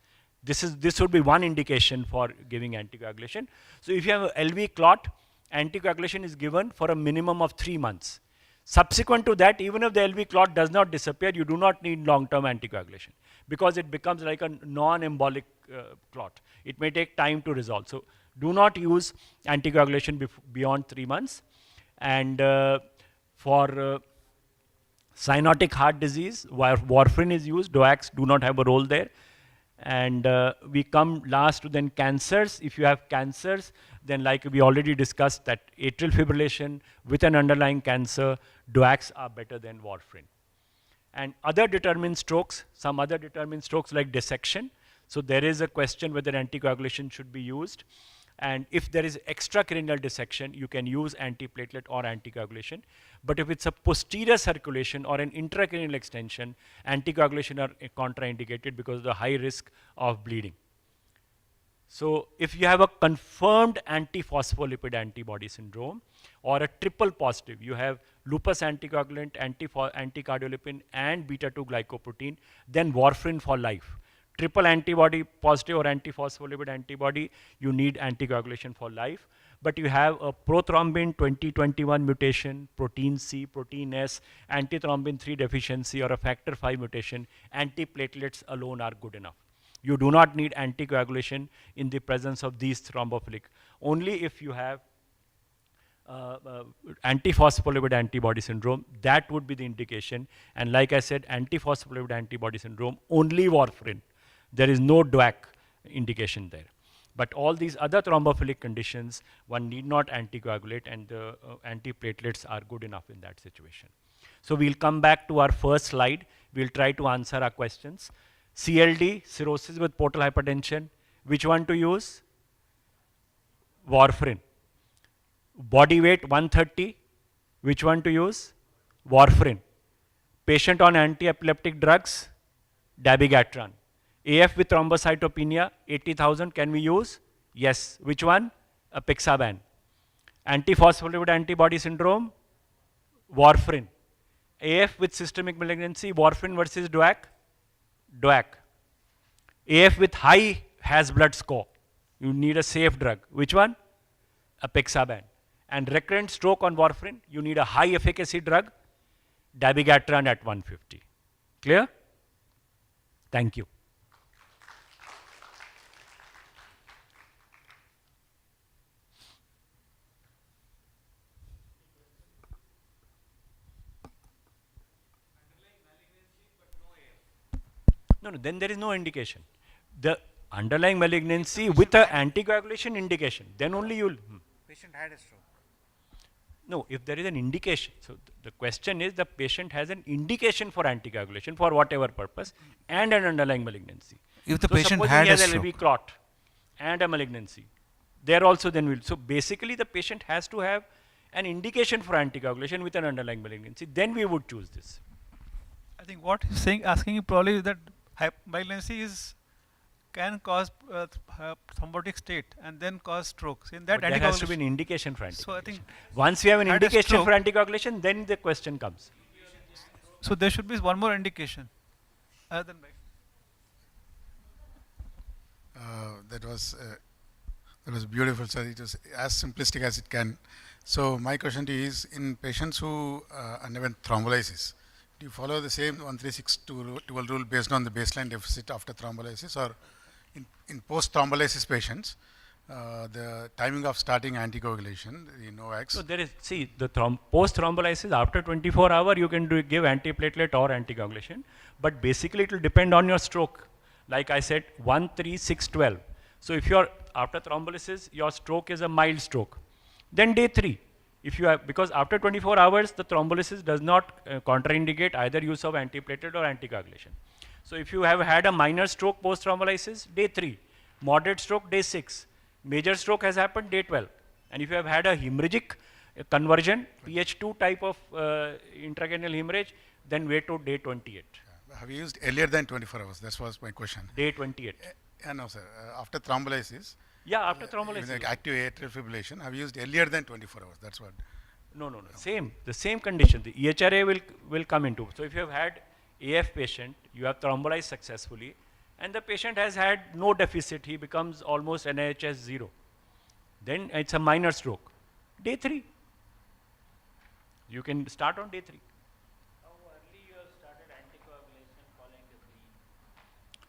this would be one indication for giving anticoagulation. So if you have a LV clot, anticoagulation is given for a minimum of 3 months. Subsequent to that, even if the LV clot does not disappear, you do not need long-term anticoagulation because it becomes like a non-embolic clot. It may take time to resolve. So do not use anticoagulation beyond 3 months. And for cyanotic heart disease, where warfarin is used, DOACs do not have a role there. And we come last to then cancers. If you have cancers, then like we already discussed that atrial fibrillation with an underlying cancer, DOACs are better than warfarin. And other determined strokes, some other determined strokes like dissection. So there is a question whether anticoagulation should be used. And if there is extracranial dissection, you can use antiplatelet or anticoagulation. But if it's a posterior circulation or an intracranial extension, anticoagulation are contraindicated because of the high risk of bleeding. So if you have a confirmed antiphospholipid antibody syndrome or a triple positive, you have lupus anticoagulant, anticardiolipin and beta-2 glycoprotein, then warfarin for life. Triple antibody positive or antiphospholipid antibody, you need anticoagulation for life. But you have a prothrombin 2021 mutation, protein C, protein S, antithrombin 3 deficiency or a factor 5 mutation, antiplatelets alone are good enough. You do not need anticoagulation in the presence of these thrombophilic. Only if you have antiphospholipid antibody syndrome, that would be the indication. And like I said, antiphospholipid antibody syndrome, only warfarin. There is no DOAC indication there. But all these other thrombophilic conditions, one need not anticoagulate, and the antiplatelets are good enough in that situation. So we'll come back to our first slide. We'll try to answer our questions. CLD, cirrhosis with portal hypertension. Which one to use? Warfarin. Body weight 130. Which one to use? Warfarin. Patient on anti-epileptic drugs? Dabigatran. AF with thrombocytopenia, 80,000, can we use? Yes. Which one? Apixaban. Antiphospholipid antibody syndrome? Warfarin. AF with systemic malignancy, warfarin versus DOAC? DOAC. AF with high Has blood score, you need a safe drug. Which one? Apixaban. And recurrent stroke on warfarin, you need a high efficacy drug, dabigatran at 150. Clear? Thank you. No, then there is no indication. The underlying malignancy with an anticoagulation indication, then only you will. Patient had a stroke. No, if there is an indication. So the question is, the patient has an indication for anticoagulation for whatever purpose and an underlying malignancy. If the so patient had he a has stroke, LV clot and a malignancy, there also then will. So basically the patient has to have an indication for anticoagulation with an underlying malignancy, then we would choose this. I think what he's saying, asking you probably is that malignancy can cause thrombotic state and then cause strokes. In that, but there has to be an indication for anticoagulation. So I think once we have an indication for anticoagulation, then the question comes. So there should be one more indication other than that was beautiful, sir. It was as simplistic as it can. So my question to you is, in patients who underwent thrombolysis, do you follow the same 1362 rule based on the baseline deficit after thrombolysis, or in post-thrombolysis patients, the timing of starting anticoagulation, the NOACs? So there is, see, the post-thrombolysis, after 24 hours, you can give antiplatelet or anticoagulation, but basically it will depend on your stroke. Like I said, 1, 3, 6, 12. So if you're after thrombolysis, your stroke is a mild stroke, then day 3. If you have, because after 24 hours, the thrombolysis does not contraindicate either use of antiplatelet or anticoagulation. So if you have had a minor stroke post-thrombolysis, day 3. Moderate stroke, day 6. Major stroke has happened, day 12. And if you have had a hemorrhagic conversion, PH2 type of intracranial hemorrhage, then wait to day 28. Have you used earlier than 24 hours? That was my question. Day 28. No, sir. After thrombolysis. Yeah, after thrombolysis. Like active atrial fibrillation, have you used earlier than 24 hours? That's what. No. Same. The same condition. The EHRA will come into. So if you have had AF patient, you have thrombolized successfully, and the patient has had no deficit, he becomes almost NIHS 0. Then it's a minor stroke. Day 3. You can start on day 3.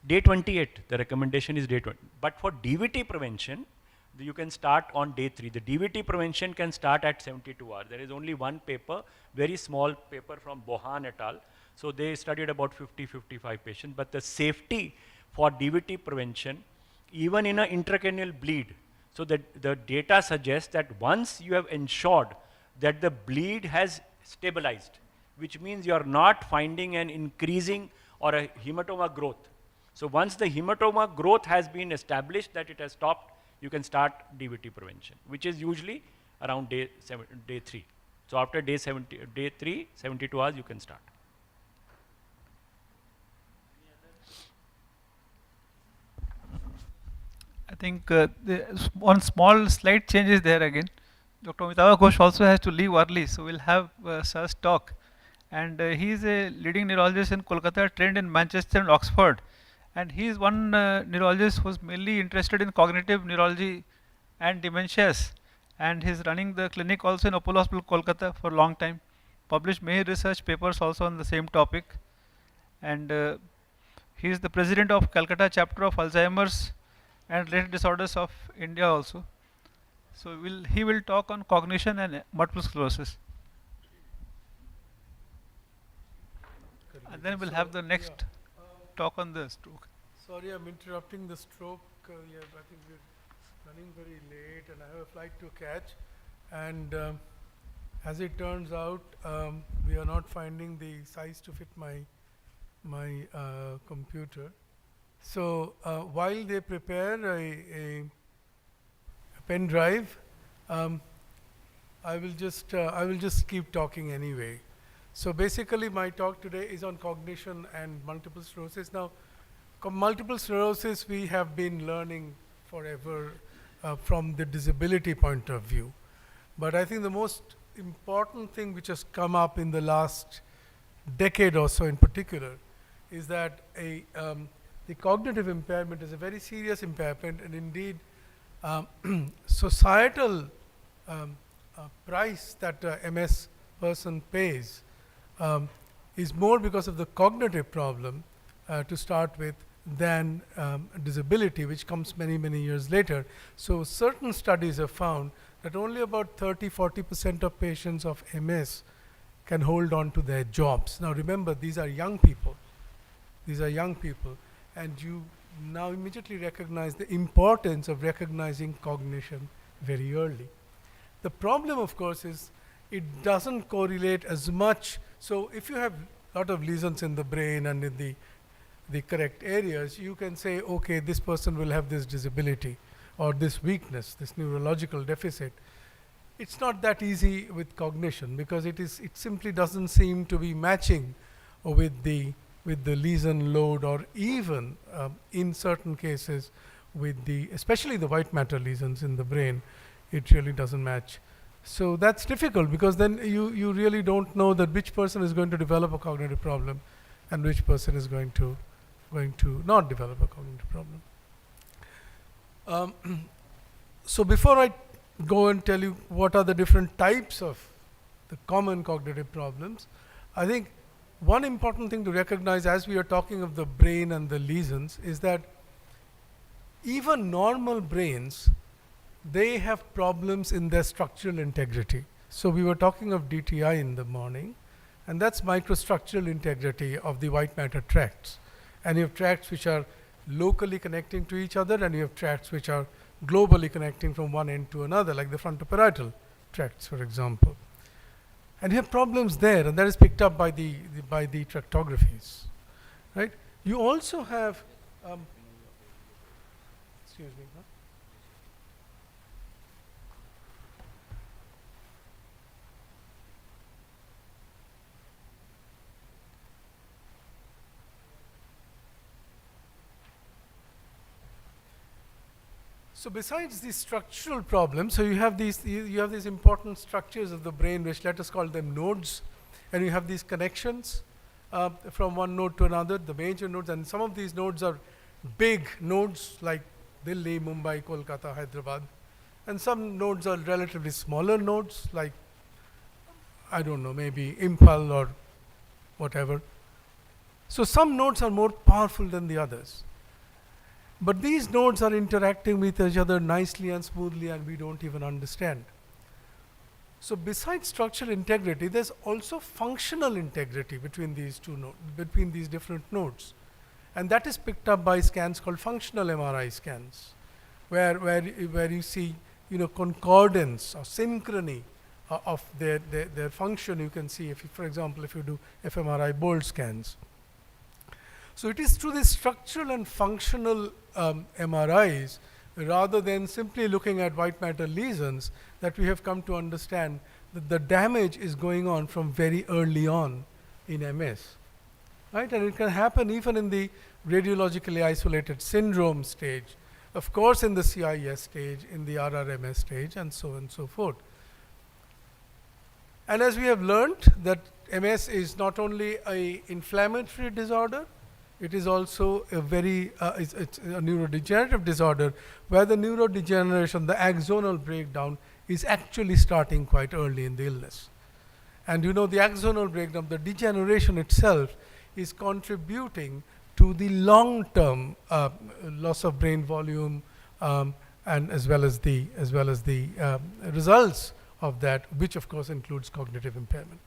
Day 28, the recommendation is day 20. But for DVT prevention, you can start on day 3. The DVT prevention can start at 72 hours. There is only one paper, very small paper from Bohan et al. So they studied about 50-55 patients. But the safety for DVT prevention, even in an intracranial bleed, so that the data suggests that once you have ensured that the bleed has stabilized, which means you are not finding an increasing or a hematoma growth. So once the hematoma growth has been established that it has stopped, you can start DVT prevention, which is usually around day 3. So after day 3, 72 hours, you can start. I think one small slight change is there again. Dr. Amitava Ghosh also has to leave early, so we'll have Sir's talk. And he is a leading neurologist in Kolkata, trained in Manchester and Oxford. And he is one neurologist who is mainly interested in cognitive neurology and dementias. And he is running the clinic also in Apollo Hospital, Kolkata for a long time. Published many research papers also on the same topic. And he is the president of Calcutta chapter of Alzheimer's and related disorders of India also. So he will talk on cognition and multiple sclerosis. And then we'll have the next talk on the stroke. Sorry, I'm interrupting the stroke. Yeah, I think we're running very late and I have a flight to catch. And as it turns out, we are not finding the size to fit my computer. So while they prepare a pen drive, I will just keep talking anyway. So basically my talk today is on cognition and multiple sclerosis. Now multiple sclerosis we have been learning forever from the disability point of view. But I think the most important thing which has come up in the last decade or so in particular is that the cognitive impairment is a very serious impairment, and indeed societal price that MS person pays is more because of the cognitive problem to start with than disability, which comes many, many years later. So certain studies have found that only about 30-40% of patients of MS can hold on to their jobs. Now remember, these are young people. These are young people. And you now immediately recognize the importance of recognizing cognition very early. The problem, of course, is it doesn't correlate as much. So if you have a lot of lesions in the brain and in the correct areas, you can say, okay, this person will have this disability or this weakness, this neurological deficit. it's not that easy with cognition, because it simply doesn't seem to be matching with the lesion load, or even in certain cases with especially the white matter lesions in the brain, it really doesn't match. So that's difficult, because then you really don't know that which person is going to develop a cognitive problem and which person is going to not develop a cognitive problem. So before I go and tell you what are the different types of the common cognitive problems, I think one important thing to recognize as we are talking of the brain and the lesions is that even normal brains, they have problems in their structural integrity. So we were talking of DTI in the morning, and that's microstructural integrity of the white matter tracts. And you have tracts which are locally connecting to each other, and you have tracts which are globally connecting from one end to another, like the frontoparietal tracts, for example. And you have problems there, and that is picked up by the tractographies, right? You also have, excuse me, huh? So besides these structural problems, so you have these important structures of the brain, which let us call them nodes, and you have these connections from one node to another, the major nodes, and some of these nodes are big nodes like Delhi, Mumbai, Kolkata, Hyderabad, and some nodes are relatively smaller nodes like, I don't know, maybe Impal or whatever. So some nodes are more powerful than the others. But these nodes are interacting with each other nicely and smoothly, and we don't even understand. So besides structural integrity, there's also functional integrity between these two nodes, between these different nodes. And that is picked up by scans called functional MRI scans, where you see, concordance or synchrony of their function. You can see, for example, if you do fMRI bold scans. So it is through these structural and functional MRIs, rather than simply looking at white matter lesions, that we have come to understand that the damage is going on from very early on in MS, right? And it can happen even in the radiologically isolated syndrome stage, of course in the CIS stage, in the RRMS stage, and so on and so forth. And as we have learned that MS is not only an inflammatory disorder, it is also a it's a neurodegenerative disorder, where the neurodegeneration, the axonal breakdown, is actually starting quite early in the illness. And the axonal breakdown, the degeneration itself, is contributing to the long-term loss of brain volume, and as well as the results of that, which of course includes cognitive impairment.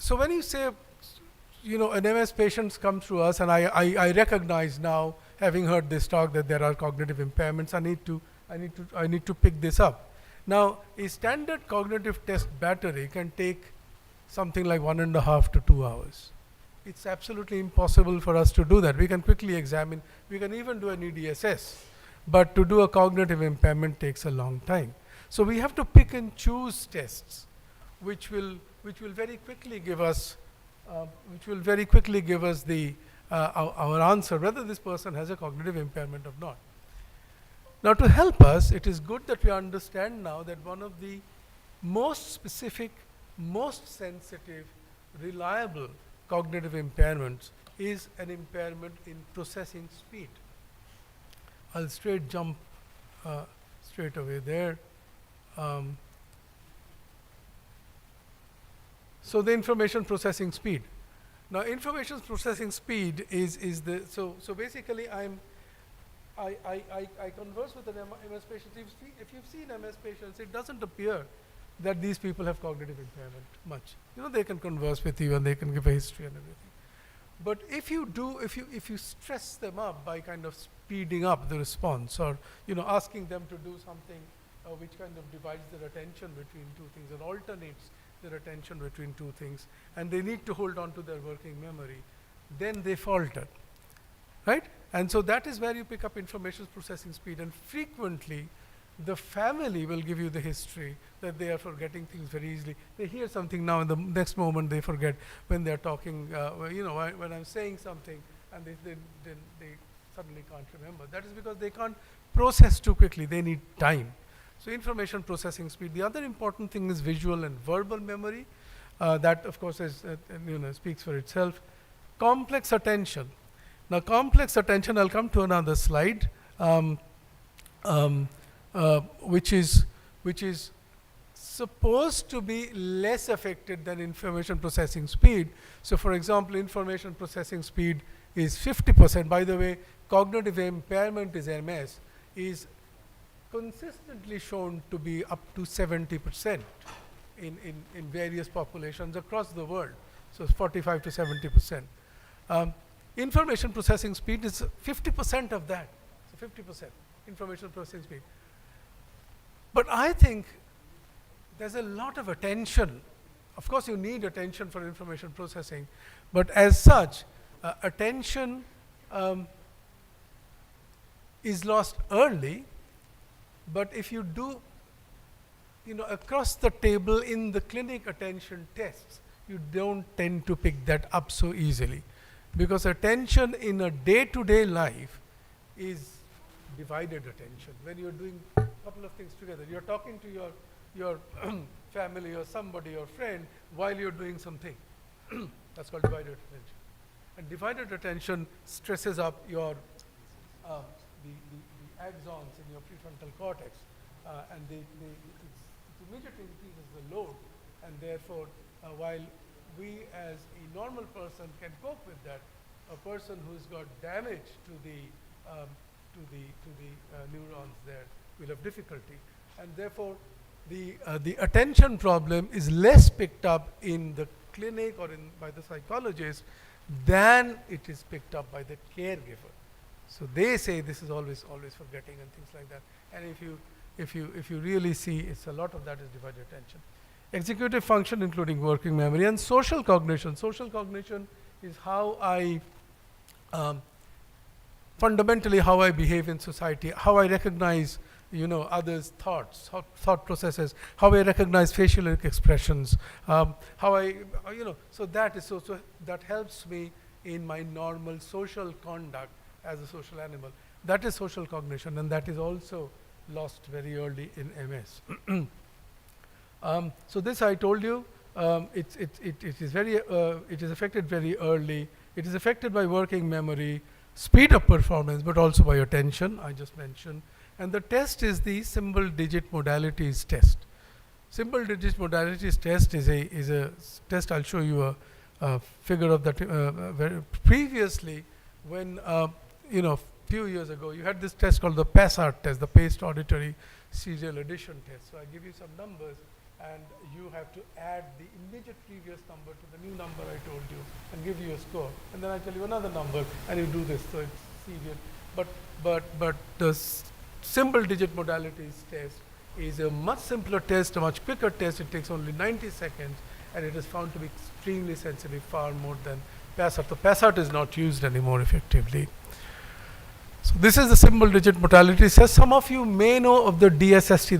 So when you say, an MS patient comes to us, and I recognize now, having heard this talk, that there are cognitive impairments, I need to pick this up. Now, a standard cognitive test battery can take something like 1.5 to 2 hours. It's absolutely impossible for us to do that. We can quickly examine, we can even do an EDSS, but to do a cognitive impairment takes a long time. So we have to pick and choose tests which will very quickly give us the our answer whether this person has a cognitive impairment or not. Now, to help us, it is good that we understand now that one of the most specific, most sensitive, reliable cognitive impairments is an impairment in processing speed. I'll jump straight away there. So the information processing speed. Now, information processing speed is the so basically I converse with an MS patient. If you've seen MS patients, it doesn't appear that these people have cognitive impairment much. They can converse with you and they can give a history and everything. But if you stress them up by kind of speeding up the response, or asking them to do something which kind of divides their attention between two things and alternates their attention between two things, and they need to hold on to their working memory, then they falter, right? And so that is where you pick up information processing speed, and frequently the family will give you the history that they are forgetting things very easily. They hear something now, and the next moment they forget when they're talking, when I'm saying something, and they suddenly can't remember. That is because they can't process too quickly. They need time. So information processing speed. The other important thing is visual and verbal memory. That, of course, is, speaks for itself. Complex attention. Now, complex attention, I'll come to another slide, which is supposed to be less affected than information processing speed. So, for example, information processing speed is 50%. By the way, cognitive impairment is MS, is consistently shown to be up to 70% in various populations across the world. So, it's 45 to 70%. Information processing speed is 50% of that. So, 50% information processing speed. But I think there's a lot of attention. Of course, you need attention for information processing, but as such, attention is lost early. But if you do, across the table in the clinic attention tests, you don't tend to pick that up so easily, because attention in a day-to-day life is divided attention. When you're doing a couple of things together, you're talking to your family or somebody or friend while you're doing something. That's called divided attention. And divided attention stresses up your the axons in your prefrontal cortex, and it immediately increases the load, and therefore, while we as a normal person can cope with that, a person who's got damage to the neurons there will have difficulty, and therefore the attention problem is less picked up in the clinic or by the psychologist than it is picked up by the caregiver. So they say this is always forgetting and things like that. And if you really see, it's a lot of that is divided attention. Executive function, including working memory, and social cognition. Social cognition is how I fundamentally how I behave in society, how I recognize others' thoughts, thought processes, how I recognize facial expressions, how I so that is so that helps me in my normal social conduct as a social animal. That is social cognition, and that is also lost very early in MS. So this I told you, it is affected very early. It is affected by working memory, speed of performance, but also by attention, I just mentioned. And the test is the symbol digit modalities test. Symbol digit modalities test is a test. I'll show you a figure of that. Previously, when few years ago, you had this test called the PASART test, the Paced Auditory Serial Addition test. So I give you some numbers, and you have to add the immediate previous number to the new number I told you, and give you a score. And then I tell you another number, and you do this. So it's serial. But the symbol digit modalities test is a much simpler test, a much quicker test. It takes only 90 seconds, and it is found to be extremely sensitive, far more than PASART. So PASART is not used anymore effectively. So this is the symbol digit modality test. Some of you may know of the DSST,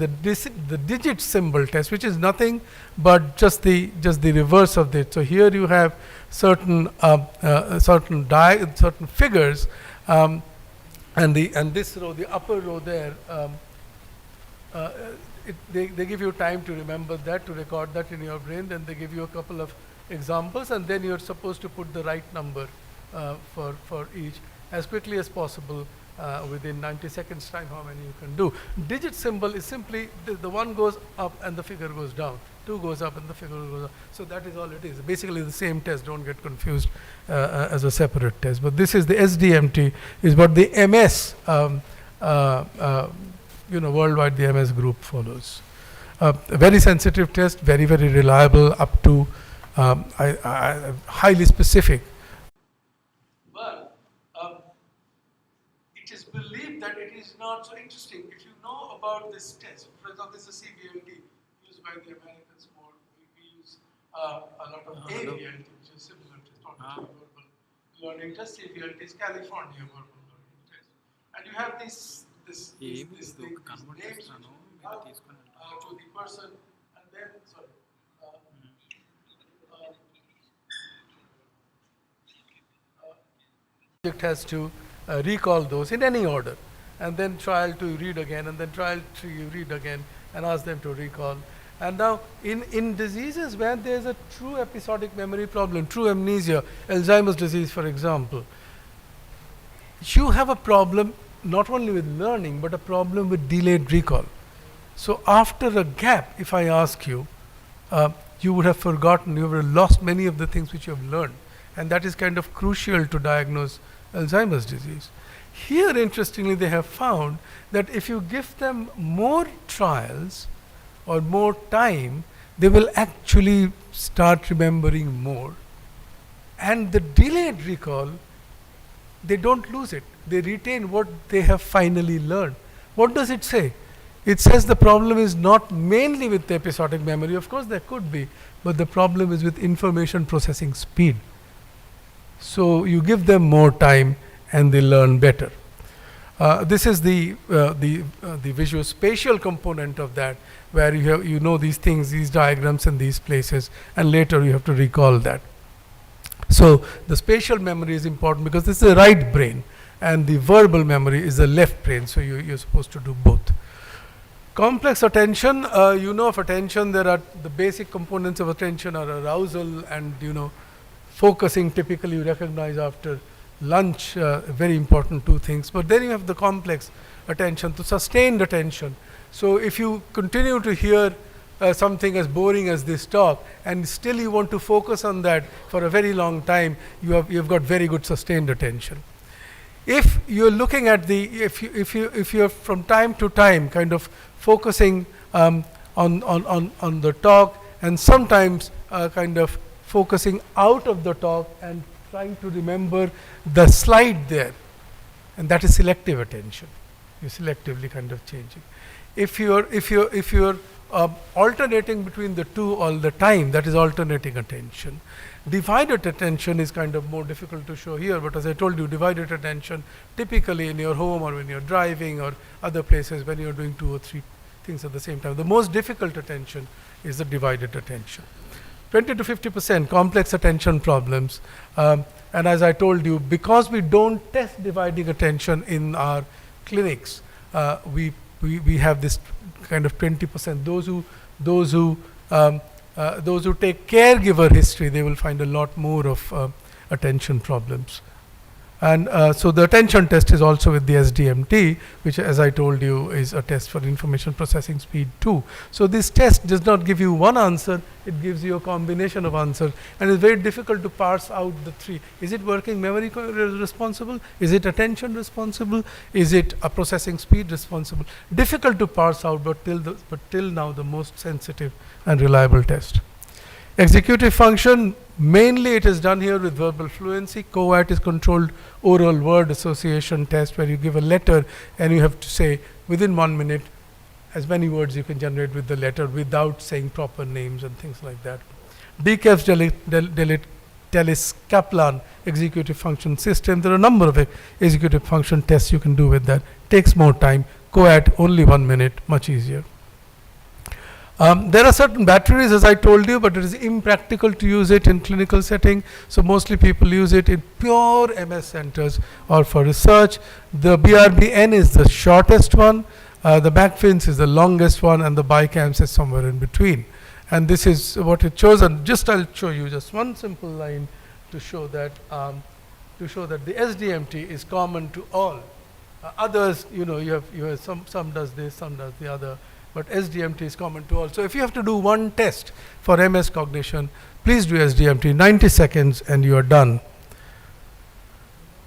the digit symbol test, which is nothing but just the reverse of it. So here you have certain certain figures, and this row, the upper row there, they give you time to remember that, to record that in your brain. Then they give you a couple of examples, and then you're supposed to put the right number for each as quickly as possible, within 90 seconds time, how many you can do. Digit symbol is simply the one goes up and the figure goes down, 2 goes up and the figure goes up. So that is all it is. Basically the same test, don't get confused as a separate test. But this is the SDMT, is what the MS, worldwide the MS group follows. A very sensitive test, very, very reliable, up to highly specific. But it is believed that it is not so interesting. If you know about this test, for example, this is CVLT used by the Americans more. We use a lot of AVLT, which is similar to verbal learning test. CVLT is California verbal learning And you have this thing, these names to the person, and then, sorry. Subject has to recall those in any order, and then trial to read again, and then trial to read again, and ask them to recall. And now, in diseases where there is a true episodic memory problem, true amnesia, Alzheimer's disease, for example, you have a problem not only with learning, but a problem with delayed recall. So after a gap, if I ask you, you would have forgotten, you would have lost many of the things which you have learned. And that is kind of crucial to diagnose Alzheimer's disease. Here, interestingly, they have found that if you give them more trials or more time, they will actually start remembering more. And the delayed recall, they don't lose it. They retain what they have finally learned. What does it say? It says the problem is not mainly with the episodic memory. Of course, there could be, but the problem is with information processing speed. So you give them more time and they learn better. This is the visuospatial component of that, where you know these things, these diagrams and these places, and later you have to recall that. So the spatial memory is important because this is the right brain, and the verbal memory is the left brain, so you're supposed to do both. Complex attention, you know of attention, there are the basic components of attention are arousal and focusing. Typically you recognize after lunch, very important two things. But then you have the complex attention, to sustained attention. So if you continue to hear something as boring as this talk, and still you want to focus on that for a very long time, you've got very good sustained attention. If you're looking at if you're from time to time kind of focusing on the talk, and sometimes kind of focusing out of the talk and trying to remember the slide there, and that is selective attention. You're selectively kind of changing. If you're alternating between the two all the time, that is alternating attention. Divided attention is kind of more difficult to show here, but as I told you, divided attention typically in your home or when you're driving or other places when you're doing 2 or 3 things at the same time. The most difficult attention is the divided attention. 20 to 50% complex attention problems, and as I told you, because we don't test dividing attention in our clinics, we have this kind of 20%. Those who take caregiver history, they will find a lot more of attention problems. And so the attention test is also with the SDMT, which, as I told you, is a test for information processing speed too. So this test does not give you one answer, it gives you a combination of answers, and it's very difficult to parse out the three. Is it working memory responsible? Is it attention responsible? Is it a processing speed responsible? Difficult to parse out, but till now the most sensitive and reliable test. Executive function, mainly it is done here with verbal fluency. COAT is controlled oral word association test, where you give a letter and you have to say within 1 minute as many words you can generate with the letter without saying proper names and things like that. DKEF's Delis Kaplan executive function system. There are a number of executive function tests you can do with that. Takes more time. COAT only 1 minute, much easier. There are certain batteries, as I told you, but it is impractical to use it in clinical setting. So mostly people use it in pure MS centers or for research. The BRBN is the shortest one, the BACFINS is the longest one, and the BICAMS is somewhere in between. And this is what it shows. And I'll show you just one simple line to show that the SDMT is common to all. Others, you have some does this, some does the other. But SDMT is common to all. So if you have to do one test for MS cognition, please do SDMT, 90 seconds and you are done.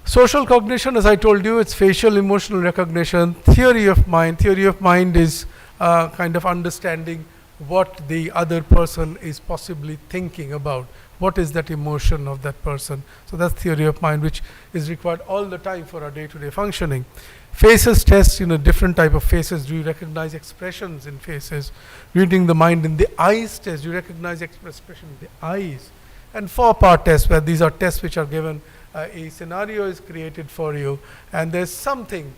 Social cognition, as I told you, it's facial emotional recognition. Theory of mind is kind of understanding what the other person is possibly thinking about. What is that emotion of that person? So that's theory of mind, which is required all the time for our day-to-day functioning. Faces test, different type of faces. Do you recognize expressions in faces? Reading the mind in the eyes test. Do you recognize expression in the eyes? And 4-part test, where these are tests which are given. A scenario is created for you, and there's something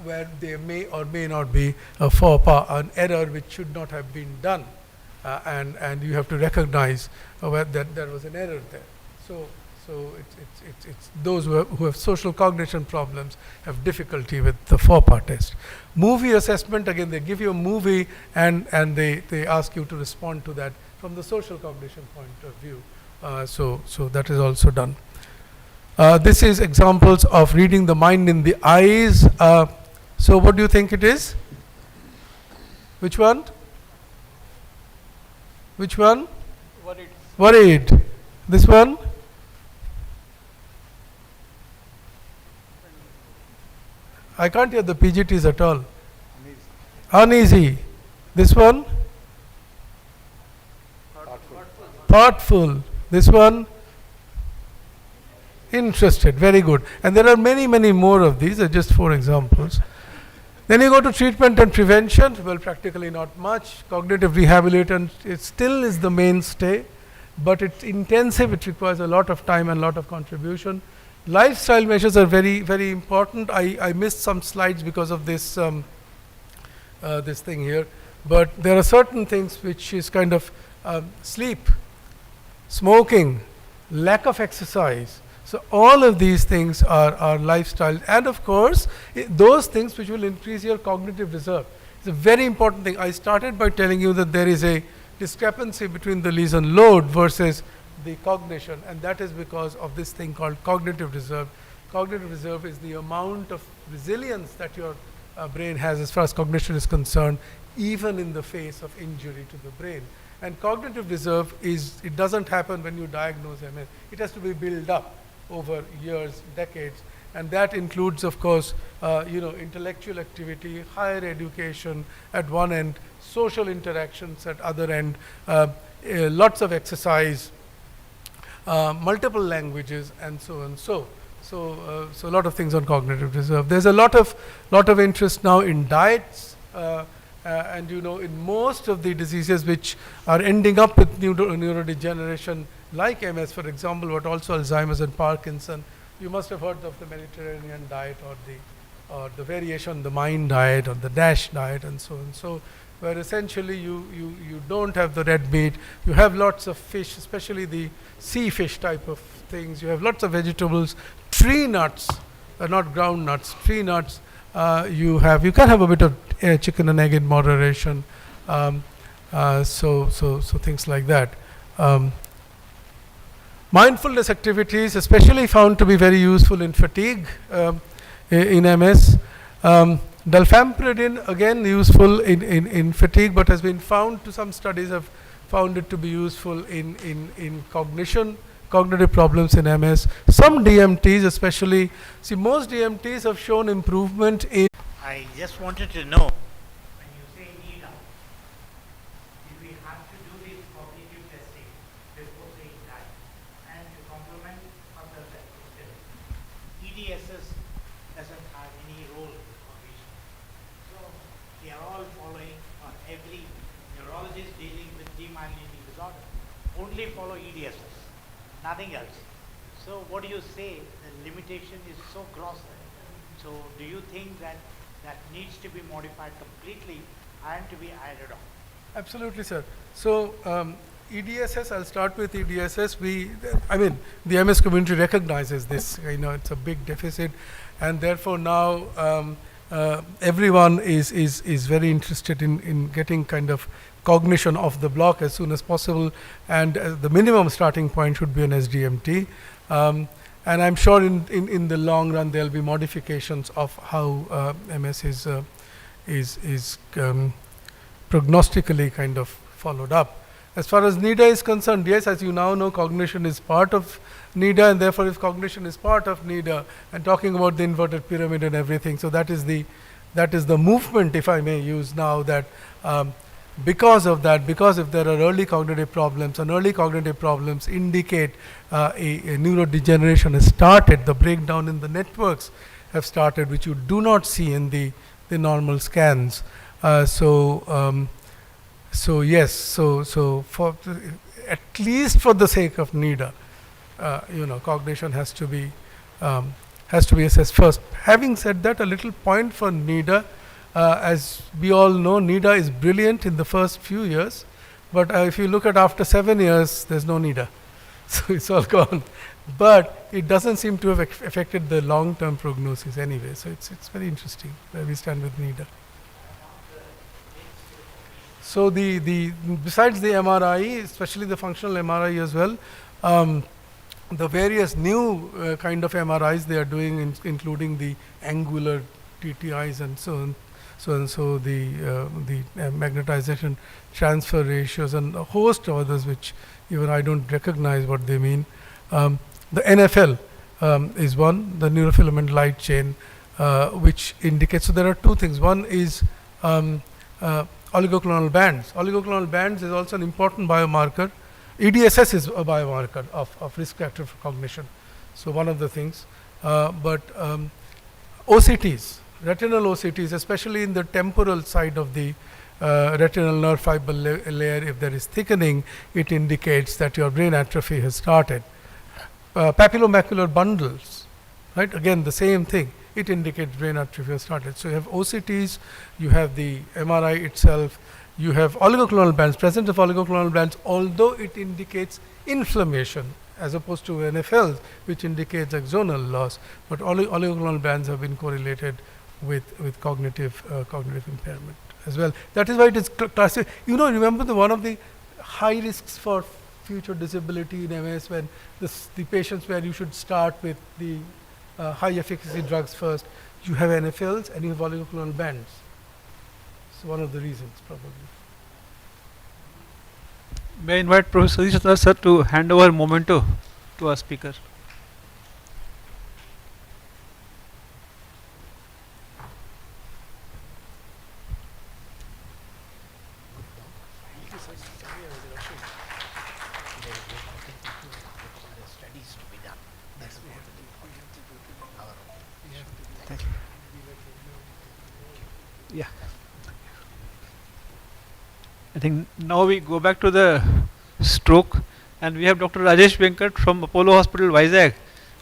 where there may or may not be a faux pas, an error which should not have been done, and you have to recognize that there was an error there. So it's those who have social cognition problems have difficulty with the faux pas test. Movie assessment, again, they give you a movie and they ask you to respond to that from the social cognition point of view. So that is also done. This is examples of reading the mind in the eyes. So what do you think it is? Which one? Which one? Worried. Worried. This one? I can't hear the PGTs at all. Uneasy. This one? Thoughtful. This one? Interested. Very good. And there are many, many more of these. Are just 4 examples. Then you go to treatment and prevention. Well, practically not much. Cognitive rehabilitation, it still is the mainstay, but it's intensive. It requires a lot of time and a lot of contribution. Lifestyle measures are very, very important. I missed some slides because of this this thing here, but there are certain things which is kind of sleep, smoking, lack of exercise. So all of these things are lifestyle, and of course those things which will increase your cognitive reserve. It's a very important thing. I started by telling you that there is a discrepancy between the lesion load versus the cognition, and that is because of this thing called cognitive reserve. Cognitive reserve is the amount of resilience that your brain has as far as cognition is concerned, even in the face of injury to the brain. And cognitive reserve it doesn't happen when you diagnose MS. It has to be built up over years, decades, and that includes, of course, intellectual activity, higher education at one end, social interactions at other end, lots of exercise, multiple languages, and so on. So a lot of things on cognitive reserve. There's a lot of interest now in diets, and in most of the diseases which are ending up with neurodegeneration, like MS, for example, but also Alzheimer's and Parkinson. You must have heard of the Mediterranean diet or the variation, the MIND diet or the DASH diet, and so on. So where essentially you don't have the red meat, you have lots of fish, especially the sea fish type of things. You have lots of vegetables, tree nuts, not ground nuts, tree nuts. You can have a bit of chicken and egg in moderation. So things like that. Mindfulness activities, especially found to be very useful in fatigue in MS. Dalfampridine, again useful in fatigue, but has been found to some studies have found it to be useful in cognitive problems in MS. Some DMTs especially, most DMTs have shown improvement in. I just wanted to know, when you say NIDA, do we have to do this cognitive testing before saying that? And to complement further that question, EDSS doesn't have any role in cognition. So they are all following, or every neurologist dealing with demyelinating disorder only follow EDSS, nothing else. So what do you say? The limitation is so gross. So do you think that needs to be modified completely and to be added on? Absolutely, sir. So EDSS, I'll start with EDSS. The MS community recognizes this. It's a big deficit, and therefore now everyone is very interested in getting kind of cognition off the block as soon as possible, and the minimum starting point should be an SDMT. And I'm sure in the long run there'll be modifications of how MS is prognostically kind of followed up. As far as NIDA is concerned, yes, as you now know, cognition is part of NIDA, and therefore if cognition is part of NIDA, and talking about the inverted pyramid and everything, so that is the movement, if I may use now, that because of that, because if there are early cognitive problems, and early cognitive problems indicate a neurodegeneration has started, the breakdown in the networks have started, which you do not see in the normal scans. So yes, so for at least for the sake of NIDA, cognition has to be has to be assessed first. Having said that, a little point for NIDA. As we all know, NIDA is brilliant in the first few years, but if you look at after 7 years, there's no NIDA. So it's all gone. But it doesn't seem to have affected the long-term prognosis anyway. So it's very interesting where we stand with NIDA. So besides the MRI, especially the functional MRI as well, the various new kind of MRIs they are doing, including the angular TTIs and so on. So the magnetization transfer ratios and a host of others which even I don't recognize what they mean. The NFL is one, the neurofilament light chain, which indicates, so there are two things. One is oligoclonal bands. Oligoclonal bands is also an important biomarker. EDSS is a biomarker of risk factor for cognition. So one of the things. But OCTs, retinal OCTs, especially in the temporal side of the retinal nerve fiber layer, if there is thickening, it indicates that your brain atrophy has started. Papillomacular bundles, right? Again, the same thing. It indicates brain atrophy has started. So you have OCTs, you have the MRI itself, you have oligoclonal bands, presence of oligoclonal bands, although it indicates inflammation as opposed to NfLs, which indicates axonal loss. But oligoclonal bands have been correlated with cognitive impairment as well. That is why it is classified. You know, remember one of the high risks for future disability in MS, when the patients where you should start with the high efficacy drugs first, you have NfLs and you have oligoclonal bands. So one of the reasons probably. May I invite Professor Satish Chandra sir to hand over memento to our speaker. Yeah. I think now we go back to the stroke, and we have Dr. Rajesh Venkat from Apollo Hospital, Vizag,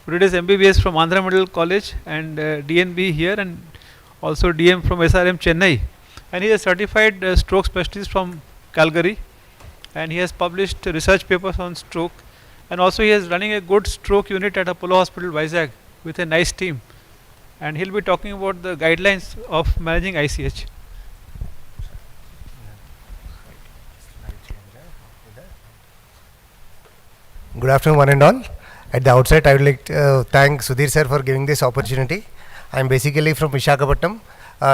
who did his MBBS from Andhra Medical College and DNB here, and also DM from SRM Chennai. And he is a certified stroke specialist from Calgary, and he has published research papers on stroke, and also he is running a good stroke unit at Apollo Hospital, Vizag, with a nice team. And he'll be talking about the guidelines of managing ICH. Good afternoon, one and all. At the outset, I would like to thank Sudhir sir for giving this opportunity. I am basically from Visakhapatnam.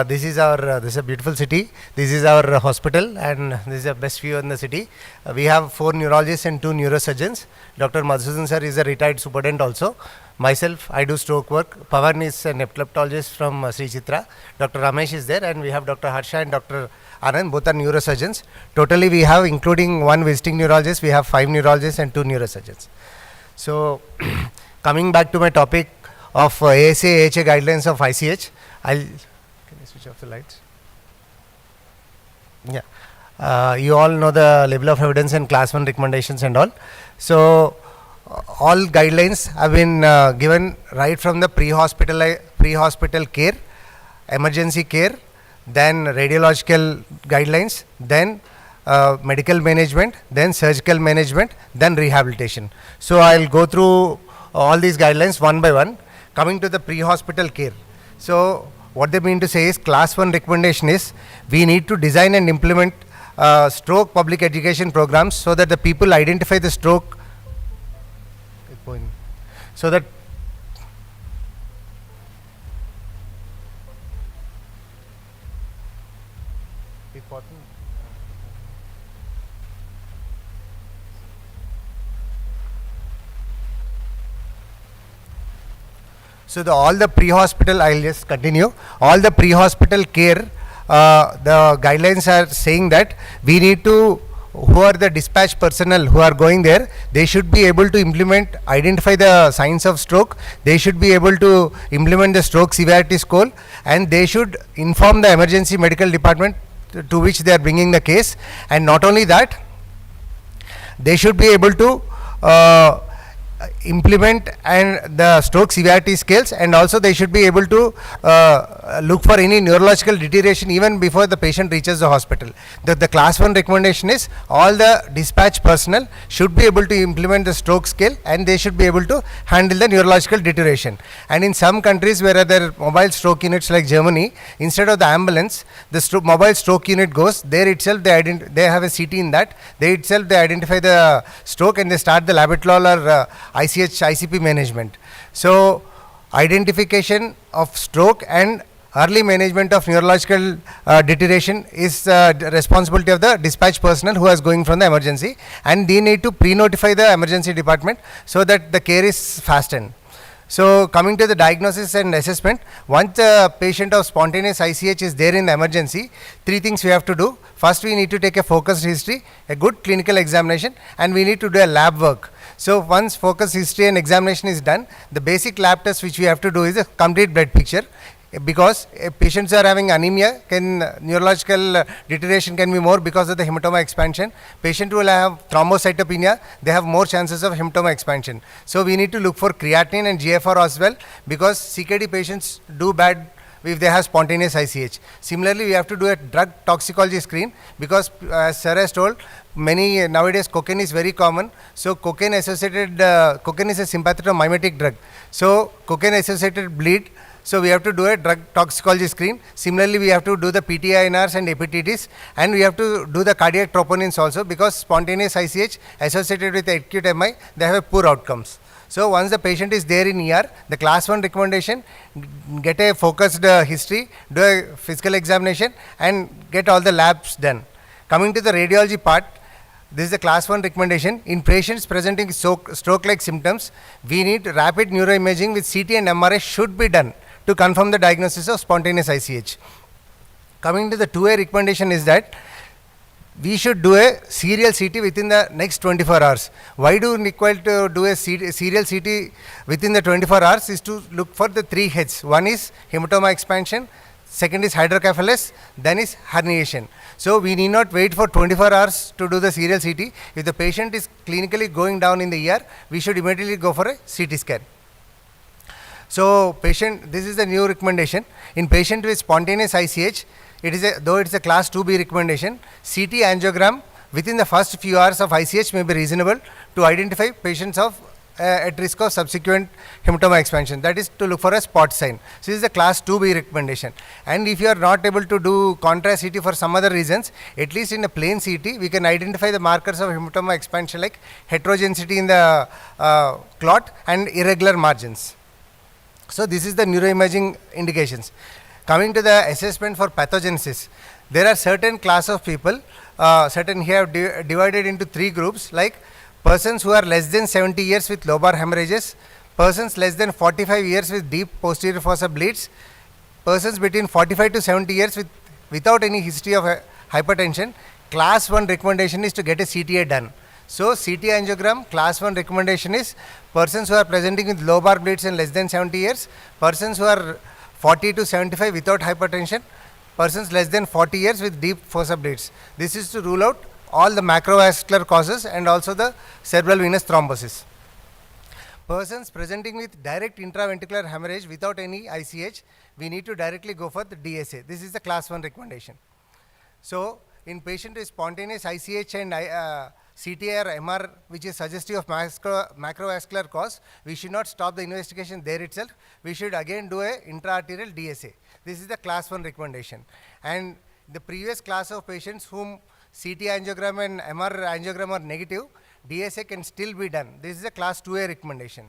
This is a beautiful city. This is our hospital, and this is the best view in the city. We have 4 neurologists and 2 neurosurgeons. Dr. Madhusudan sir is a retired superintendent also. Myself, I do stroke work. Pawan is an epileptologist from Sri Chitra. Dr. Ramesh is there, and we have Dr. Harsha and Dr. Anand, both are neurosurgeons. Totally we have, including 1 visiting neurologist, we have 5 neurologists and 2 neurosurgeons. So, coming back to my topic of ASA, AHA guidelines of ICH, can I switch off the lights? Yeah. You all know the level of evidence and class 1 recommendations and all. So, all guidelines have been given right from the pre-hospital care, emergency care, then radiological guidelines, then medical management, then surgical management, then rehabilitation. So I'll go through all these guidelines one by one. Coming to the pre-hospital care. So what they mean to say is, class 1 recommendation is, we need to design and implement stroke public education programs so that the people identify the stroke, so that all the pre-hospital, I'll just continue, all the pre-hospital care, the guidelines are saying that we need to, who are the dispatch personnel who are going there, they should be able to identify the signs of stroke, they should be able to implement the stroke severity score, and they should inform the emergency medical department to which they are bringing the case. And not only that, they should be able to implement and the stroke severity scales, and also they should be able to look for any neurological deterioration even before the patient reaches the hospital. The class 1 recommendation is all the dispatch personnel should be able to implement the stroke scale, and they should be able to handle the neurological deterioration. And in some countries where there are mobile stroke units like Germany, instead of the ambulance, the mobile stroke unit goes there itself. They have a CT in that. They itself they identify the stroke and they start the labetalol or ICH ICP management. So identification of stroke and early management of neurological deterioration is the responsibility of the dispatch personnel who is going from the emergency, and they need to pre-notify the emergency department so that the care is fastened. So coming to the diagnosis and assessment, once the patient of spontaneous ICH is there in the emergency, 3 things we have to do. First, we need to take a focused history, a good clinical examination, and we need to do a lab work. So once focused history and examination is done, the basic lab test which we have to do is a complete blood picture, because if patients are having anemia, neurological deterioration can be more because of the hematoma expansion. Patient will have thrombocytopenia, they have more chances of hematoma expansion. So we need to look for creatinine and GFR as well, because CKD patients do bad if they have spontaneous ICH. Similarly, we have to do a drug toxicology screen, because as Sir has told, nowadays cocaine is very common. So cocaine associated, cocaine is a sympathomimetic drug. So cocaine associated bleed. So we have to do a drug toxicology screen. Similarly, we have to do the PTINRs and hepatitis, and we have to do the cardiac troponins also, because spontaneous ICH associated with acute MI, they have a poor outcomes. So once the patient is there in ER, the class 1 recommendation, get a focused history, do a physical examination, and get all the labs done. Coming to the radiology part, this is the class 1 recommendation. In patients presenting stroke-like symptoms, we need rapid neuroimaging with CT and MRI should be done to confirm the diagnosis of spontaneous ICH. Coming to the 2A recommendation is that we should do a serial CT within the next 24 hours. Why do we require to do a serial CT within the 24 hours is to look for the 3 H's. One is hematoma expansion, second is hydrocephalus, then is herniation. So we need not wait for 24 hours to do the serial CT. If the patient is clinically going down in the ER, we should immediately go for a CT scan. So this is the new recommendation. In patient with spontaneous ICH, though it is a class 2B recommendation, CT angiogram within the first few hours of ICH may be reasonable to identify patients at risk of subsequent hematoma expansion. That is to look for a spot sign. So this is the class 2B recommendation. And if you are not able to do contrast CT for some other reasons, at least in a plain CT, we can identify the markers of hematoma expansion like heterogeneity in the clot and irregular margins. So this is the neuroimaging indications. Coming to the assessment for pathogenesis, there are certain class of people, here divided into 3 groups, like persons who are less than 70 years with lobar hemorrhages, persons less than 45 years with deep posterior fossa bleeds, persons between 45 to 70 years without any history of hypertension. Class 1 recommendation is to get a CTA done. So CT angiogram, class 1 recommendation is persons who are presenting with lobar bleeds and less than 70 years, persons who are 40 to 75 without hypertension, persons less than 40 years with deep fossa bleeds. This is to rule out all the macrovascular causes and also the cerebral venous thrombosis. Persons presenting with direct intraventricular hemorrhage without any ICH, we need to directly go for the DSA. This is the class 1 recommendation. So in patient with spontaneous ICH and CT or MR which is suggestive of macrovascular cause, we should not stop the investigation there itself. We should again do a intra-arterial DSA. This is the class 1 recommendation. And the previous class of patients whom CT angiogram and MR angiogram are negative, DSA can still be done. This is a class 2A recommendation.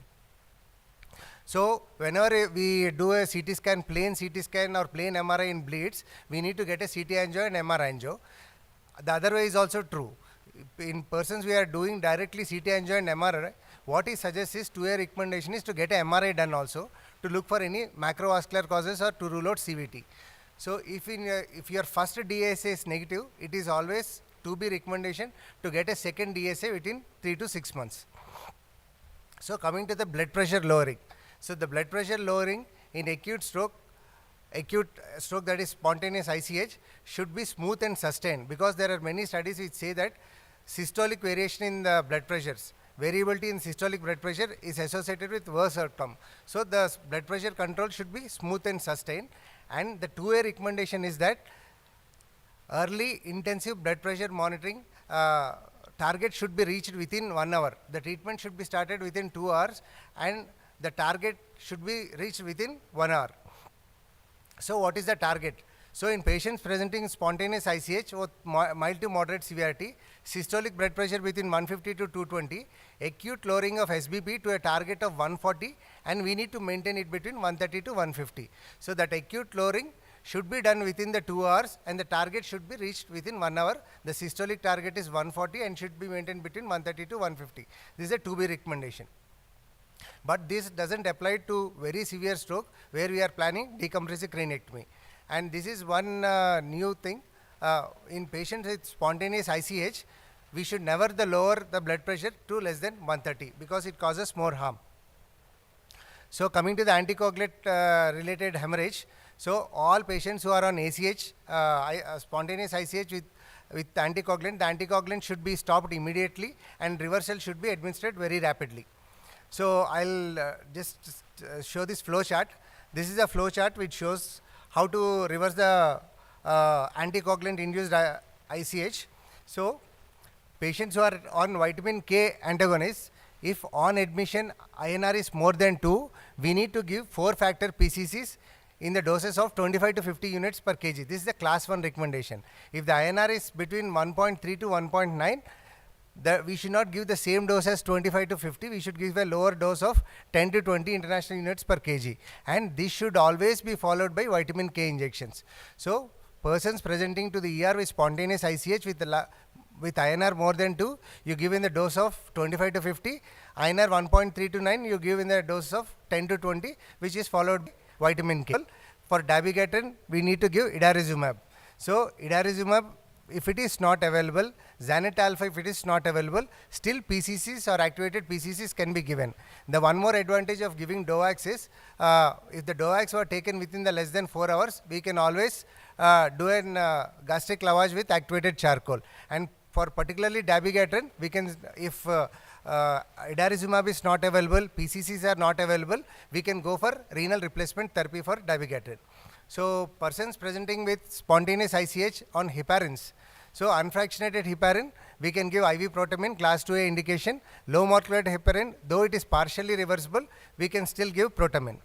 So whenever we do a CT scan, plain CT scan or plain MRI in bleeds, we need to get a CT angio and MR angio. The other way is also true. In persons we are doing directly CT angio and MRI, what he suggests is 2A recommendation is to get a MRI done also to look for any macrovascular causes or to rule out CVT. So if your first DSA is negative, it is always 2B recommendation to get a second DSA within 3 to 6 months. So coming to the blood pressure lowering. So the blood pressure lowering in acute stroke that is spontaneous ICH should be smooth and sustained, because there are many studies which say that systolic variation in the blood pressures variability in systolic blood pressure is associated with worse outcome. So the blood pressure control should be smooth and sustained, and the 2A recommendation is that early intensive blood pressure monitoring target should be reached within 1 hour. The treatment should be started within 2 hours, and the target should be reached within 1 hour. So what is the target? So in patients presenting spontaneous ICH with mild to moderate severity, systolic blood pressure within 150 to 220, acute lowering of SBP to a target of 140, and we need to maintain it between 130 to 150. So that acute lowering should be done within the 2 hours, and the target should be reached within 1 hour. The systolic target is 140 and should be maintained between 130 to 150. This is a 2B recommendation. But this doesn't apply to very severe stroke where we are planning decompressive craniectomy. And this is one new thing. In patients with spontaneous ICH, we should never lower the blood pressure to less than 130 because it causes more harm. So coming to the anticoagulant related hemorrhage, so all patients who are on ACH, spontaneous ICH with anticoagulant, the anticoagulant should be stopped immediately and reversal should be administered very rapidly. So I'll just show this flow chart. This is a flow chart which shows how to reverse the anticoagulant induced ICH. So patients who are on vitamin K antagonists, if on admission INR is more than 2, we need to give 4-factor PCCs in the doses of 25 to 50 units per kg. This is the class 1 recommendation. If the INR is between 1.3 to 1.9, we should not give the same dose as 25 to 50. We should give a lower dose of 10 to 20 international units per kg. And this should always be followed by vitamin K injections. So persons presenting to the ER with spontaneous ICH with INR more than 2, you give in the dose of 25 to 50. INR 1.3 to 9, you give in the dose of 10 to 20, which is followed by vitamin K. For dabigatran, we need to give idarizumab. So idarizumab, if it is not available, Xanet alpha, if it is not available, still PCCs or activated PCCs can be given. The one more advantage of giving DOACs is, if the DOACs were taken within the less than 4 hours, we can always do an gastric lavage with activated charcoal. And for particularly dabigatran, we can, if idarizumab is not available, PCCs are not available, we can go for renal replacement therapy for dabigatran. So persons presenting with spontaneous ICH on heparins. So unfractionated heparin, we can give IV protamine, class 2A indication. Low molecular heparin, though it is partially reversible, we can still give protamine.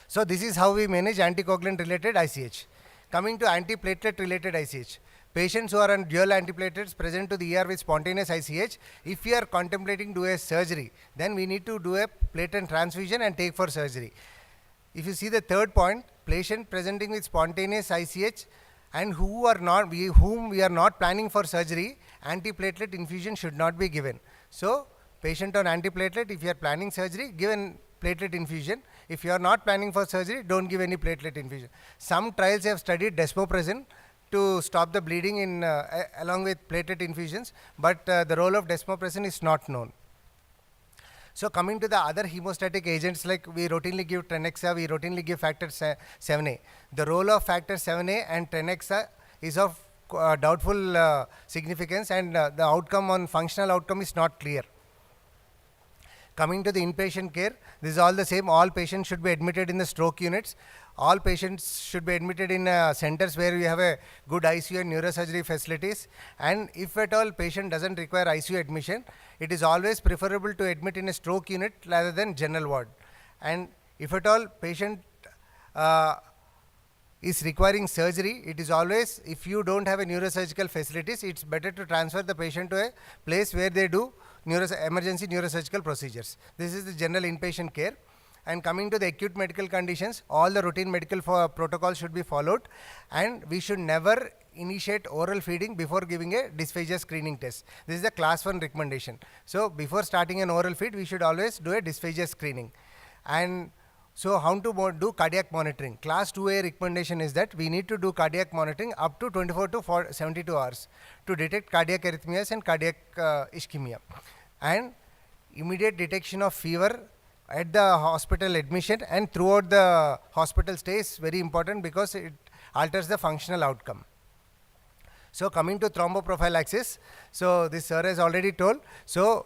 So this is how we manage anticoagulant related ICH. Coming to antiplatelet related ICH. Patients who are on dual antiplatelets present to the ER with spontaneous ICH, if we are contemplating do a surgery, then we need to do a platelet transfusion and take for surgery. If you see the third point, patient presenting with spontaneous ICH and whom we are not planning for surgery, antiplatelet infusion should not be given. So patient on antiplatelet, if you are planning surgery, give an platelet infusion. If you are not planning for surgery, don't give any platelet infusion. Some trials have studied desmopressin to stop the bleeding in along with platelet infusions, but the role of desmopressin is not known. So coming to the other hemostatic agents, like we routinely give Trenexa, we routinely give factor 7A. The role of factor 7A and Trenexa is of doubtful significance, and the outcome on functional outcome is not clear. Coming to the inpatient care, this is all the same. All patients should be admitted in the stroke units. All patients should be admitted in centers where we have a good ICU and neurosurgery facilities. And if at all patient doesn't require ICU admission, it is always preferable to admit in a stroke unit rather than general ward. And if at all patient is requiring surgery, it is always, if you don't have a neurosurgical facilities, it's better to transfer the patient to a place where they do emergency neurosurgical procedures. This is the general inpatient care. And coming to the acute medical conditions, all the routine medical protocols should be followed, and we should never initiate oral feeding before giving a dysphagia screening test. This is the class 1 recommendation. So before starting an oral feed, we should always do a dysphagia screening. And so how to do cardiac monitoring? Class 2A recommendation is that we need to do cardiac monitoring up to 24 to 72 hours to detect cardiac arrhythmias and cardiac ischemia. And immediate detection of fever at the hospital admission and throughout the hospital stay is very important because it alters the functional outcome. So coming to thromboprophylaxis, so this sir has already told. So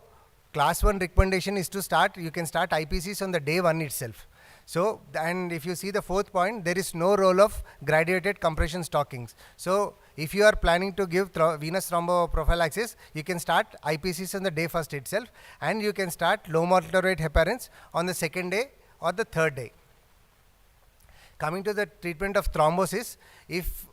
class 1 recommendation is to start, you can start IPCs on the day 1 itself. So, and if you see the 4th point, there is no role of graduated compression stockings. So, if you are planning to give venous thromboprophylaxis, you can start IPCs on the day 1st itself, and you can start low molecular weight heparins on the 2nd day or the 3rd day. Coming to the treatment of thrombosis, if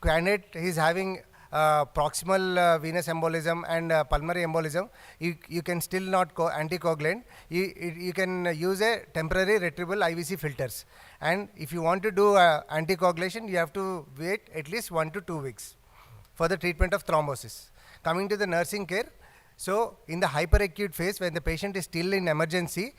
candidate is having proximal venous embolism and pulmonary embolism, you can still not anticoagulant. You can use a temporary retrievable IVC filters. And if you want to do anticoagulation, you have to wait at least 1 to 2 weeks for the treatment of thrombosis. Coming to the nursing care, so in the hyperacute phase, when the patient is still in emergency,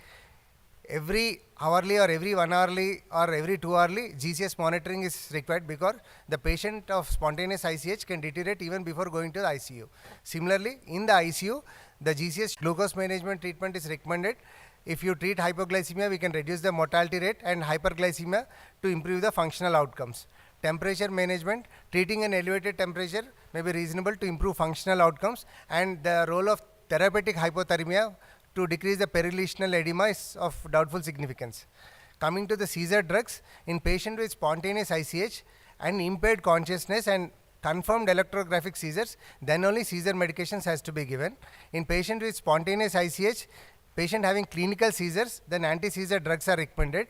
every hourly or every 1 hourly or every 2 hourly GCS monitoring is required, because the patient of spontaneous ICH can deteriorate even before going to the ICU. Similarly, in the ICU, the GCS glucose management treatment is recommended. If you treat hypoglycemia, we can reduce the mortality rate, and hyperglycemia to improve the functional outcomes. Temperature management, treating an elevated temperature may be reasonable to improve functional outcomes, and the role of therapeutic hypothermia to decrease the perilesional edema is of doubtful significance. Coming to the seizure drugs, in patient with spontaneous ICH and impaired consciousness and confirmed electrographic seizures, then only seizure medications has to be given. In patient with spontaneous ICH, patient having clinical seizures, then anti-seizure drugs are recommended.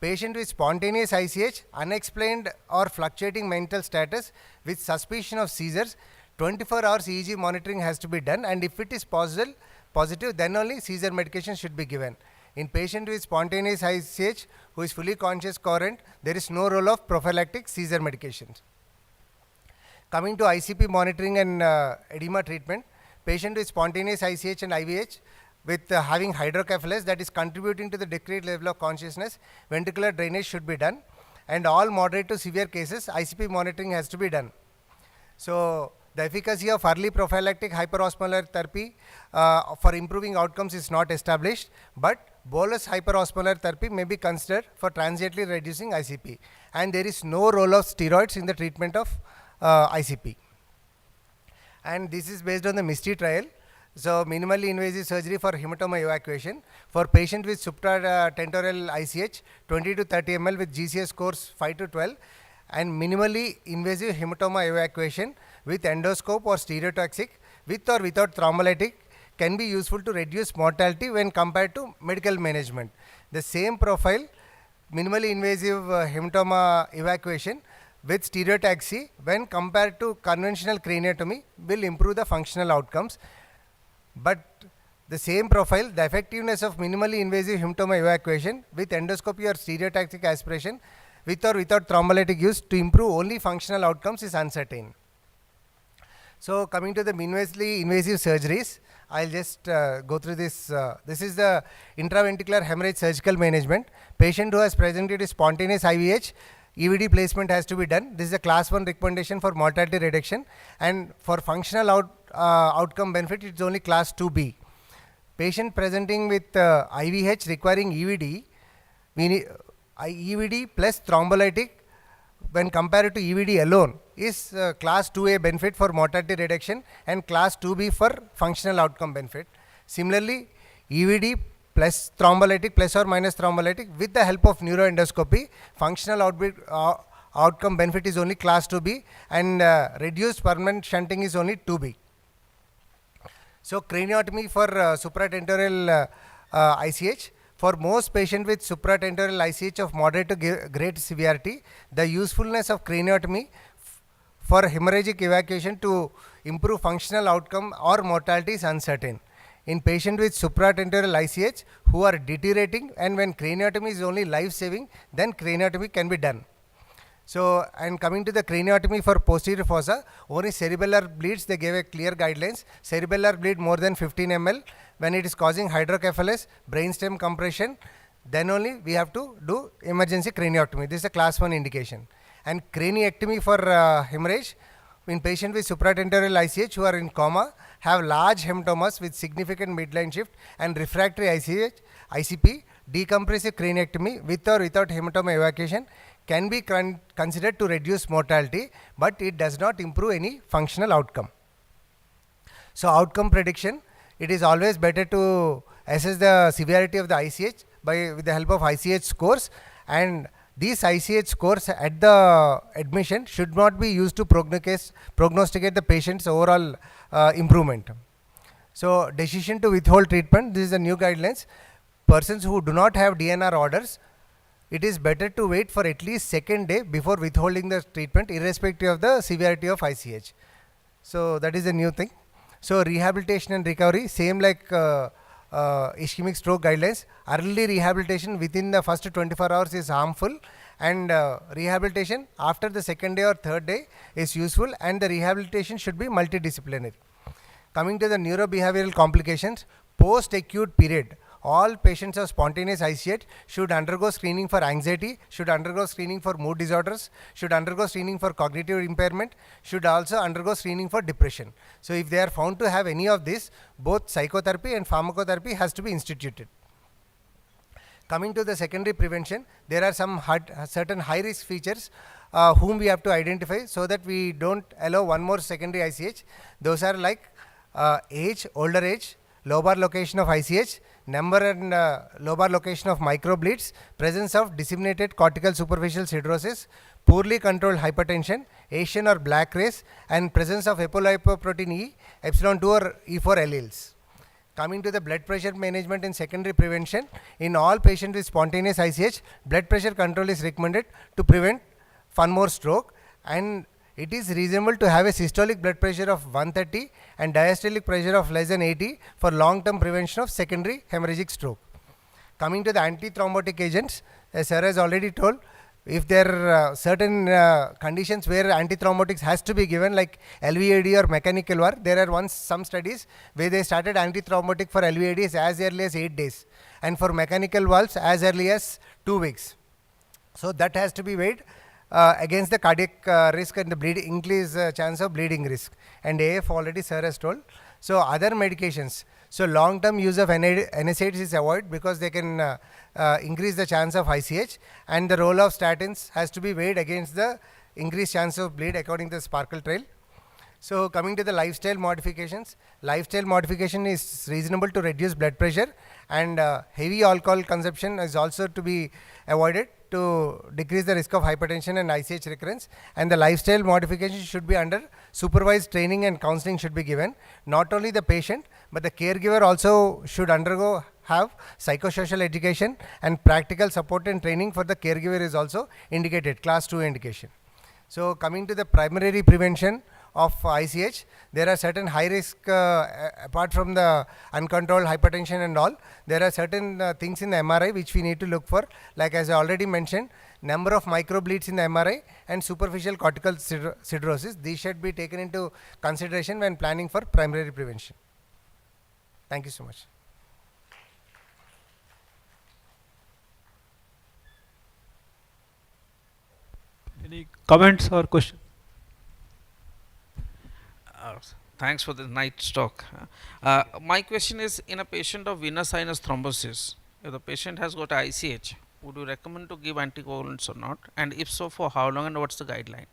Patient with spontaneous ICH, unexplained or fluctuating mental status with suspicion of seizures, 24 hours EEG monitoring has to be done, and if it is positive, then only seizure medication should be given. In patient with spontaneous ICH who is fully conscious coherent, there is no role of prophylactic seizure medications. Coming to ICP monitoring and edema treatment, patient with spontaneous ICH and IVH with having hydrocephalus that is contributing to the decreased level of consciousness, ventricular drainage should be done, and all moderate to severe cases ICP monitoring has to be done. So, the efficacy of early prophylactic hyperosmolar therapy for improving outcomes is not established, but bolus hyperosmolar therapy may be considered for transiently reducing ICP, and there is no role of steroids in the treatment of ICP. And this is based on the MISTY trial. So, minimally invasive surgery for hematoma evacuation for patient with supratentorial ICH, 20 to 30 ml with GCS scores 5 to 12, and minimally invasive hematoma evacuation with endoscope or stereotaxic with or without thrombolytic can be useful to reduce mortality when compared to medical management. The same profile, minimally invasive hematoma evacuation with stereotaxy when compared to conventional craniotomy will improve the functional outcomes. But the same profile, the effectiveness of minimally invasive hematoma evacuation with endoscopy or stereotaxic aspiration with or without thrombolytic use to improve only functional outcomes is uncertain. So, coming to the minimally invasive surgeries, I'll just go through this. This is the intraventricular hemorrhage surgical management. Patient who has presented with spontaneous IVH, EVD placement has to be done. This is a class 1 recommendation for mortality reduction, and for functional outcome benefit, it's only class 2B. Patient presenting with IVH requiring EVD, we need EVD plus thrombolytic when compared to EVD alone is class 2A benefit for mortality reduction and class 2B for functional outcome benefit. Similarly, EVD plus thrombolytic plus or minus thrombolytic with the help of neuroendoscopy, functional outcome benefit is only class 2B, and reduced permanent shunting is only 2B. So, craniotomy for supratentorial ICH. For most patients with supratentorial ICH of moderate to great severity, the usefulness of craniotomy for hemorrhagic evacuation to improve functional outcome or mortality is uncertain. In patients with supratentorial ICH who are deteriorating, and when craniotomy is only life-saving, then craniotomy can be done. So, and coming to the craniotomy for posterior fossa, only cerebellar bleeds, they gave a clear guidelines. Cerebellar bleed more than 15 ml when it is causing hydrocephalus, brainstem compression, then only we have to do emergency craniotomy. This is a class 1 indication. And craniectomy for hemorrhage in patients with supratentorial ICH who are in coma, have large hematomas with significant midline shift and refractory ICP, decompressive craniectomy with or without hematoma evacuation can be considered to reduce mortality, but it does not improve any functional outcome. So, outcome prediction, it is always better to assess the severity of the ICH with the help of ICH scores, and these ICH scores at the admission should not be used to prognosticate the patient's overall improvement. So decision to withhold treatment, this is the new guidelines. Persons who do not have DNR orders, it is better to wait for at least second day before withholding the treatment, irrespective of the severity of ICH. So that is a new thing. So rehabilitation and recovery, same like ischemic stroke guidelines. Early rehabilitation within the first 24 hours is harmful, and rehabilitation after the second day or third day is useful, and the rehabilitation should be multidisciplinary. Coming to the neurobehavioral complications, post-acute period, all patients of spontaneous ICH should undergo screening for anxiety, should undergo screening for mood disorders, should undergo screening for cognitive impairment, should also undergo screening for depression. So if they are found to have any of this, both psychotherapy and pharmacotherapy has to be instituted. Coming to the secondary prevention, there are some certain high risk features whom we have to identify so that we don't allow one more secondary ICH. Those are like age, older age, lobar location of ICH, number and lobar location of microbleeds, presence of disseminated cortical superficial siderosis, poorly controlled hypertension, Asian or black race, and presence of apolipoprotein E, epsilon 2 or E4 alleles. Coming to the blood pressure management and secondary prevention, in all patients with spontaneous ICH, blood pressure control is recommended to prevent one more stroke, and it is reasonable to have a systolic blood pressure of 130 and diastolic pressure of less than 80 for long-term prevention of secondary hemorrhagic stroke. Coming to the antithrombotic agents, as Sarah has already told, if there are certain conditions where antithrombotics has to be given, like LVAD or mechanical VAR, there are some studies where they started antithrombotic for LVADs as early as 8 days, and for mechanical valves as early as 2 weeks. So that has to be weighed against the cardiac risk and the increased chance of bleeding risk, and AF already sir has told. So other medications, so long-term use of NSAIDs is avoided because they can increase the chance of ICH, and the role of statins has to be weighed against the increased chance of bleed according to the Sparkle trial. So coming to the lifestyle modifications, lifestyle modification is reasonable to reduce blood pressure, and heavy alcohol consumption is also to be avoided to decrease the risk of hypertension and ICH recurrence, and the lifestyle modification should be under supervised training and counseling should be given. Not only the patient, but the caregiver also should have psychosocial education, and practical support and training for the caregiver is also indicated, class 2 indication. So coming to the primary prevention of ICH, there are certain high risk, apart from the uncontrolled hypertension and all, there are certain things in the MRI which we need to look for, like as I already mentioned, number of microbleeds in the MRI and superficial cortical siderosis. These should be taken into consideration when planning for primary prevention. Thank you so much. Any comments or questions? Thanks for the nice talk. My question is, in a patient of venous sinus thrombosis, if the patient has got ICH, would you recommend to give anticoagulants or not? And if so, for how long, and what's the guideline?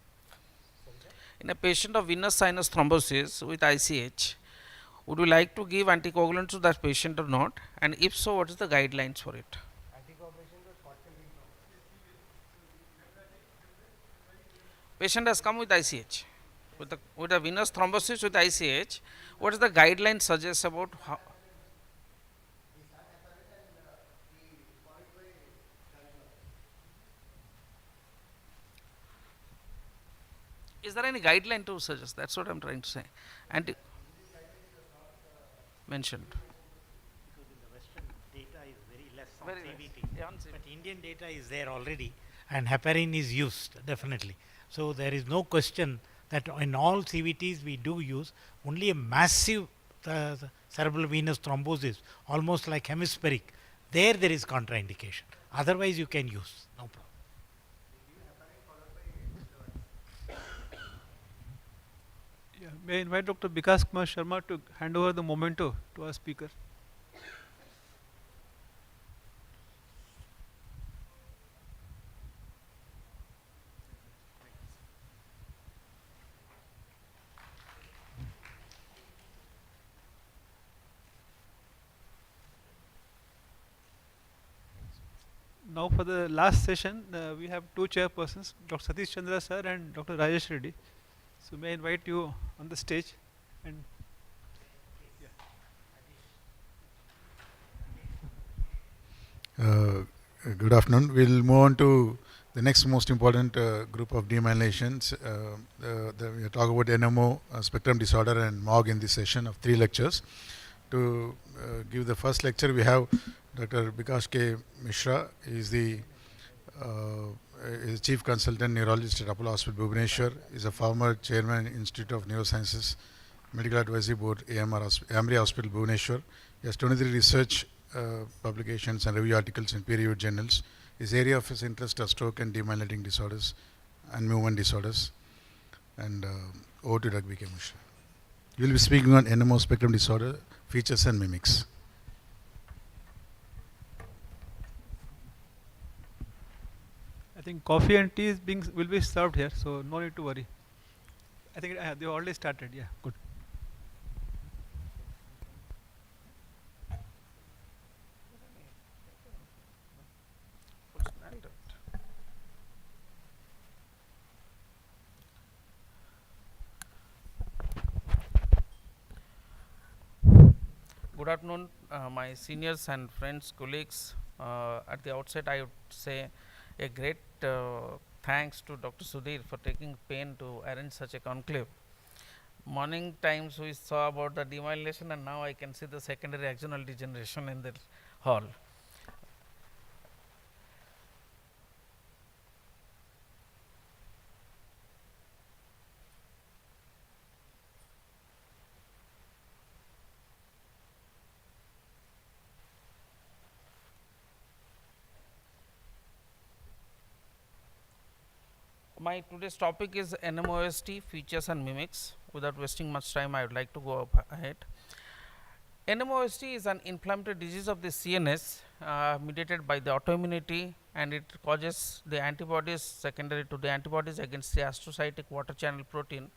In a patient of venous sinus thrombosis with ICH, would you like to give anticoagulants to that patient or not? And if so, what is the guidelines for it? Patient has come with ICH. With a venous thrombosis with ICH, what is the guideline suggest about how? Is there any guideline to suggest? That's what I'm trying to say. And mentioned. Because in the Western data is very less on CVT, but Indian data is there already, and heparin is used definitely. So there is no question that in all CVTs we do use only a massive cerebral venous thrombosis, almost like hemispheric. There is contraindication. Otherwise you can use, no problem. Yeah, may I invite Dr. Vikas Kumar Sharma to hand over the memento to our speaker. now for the last session, we have two chairpersons, Dr. Satish Chandra sir and Dr. Rajesh Reddy. So may I invite you on the stage. And Good afternoon. We'll move on to the next most important group of demyelinations. We are talking about NMO, spectrum disorder, and MOG in this session of 3 lectures. To give the first lecture, we have Dr. Bikash K. Mishra. He is the Chief Consultant Neurologist at Apollo Hospital, Bhubaneswar. He is a former Chairman, Institute of Neurosciences, Medical Advisory Board, AMRI Hospital, Bhubaneswar. He has 23 research publications and review articles in peer-reviewed journals. His area of his interest are stroke and demyelinating disorders and movement disorders. And over to Dr. B.K. Mishra. You will be speaking on NMO spectrum disorder, features and mimics. I think coffee and tea will be served here, so no need to worry. I think they already started. Yeah, good. Good afternoon, my seniors and friends, colleagues. At the outset, I would say a great thanks to Dr. Sudhir for taking pain to arrange such a conclave. Morning times we saw about the demyelination, and now I can see the secondary axonal degeneration in the hall. My today's topic is NMOST, features and mimics. Without wasting much time, I would like to go ahead. NMOST is an inflammatory disease of the CNS mediated by the autoimmunity, and it causes the antibodies secondary to the antibodies against the astrocytic water channel protein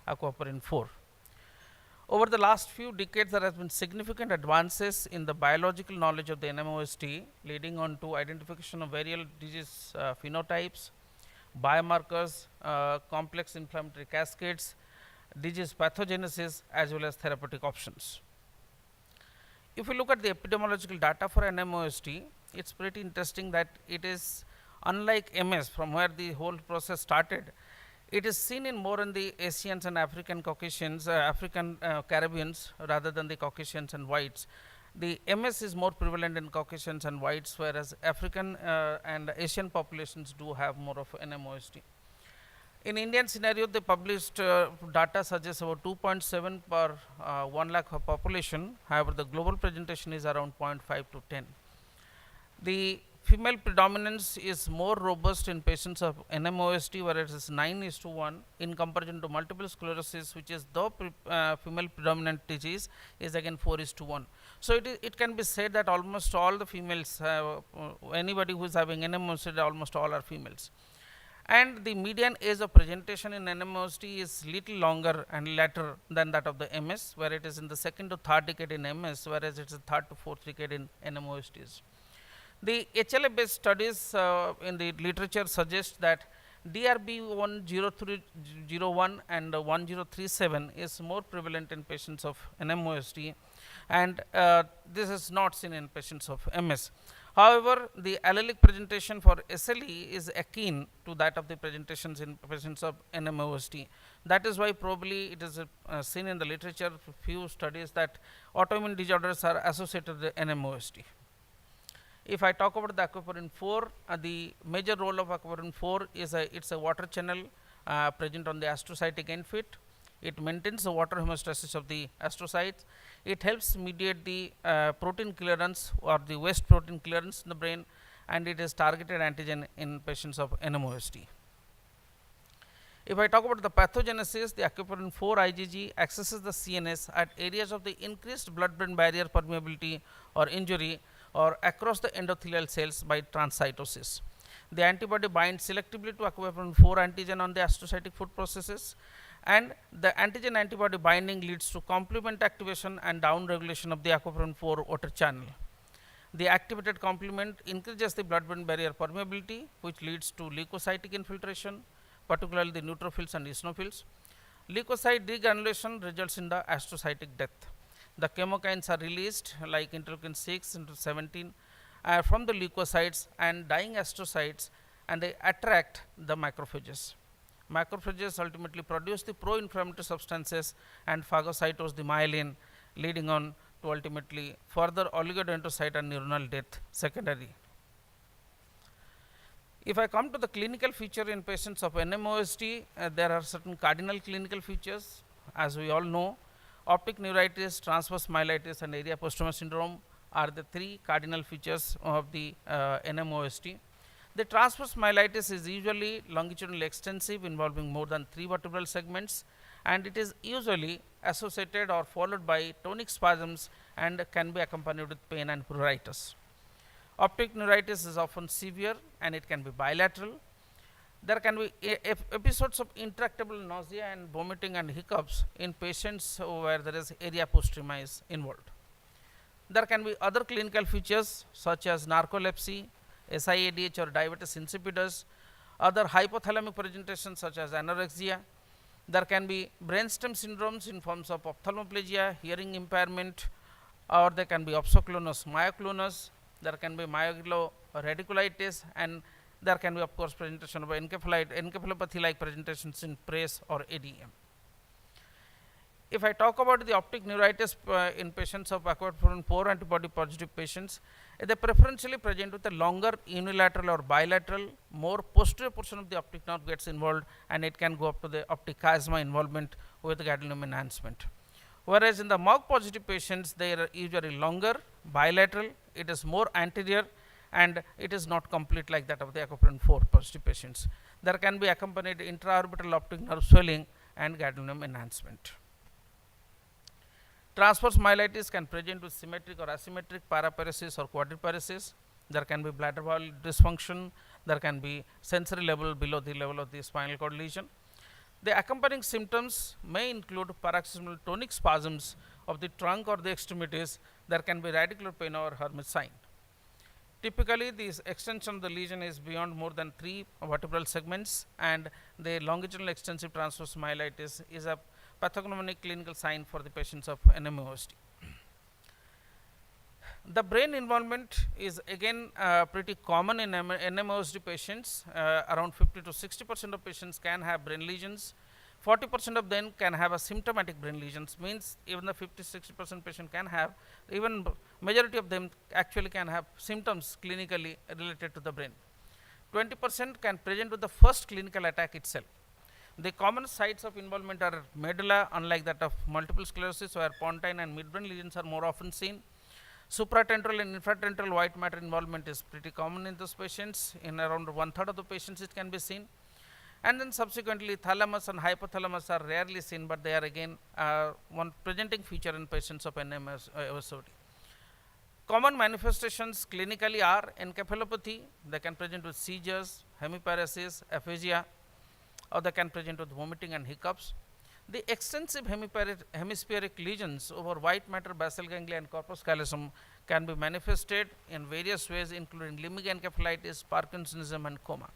aquaporin 4. Over the last few decades, there has been significant advances in the biological knowledge of the NMOST, leading on to identification of various disease phenotypes, biomarkers, complex inflammatory cascades, disease pathogenesis, as well as therapeutic options. If we look at the epidemiological data for NMOST, it's pretty interesting that it is unlike MS, from where the whole process started. It is seen in more in the Asians and African Caucasians, Caribbeans, rather than the Caucasians and whites. The MS is more prevalent in Caucasians and whites, whereas African and Asian populations do have more of NMOST. In Indian scenario, the published data suggests about 2.7 per 1 lakh of population. However, the global presentation is around 0.5 to 10. The female predominance is more robust in patients of NMOST, where it is 9:1 in comparison to multiple sclerosis, which is the female predominant disease, is again 4:1. So it can be said that almost all the females, anybody who is having NMOST, almost all are females. And the median age of presentation in NMOST is little longer and later than that of the MS, where it is in the 2nd to 3rd decade in MS, whereas it is the 3rd to 4th decade in NMOSTs. The HLA based studies in the literature suggest that DRB 10301 and 1037 is more prevalent in patients of NMOST, and this is not seen in patients of MS. However, the allelic presentation for SLE is akin to that of the presentations in patients of NMOST. That is why probably it is seen in the literature, few studies, that autoimmune disorders are associated with NMOST. If I talk about the aquaporin 4, the major role of aquaporin 4 is it's a water channel present on the astrocytic end fit. It maintains the water homeostasis of the astrocytes. It helps mediate the protein clearance or the waste protein clearance in the brain, and it is targeted antigen in patients of NMOST. If I talk about the pathogenesis, the aquaporin 4 IgG accesses the CNS at areas of the increased blood-brain barrier permeability or injury, or across the endothelial cells by transcytosis. The antibody binds selectively to aquaporin 4 antigen on the astrocytic food processes, and the antigen antibody binding leads to complement activation and down regulation of the aquaporin 4 water channel. The activated complement increases the blood-brain barrier permeability, which leads to leukocytic infiltration, particularly the neutrophils and eosinophils. Leukocyte degranulation results in the astrocytic death. The chemokines are released like interleukin 6 into 17 from the leukocytes and dying astrocytes, and they attract the macrophages. Macrophages ultimately produce the pro-inflammatory substances and phagocytose the myelin, leading on to ultimately further oligodendrocyte and neuronal death secondary. If I come to the clinical feature in patients of NMOSD, there are certain cardinal clinical features. As we all know, optic neuritis, transverse myelitis and area postrema syndrome are the three cardinal features of the NMOSD. The transverse myelitis is usually longitudinal extensive, involving more than 3 vertebral segments, and it is usually associated or followed by tonic spasms and can be accompanied with pain and pruritus. Optic neuritis is often severe and it can be bilateral. There can be episodes of intractable nausea and vomiting and hiccups in patients where there is area postrema is involved. There can be other clinical features such as narcolepsy, SIADH or diabetes insipidus, other hypothalamic presentations such as anorexia. There can be brainstem syndromes in forms of ophthalmoplegia, hearing impairment, or there can be opsoclonus myoclonus. There can be myeloradiculitis, and there can be of course presentation of encephalopathy like presentations in PRACE or ADM. If I talk about the optic neuritis in patients of aquaporin 4 antibody positive patients, they preferentially present with a longer unilateral or bilateral, more posterior portion of the optic nerve gets involved, and it can go up to the optic chiasma involvement with gadolinium enhancement. Whereas in the MOG positive patients, they are usually longer, bilateral, it is more anterior, and it is not complete like that of the aquaporin 4 positive patients. There can be accompanied intraorbital optic nerve swelling and gadolinium enhancement. Transverse myelitis can present with symmetric or asymmetric paraparesis or quadriparesis. There can be bladder wall dysfunction. There can be sensory level below the level of the spinal cord lesion. The accompanying symptoms may include paroxysmal tonic spasms of the trunk or the extremities. There can be radicular pain or Hermes sign. Typically, this extension of the lesion is beyond more than 3 vertebral segments, and the longitudinal extensive transverse myelitis is a pathognomonic clinical sign for the patients of NMOSD. The brain involvement is again pretty common in NMOSD patients. Around 50 to 60% of patients can have brain lesions. 40% of them can have a symptomatic brain lesions, means even the 50-60% patient can have, even majority of them actually can have symptoms clinically related to the brain. 20% can present with the first clinical attack itself. The common sites of involvement are medulla, unlike that of multiple sclerosis, where pontine and midbrain lesions are more often seen. Supratemporal and infratemporal white matter involvement is pretty common in those patients. In around 1/3 of the patients it can be seen. And then subsequently thalamus and hypothalamus are rarely seen, but they are again one presenting feature in patients of NMOSD. Common manifestations clinically are encephalopathy. They can present with seizures, hemiparesis, aphasia, or they can present with vomiting and hiccups. The extensive hemispheric lesions over white matter, basal ganglia and corpus callosum can be manifested in various ways, including limbic encephalitis, Parkinsonism and coma.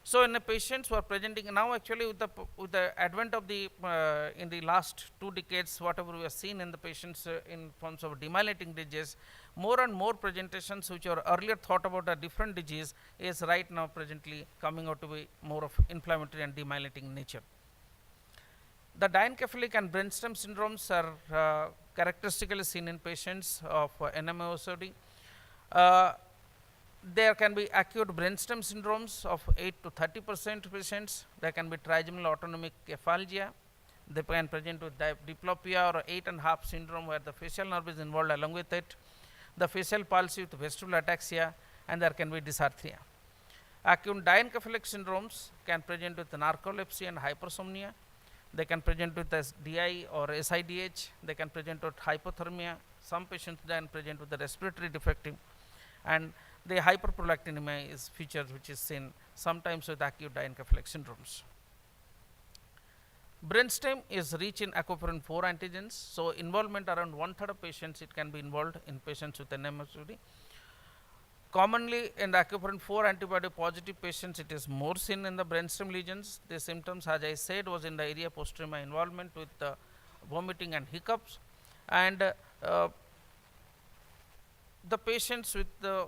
So in the patients who are presenting now, actually with the advent of the in the last 2 decades, whatever we have seen in the patients in forms of demyelinating disease, more and more presentations which were earlier thought about a different disease is right now presently coming out to be more of inflammatory and demyelinating nature. The diencephalic and brainstem syndromes are characteristically seen in patients of NMOSD. There can be acute brainstem syndromes of 8 to 30% patients. There can be trigeminal autonomic cephalgia. They can present with diplopia or 8.5 syndrome, where the facial nerve is involved along with it. The facial palsy with vestibular ataxia, and there can be dysarthria. Acute diencephalic syndromes can present with narcolepsy and hypersomnia. They can present with DI or SIDH. They can present with hypothermia. Some patients then present with the respiratory defective, and the hyperprolactinemia is features which is seen sometimes with acute diencephalic syndromes. Brainstem is rich in aquaporin 4 antigens, so involvement around 1/3 of patients it can be involved in patients with NMOSD. Commonly in the acuprin 4 antibody positive patients, it is more seen in the brainstem lesions. The symptoms, as I said, was in the area postrema involvement with vomiting and hiccups, and the patients with the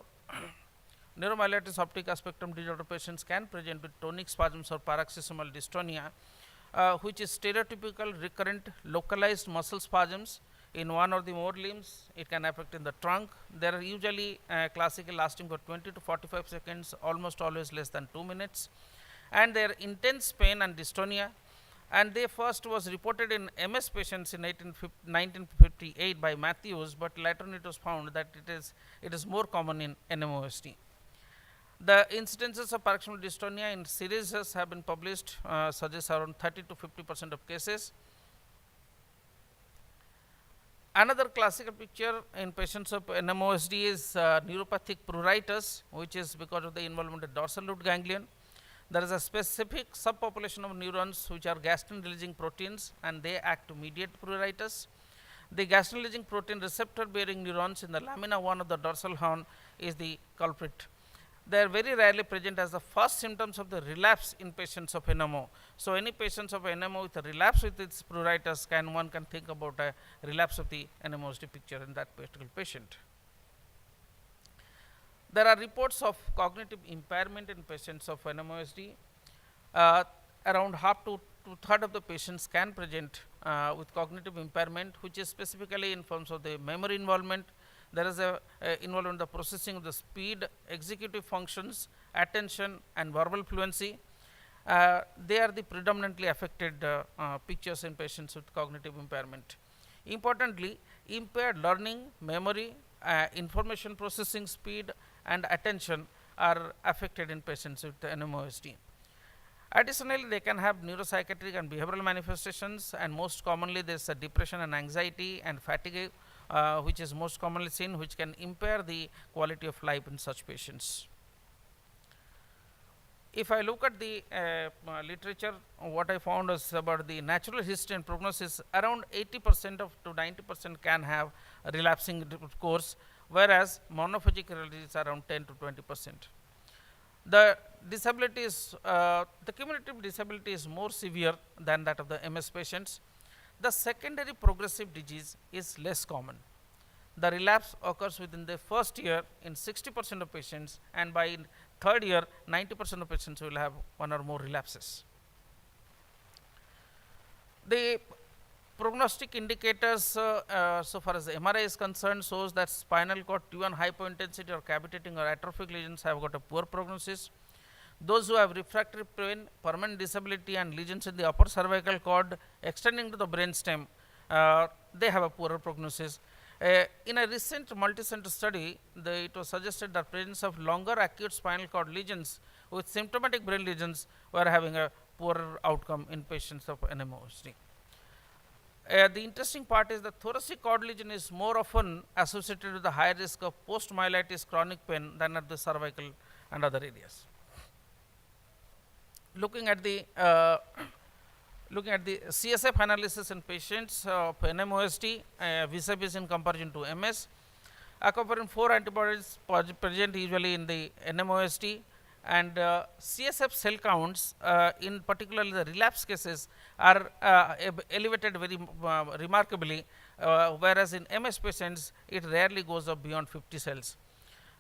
neuromyelitis optica spectrum disorder patients can present with tonic spasms or paroxysmal dystonia, which is stereotypical recurrent localized muscle spasms in one or the more limbs. It can affect in the trunk. They are usually classically lasting for 20 to 45 seconds, almost always less than 2 minutes, and their intense pain and dystonia. And they first was reported in MS patients in 1958 by Matthews, but later on it was found that it is more common in NMOSD. The incidences of paroxysmal dystonia in series have been published, suggests around 30 to 50% of cases. Another classical picture in patients of NMOSD is neuropathic pruritus, which is because of the involvement of dorsal root ganglion. There is a specific subpopulation of neurons which are gastrin releasing proteins, and they act to mediate pruritus. The gastrin releasing protein receptor bearing neurons in the lamina 1 of the dorsal horn is the culprit. They are very rarely present as the first symptoms of the relapse in patients of NMO. So, any patients of NMO with a relapse with its pruritus, one can think about a relapse of the NMOSD picture in that particular patient. There are reports of cognitive impairment in patients of NMOSD. Around half to two-thirds of the patients can present with cognitive impairment, which is specifically in terms of the memory involvement. There is a involvement in the processing of the speed, executive functions, attention, and verbal fluency. They are the predominantly affected pictures in patients with cognitive impairment. Importantly, impaired learning, memory, information processing speed, and attention are affected in patients with NMOSD. Additionally, they can have neuropsychiatric and behavioral manifestations, and most commonly there is a depression and anxiety and fatigue, which is most commonly seen, which can impair the quality of life in such patients. If I look at the literature, what I found is about the natural history and prognosis, around 80% to 90% can have a relapsing course, whereas monophagic is around 10 to 20%. The disability is, the cumulative disability is more severe than that of the MS patients. The secondary progressive disease is less common. The relapse occurs within the first year in 60% of patients, and by third year 90% of patients will have one or more relapses. The prognostic indicators so far as the MRI is concerned shows that spinal cord T1 hypointensity or cavitating or atrophic lesions have got a poor prognosis. Those who have refractory pain, permanent disability, and lesions in the upper cervical cord extending to the brainstem, they have a poorer prognosis. In a recent multi-center study, it was suggested that presence of longer acute spinal cord lesions with symptomatic brain lesions were having a poorer outcome in patients of NMOSD. The interesting part is the thoracic cord lesion is more often associated with the higher risk of post-myelitis chronic pain than at the cervical and other areas. Looking at the CSF analysis in patients of NMOSD vis-a-vis in comparison to MS, acuprin 4 antibodies present usually in the NMOSD, and CSF cell counts in particularly the relapse cases are elevated very remarkably, whereas in MS patients it rarely goes up beyond 50 cells.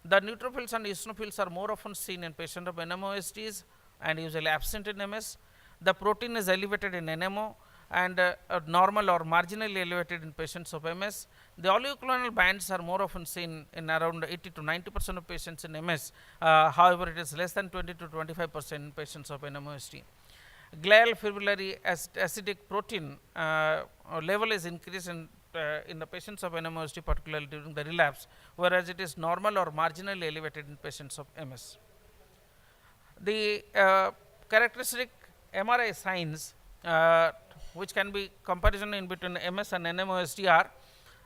The neutrophils and eosinophils are more often seen in patients of NMOSDs and usually absent in MS. The protein is elevated in NMO and normal or marginally elevated in patients of MS. The oligoclonal bands are more often seen in around 80 to 90% of patients in MS. However, it is less than 20 to 25% in patients of NMOSD. Glial fibrillary acidic protein level is increased in the patients of NMOSD, particularly during the relapse, whereas it is normal or marginally elevated in patients of MS. The characteristic MRI signs which can be comparison in between MS and NMOSD are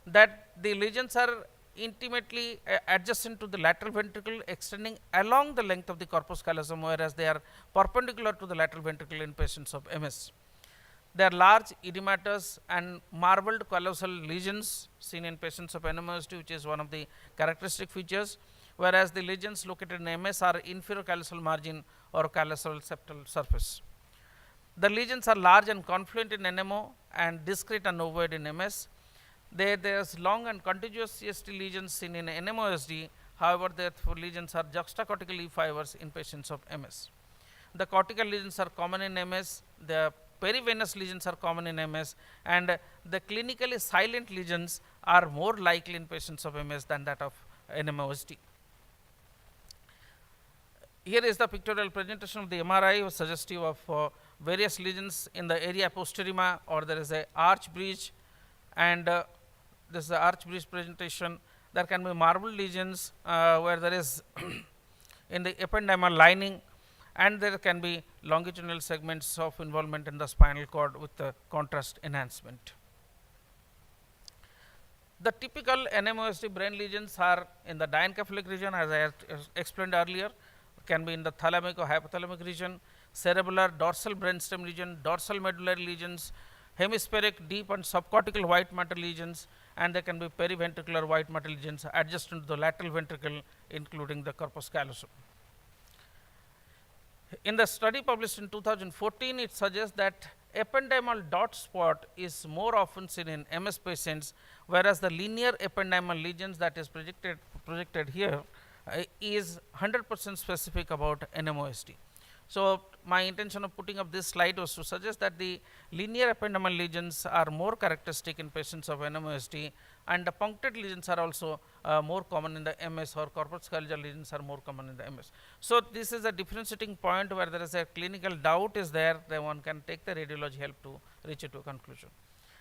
that the lesions are intimately adjacent to the lateral ventricle extending along the length of the corpus callosum, whereas they are perpendicular to the lateral ventricle in patients of MS. There are large edematous and marbled callosal lesions seen in patients of NMOSD, which is one of the characteristic features. whereas the lesions located in MS are inferior callosal margin or callosal septal surface. The lesions are large and confluent in NMO and discrete and ovoid in MS. There is long and contiguous CST lesions seen in NMOSD. However, therefore lesions are juxtacortical E fibers in patients of MS. The cortical lesions are common in MS, the perivenous lesions are common in MS, and the clinically silent lesions are more likely in patients of MS than that of NMOSD. Here is the pictorial presentation of the MRI suggestive of various lesions in the area posterima, or there is a arch breach, and this is the arch breach presentation. There can be marble lesions where there is in the ependymal lining, and there can be longitudinal segments of involvement in the spinal cord with the contrast enhancement. The typical NMOSD brain lesions are in the diencephalic region, as I have explained earlier, can be in the thalamic or hypothalamic region, cerebellar, dorsal brainstem region, dorsal medullary lesions, hemispheric, deep and subcortical white matter lesions, and there can be periventricular white matter lesions adjacent to the lateral ventricle, including the corpus callosum. In the study published in 2014, it suggests that ependymal dot spot is more often seen in MS patients, whereas the linear ependymal lesions that is projected here is 100% specific about NMOSD. So, my intention of putting up this slide was to suggest that the linear ependymal lesions are more characteristic in patients of NMOSD, and the punctate lesions are also more common in the MS, or corpus callosal lesions are more common in the MS. So, this is a differentiating point where there is a clinical doubt is there, then one can take the radiology help to reach it to a conclusion.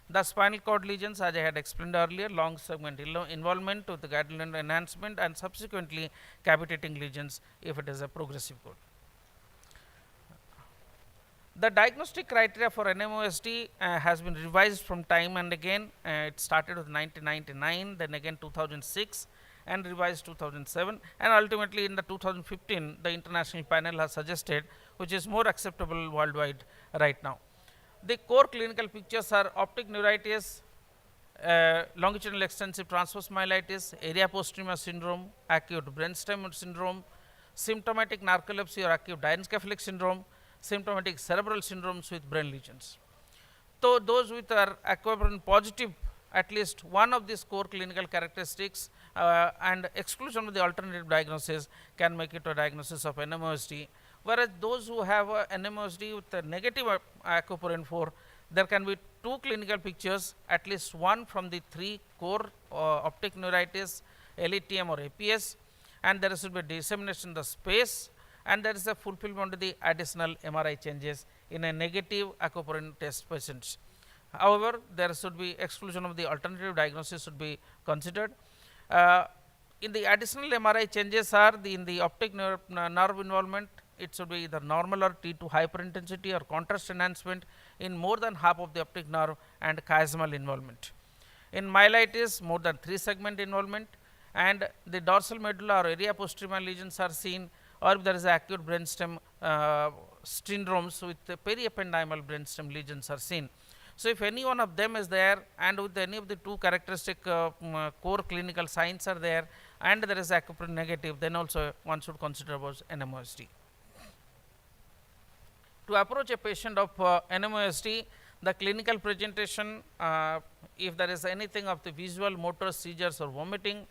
The spinal cord lesions, as I had explained earlier, long segment involvement with the ganglion enhancement and subsequently cavitating lesions if it is a progressive cord. The diagnostic criteria for NMOSD has been revised from time and again. It started with 1999, then again 2006, and revised 2007, and ultimately in the 2015 the international panel has suggested, which is more acceptable worldwide right now. The core clinical pictures are optic neuritis, longitudinal extensive transverse myelitis, area postrema syndrome, acute brainstem syndrome, symptomatic narcolepsy or acute diencephalic syndrome, symptomatic cerebral syndromes with brain lesions. So, those with are aquaporin positive, at least one of these core clinical characteristics and exclusion of the alternative diagnosis can make it a diagnosis of NMOSD, whereas those who have NMOSD with a negative aquaporin 4, there can be two clinical pictures, at least one from the three core optic neuritis, LETM or APS, and there should be dissemination in the space, and there is a fulfillment of the additional MRI changes in a negative aquaporin test patients. However, there should be exclusion of the alternative diagnosis should be considered. In the additional MRI changes are in the optic nerve involvement, it should be either normal or T2 hyperintensity or contrast enhancement in more than half of the optic nerve and chiasmal involvement. In myelitis, more than 3 segment involvement, and the dorsal medulla or area postrema lesions are seen, or if there is acute brainstem syndromes with the periependymal brainstem lesions are seen. So, if any one of them is there, and with any of the two characteristic core clinical signs are there, and there is aquaporin negative, then also one should consider about NMOSD. To approach a patient of NMOSD, the clinical presentation, if there is anything of the visual, motor, seizures or vomiting,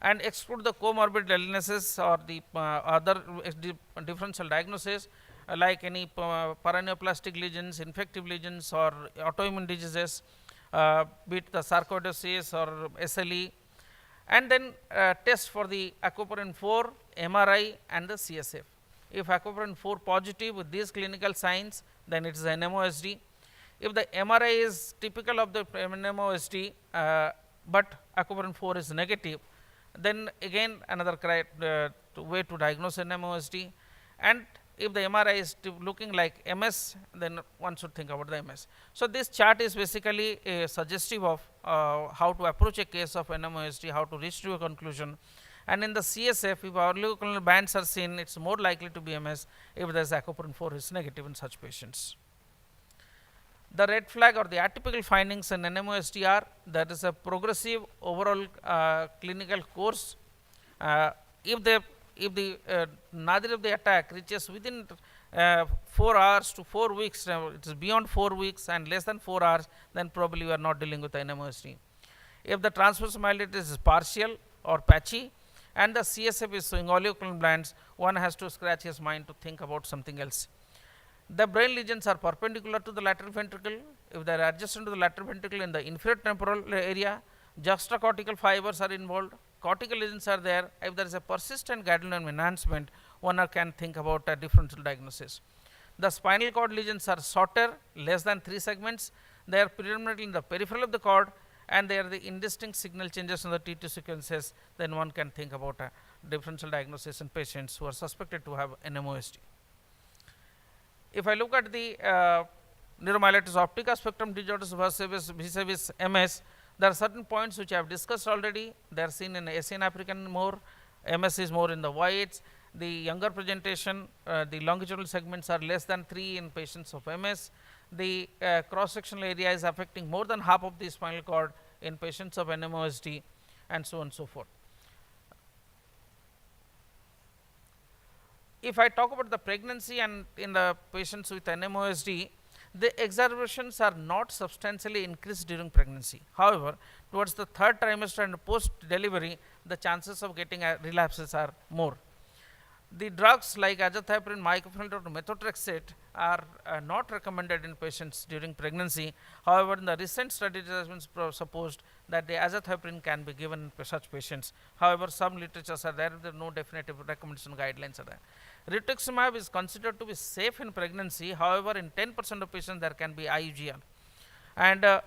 and exclude the comorbid illnesses or the other differential diagnosis like any paraneoplastic lesions, infective lesions or autoimmune diseases, be it the sarcoidosis or SLE, and then test for the aquaporin 4, MRI and the CSF. If aquaporin 4 positive with these clinical signs, then it is NMOSD. If the MRI is typical of the NMOSD, but aquaporin 4 is negative, then again another way to diagnose NMOSD, and if the MRI is looking like MS, then one should think about the MS. So, this chart is basically suggestive of how to approach a case of NMOSD, how to reach to a conclusion. And in the CSF, if oligochondral bands are seen, it is more likely to be MS if there is aquaporin 4 is negative in such patients. The red flag or the atypical findings in NMOSD are that is a progressive overall clinical course if the nadir of the attack reaches within 4 hours to 4 weeks, it is beyond 4 weeks and less than 4 hours, then probably we are not dealing with NMOSD. If the transverse myelitis is partial or patchy and the CSF is showing oleoculin bands, one has to scratch his mind to think about something else. The brain lesions are perpendicular to the lateral ventricle. If they are adjacent to the lateral ventricle in the inferior temporal area, juxtacortical fibers are involved, cortical lesions are there. If there is a persistent gadolinium enhancement, one can think about a differential diagnosis. The spinal cord lesions are shorter, less than 3 segments. They are predominantly in the peripheral of the cord, and they are the indistinct signal changes in the T2 sequences. Then one can think about a differential diagnosis in patients who are suspected to have NMOSD. If I look at the neuromyelitis optica spectrum disorders vis-a-vis MS, there are certain points which I have discussed already. They are seen in Asian African more, MS is more in the whites. The younger presentation, the longitudinal segments are less than 3 in patients of MS. The cross-sectional area is affecting more than half of the spinal cord in patients of NMOSD, and so on and so forth. If I talk about the pregnancy and in the patients with NMOSD, the exacerbations are not substantially increased during pregnancy. However, towards the 3rd trimester and post delivery, the chances of getting relapses are more. The drugs like azathioprine, mycophenolate or methotrexate are not recommended in patients during pregnancy. However, in the recent studies it has been supposed that the azathioprine can be given in such patients. However, some literatures are there are no definitive recommendation guidelines are there. Rituximab is considered to be safe in pregnancy. However, in 10% of patients there can be IUGR. And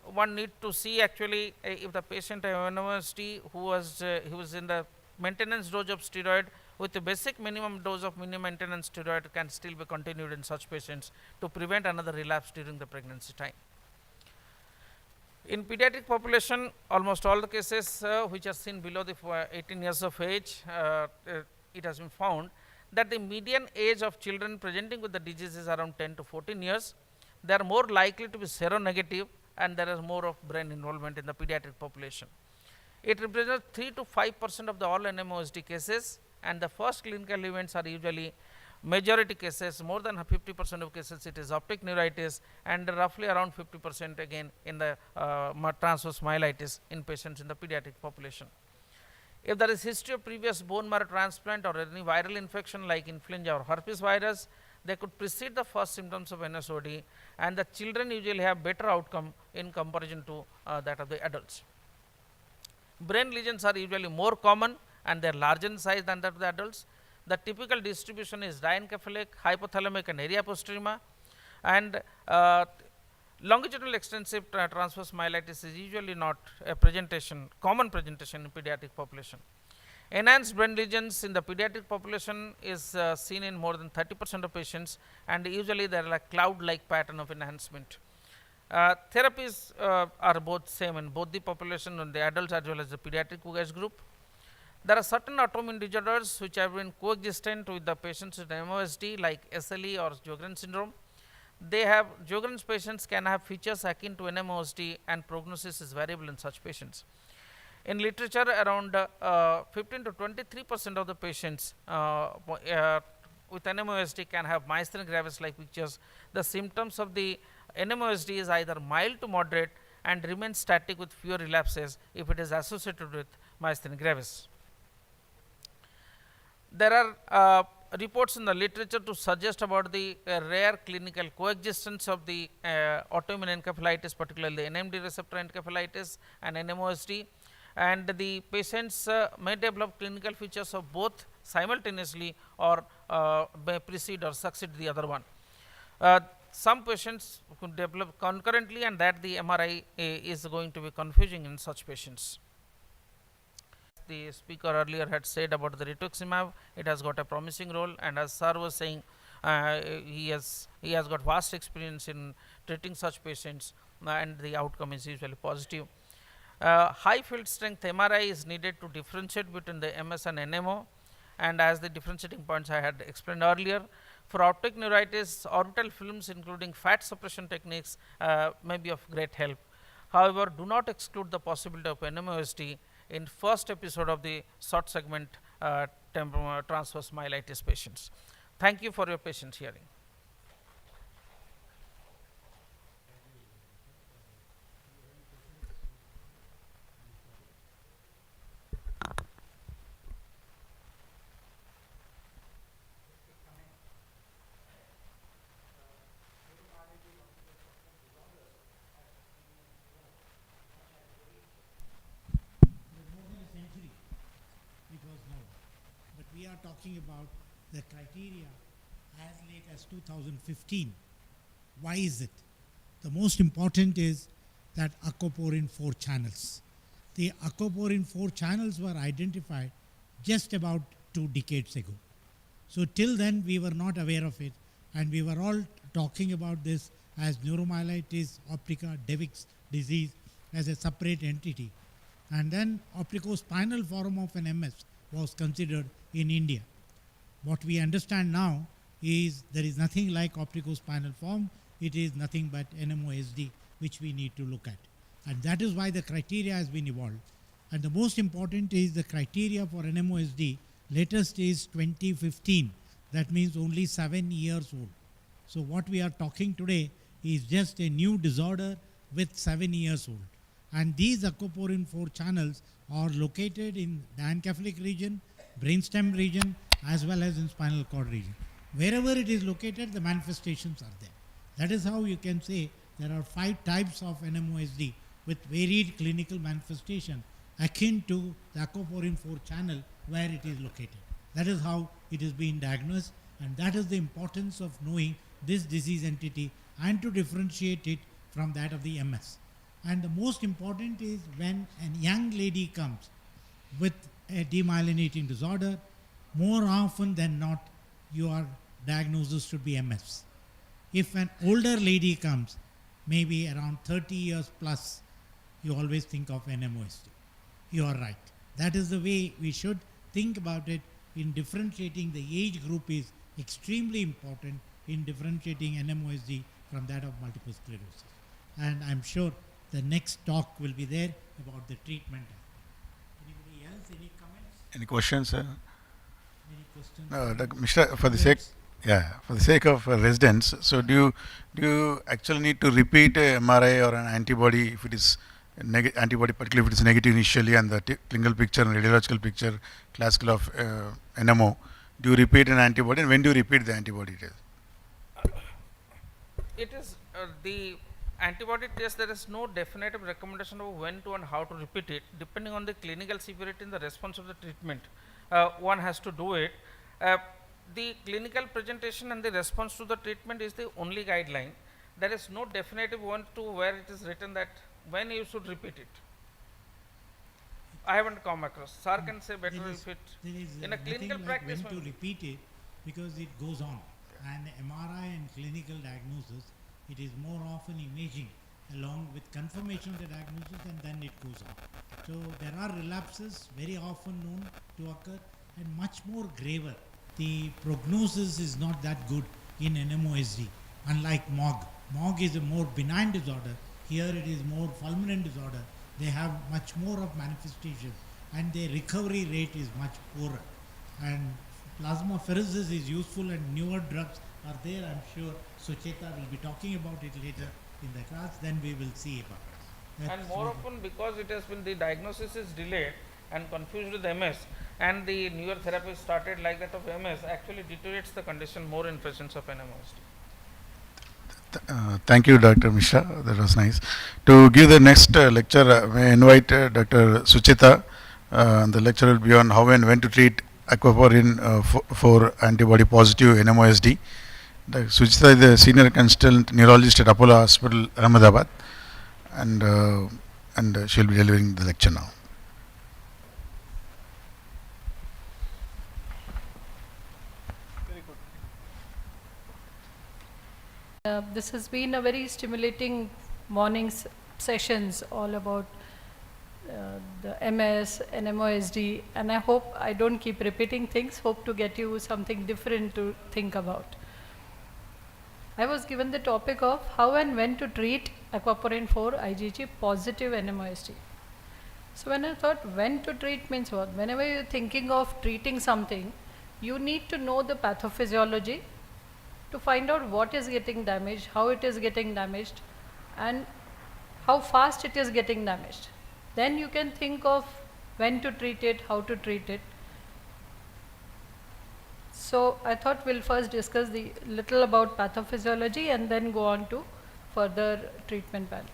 one need to see actually if the patient have NMOSD who was in the maintenance dose of steroid with the basic minimum dose of minimum maintenance steroid can still be continued in such patients to prevent another relapse during the pregnancy time. In pediatric population, almost all the cases which are seen below the 18 years of age, it has been found that the median age of children presenting with the disease is around 10 to 14 years. They are more likely to be seronegative, and there is more of brain involvement in the pediatric population. It represents 3 to 5% of the all NMOSD cases, and the first clinical events are usually majority cases, more than 50% of cases it is optic neuritis, and roughly around 50% again in the transverse myelitis in patients in the pediatric population. If there is history of previous bone marrow transplant or any viral infection like influenza or herpes virus, they could precede the first symptoms of NSOD, and the children usually have better outcome in comparison to that of the adults. Brain lesions are usually more common and they are larger in size than that of the adults. The typical distribution is diencephalic, hypothalamic and area postrema, and longitudinal extensive transverse myelitis is usually not a common presentation in pediatric population. Enhanced brain lesions in the pediatric population is seen in more than 30% of patients, and usually there are like cloud-like pattern of enhancement. Therapies are both same in both the population and the adults as well as the pediatric age group. There are certain autoimmune disorders which have been coexistent with the patients with MOSD like SLE or Sjogren's syndrome. Sjogren's patients can have features akin to NMOSD, and prognosis is variable in such patients. In literature, around 15 to 23% of the patients with NMOSD can have myasthenia gravis like pictures. The symptoms of the NMOSD is either mild to moderate and remain static with fewer relapses if it is associated with myasthenia gravis. There are reports in the literature to suggest about the rare clinical coexistence of the autoimmune encephalitis, particularly NMD receptor encephalitis and NMOSD, and the patients may develop clinical features of both simultaneously or may precede or succeed the other one. Some patients could develop concurrently, and that the MRI is going to be confusing in such patients. The speaker earlier had said about the rituximab, it has got a promising role, and as sir was saying, he has got vast experience in treating such patients, and the outcome is usually positive. High field strength MRI is needed to differentiate between the MS and NMO, and as the differentiating points I had explained earlier, for optic neuritis, orbital films including fat suppression techniques may be of great help. However, do not exclude the possibility of NMOSD in first episode of the short segment transverse myelitis patients. Thank you for your patient hearing. But we are talking about the criteria as late as 2015. Why is it? The most important is that aquaporin 4 channels. The aquaporin 4 channels were identified just about 2 decades ago. So till then we were not aware of it, and we were all talking about this as neuromyelitis optica Devick's disease as a separate entity. And then opricospinal form of an MS was considered in India. What we understand now is there is nothing like opricospinal form, it is nothing but NMOSD which we need to look at. And that is why the criteria has been evolved. And the most important is the criteria for NMOSD, latest is 2015, that means only 7 years old. So what we are talking today is just a new disorder with 7 years old. And these aquaporin 4 channels are located in the encephalic region, brainstem region, as well as in spinal cord region. Wherever it is located, the manifestations are there. That is how you can say there are 5 types of NMOSD with varied clinical manifestation akin to the aquaporin 4 channel where it is located. That is how it is being diagnosed, and that is the importance of knowing this disease entity and to differentiate it from that of the MS. And the most important is when a young lady comes with a demyelinating disorder, more often than not, your diagnosis should be MS. If an older lady comes, maybe around 30 years plus, you always think of NMOSD. You are right. That is the way we should think about it. In differentiating the age group is extremely important in differentiating NMOSD from that of multiple sclerosis. And I'm sure the next talk will be there about the treatment. Anybody else? Any comments? Any questions, sir? Any questions? No, Mr. For the sake of residents, so do you actually need to repeat a MRI or an antibody if it is antibody, particularly if it is negative initially, and the clinical picture and radiological picture classical of NMO? Do you repeat an antibody, and when do you repeat the antibody test? It is the antibody test. There is no definitive recommendation of when to and how to repeat it. Depending on the clinical severity and the response of the treatment, one has to do it. The clinical presentation and the response to the treatment is the only guideline. There is no definitive one to where it is written that when you should repeat it. I haven't come across. Sir can say better if it in a clinical practice. When to repeat it, because it goes on. And MRI and clinical diagnosis, it is more often imaging along with confirmation of the diagnosis, and then it goes on. So there are relapses very often known to occur and much more graver. The prognosis is not that good in NMOSD, unlike MOG. MOG is a more benign disorder. Here it is more fulminant disorder. They have much more of manifestation, and their recovery rate is much poorer. And plasmapheresis is useful, and newer drugs are there. I'm sure Sucheta will be talking about it later in the class. Then we will see about it. And more often, because it has been the diagnosis is delayed and confused with MS, and the newer therapy started like that of MS, actually deteriorates the condition more in presence of NMOSD. Thank you, Dr. Mishra. That was nice. To give the next lecture, may I invite Dr. Sucheta. The lecture will be on how and when to treat aquaporin for antibody positive NMOSD. Dr. Sucheta is the senior consultant neurologist at Apollo Hospital, Ahmedabad, and she will be delivering the lecture now. This has been a very stimulating morning sessions all about the MS, NMOSD, and I hope I don't keep repeating things, hope to get you something different to think about. I was given the topic of how and when to treat aquaporin 4 IgG positive NMOSD. So when I thought when to treat means what? Whenever you're thinking of treating something, you need to know the pathophysiology to find out what is getting damaged, how it is getting damaged, and how fast it is getting damaged. Then you can think of when to treat it, how to treat it. So I thought we'll first discuss the little about pathophysiology and then go on to further treatment patterns.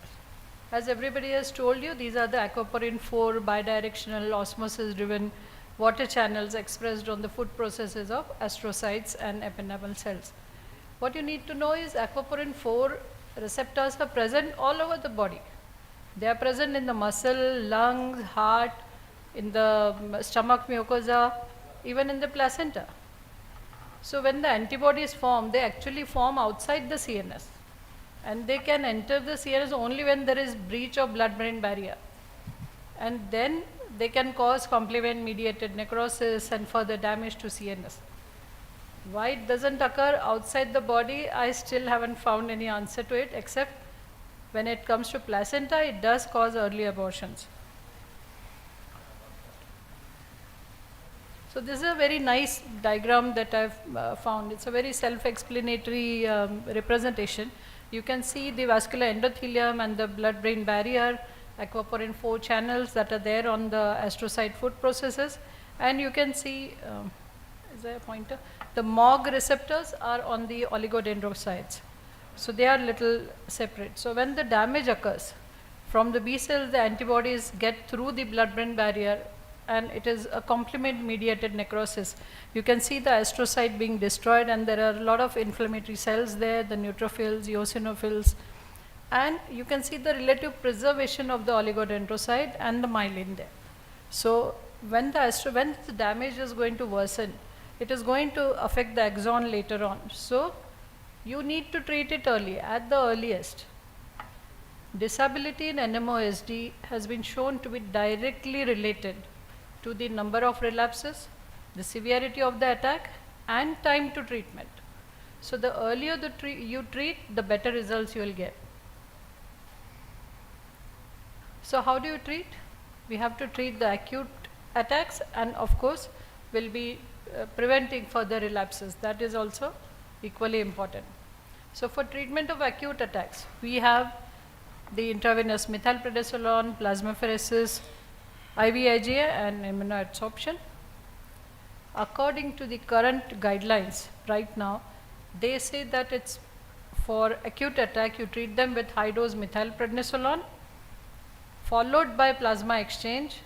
As everybody has told you, these are the aquaporin 4 bidirectional osmosis driven water channels expressed on the food processes of astrocytes and epidermal cells. What you need to know is aquaporin 4 receptors are present all over the body. They are present in the muscle, lungs, heart, in the stomach mucosa, even in the placenta. So when the antibodies form, they actually form outside the CNS. And they can enter the CNS only when there is breach of blood-brain barrier. And then they can cause complement-mediated necrosis and further damage to CNS. Why it doesn't occur outside the body, I still haven't found any answer to it, except when it comes to placenta, it does cause early abortions. So this is a very nice diagram that I've found. It's a very self-explanatory representation. You can see the vascular endothelium and the blood-brain barrier, aquaporin 4 channels that are there on the astrocyte food processes, and you can see, is there a pointer? The MOG receptors are on the oligodendrocytes. So they are little separate. So when the damage occurs, from the B cells, the antibodies get through the blood-brain barrier, and it is a complement-mediated necrosis. You can see the astrocyte being destroyed, and there are a lot of inflammatory cells there, the neutrophils, eosinophils, and you can see the relative preservation of the oligodendrocyte and the myelin there. So when the damage is going to worsen, it is going to affect the axon later on. So you need to treat it early, at the earliest. Disability in NMOSD has been shown to be directly related to the number of relapses, the severity of the attack, and time to treatment. So the earlier you treat, the better results you will get. So how do you treat? We have to treat the acute attacks, and of course will be preventing further relapses. That is also equally important. So for treatment of acute attacks, we have the intravenous methylprednisolone, plasmapheresis, IVIG, and immunoadsorption. According to the current guidelines right now, they say that it's for acute attack, you treat them with high dose methylprednisolone, followed by plasma exchange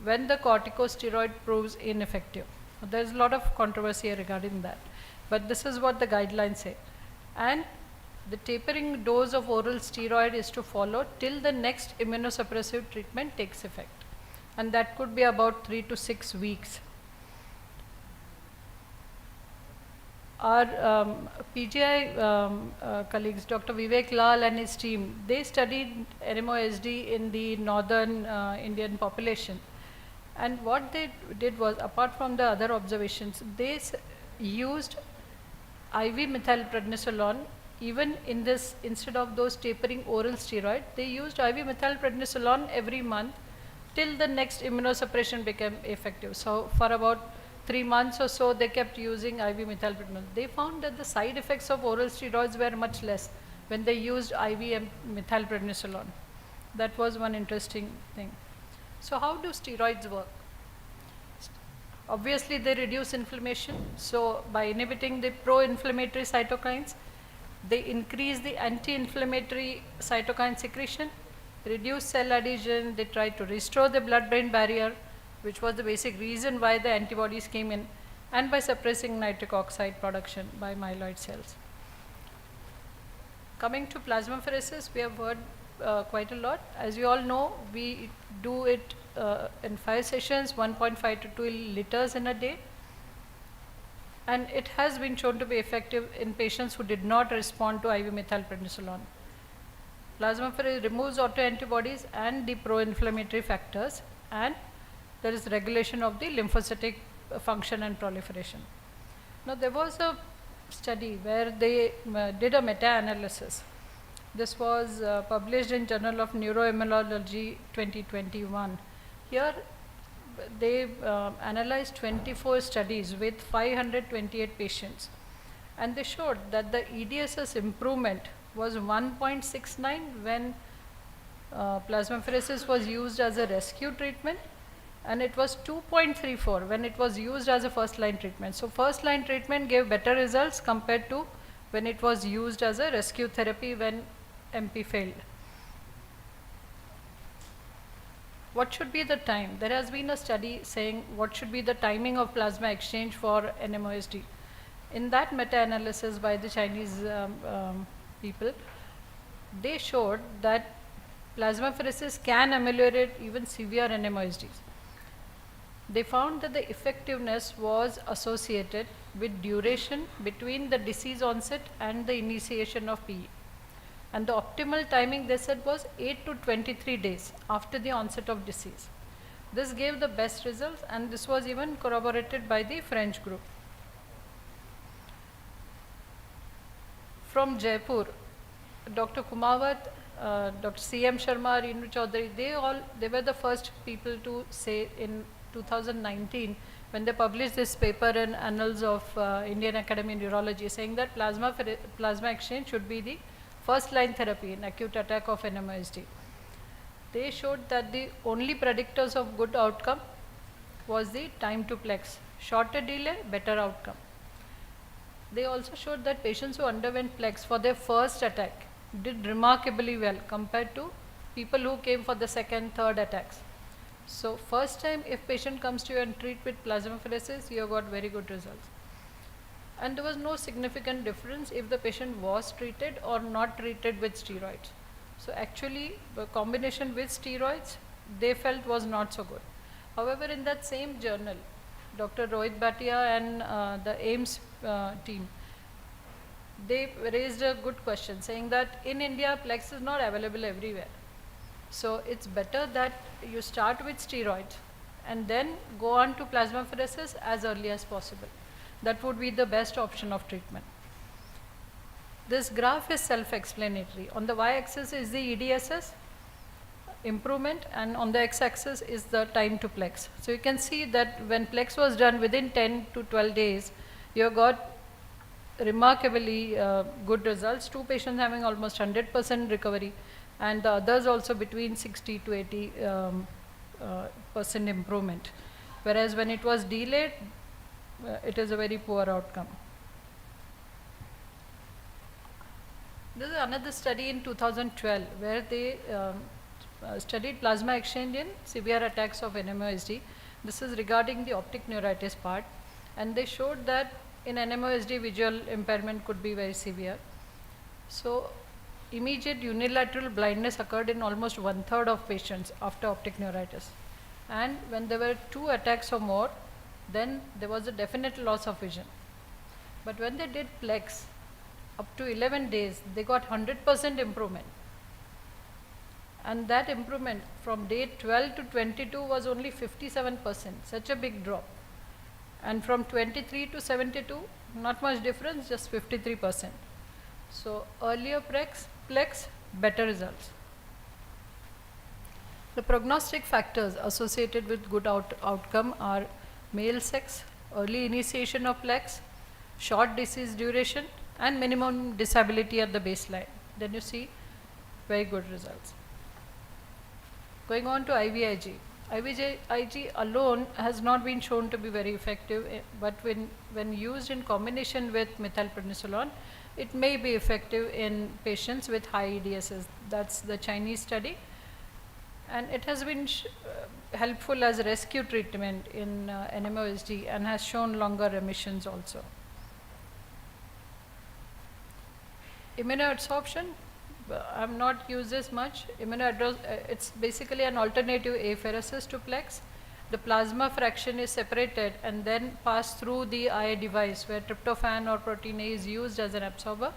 when the corticosteroid proves ineffective. There's a lot of controversy regarding that, but this is what the guidelines say. And the tapering dose of oral steroid is to follow till the next immunosuppressive treatment takes effect, and that could be about 3 to 6 weeks. Our PGI colleagues, Dr. Vivek Lal and his team, they studied NMOSD in the northern Indian population. And what they did was, apart from the other observations, they used IV methylprednisolone. Even in this, instead of those tapering oral steroid, they used IV methylprednisolone every month till the next immunosuppression became effective. So for about 3 months or so, they kept using IV methylprednisolone. They found that the side effects of oral steroids were much less when they used IV methylprednisolone. That was one interesting thing. So how do steroids work? Obviously, they reduce inflammation. So by inhibiting the pro-inflammatory cytokines, they increase the anti-inflammatory cytokine secretion, reduce cell adhesion, they try to restore the blood-brain barrier, which was the basic reason why the antibodies came in, and by suppressing nitric oxide production by myeloid cells. Coming to plasmapheresis, we have heard quite a lot. As you all know, we do it in 5 sessions, 1.5 to 2 liters in a day. And it has been shown to be effective in patients who did not respond to IV methylprednisolone. Plasmapheresis removes autoantibodies and the pro-inflammatory factors, and there is regulation of the lymphocytic function and proliferation. Now there was a study where they did a meta-analysis. This was published in Journal of Neuroimmunology 2021. Here they analyzed 24 studies with 528 patients, and they showed that the EDSS improvement was 1.69 when plasmapheresis was used as a rescue treatment, and it was 2.34 when it was used as a first line treatment. So first line treatment gave better results compared to when it was used as a rescue therapy when MP failed. What should be the time? There has been a study saying what should be the timing of plasma exchange for NMOSD. In that meta-analysis by the Chinese people, they showed that plasmapheresis can ameliorate even severe NMOSDs. They found that the effectiveness was associated with duration between the disease onset and the initiation of PE. And the optimal timing, they said, was 8 to 23 days after the onset of disease. This gave the best results, and this was even corroborated by the French group. From Jaipur, Dr. Kumawat, Dr. C.M. Sharma, Renu Chaudhary, they were the first people to say in 2019 when they published this paper in Annals of Indian Academy of Neurology, saying that plasma exchange should be the first line therapy in acute attack of NMOSD. They showed that the only predictors of good outcome was the time to plex. Shorter delay, better outcome. They also showed that patients who underwent plex for their first attack did remarkably well compared to people who came for the second, third attacks. So first time if patient comes to you and treat with plasmapheresis, you have got very good results. And there was no significant difference if the patient was treated or not treated with steroids. So actually the combination with steroids they felt was not so good. However, in that same journal, Dr. Rohit Bhatia and the AIMS team, they raised a good question saying that in India plex is not available everywhere. So it's better that you start with steroids and then go on to plasmapheresis as early as possible. That would be the best option of treatment. This graph is self-explanatory. On the y-axis is the EDSS improvement, and on the x-axis is the time to plex. So you can see that when plex was done within 10 to 12 days, you got remarkably good results. 2 patients having almost 100% recovery, and the others also between 60 to 80% improvement. Whereas when it was delayed, it is a very poor outcome. This is another study in 2012 where they studied plasma exchange in severe attacks of NMOSD. This is regarding the optic neuritis part, and they showed that in NMOSD visual impairment could be very severe. So immediate unilateral blindness occurred in almost 1/3 of patients after optic neuritis, and when there were 2 attacks or more, then there was a definite loss of vision. But when they did plex, up to 11 days, they got 100% improvement. And that improvement from day 12 to 22 was only 57%, such a big drop. And from 23 to 72, not much difference, just 53%. So earlier plex, better results. The prognostic factors associated with good outcome are male sex, early initiation of plex, short disease duration, and minimum disability at the baseline. Then you see very good results. Going on to IVIG. IVIG alone has not been shown to be very effective, but when used in combination with methylprednisolone, it may be effective in patients with high EDSS. That's the Chinese study. And it has been helpful as a rescue treatment in NMOSD and has shown longer remissions also. Immunoadsorption, I have not used this much. It's basically an alternative apheresis to plex. The plasma fraction is separated and then passed through the eye device where tryptophan or protein A is used as an absorber,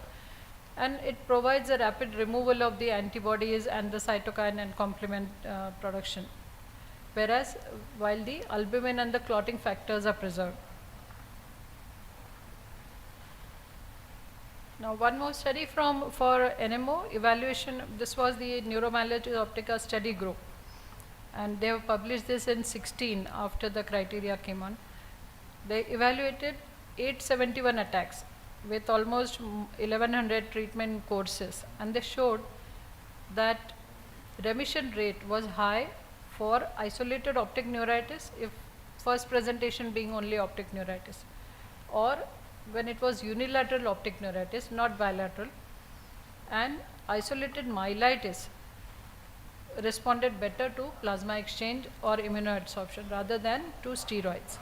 and it provides a rapid removal of the antibodies and the cytokine and complement production, whereas while the albumin and the clotting factors are preserved. Now one more study for NMO evaluation. This was the neuromyelitis optica study group. and they have published this in 16 after the criteria came on. They evaluated 871 attacks with almost 1100 treatment courses, and they showed that remission rate was high for isolated optic neuritis, if first presentation being only optic neuritis, or when it was unilateral optic neuritis, not bilateral, and isolated myelitis responded better to plasma exchange or immunoadsorption rather than to steroids.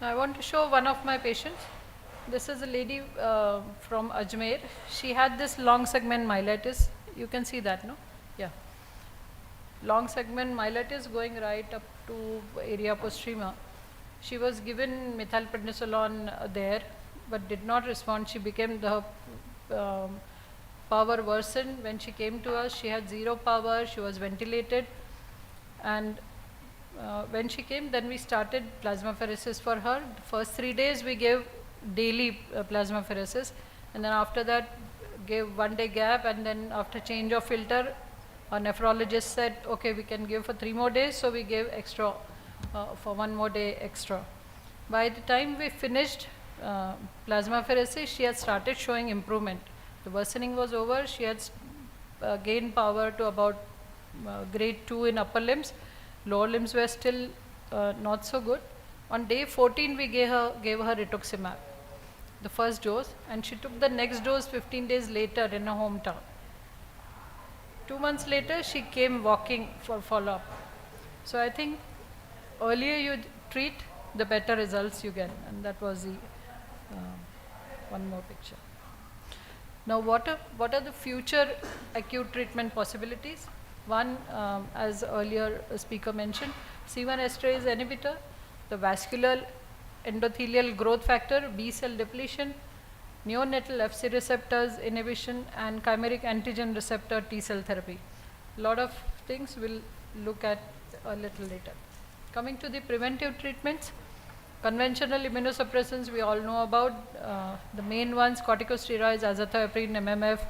Now I want to show one of my patients. This is a lady from Ajmer. She had this long segment myelitis. You can see that, no? Yeah. Long segment myelitis going right up to area postrema. She was given methylprednisolone there, but did not respond. She became the power worsened. When she came to us, she had 0 power. She was ventilated, and when she came, then we started plasmapheresis for her. The first 3 days we gave daily plasmapheresis, and then after that gave 1 day gap, and then after change of filter, our nephrologist said, okay, we can give for 3 more days, so we gave extra for 1 more day extra. By the time we finished plasmapheresis, she had started showing improvement. The worsening was over. She had gained power to about grade 2 in upper limbs. Lower limbs were still not so good. On day 14, we gave her rituximab, the first dose, and she took the next dose 15 days later in her hometown. 2 months later, she came walking for follow-up. So I think earlier you treat, the better results you get, and that was the one more picture. Now, what are the future acute treatment possibilities? One, as earlier a speaker mentioned, C1 esterase inhibitor, the vascular endothelial growth factor, B cell depletion, neonatal FC receptors inhibition, and chimeric antigen receptor T cell therapy. A lot of things we'll look at a little later. Coming to the preventive treatments, conventional immunosuppressants we all know about. The main ones, corticosteroids, azathioprine, MMF,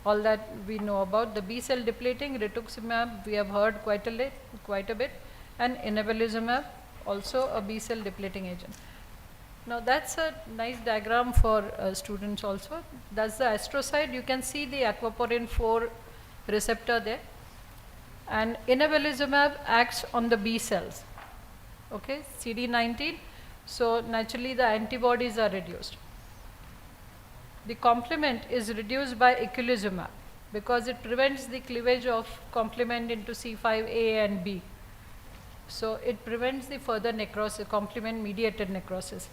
all that we know about. The B cell depleting, rituximab, we have heard quite a bit, and inebilizumab, also a B cell depleting agent. Now that's a nice diagram for students also. That's the astrocyte. You can see the aquaporin 4 receptor there, and inebilizumab acts on the B cells. Okay, CD19. So naturally the antibodies are reduced. The complement is reduced by eculizumab because it prevents the cleavage of complement into C5a and B. So it prevents the further necrosis, complement mediated necrosis.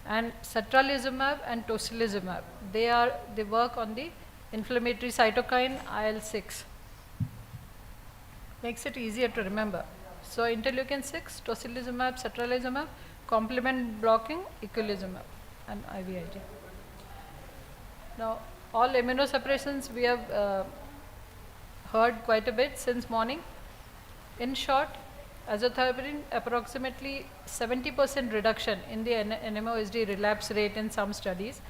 And satralizumab and tocilizumab, they work on the inflammatory cytokine IL-6. Makes it easier to remember. So interleukin 6, tocilizumab, satralizumab, complement blocking, eculizumab, and IVIG. Now, all immunosuppressants we have heard quite a bit since morning. In short, azathioprine, approximately 70% reduction in the NMOSD relapse rate in some studies.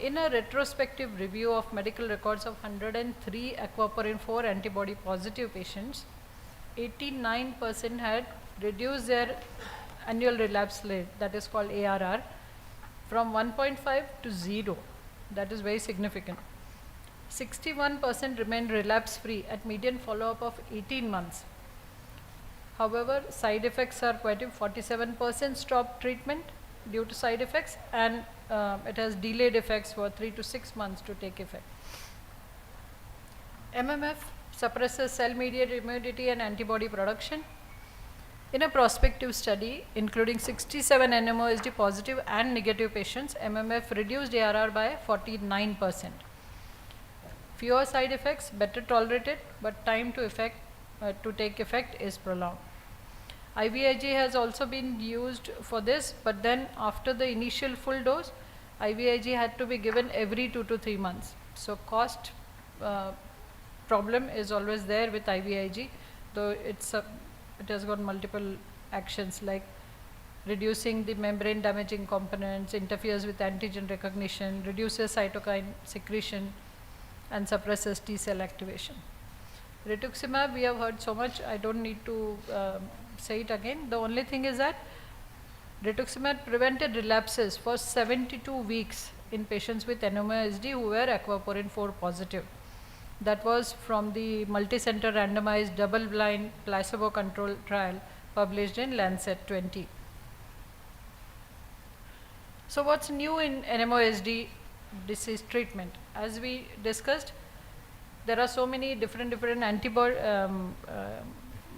In a retrospective review of medical records of 103 aquaporin 4 antibody positive patients, 89% had reduced their annual relapse rate, that is called ARR, from 1.5 to 0. That is very significant. 61% remained relapse free at median follow-up of 18 months. However, side effects are quite 47% stopped treatment due to side effects, and it has delayed effects for 3 to 6 months to take effect. MMF suppresses cell-mediated immunity and antibody production. In a prospective study, including 67 NMOSD positive and negative patients, MMF reduced ARR by 49%. Fewer side effects, better tolerated, but time to take effect is prolonged. IVIG has also been used for this, but then after the initial full dose, IVIG had to be given every 2 to 3 months. So cost problem is always there with IVIG, though it has got multiple actions like reducing the membrane damaging components, interferes with antigen recognition, reduces cytokine secretion, and suppresses T cell activation. Rituximab, we have heard so much, I don't need to say it again. The only thing is that rituximab prevented relapses for 72 weeks in patients with NMOSD who were aquaporin 4 positive. That was from the multi-center randomized double-blind placebo-controlled trial published in Lancet 20. So what's new in NMOSD disease treatment? As we discussed, there are so many different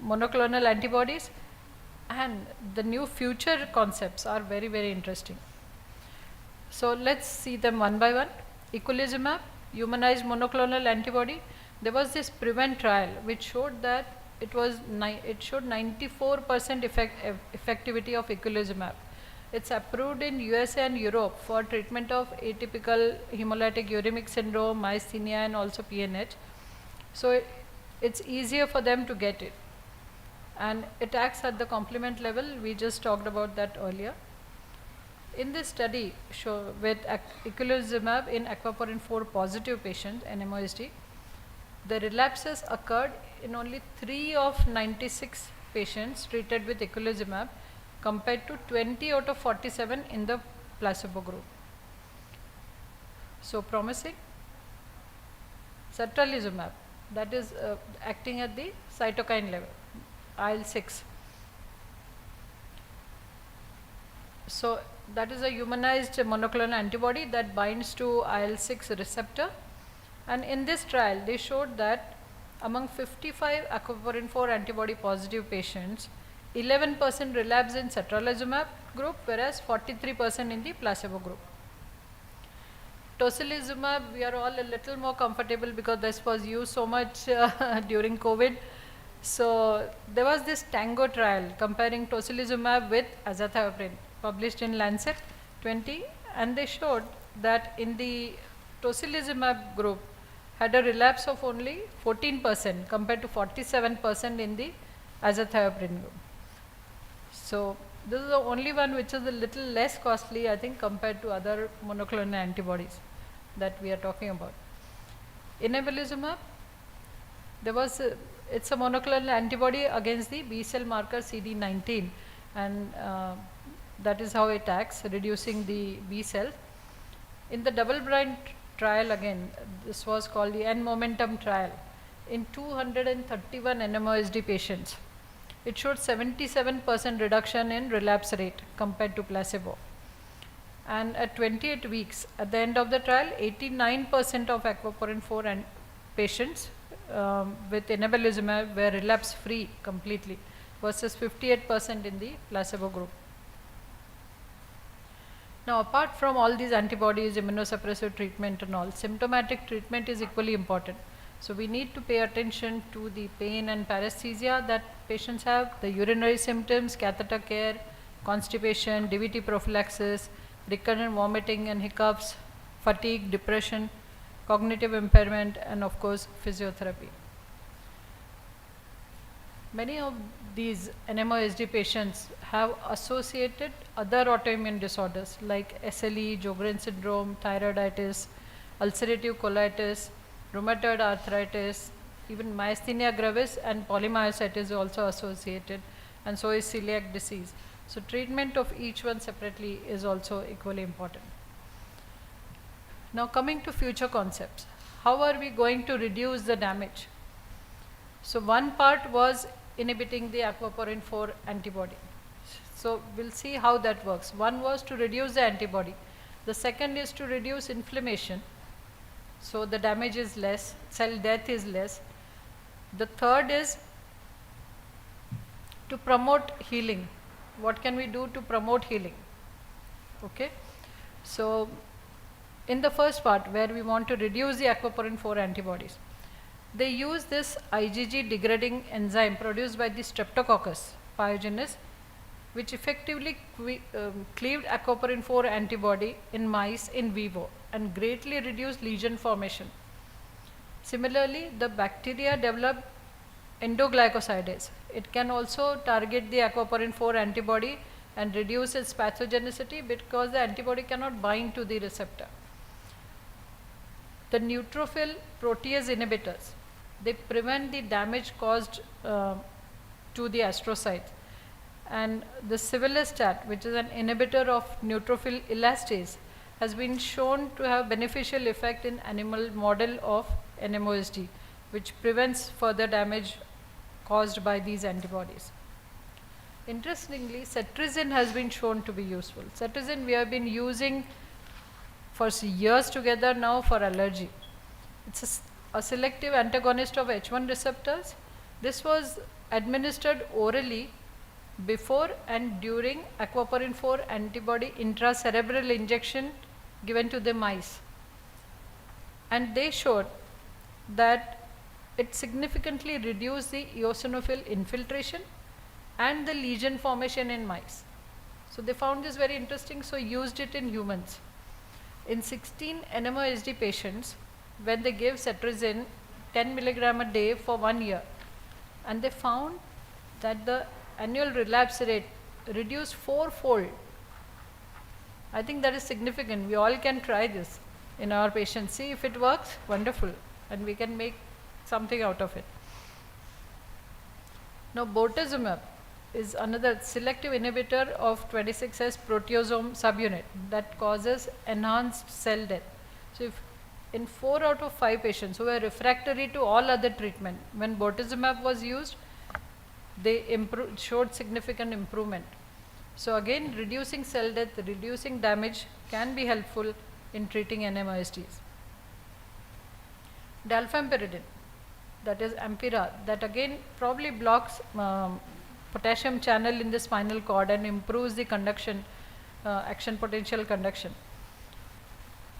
monoclonal antibodies, and the new future concepts are very, very interesting. So let's see them one by one. Eculizumab, humanized monoclonal antibody. There was this PREVENT trial which showed that it showed 94% effectivity of eculizumab. It's approved in USA and Europe for treatment of atypical hemolytic uremic syndrome, myasthenia, and also PNH. So it's easier for them to get it. And it acts at the complement level. We just talked about that earlier. In this study with eculizumab in aquaporin 4 positive patients, NMOSD, the relapses occurred in only 3 of 96 patients treated with eculizumab, compared to 20 out of 47 in the placebo group. So promising. Satralizumab, that is acting at the cytokine level, IL-6. So that is a humanized monoclonal antibody that binds to IL-6 receptor, and in this trial they showed that among 55 aquaporin 4 antibody positive patients, 11% relapse in satralizumab group, whereas 43% in the placebo group. Tocilizumab, we are all a little more comfortable because this was used so much during COVID. So there was this TANGO trial comparing tocilizumab with azathioprine, published in Lancet 20, and they showed that in the tocilizumab group had a relapse of only 14% compared to 47% in the azathioprine group. So this is the only one which is a little less costly, I think, compared to other monoclonal antibodies that we are talking about. Inebilizumab, it's a monoclonal antibody against the B cell marker CD19, and that is how it acts, reducing the B cell. In the double-blind trial again, this was called the N-momentum trial, in 231 NMOSD patients, it showed 77% reduction in relapse rate compared to placebo. And at 28 weeks, at the end of the trial, 89% of aquaporin 4 patients with inebilizumab were relapse free completely, versus 58% in the placebo group. Now, apart from all these antibodies, immunosuppressive treatment and all, symptomatic treatment is equally important. So we need to pay attention to the pain and paresthesia that patients have, the urinary symptoms, catheter care, constipation, DVT prophylaxis, recurrent vomiting and hiccups, fatigue, depression, cognitive impairment, and of course physiotherapy. Many of these NMOSD patients have associated other autoimmune disorders like SLE, Sjogren's syndrome, thyroiditis, ulcerative colitis, rheumatoid arthritis, even myasthenia gravis and polymyositis is also associated, and so is celiac disease. So treatment of each one separately is also equally important. Now coming to future concepts, how are we going to reduce the damage? So one part was inhibiting the aquaporin 4 antibody. So we'll see how that works. One was to reduce the antibody. The second is to reduce inflammation, so the damage is less, cell death is less. The third is to promote healing. What can we do to promote healing? Okay. So in the first part, where we want to reduce the aquaporin 4 antibodies, they use this IgG degrading enzyme produced by the Streptococcus pyogenes, which effectively cleaved aquaporin 4 antibody in mice in vivo and greatly reduced lesion formation. Similarly, the bacteria develop endoglycosidase. It can also target the aquaporin 4 antibody and reduce its pathogenicity because the antibody cannot bind to the receptor. The neutrophil protease inhibitors they prevent the damage caused to the astrocytes. And the civilestat, which is an inhibitor of neutrophil elastase, has been shown to have beneficial effect in animal model of NMOSD, which prevents further damage caused by these antibodies. Interestingly, cetirizine has been shown to be useful. Cetirizine we have been using for years together now for allergy. It's a selective antagonist of H1 receptors. This was administered orally before and during aquaporin 4 antibody intracerebral injection given to the mice. And they showed that it significantly reduced the eosinophil infiltration and the lesion formation in mice. So they found this very interesting, so used it in humans. In 16 NMOSD patients, when they gave cetirizine 10 milligram a day for 1 year, and they found that the annual relapse rate reduced 4-fold. I think that is significant. We all can try this in our patients. See if it works, wonderful, and we can make something out of it. Now bortezomib is another selective inhibitor of 26S proteasome subunit that causes enhanced cell death. So if in 4 out of 5 patients who were refractory to all other treatment, when bortezomib was used, they showed significant improvement. So again, reducing cell death, reducing damage can be helpful in treating NMOSDs. Dalfampyridine, that is Ampira, that again probably blocks potassium channel in the spinal cord and improves the conduction, action potential conduction.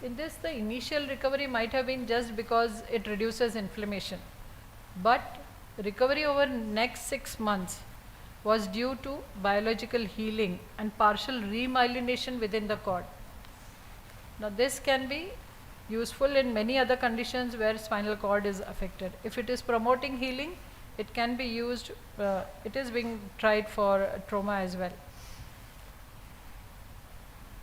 In this, the initial recovery might have been just because it reduces inflammation, but recovery over next 6 months was due to biological healing and partial remyelination within the cord. Now this can be useful in many other conditions where spinal cord is affected. If it is promoting healing, it can be used, it is being tried for trauma as well.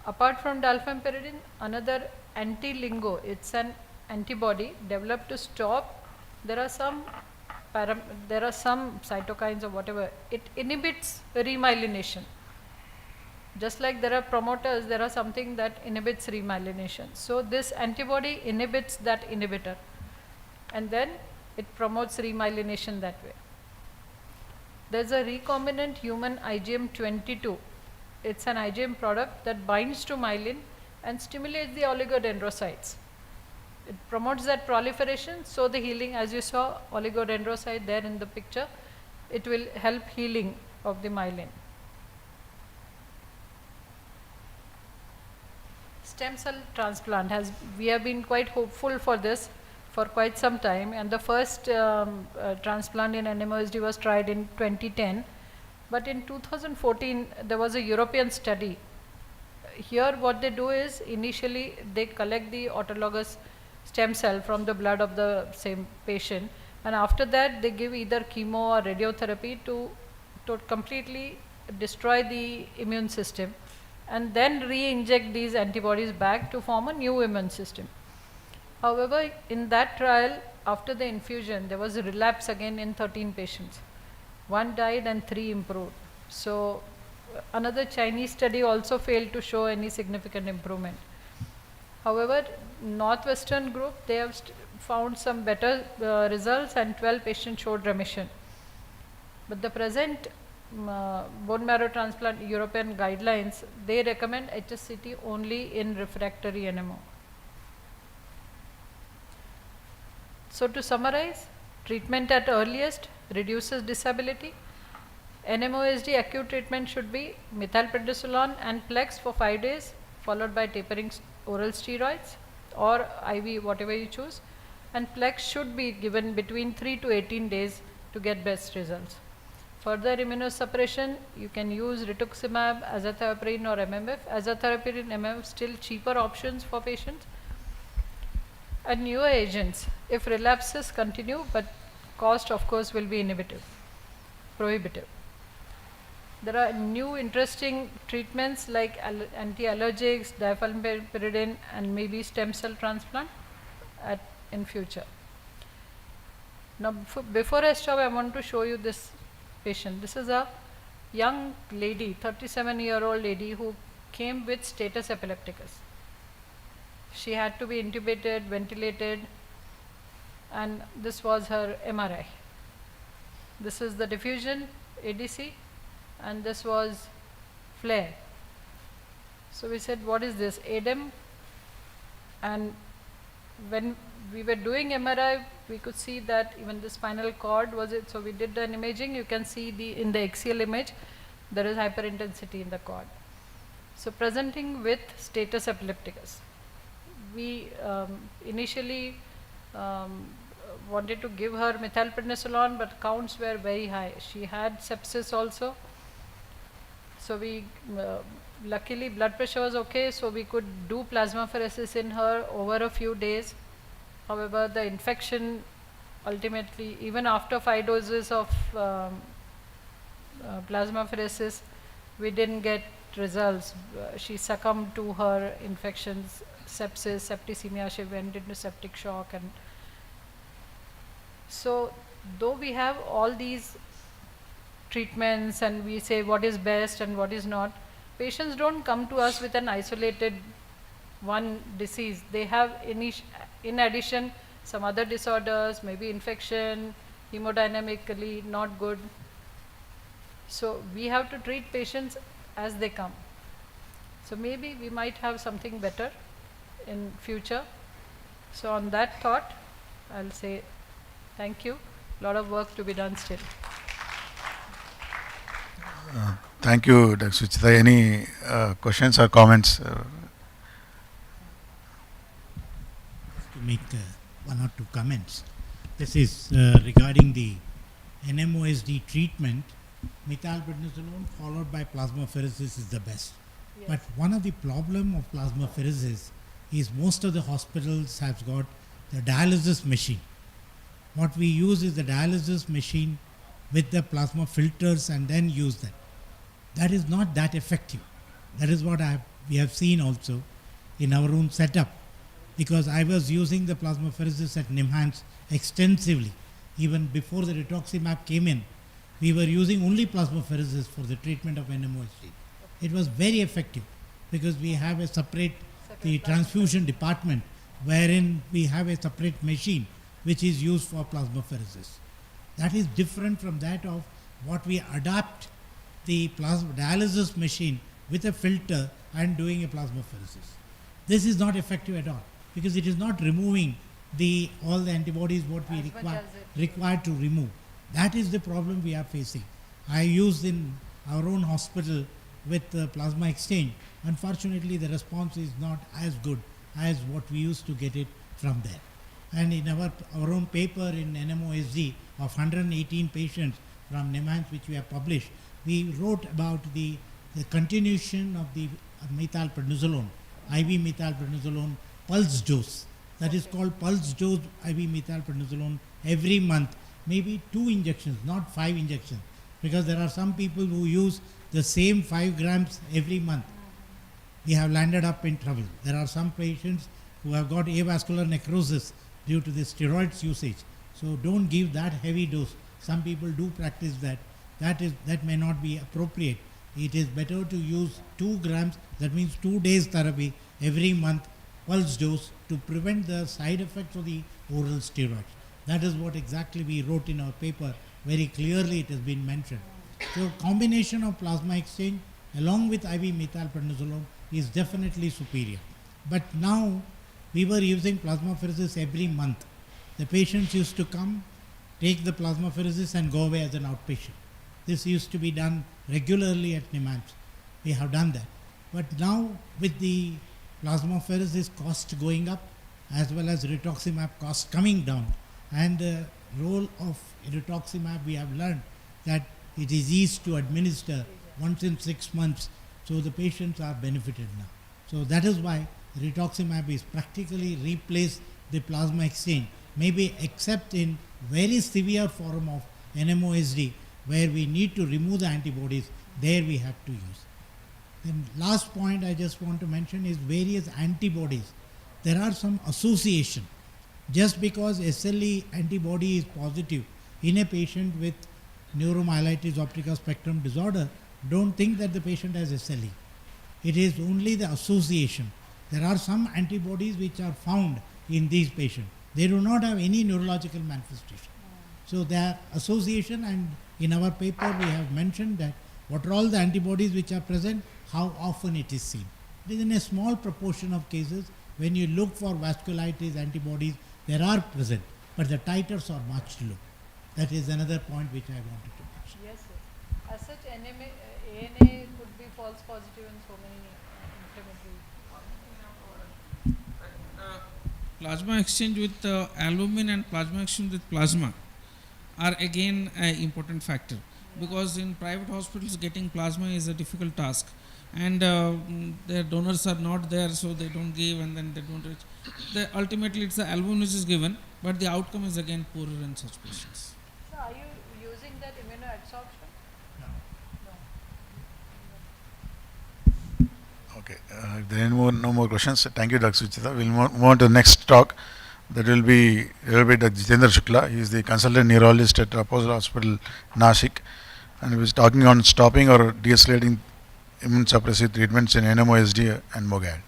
Apart from dalfampyridine, another anti-LINGO, it's an antibody developed to stop, there are some cytokines or whatever, it inhibits remyelination. Just like there are promoters, there are something that inhibits remyelination. So this antibody inhibits that inhibitor, and then it promotes remyelination that way. There's a recombinant human IgM22. It's an IgM product that binds to myelin and stimulates the oligodendrocytes. It promotes that proliferation, so the healing, as you saw oligodendrocyte there in the picture, it will help healing of the myelin. Stem cell transplant we have been quite hopeful for this for quite some time, and the first transplant in NMOSD was tried in 2010, but in 2014 there was a European study. Here what they do is initially they collect the autologous stem cell from the blood of the same patient, and after that they give either chemo or radiotherapy to completely destroy the immune system, and then re-inject these antibodies back to form a new immune system. However, in that trial, after the infusion, there was a relapse again in 13 patients. 1 died and 3 improved. So another Chinese study also failed to show any significant improvement. However, Northwestern group, they have found some better results, and 12 patients showed remission. But the present bone marrow transplant European guidelines, they recommend Hitech-City only in refractory NMO. So to summarize, treatment at earliest reduces disability. NMOSD acute treatment should be methylprednisolone and Plex for 5 days, followed by tapering oral steroids or IV, whatever you choose. And Plex should be given between 3 to 18 days to get best results. Further immunosuppression, you can use rituximab, azathioprine or MMF. Azathioprine and MMF still cheaper options for patients. And newer agents, if relapses continue, but cost of course will be prohibitive. There are new interesting treatments like anti-allergics, dalfampyridine, and maybe stem cell transplant in future. Now, before I stop, I want to show you this patient. This is a young lady, 37-year-old lady who came with status epilepticus. She had to be intubated, ventilated, and this was her MRI. This is the diffusion, ADC, and this was flare. So we said, what is this? ADEM. And when we were doing MRI, we could see that even the spinal cord was it. So we did an imaging. You can see in the axial image, there is hyperintensity in the cord. So presenting with status epilepticus. We initially wanted to give her methylprednisolone, but counts were very high. She had sepsis also. So we, luckily blood pressure was okay, so we could do plasmapheresis in her over a few days. However, the infection ultimately, even after 5 doses of plasmapheresis, we didn't get results. She succumbed to her infections, sepsis, septicemia. She went into septic shock. And so though we have all these treatments and we say what is best and what is not, patients don't come to us with an isolated one disease. They have in addition some other disorders, maybe infection, hemodynamically not good. So we have to treat patients as they come. So maybe we might have something better in future. So on that thought, I'll say thank you. A lot of work to be done still. Thank you, Dr. Suchita. Any questions or comments? To make one or two comments. This is regarding the NMOSD treatment. Methylprednisolone followed by plasmapheresis is the best. Yes. But one of the problem of plasmapheresis is most of the hospitals have got the dialysis machine. What we use is the dialysis machine with the plasma filters and then use that. That is not that effective. That is what we have seen also in our own setup, because I was using the plasmapheresis at NIMHANS extensively. Even before the rituximab came in, we were using only plasmapheresis for the treatment of NMOSD. It was very effective because we have a separate transfusion department wherein we have a separate machine which is used for plasmapheresis. That is different from that of what we adapt the dialysis machine with a filter and doing a plasmapheresis. This is not effective at all because it is not removing all the antibodies what we require to remove. That is the problem we are facing. I used in our own hospital with plasma exchange. Unfortunately, the response is not as good as what we used to get it from there. And in our own paper in NMOSD of 118 patients from NIMHANS which we have published, we wrote about the continuation of the methylprednisolone, IV methylprednisolone pulse dose. That is called pulse dose IV methylprednisolone every month, maybe 2 injections, not 5 injections, because there are some people who use the same 5 grams every month. We have landed up in trouble. There are some patients who have got avascular necrosis due to the steroids usage. So don't give that heavy dose. Some people do practice that. That may not be appropriate. It is better to use 2 grams, that means 2 days therapy every month, pulse dose, to prevent the side effects of the oral steroids. That is what exactly we wrote in our paper. Very clearly it has been mentioned. So combination of plasma exchange along with IV methylprednisolone is definitely superior. But now we were using plasmapheresis every month. The patients used to come, take the plasmapheresis and go away as an outpatient. This used to be done regularly at NIMHANS. We have done that. But now with the plasmapheresis cost going up as well as rituximab cost coming down, and the role of rituximab, we have learned that it is easy to administer once in 6 months, so the patients are benefited now. So that is why rituximab is practically replaced the plasma exchange, maybe except in very severe form of NMOSD where we need to remove the antibodies, there we have to use. Then last point I just want to mention is various antibodies. There are some association. Just because SLE antibody is positive in a patient with neuromyelitis optica spectrum disorder, don't think that the patient has SLE. It is only the association. There are some antibodies which are found in these patients. They do not have any neurological manifestation. So their association, and in our paper we have mentioned that what are all the antibodies which are present, how often it is seen. It is in a small proportion of cases. When you look for vasculitis antibodies, there are present, but the titers are much low. That is another point which I wanted to mention. Yes, sir. As such, ANA could be false positive in so many inflammatory. Plasma exchange with albumin and plasma exchange with plasma are again an important factor, because in private hospitals getting plasma is a difficult task, and their donors are not there, so they don't give, and then they don't reach. Ultimately it's the albumin which is given, but the outcome is again poorer in such patients. So are you using that immunoadsorption? Okay, if there are no more questions, thank you, Dr. Suchita. We'll move on to the next talk. That will be Dr. Jitendra Shukla. He is the consultant neurologist at Apollo Hospital, Nashik, and he was talking on stopping or de-escalating immune suppressive treatments in NMOSD and MOGAD.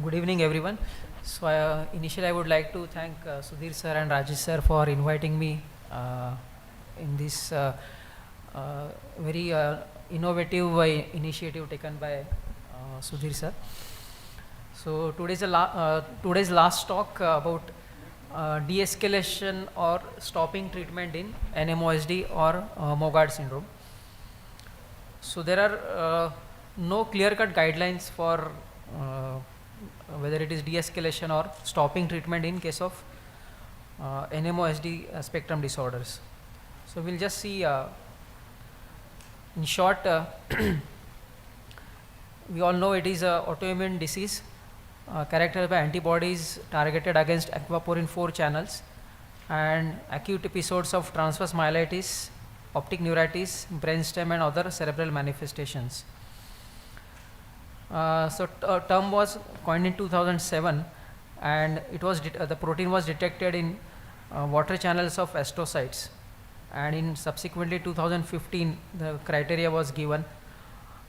Good evening, everyone. So initially I would like to thank Sudhir sir and Rajesh sir for inviting me in this very innovative initiative taken by Sudhir sir. So today's last talk about de-escalation or stopping treatment in NMOSD or MOGAD syndrome. So there are no clear-cut guidelines for whether it is de-escalation or stopping treatment in case of NMOSD spectrum disorders. So we'll just see in short, we all know it is an autoimmune disease characterized by antibodies targeted against aquaporin 4 channels and acute episodes of transverse myelitis, optic neuritis, brainstem and other cerebral manifestations. Term was coined in 2007, and it was the protein was detected in water channels of astrocytes, and in subsequently 2015 the criteria was given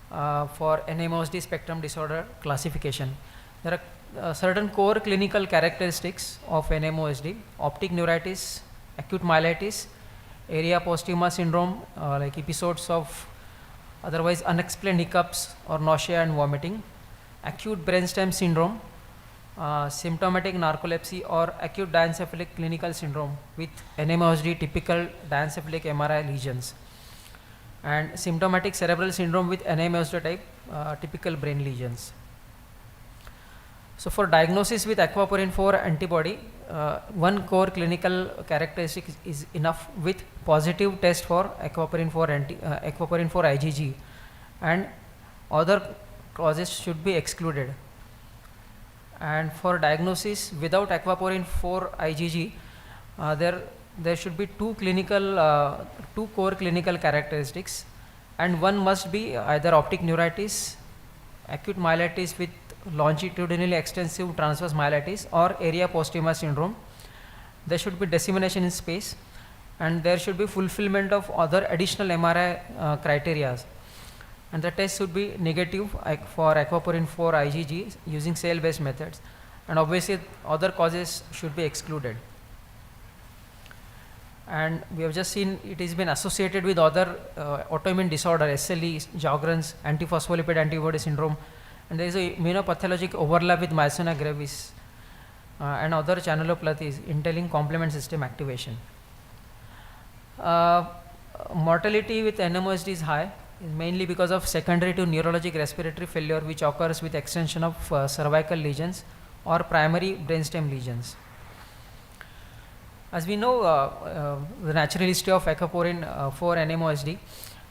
for NMOSD spectrum disorder classification. There are certain core clinical characteristics of NMOSD: optic neuritis, acute myelitis, area posthuma syndrome, like episodes of otherwise unexplained hiccups or nausea and vomiting, acute brainstem syndrome, symptomatic narcolepsy or acute diencephalic clinical syndrome with NMOSD typical diencephalic MRI lesions, and symptomatic cerebral syndrome with NMOSD type typical brain lesions. So for diagnosis with aquaporin 4 antibody, one core clinical characteristic is enough with positive test for aquaporin 4 IgG, and other causes should be excluded. And for diagnosis without aquaporin 4 IgG, there should be two core clinical characteristics, and one must be either optic neuritis, acute myelitis with longitudinally extensive transverse myelitis, or area posthuma syndrome. There should be dissemination in space, and there should be fulfillment of other additional MRI criteria, and the test should be negative for aquaporin 4 IgG using cell based methods, and obviously other causes should be excluded. and we have just seen it has been associated with other autoimmune disorder, SLE, Sjogren's, antiphospholipid antibody syndrome, and there is a immunopathologic overlap with myasthenia gravis and other channelopathies entailing complement system activation. Mortality with NMOSD is high, mainly because of secondary to neurologic respiratory failure, which occurs with extension of cervical lesions or primary brainstem lesions. As we know, the natural history of ecophorin for NMOSD,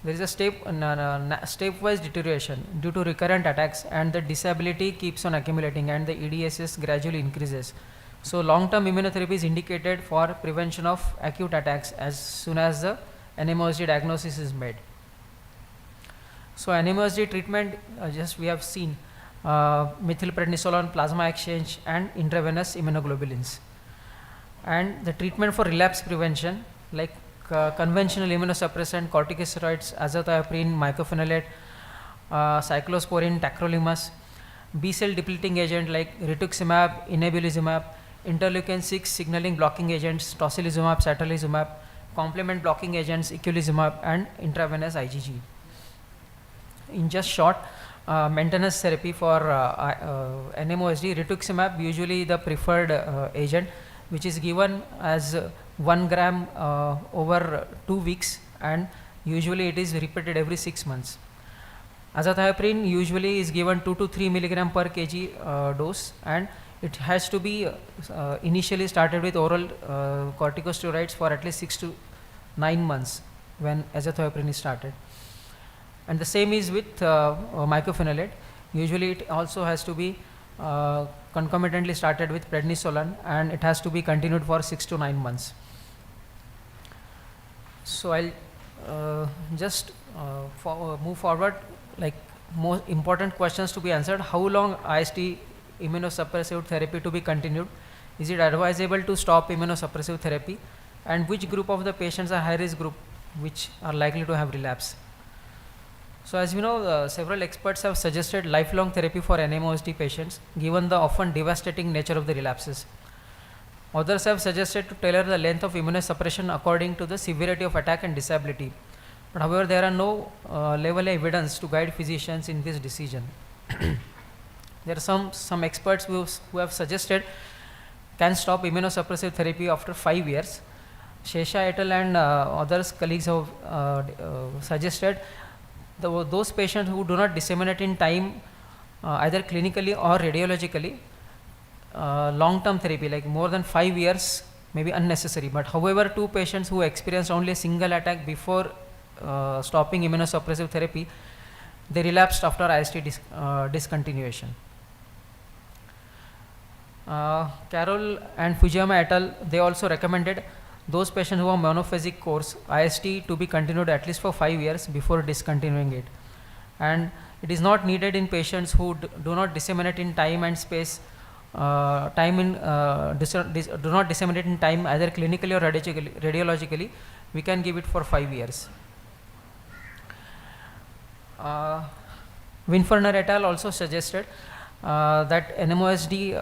there is a stepwise deterioration due to recurrent attacks, and the disability keeps on accumulating and the EDSS gradually increases. So long-term immunotherapy is indicated for prevention of acute attacks as soon as the NMOSD diagnosis is made. So NMOSD treatment, just we have seen methylprednisolone, plasma exchange, and intravenous immunoglobulins. And the treatment for relapse prevention, like conventional immunosuppressant, corticosteroids, azathioprine, mycophenolate, cyclosporin, tacrolimus, B-cell depleting agent like rituximab, inebilizumab, interleukin-6 signaling blocking agents, tocilizumab, satralizumab, complement blocking agents, eculizumab, and intravenous IgG. In just short, maintenance therapy for NMOSD, rituximab usually the preferred agent, which is given as 1 gram over 2 weeks, and usually it is repeated every 6 months. Azathioprine usually is given 2 to 3 milligram per kg dose, and it has to be initially started with oral corticosteroids for at least 6 to 9 months when azathioprine is started. And the same is with mycophenolate. Usually it also has to be concomitantly started with prednisolone, and it has to be continued for 6 to 9 months. So I'll just move forward, like more important questions to be answered. How long IST immunosuppressive therapy to be continued? Is it advisable to stop immunosuppressive therapy? And which group of the patients are high risk group which are likely to have relapse? So as you know, several experts have suggested lifelong therapy for NMOSD patients given the often devastating nature of the relapses. Others have suggested to tailor the length of immunosuppression according to the severity of attack and disability. But however, there are no level evidence to guide physicians in this decision. There are some experts who have suggested can stop immunosuppressive therapy after 5 years. Shesha et al. And others colleagues have suggested those patients who do not disseminate in time either clinically or radiologically, long-term therapy like more than 5 years may be unnecessary. But however, 2 patients who experienced only a single attack before stopping immunosuppressive therapy, they relapsed after IST discontinuation. Carroll and Fujiyama et al., they also recommended those patients who have monophasic course IST to be continued at least for 5 years before discontinuing it. And it is not needed in patients who do not disseminate in time and space, do not disseminate in time either clinically or radiologically. We can give it for 5 years. Winferner et al. Also suggested that NMOSD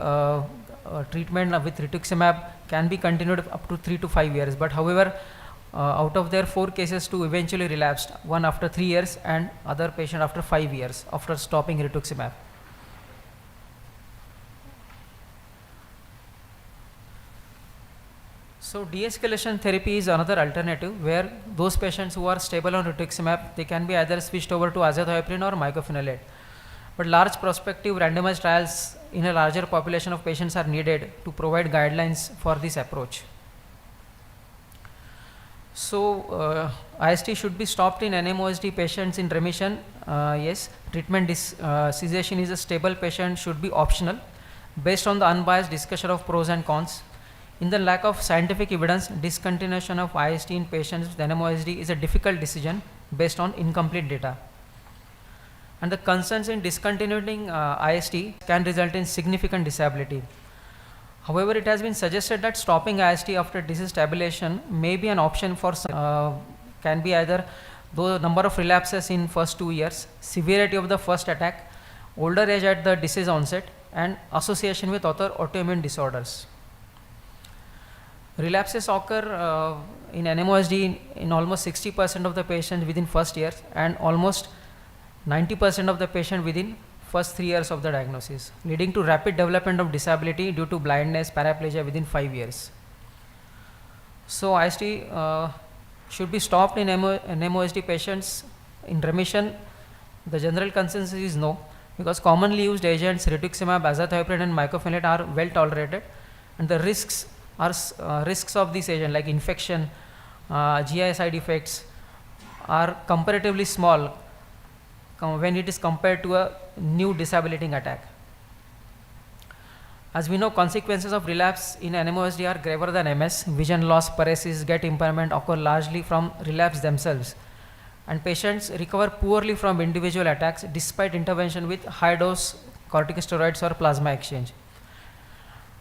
treatment with rituximab can be continued up to 3 to 5 years. But however, out of their 4 cases, 2 eventually relapsed, one after 3 years and other patient after 5 years after stopping rituximab. So de-escalation therapy is another alternative where those patients who are stable on rituximab, they can be either switched over to azathioprine or mycophenolate. But large prospective randomized trials in a larger population of patients are needed to provide guidelines for this approach. So IST should be stopped in NMOSD patients in remission. Yes, treatment cessation is a stable patient should be optional based on the unbiased discussion of pros and cons. In the lack of scientific evidence, discontinuation of IST in patients with NMOSD is a difficult decision based on incomplete data. And the concerns in discontinuing IST can result in significant disability. However, it has been suggested that stopping IST after disease stabilization may be an option for can be either the number of relapses in first 2 years, severity of the first attack, older age at the disease onset, and association with other autoimmune disorders. Relapses occur in NMOSD in almost 60% of the patients within first year and almost 90% of the patient within first 3 years of the diagnosis, leading to rapid development of disability due to blindness, paraplegia within 5 years. So IST should be stopped in NMOSD patients in remission. The general consensus is no, because commonly used agents rituximab, azathioprine and mycophenolate are well tolerated, and the risks are risks of this agent like infection, GI side effects are comparatively small when it is compared to a new disabling attack. As we know, consequences of relapse in NMOSD are graver than MS. Vision loss, paresis, gait impairment occur largely from relapse themselves, and patients recover poorly from individual attacks despite intervention with high dose corticosteroids or plasma exchange.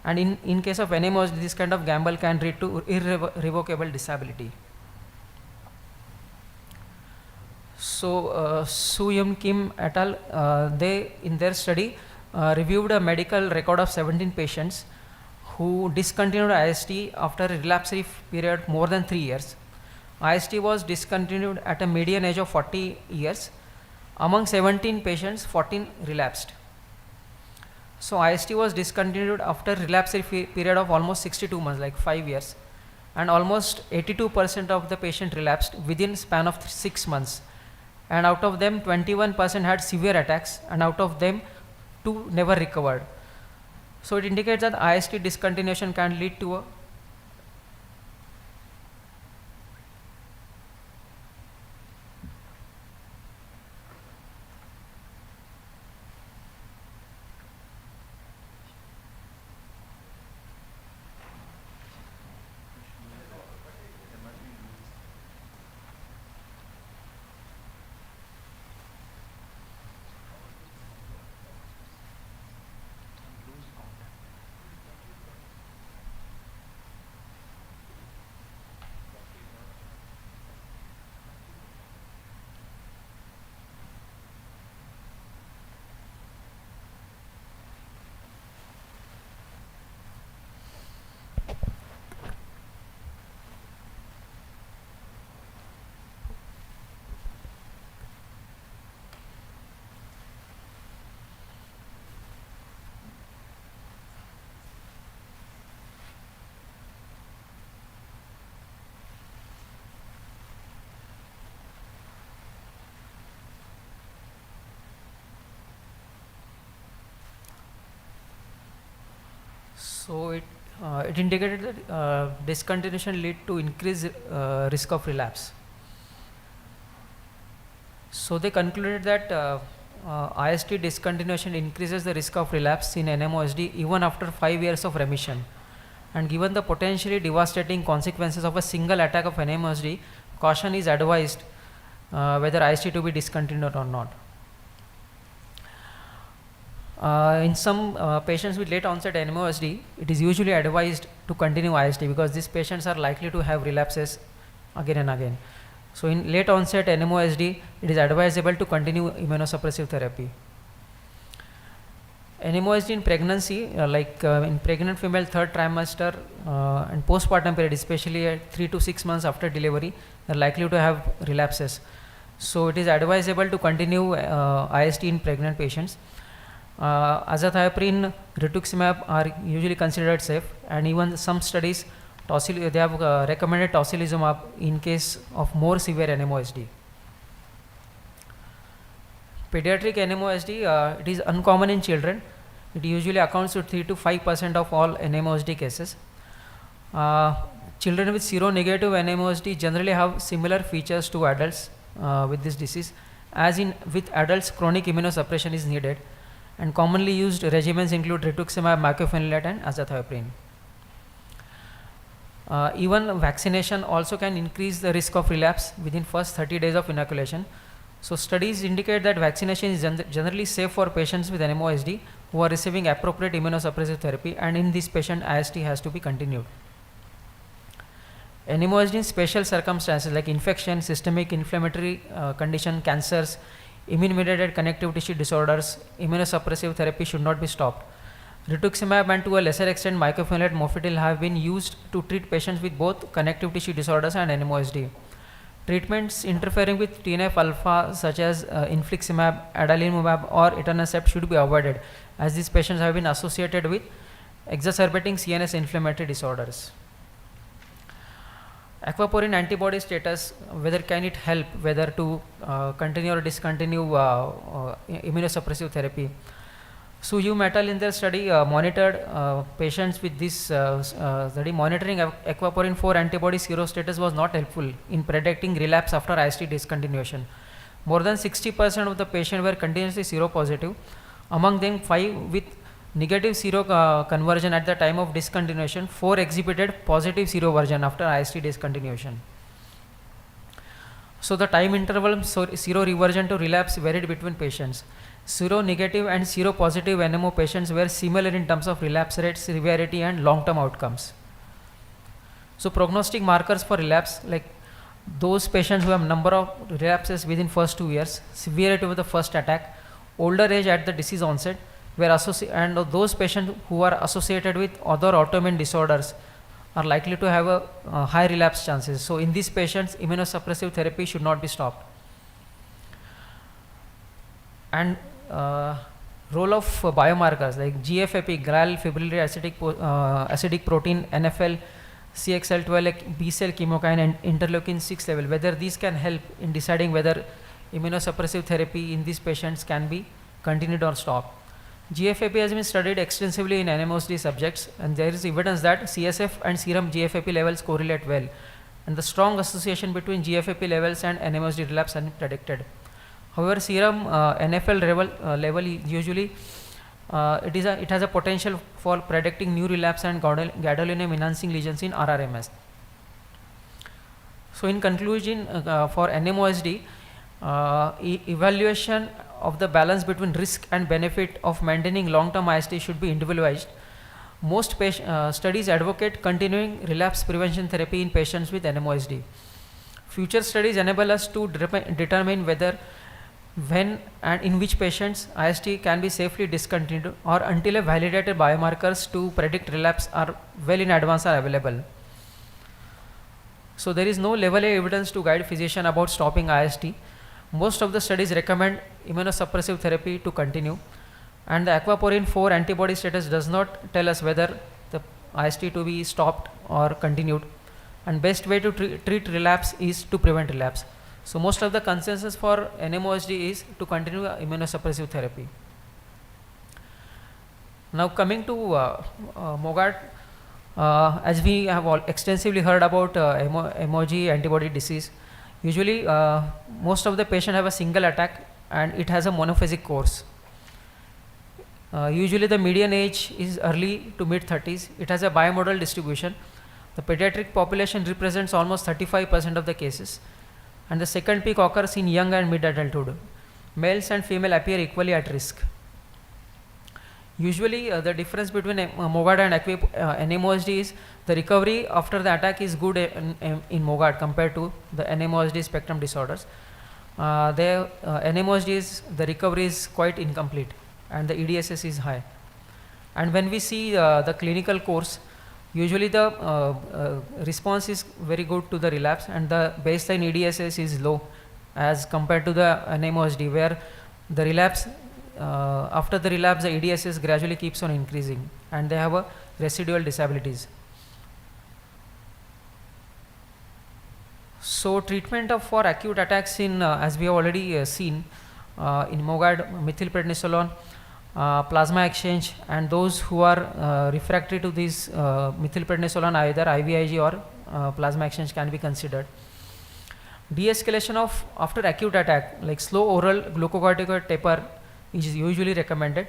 And in case of NMOSD, this kind of gamble can lead to irrevocable disability. So Su-Yum Kim et al. They in their study reviewed a medical record of 17 patients who discontinued IST after a relapse-free period more than 3 years. IST was discontinued at a median age of 40 years. Among 17 patients, 14 relapsed. So IST was discontinued after relapse-free period of almost 62 months, like 5 years, and almost 82% of the patient relapsed within span of 6 months. And out of them, 21% had severe attacks, and out of them, 2 never recovered. So it indicates that IST discontinuation can lead to a So it indicated that discontinuation lead to increased risk of relapse. So they concluded that IST discontinuation increases the risk of relapse in NMOSD even after 5 years of remission. And given the potentially devastating consequences of a single attack of NMOSD, caution is advised whether IST to be discontinued or not. In some patients with late onset NMOSD, it is usually advised to continue IST because these patients are likely to have relapses again and again. So in late onset NMOSD, it is advisable to continue immunosuppressive therapy. NMOSD in pregnancy, in pregnant female 3rd trimester and postpartum period, especially at 3 to 6 months after delivery, they are likely to have relapses. So it is advisable to continue IST in pregnant patients. Azathioprine, rituximab are usually considered safe, and even some studies they have recommended tocilizumab in case of more severe NMOSD. Pediatric NMOSD, it is uncommon in children. It usually accounts to 3 to 5% of all NMOSD cases. Children with seronegative NMOSD generally have similar features to adults with this disease. As in with adults, chronic immunosuppression is needed, and commonly used regimens include rituximab, mycophenolate and azathioprine. Even vaccination also can increase the risk of relapse within first 30 days of inoculation. So studies indicate that vaccination is generally safe for patients with NMOSD who are receiving appropriate immunosuppressive therapy, and in this patient IST has to be continued. NMOSD in special circumstances like infection, systemic inflammatory condition, cancers, immune-mediated connective tissue disorders, immunosuppressive therapy should not be stopped. Rituximab and to a lesser extent mycophenolate mofetil have been used to treat patients with both connective tissue disorders and NMOSD. Treatments interfering with TNF alpha such as infliximab, adalimumab or etanercept should be avoided, as these patients have been associated with exacerbating CNS inflammatory disorders. Aquaporin antibody status, whether can it help, whether to continue or discontinue immunosuppressive therapy. Suyu Metal in their study monitored patients with this study. Monitoring aquaporin 4 antibody serostatus was not helpful in predicting relapse after IST discontinuation. More than 60% of the patients were continuously seropositive. Among them, 5 with negative sero conversion at the time of discontinuation, 4 exhibited positive seroversion after IST discontinuation. So the time interval seroreversion to relapse varied between patients. Seronegative and seropositive NMO patients were similar in terms of relapse rates, severity and long-term outcomes. So prognostic markers for relapse, like those patients who have number of relapses within first 2 years, severity of the first attack, older age at the disease onset, were and those patients who are associated with other autoimmune disorders are likely to have a high relapse chances. So in these patients, immunosuppressive therapy should not be stopped. And role of biomarkers like GFAP, glial fibrillary acidic protein, NFL, CXL12, like B cell chemokine and interleukin 6 level, whether these can help in deciding whether immunosuppressive therapy in these patients can be continued or stopped. GFAP has been studied extensively in NMOSD subjects, and there is evidence that CSF and serum GFAP levels correlate well, and the strong association between GFAP levels and NMOSD relapse has been predicted. However, serum NFL level usually it has a potential for predicting new relapse and gadolinium enhancing lesions in RRMS. So in conclusion, for NMOSD, evaluation of the balance between risk and benefit of maintaining long-term IST should be individualized. Most studies advocate continuing relapse prevention therapy in patients with NMOSD. Future studies enable us to determine whether, when and in which patients IST can be safely discontinued, or until a validated biomarkers to predict relapse are well in advance are available. So there is no level A evidence to guide physician about stopping IST. Most of the studies recommend immunosuppressive therapy to continue, and the aquaporin 4 antibody status does not tell us whether the IST to be stopped or continued, and best way to treat relapse is to prevent relapse. So most of the consensus for NMOSD is to continue immunosuppressive therapy. Now coming to MOGAD, as we have all extensively heard about MOG antibody disease, usually most of the patients have a single attack and it has a monophasic course. Usually the median age is early to mid 30s. It has a bimodal distribution. The pediatric population represents almost 35% of the cases, and the second peak occurs in young and mid adulthood. Males and female appear equally at risk. Usually the difference between MOGAD and NMOSD is the recovery after the attack is good in MOGAD compared to the NMOSD spectrum disorders. NMOSD is the recovery is quite incomplete and the EDSS is high. And when we see the clinical course, usually the response is very good to the relapse, and the baseline EDSS is low as compared to the NMOSD, where the relapse after the relapse the EDSS gradually keeps on increasing and they have a residual disabilities. So treatment for acute attacks in as we have already seen in MOGAD, methylprednisolone, plasma exchange, and those who are refractory to this methylprednisolone, either IVIG or plasma exchange can be considered. De-escalation of after acute attack, like slow oral glucocorticoid taper is usually recommended.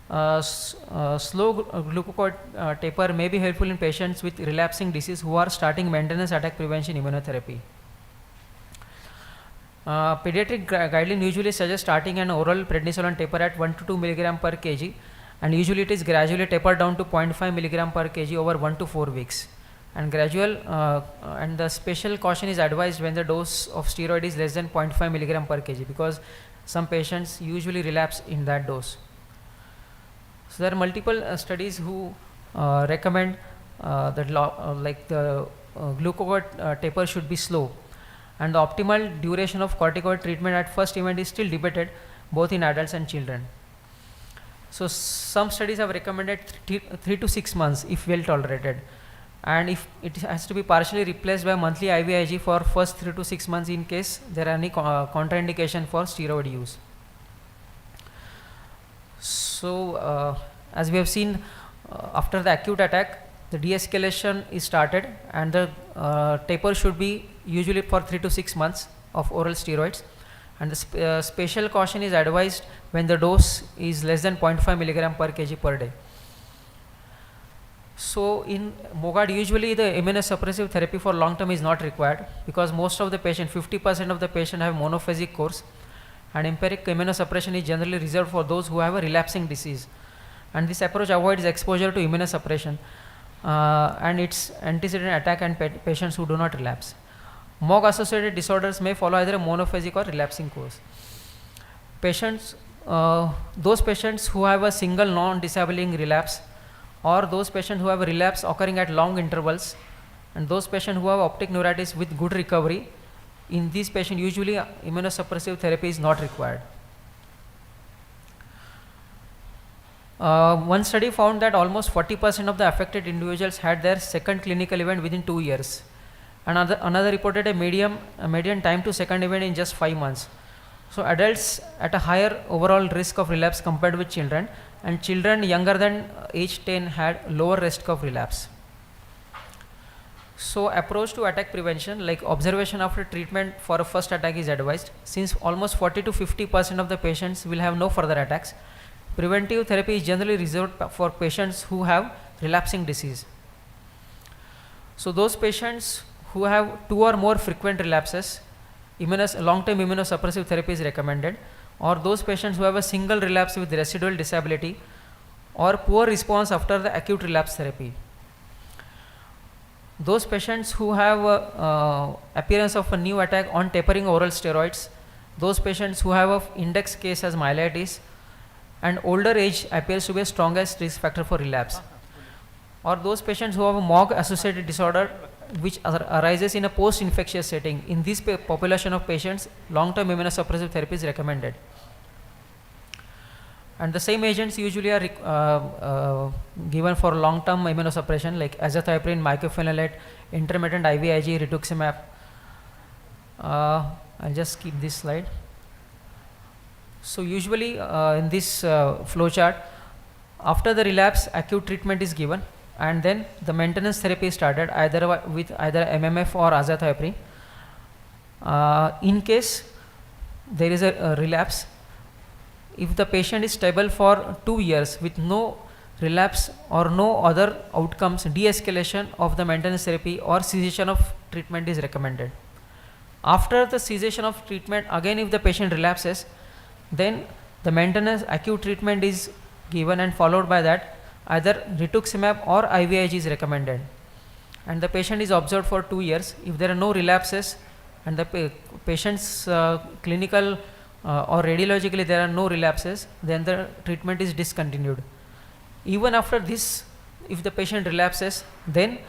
Slow glucocorticoid taper may be helpful in patients with relapsing disease who are starting maintenance attack prevention immunotherapy. Pediatric guideline usually suggests starting an oral prednisolone taper at 1 to 2 mg per kg, and usually it is gradually tapered down to 0.5 mg per kg over 1 to 4 weeks. And gradual and the special caution is advised when the dose of steroid is less than 0.5 mg per kg, because some patients usually relapse in that dose. So there are multiple studies who recommend that the glucagon taper should be slow, and the optimal duration of corticoid treatment at first event is still debated both in adults and children. So some studies have recommended 3 to 6 months if well tolerated, and if it has to be partially replaced by monthly IVIG for first 3 to 6 months in case there are any contraindication for steroid use. So as we have seen, after the acute attack, the de-escalation is started, and the taper should be usually for 3 to 6 months of oral steroids, and the special caution is advised when the dose is less than 0.5 milligram per kg per day. So in MOGAD, usually the immunosuppressive therapy for long term is not required, because most of the patient, 50% of the patient have monophasic course, and empiric immunosuppression is generally reserved for those who have a relapsing disease, and this approach avoids exposure to immunosuppression and its antecedent attack and patients who do not relapse. MOG associated disorders may follow either a monophasic or relapsing course. Patients, those patients who have a single non-disabling relapse, or those patients who have a relapse occurring at long intervals, and those patients who have optic neuritis with good recovery, in these patients usually immunosuppressive therapy is not required. One study found that almost 40% of the affected individuals had their second clinical event within 2 years. Another reported a median time to second event in just 5 months. So adults at a higher overall risk of relapse compared with children, and children younger than age 10 had lower risk of relapse. So approach to attack prevention, like observation after treatment for a first attack, is advised, since almost 40 to 50% of the patients will have no further attacks. Preventive therapy is generally reserved for patients who have relapsing disease. So those patients who have 2 or more frequent relapses, long-term immunosuppressive therapy is recommended, or those patients who have a single relapse with residual disability or poor response after the acute relapse therapy. Those patients who have appearance of a new attack on tapering oral steroids, those patients who have an index case as myelitis, and older age appears to be a strongest risk factor for relapse, or those patients who have a MOG associated disorder which arises in a post-infectious setting. In this population of patients, long-term immunosuppressive therapy is recommended. And the same agents usually are given for long-term immunosuppression, like azathioprine, mycophenolate, intermittent IVIG, rituximab. I'll just keep this slide. So usually in this flow chart, after the relapse, acute treatment is given, and then the maintenance therapy is started either with either MMF or azathioprine. In case there is a relapse, if the patient is stable for 2 years with no relapse or no other outcomes, de-escalation of the maintenance therapy or cessation of treatment is recommended. After the cessation of treatment, again if the patient relapses, then the maintenance acute treatment is given, and followed by that either rituximab or IVIG is recommended, and the patient is observed for 2 years. If there are no relapses and the patient's clinical or radiologically there are no relapses, then the treatment is discontinued. Even after this, if the patient relapses, then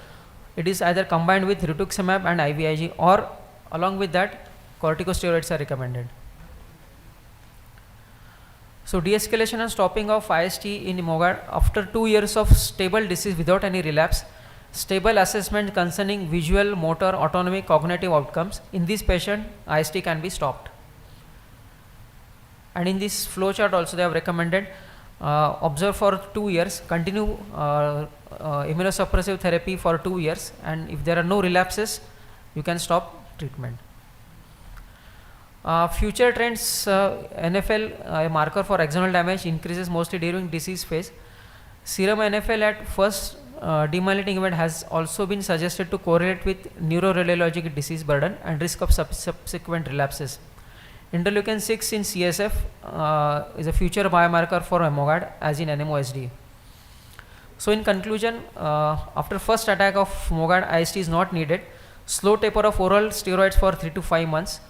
it is either combined with rituximab and IVIG, or along with that corticosteroids are recommended. So de-escalation and stopping of IST in MOGAD after 2 years of stable disease without any relapse, stable assessment concerning visual, motor, autonomic, cognitive outcomes, in this patient IST can be stopped. And in this flow chart also they have recommended observe for 2 years, continue immunosuppressive therapy for 2 years, and if there are no relapses, you can stop treatment. Future trends, NFL, a marker for axonal damage, increases mostly during disease phase. Serum NFL at first demyelinating event has also been suggested to correlate with neuroradiologic disease burden and risk of subsequent relapses. Interleukin 6 in CSF is a future biomarker for MOGAD as in NMOSD. So in conclusion, after first attack of MOGAD, IST is not needed. Slow taper of oral steroids for 3 to 5 months,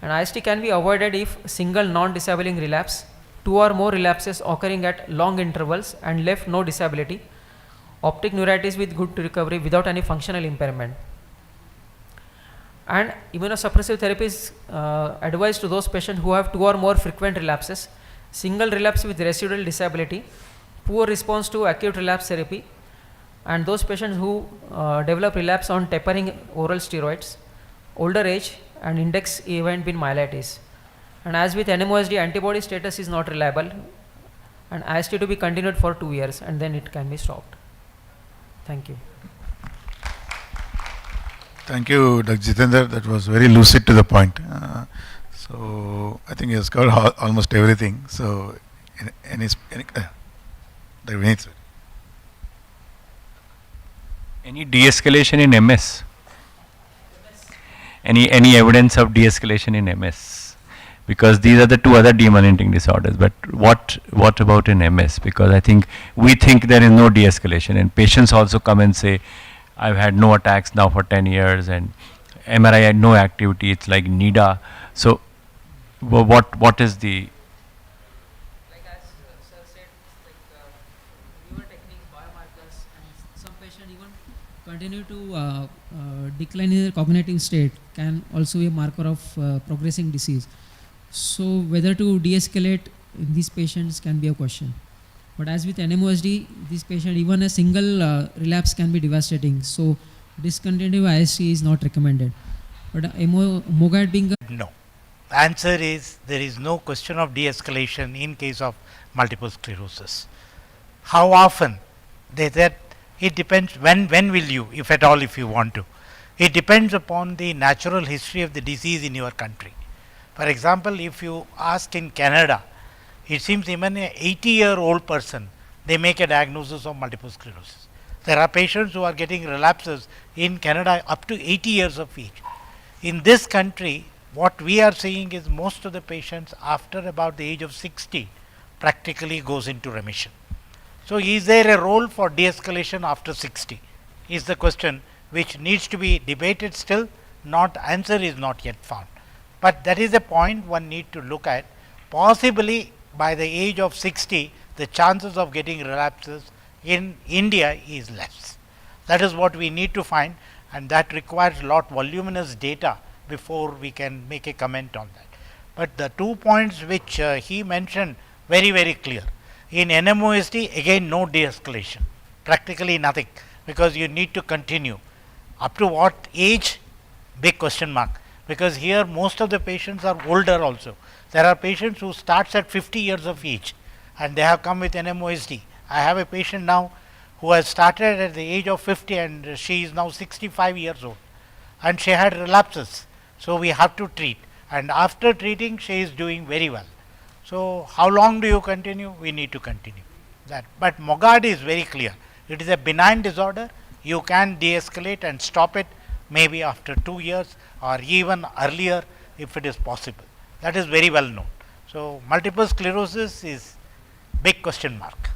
and IST can be avoided if single non-disabling relapse, 2 or more relapses occurring at long intervals and left no disability, optic neuritis with good recovery without any functional impairment. And immunosuppressive therapy is advised to those patients who have 2 or more frequent relapses, single relapse with residual disability, poor response to acute relapse therapy, and those patients who develop relapse on tapering oral steroids, older age, and index event bin myelitis. And as with NMOSD, antibody status is not reliable, and IST to be continued for 2 years, and then it can be stopped. Thank you. Thank you, Dr. Jitendra. That was very lucid to the point. So I think he has covered almost everything. So, Dr. Vineet, sir. Any de-escalation in MS? Any evidence of de-escalation in MS? Because these are the two other demyelinating disorders. But what about in MS? Because I think we think there is no de-escalation, and patients also come and say, I've had no attacks now for 10 years, and MRI had no activity. It's like NIDA. So, what is the? Like as sir said, newer techniques, biomarkers, and some patients even continue to decline in their cognitive state can also be a marker of progressing disease. So whether to de-escalate in these patients can be a question. But as with NMOSD, this patient, even a single relapse can be devastating. So discontinuing IST is not recommended. But MOGAD being no. The answer is there is no question of de-escalation in case of multiple sclerosis. How often? They said it depends when will you, if at all, if you want to. It depends upon the natural history of the disease in your country. For example, if you ask in Canada, it seems even an 80-year-old person, they make a diagnosis of multiple sclerosis. There are patients who are getting relapses in Canada up to 80 years of age. In this country, what we are seeing is most of the patients after about the age of 60 practically goes into remission. So is there a role for de-escalation after 60? Is the question which needs to be debated still. Answer is not yet found. But that is a point one need to look at. Possibly by the age of 60, the chances of getting relapses in India is less. That is what we need to find, and that requires lot voluminous data before we can make a comment on that. But the 2 points which he mentioned, very clear. In NMOSD, again no de-escalation, practically nothing, because you need to continue. Up to what age? Big question mark, because here most of the patients are older also. There are patients who starts at 50 years of age and they have come with NMOSD. I have a patient now who has started at the age of 50 and she is now 65 years old and she had relapses. So we have to treat, and after treating she is doing very well. So how long do you continue? We need to continue that. But MOGAD is very clear. It is a benign disorder. You can de-escalate and stop it maybe after 2 years or even earlier if it is possible. That is very well known. So multiple sclerosis is big question mark.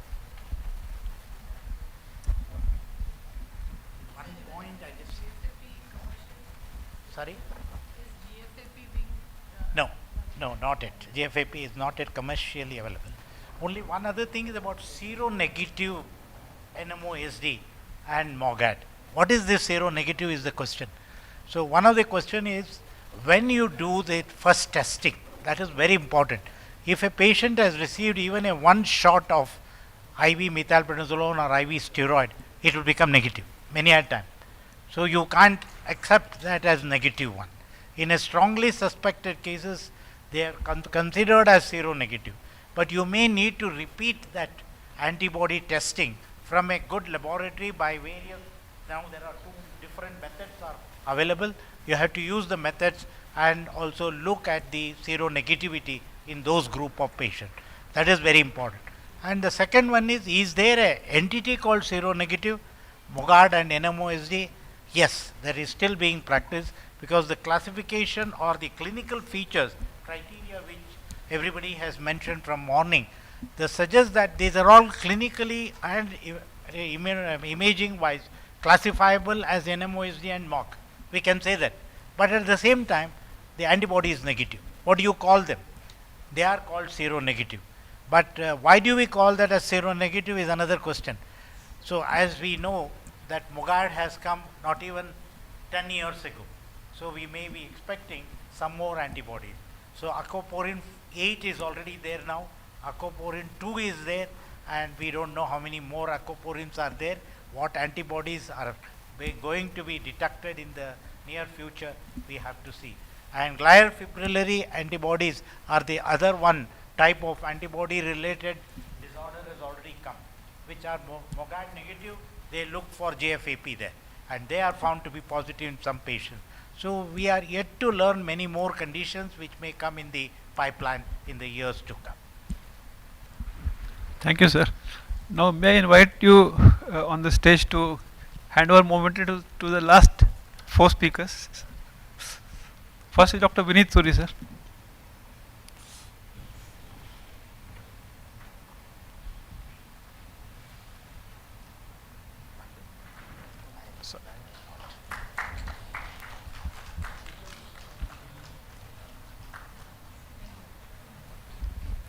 One point I just sorry? No, not yet. GFAP is not yet commercially available. Only one other thing is about seronegative NMOSD and MOGAD. What is this seronegative is the question. So one of the question is, when you do the first testing, that is very important. If a patient has received even a 1 shot of IV methylprednisolone or IV steroid, it will become negative many a time. So you can't accept that as negative one. In a strongly suspected cases, they are considered as seronegative. But you may need to repeat that antibody testing from a good laboratory by various. Now there are 2 different methods are available. You have to use the methods and also look at the seronegativity in those group of patients. That is very important. And the second one is there an entity called seronegative, MOGAD and NMOSD? Yes, there is still being practiced, because the classification or the clinical features, criteria which everybody has mentioned from morning, they suggest that these are all clinically and imaging wise classifiable as NMOSD and MOG. We can say that. But at the same time, the antibody is negative. What do you call them? They are called seronegative. But why do we call that as seronegative is another question. So as we know that MOGAD has come not even 10 years ago. So we may be expecting some more antibodies. So acoporin 8 is already there now, acoporin 2 is there, and we don't know how many more acoporins are there, what antibodies are going to be detected in the near future, we have to see. And glial fibrillary antibodies are the other one type of antibody related disorder has already come, which are MOGAD negative, they look for GFAP there, and they are found to be positive in some patients. So we are yet to learn many more conditions which may come in the pipeline in the years to come. Thank you, sir. Now may I invite you on the stage to hand over momentarily to the last 4 speakers. First is Dr. Vineet Suri, sir.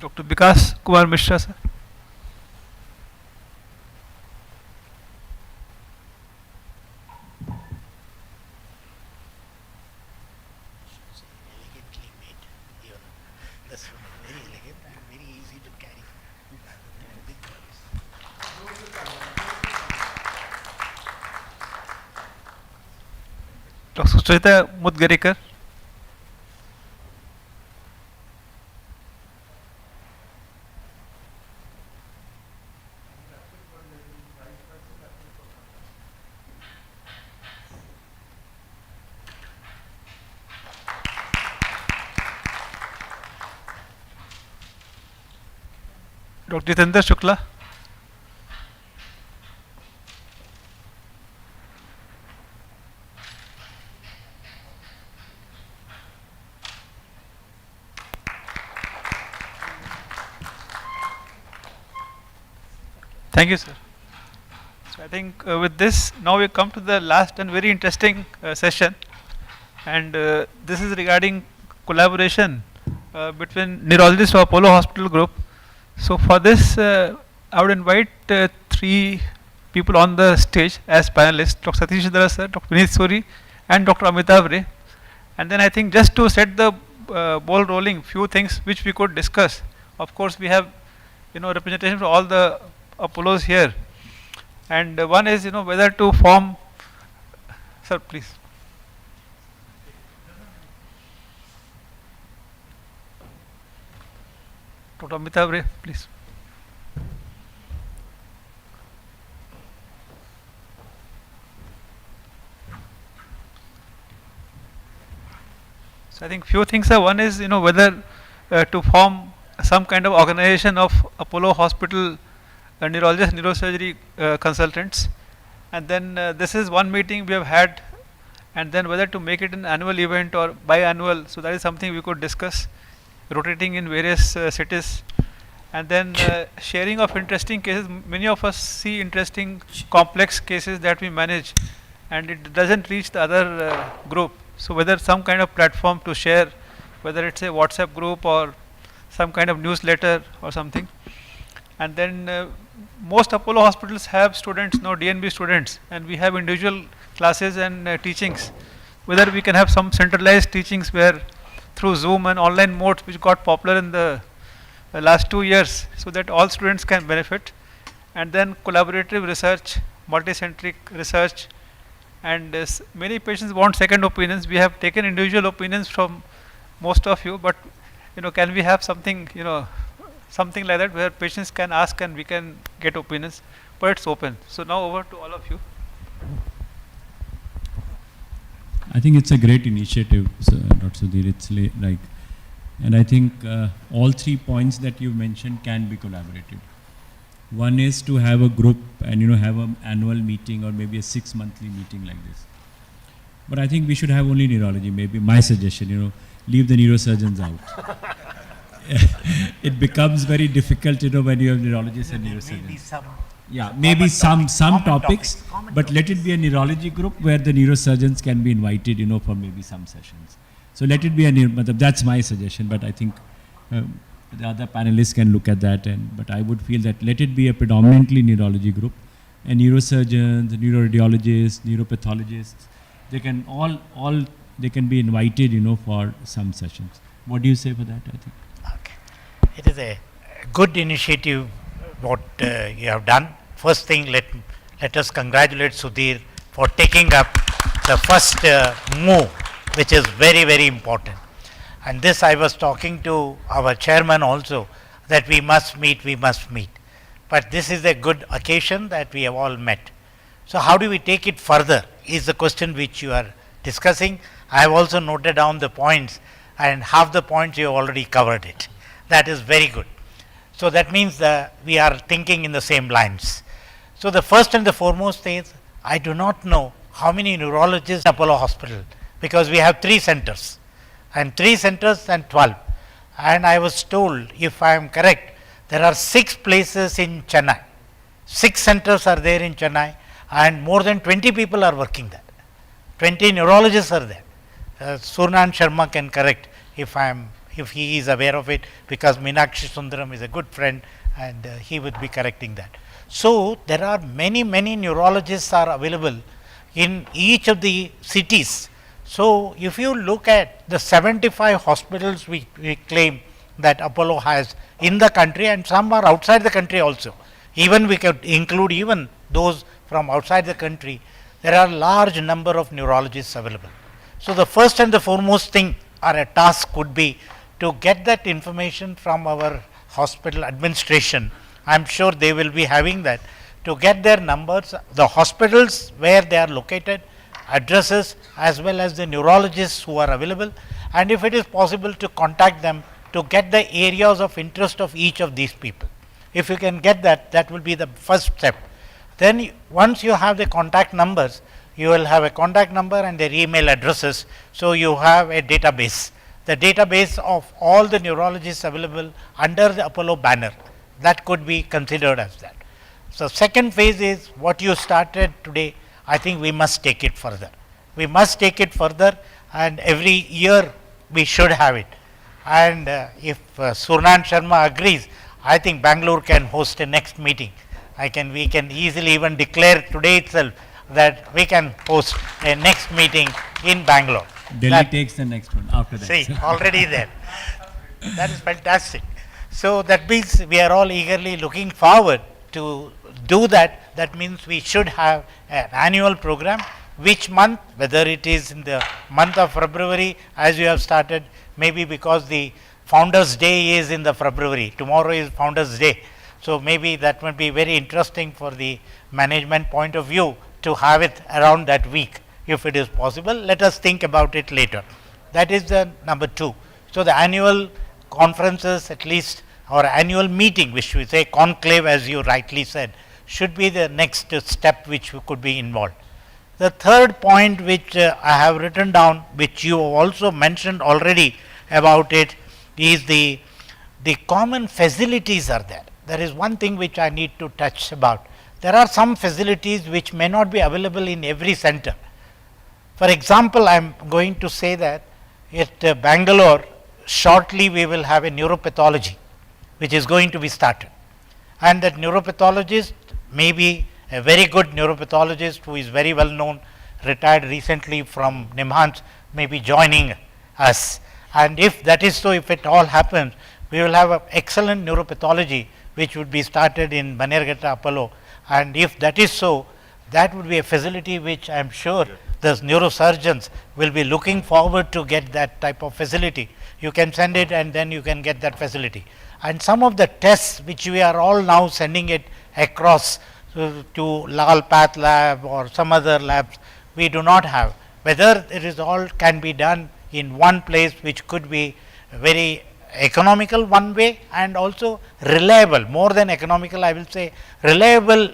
Dr. Vikas Kumar Mishra, sir. Dr. Sujita Mudgarikar. Dr. Jitendra Shukla. Thank you, sir. So I think with this, now we come to the last and very interesting session, and this is regarding collaboration between neurologists of Apollo Hospital Group. So for this, I would invite 3 people on the stage as panelists: Dr. Satish Chandra sir, Dr. Vineet Suri, and Dr. Amitav Ray. And then I think just to set the ball rolling, few things which we could discuss. Of course, we have representation for all the Apollos here, and one is whether to form. Sir, please. Dr. Amitav Ray, please. So I think few things are, one is whether to form some kind of organization of Apollo Hospital neurologists, neurosurgery consultants, and then this is one meeting we have had, and then whether to make it an annual event or biannual. So that is something we could discuss, rotating in various cities, and then sharing of interesting cases. Many of us see interesting complex cases that we manage, and it doesn't reach the other group. So whether some kind of platform to share, whether it's a WhatsApp group or some kind of newsletter or something. And then most Apollo hospitals have students, DNB students, and we have individual classes and teachings. Whether we can have some centralized teachings where through Zoom and online modes, which got popular in the last 2 years, so that all students can benefit. And then collaborative research, multicentric research, and many patients want second opinions. We have taken individual opinions from most of you, but can we have something, something like that where patients can ask and we can get opinions, but it's open. So now over to all of you. I think it's a great initiative, Dr. Sudhir. It's like, and I think all 3 points that you mentioned can be collaborated. One is to have a group and have an annual meeting or maybe a 6 monthly meeting like this. But I think we should have only neurology. Maybe my suggestion, leave the neurosurgeons out. It becomes very difficult, when you have neurologists and neurosurgeons. Maybe some topics, but let it be a neurology group where the neurosurgeons can be invited, for maybe some sessions. So let it be that's my suggestion. But I think the other panelists can look at that. But I would feel that let it be a predominantly neurology group, and neurosurgeons, neuroradiologists, neuropathologists, they can they can be invited, for some sessions. What do you say for that? I think. Okay, it is a good initiative what you have done. First thing, let us congratulate Sudhir for taking up the first move, which is very, very important. And this I was talking to our chairman also, that we must meet. But this is a good occasion that we have all met. So how do we take it further is the question which you are discussing. I have also noted down the points, and half the points you have already covered it. That is very good. So that means that we are thinking in the same lines. So the first and the foremost is, I do not know how many neurologists in Apollo Hospital, because we have 3 centers, and 3 centers and 12. And I was told, if I am correct, there are 6 places in Chennai. 6 centers are there in Chennai, and more than 20 people are working there. 20 neurologists are there. Surnan Sharma can correct if he is aware of it, because Meenakshi Sundaram is a good friend, and he would be correcting that. So there are many neurologists are available in each of the cities. So if you look at the 75 hospitals we claim that Apollo has in the country, and some are outside the country also, even we could include even those from outside the country, there are large number of neurologists available. So the first and the foremost thing or a task could be to get that information from our hospital administration. I am sure they will be having that, to get their numbers, the hospitals where they are located, addresses, as well as the neurologists who are available, and if it is possible to contact them to get the areas of interest of each of these people. If you can get that, that will be the first step. Then once you have the contact numbers, you will have a contact number and their email addresses, so you have a database. The database of all the neurologists available under the Apollo banner, that could be considered as that. So second phase is what you started today. I think we must take it further. We must take it further, and every year we should have it. And if Surnan Sharma agrees, I think Bangalore can host a next meeting. We can easily even declare today itself that we can host a next meeting in Bangalore. Delhi takes the next one after that. See, already there. That is fantastic. So that means we are all eagerly looking forward to do that. That means we should have an annual program. Which month, whether it is in the month of February, as you have started, maybe because the Founders Day is in the February, tomorrow is Founders Day. So maybe that would be very interesting for the management point of view to have it around that week. If it is possible, let us think about it later. That is the number 2. So the annual conferences, at least, or annual meeting, which we say conclave, as you rightly said, should be the next step which could be involved. The third point which I have written down, which you also mentioned already about it, is the common facilities are there. There is one thing which I need to touch about. There are some facilities which may not be available in every center. For example, I am going to say that at Bangalore, shortly we will have a neuropathology which is going to be started, and that neuropathologist may be a very good neuropathologist who is very well known, retired recently from NIMHANS, may be joining us. And if that is so, if it all happens, we will have an excellent neuropathology which would be started in Banerghatta Apollo. And if that is so, that would be a facility which I am sure the neurosurgeons will be looking forward to get that type of facility. You can send it and then you can get that facility. And some of the tests which we are all now sending it across to Lal Path lab or some other labs, we do not have. Whether it is all can be done in one place, which could be very economical one way, and also reliable, more than economical, I will say reliable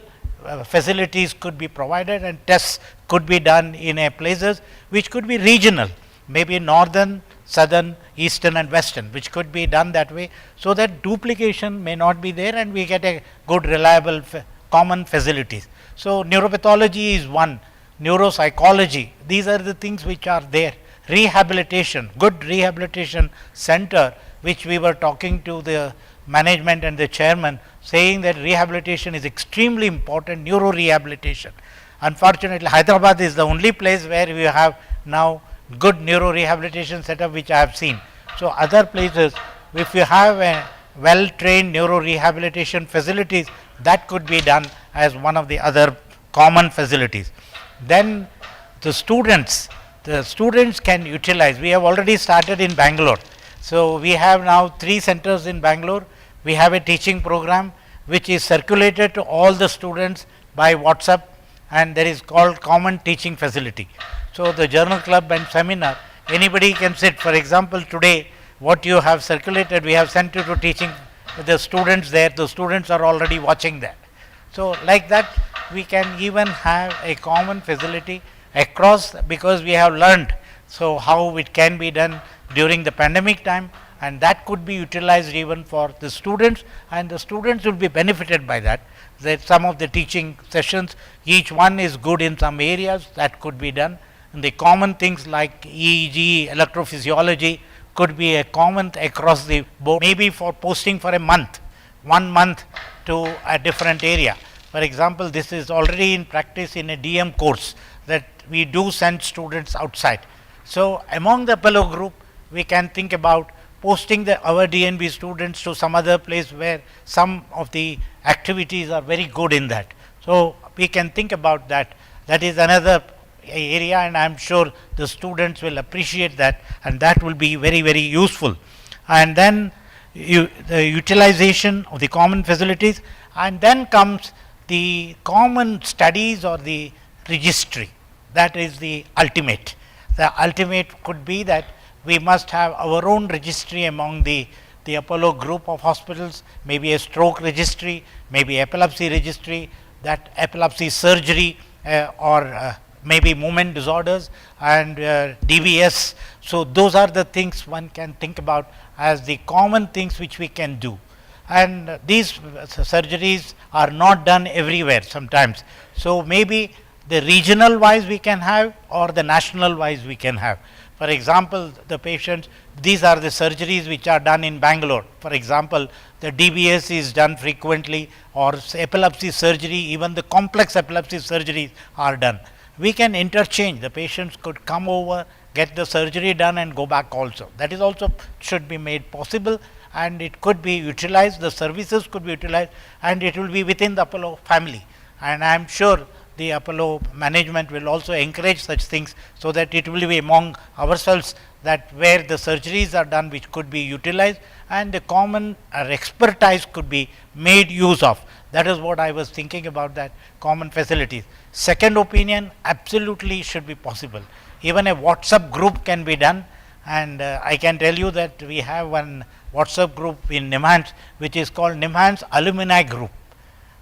facilities could be provided, and tests could be done in a places which could be regional, maybe northern, southern, eastern and western, which could be done that way, so that duplication may not be there and we get a good reliable common facilities. So neuropathology is one, neuropsychology, these are the things which are there. rehabilitation, good rehabilitation center, which we were talking to the management and the chairman, saying that rehabilitation is extremely important, neuro rehabilitation. Unfortunately, Hyderabad is the only place where we have now good neuro rehabilitation setup which I have seen. So other places, if you have a well trained neuro rehabilitation facilities, that could be done as one of the other common facilities. Then the students can utilize. We have already started in Bangalore. So we have now 3 centers in Bangalore. We have a teaching program which is circulated to all the students by WhatsApp, and there is called common teaching facility. So the journal club and seminar, anybody can sit. For example, today what you have circulated, we have sent it to teaching the students there. The students are already watching that. So like that, we can even have a common facility across, because we have learned so how it can be done during the pandemic time, and that could be utilized even for the students, and the students will be benefited by that. That some of the teaching sessions, each one is good in some areas, that could be done. And the common things like EEG, electrophysiology could be a common across the board, maybe for posting for a month, 1 month to a different area. For example, this is already in practice in a DM course that we do send students outside. So among the Apollo group, we can think about posting our DNB students to some other place where some of the activities are very good in that. So we can think about that. That is another area, and I am sure the students will appreciate that, and that will be very, very useful. And then the utilization of the common facilities, and then comes the common studies or the registry. That is the ultimate. The ultimate could be that we must have our own registry among the Apollo group of hospitals, maybe a stroke registry, maybe epilepsy registry, that epilepsy surgery or maybe movement disorders and DBS. So those are the things one can think about as the common things which we can do. And these surgeries are not done everywhere sometimes. So maybe the regional wise we can have, or the national wise we can have. For example, the patients, these are the surgeries which are done in Bangalore. For example, the DBS is done frequently, or epilepsy surgery, even the complex epilepsy surgeries are done. We can interchange. The patients could come over, get the surgery done and go back also. That is also should be made possible, and it could be utilized, the services could be utilized, and it will be within the Apollo family. And I am sure the Apollo management will also encourage such things, so that it will be among ourselves that where the surgeries are done which could be utilized, and the common expertise could be made use of. That is what I was thinking about, that common facilities. Second opinion, absolutely should be possible. Even a WhatsApp group can be done, and I can tell you that we have one WhatsApp group in NIMHANS which is called NIMHANS Alumni Group,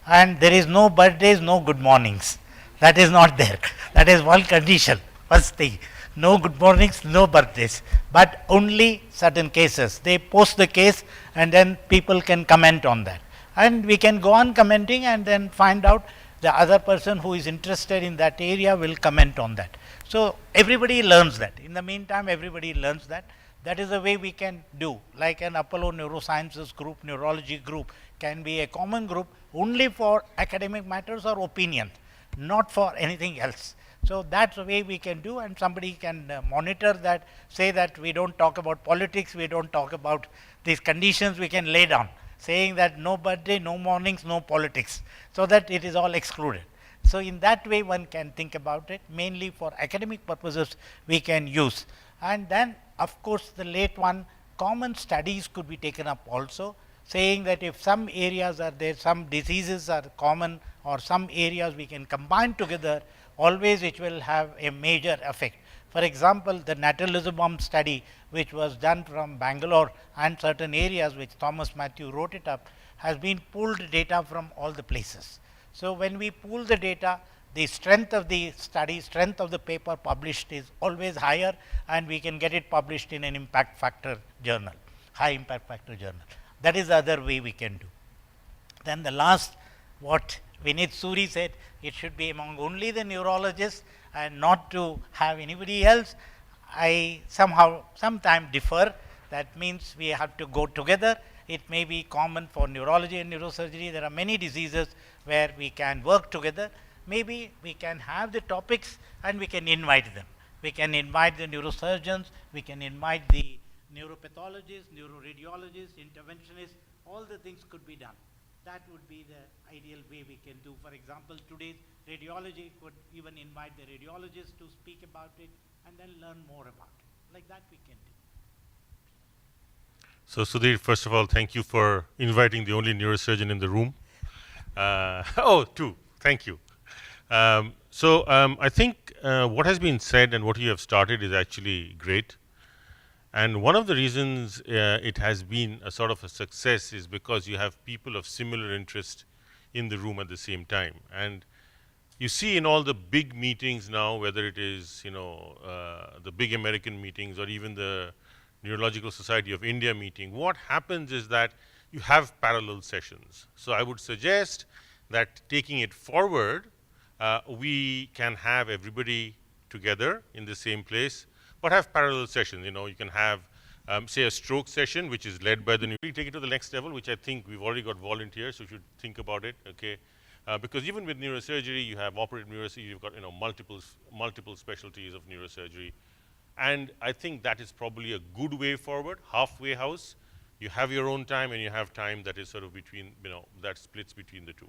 and there is no birthdays, no good mornings. That is not there. That is one condition, first thing. No good mornings, no birthdays, but only certain cases. They post the case and then people can comment on that. And we can go on commenting and then find out the other person who is interested in that area will comment on that. So everybody learns that. In the meantime, everybody learns that. That is the way we can do. Like an Apollo Neurosciences group, neurology group can be a common group only for academic matters or opinion, not for anything else. So that's the way we can do, and somebody can monitor that, say that we don't talk about politics, we don't talk about these conditions, we can lay down, saying that no birthday, no mornings, no politics, so that it is all excluded. So in that way one can think about it, mainly for academic purposes we can use. And then of course the late one, common studies could be taken up also, saying that if some areas are there, some diseases are common, or some areas we can combine together, always it will have a major effect. For example, the natalizumab study which was done from Bangalore and certain areas which Thomas Matthew wrote it up, has been pooled data from all the places. So when we pool the data, the strength of the study, strength of the paper published is always higher, and we can get it published in an impact factor journal, high impact factor journal. That is the other way we can do. Then the last, what Vinit Suri said, it should be among only the neurologists and not to have anybody else. I somehow, sometime differ. That means we have to go together. It may be common for neurology and neurosurgery. There are many diseases where we can work together. Maybe we can have the topics and we can invite them. We can invite the neurosurgeons, we can invite the neuropathologists, neuroradiologists, interventionists, all the things could be done. That would be the ideal way we can do. For example, today's radiology could even invite the radiologists to speak about it and then learn more about it. Like that we can do. So Sudhir, first of all, thank you for inviting the only neurosurgeon in the room. Two, thank you. I think what has been said and what you have started is actually great. And one of the reasons it has been a sort of a success is because you have people of similar interest in the room at the same time. And you see in all the big meetings now, whether it is, the big American meetings or even the Neurological Society of India meeting, what happens is that you have parallel sessions. So I would suggest that taking it forward, we can have everybody together in the same place, but have parallel sessions. You can have, say, a stroke session, which is led by the take it to the next level, which I think we've already got volunteers, so you should think about it, okay? Because even with neurosurgery, you have operative neurosurgery, you've got multiple specialties of neurosurgery. And I think that is probably a good way forward, halfway house. You have your own time and you have time that is sort of between, that splits between the two.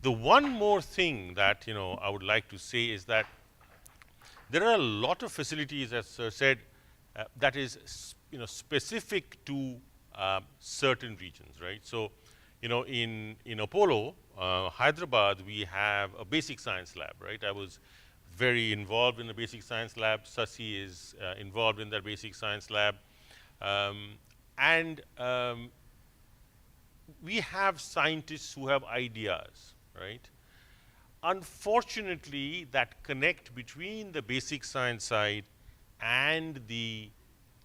The one more thing that, I would like to say is that there are a lot of facilities, as Sir said, that is, specific to certain regions, right? So, in Apollo, Hyderabad, we have a basic science lab, right? I was very involved in the basic science lab. Sasi is involved in that basic science lab. We have scientists who have ideas, right? Unfortunately, that connect between the basic science side and the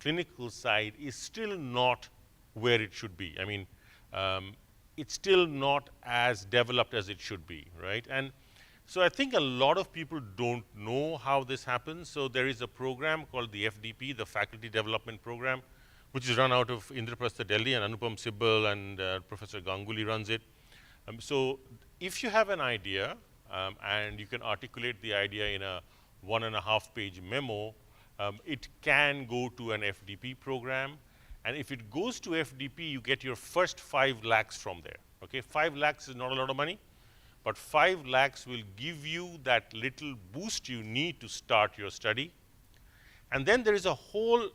clinical side is still not where it should be. I mean, it's still not as developed as it should be, right? And so I think a lot of people don't know how this happens. So there is a program called the FDP, the Faculty Development Program, which is run out of Indraprastha, Delhi, and Anupam Sibbal and Professor Ganguly runs it. So if you have an idea and you can articulate the idea in a 1.5-page memo, it can go to an FDP program. And if it goes to FDP, you get your first 5 lakhs from there. Okay, 5 lakhs is not a lot of money, but 5 lakhs will give you that little boost you need to start your study. And then there is a whole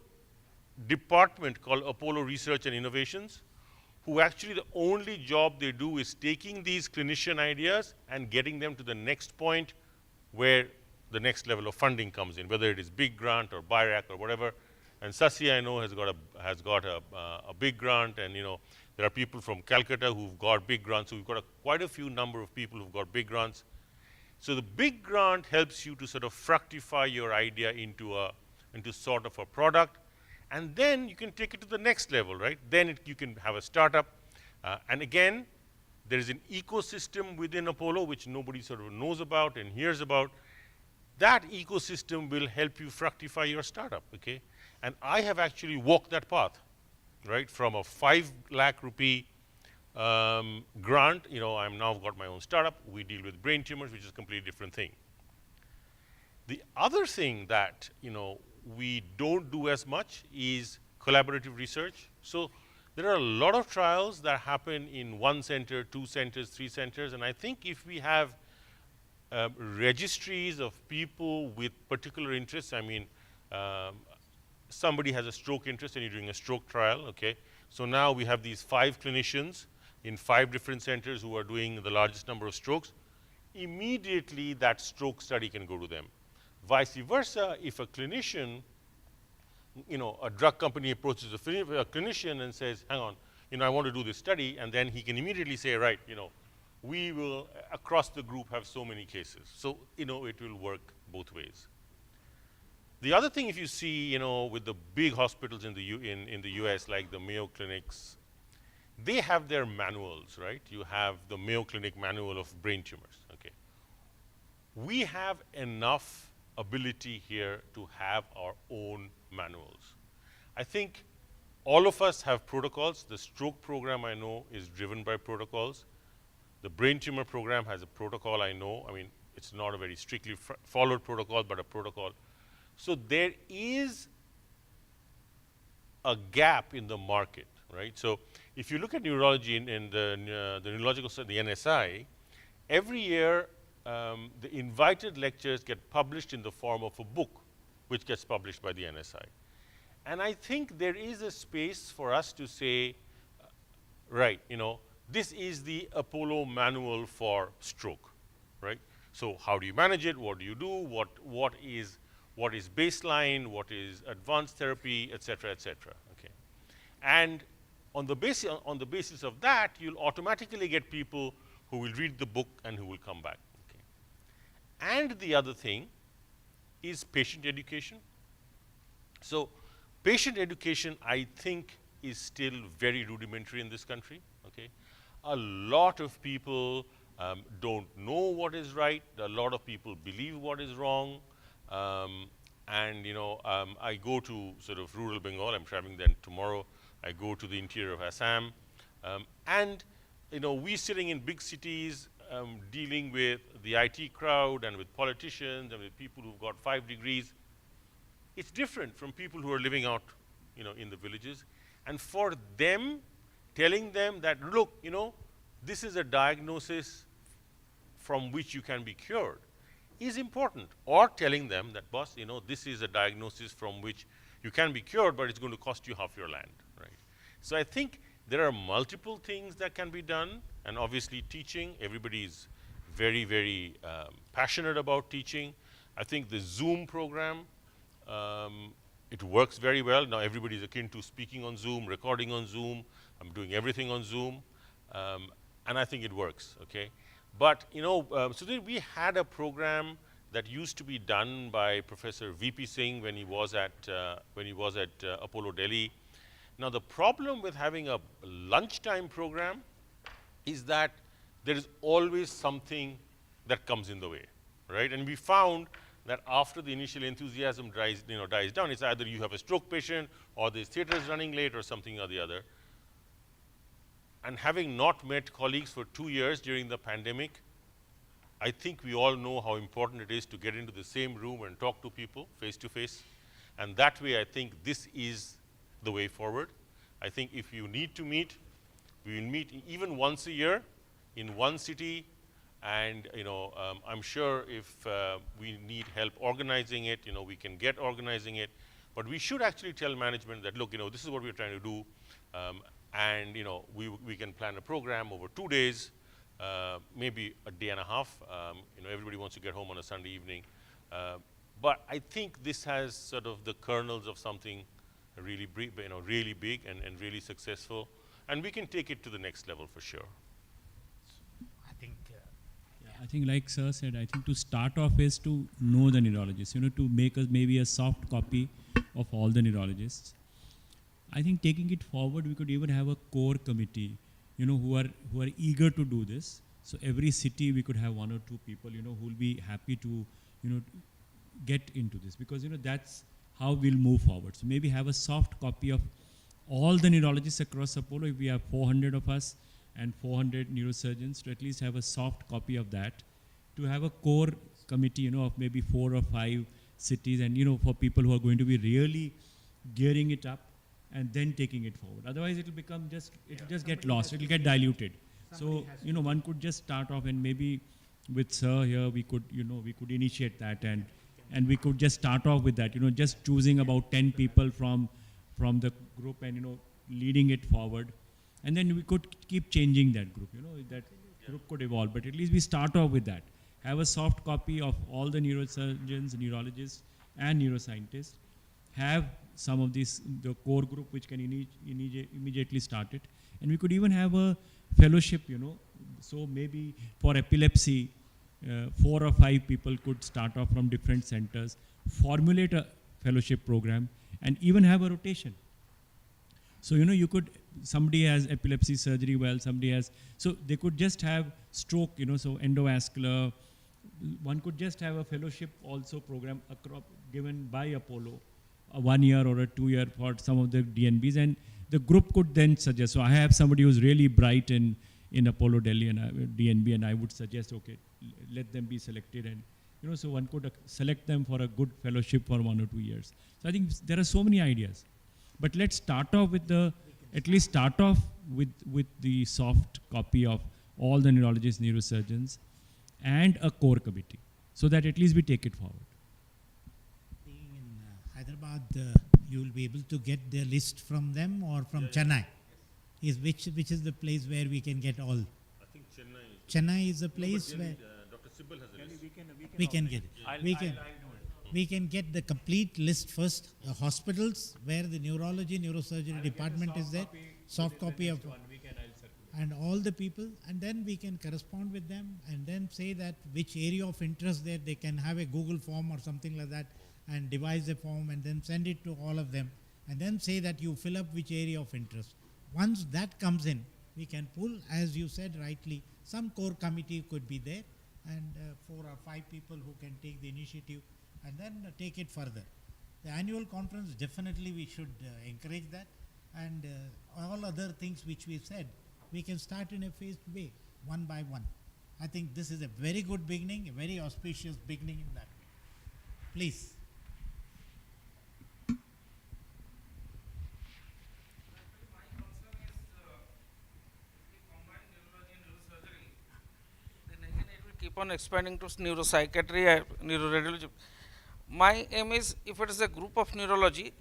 department called Apollo Research and Innovations, who actually the only job they do is taking these clinician ideas and getting them to the next point where the next level of funding comes in, whether it is big grant or BIRAC or whatever. And Sasi, I know, has got a big grant, and there are people from Calcutta who've got big grants. So we've got quite a few number of people who've got big grants. So the big grant helps you to sort of fructify your idea into sort of a product. And then you can take it to the next level, right? Then you can have a startup. And again, there is an ecosystem within Apollo which nobody sort of knows about and hears about. That ecosystem will help you fructify your startup, okay? And I have actually walked that path, right? From a 5 lakh rupee grant, I'm now got my own startup. We deal with brain tumors, which is a completely different thing. The other thing that, we don't do as much is collaborative research. So there are a lot of trials that happen in 1 center, 2 centers, 3 centers, and I think if we have registries of people with particular interests, I mean, somebody has a stroke interest and you're doing a stroke trial, okay? So now we have these 5 clinicians in 5 different centers who are doing the largest number of strokes. Immediately that stroke study can go to them. Vice versa, if a clinician, a drug company approaches a clinician and says, hang on, I want to do this study, and then he can immediately say, right, we will, across the group, have so many cases. So, it will work both ways. The other thing, if you see, with the big hospitals in the US, like the Mayo Clinics, they have their manuals, right? You have the Mayo Clinic manual of brain tumors, okay? We have enough ability here to have our own manuals. I think all of us have protocols. The stroke program I know is driven by protocols. The brain tumor program has a protocol I know. I mean, it's not a very strictly followed protocol, but a protocol. So there is a gap in the market, right? So if you look at neurology in the neurological study, the NSI, every year the invited lectures get published in the form of a book, which gets published by the NSI. And I think there is a space for us to say, right, you know, this is the Apollo manual for stroke, right? So how do you manage it? What do you do? What is baseline? What is advanced therapy, et cetera, okay? And on the basis of that, you'll automatically get people who will read the book and who will come back, okay? And the other thing is patient education. So patient education, I think, is still very rudimentary in this country, okay? A lot of people don't know what is right. A lot of people believe what is wrong. And you know, I go to sort of rural Bengal. I'm traveling then tomorrow. I go to the interior of Assam, and you know, we sitting in big cities, dealing with the IT crowd and with politicians and with people who've got 5 degrees. It's different from people who are living out, you know, in the villages. And for them, telling them that, look, you know, this is a diagnosis from which you can be cured is important. Or telling them that, boss, you know, this is a diagnosis from which you can be cured, but it's going to cost you half your land, right? So I think there are multiple things that can be done, and obviously teaching, everybody is very, very passionate about teaching. I think the Zoom program, it works very well. Now everybody is akin to speaking on Zoom, recording on Zoom. I'm doing everything on Zoom, and I think it works, okay? But, you know, so we had a program that used to be done by Professor V.P. Singh when he was at Apollo Delhi. Now the problem with having a lunchtime program is that there is always something that comes in the way, right? And we found that after the initial enthusiasm dies down, it's either you have a stroke patient or this theater is running late or something or the other. And having not met colleagues for 2 years during the pandemic, I think we all know how important it is to get into the same room and talk to people face to face. And that way, I think this is the way forward. I think if you need to meet, we will meet even once a year in one city. And you know, I'm sure if we need help organizing it, you know, we can get organizing it. But we should actually tell management that, look, you know, this is what we're trying to do. And you know, we can plan a program over 2 days, maybe a day and a half. You know, everybody wants to get home on a Sunday evening. But I think this has sort of the kernels of something really big and really successful. And we can take it to the next level for sure. I think like Sir said, I think to start off is to know the neurologists, you know, to make us maybe a soft copy of all the neurologists. I think taking it forward, we could even have a core committee, you know, who are eager to do this. So every city we could have 1 or 2 people, you know, who will be happy to, you know, get into this, because, you know, that's how we'll move forward. So maybe have a soft copy of all the neurologists across Apollo. If we have 400 of us and 400 neurosurgeons, to at least have a soft copy of that, to have a core committee, you know, of maybe 4 or 5 cities, and, you know, for people who are going to be really gearing it up and then taking it forward. Otherwise, it will become it'll just get lost. It will get diluted. So, you know, one could just start off, and maybe with Sir here, we could, you know, we could initiate that, and we could just start off with that, you know, just choosing about 10 people from the group and, you know, leading it forward. And then we could keep changing that group, you know, that group could evolve. But at least we start off with that. Have a soft copy of all the neurosurgeons, neurologists, and neuroscientists. Have some of the core group which can immediately start it. And we could even have a fellowship, you know. So maybe for epilepsy, 4 or 5 people could start off from different centers, formulate a fellowship program, and even have a rotation. So, you know, you could, somebody has epilepsy surgery, well, somebody has, so they could just have stroke, you know, so endovascular, one could just have a fellowship also program given by Apollo, a 1 year or a 2 year for some of the DNBs, and the group could then suggest. So I have somebody who's really bright in Apollo Delhi and DNB, and I would suggest, okay, let them be selected, and so one could select them for a good fellowship for 1 or 2 years. So I think there are so many ideas, but let's start off with at least start off with the soft copy of all the neurologists, neurosurgeons, and a core committee, so that at least we take it forward. Being in Hyderabad, you will be able to get the list from them or from Chennai? Which is the place where we can get all? I think Chennai. Chennai is a place where Dr. Sibbal has a list. we can get it. We can get the complete list first. The hospitals where the neurology, neurosurgery department is there, soft copy of, and all the people, and then we can correspond with them and then say that which area of interest there. They can have a Google form or something like that and devise a form and then send it to all of them and then say that you fill up which area of interest. Once that comes in, we can pull, as you said rightly, some core committee could be there, and 4 or 5 people who can take the initiative and then take it further. The annual conference, definitely we should encourage that, and all other things which we said, we can start in a phased way, one by one. I think this is a very good beginning, a very auspicious beginning in that way. Please. Keep on expanding to neuropsychiatry, neuroradiology. My aim is, if it is a group of neurology,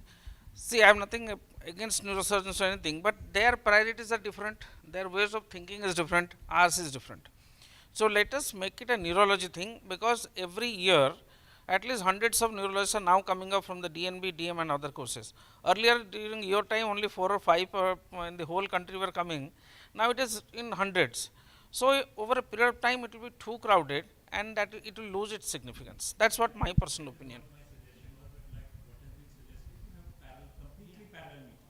see, I have nothing against neurosurgeons or anything, but their priorities are different, their ways of thinking is different, ours is different. So let us make it a neurology thing, because every year, at least hundreds of neurologists are now coming up from the DNB, DM and other courses. Earlier, during your time, only 4 or 5 in the whole country were coming. Now it is in hundreds. So over a period of time, it will be too crowded, and that it will lose its significance. That's what my personal opinion. Completely parallel meeting.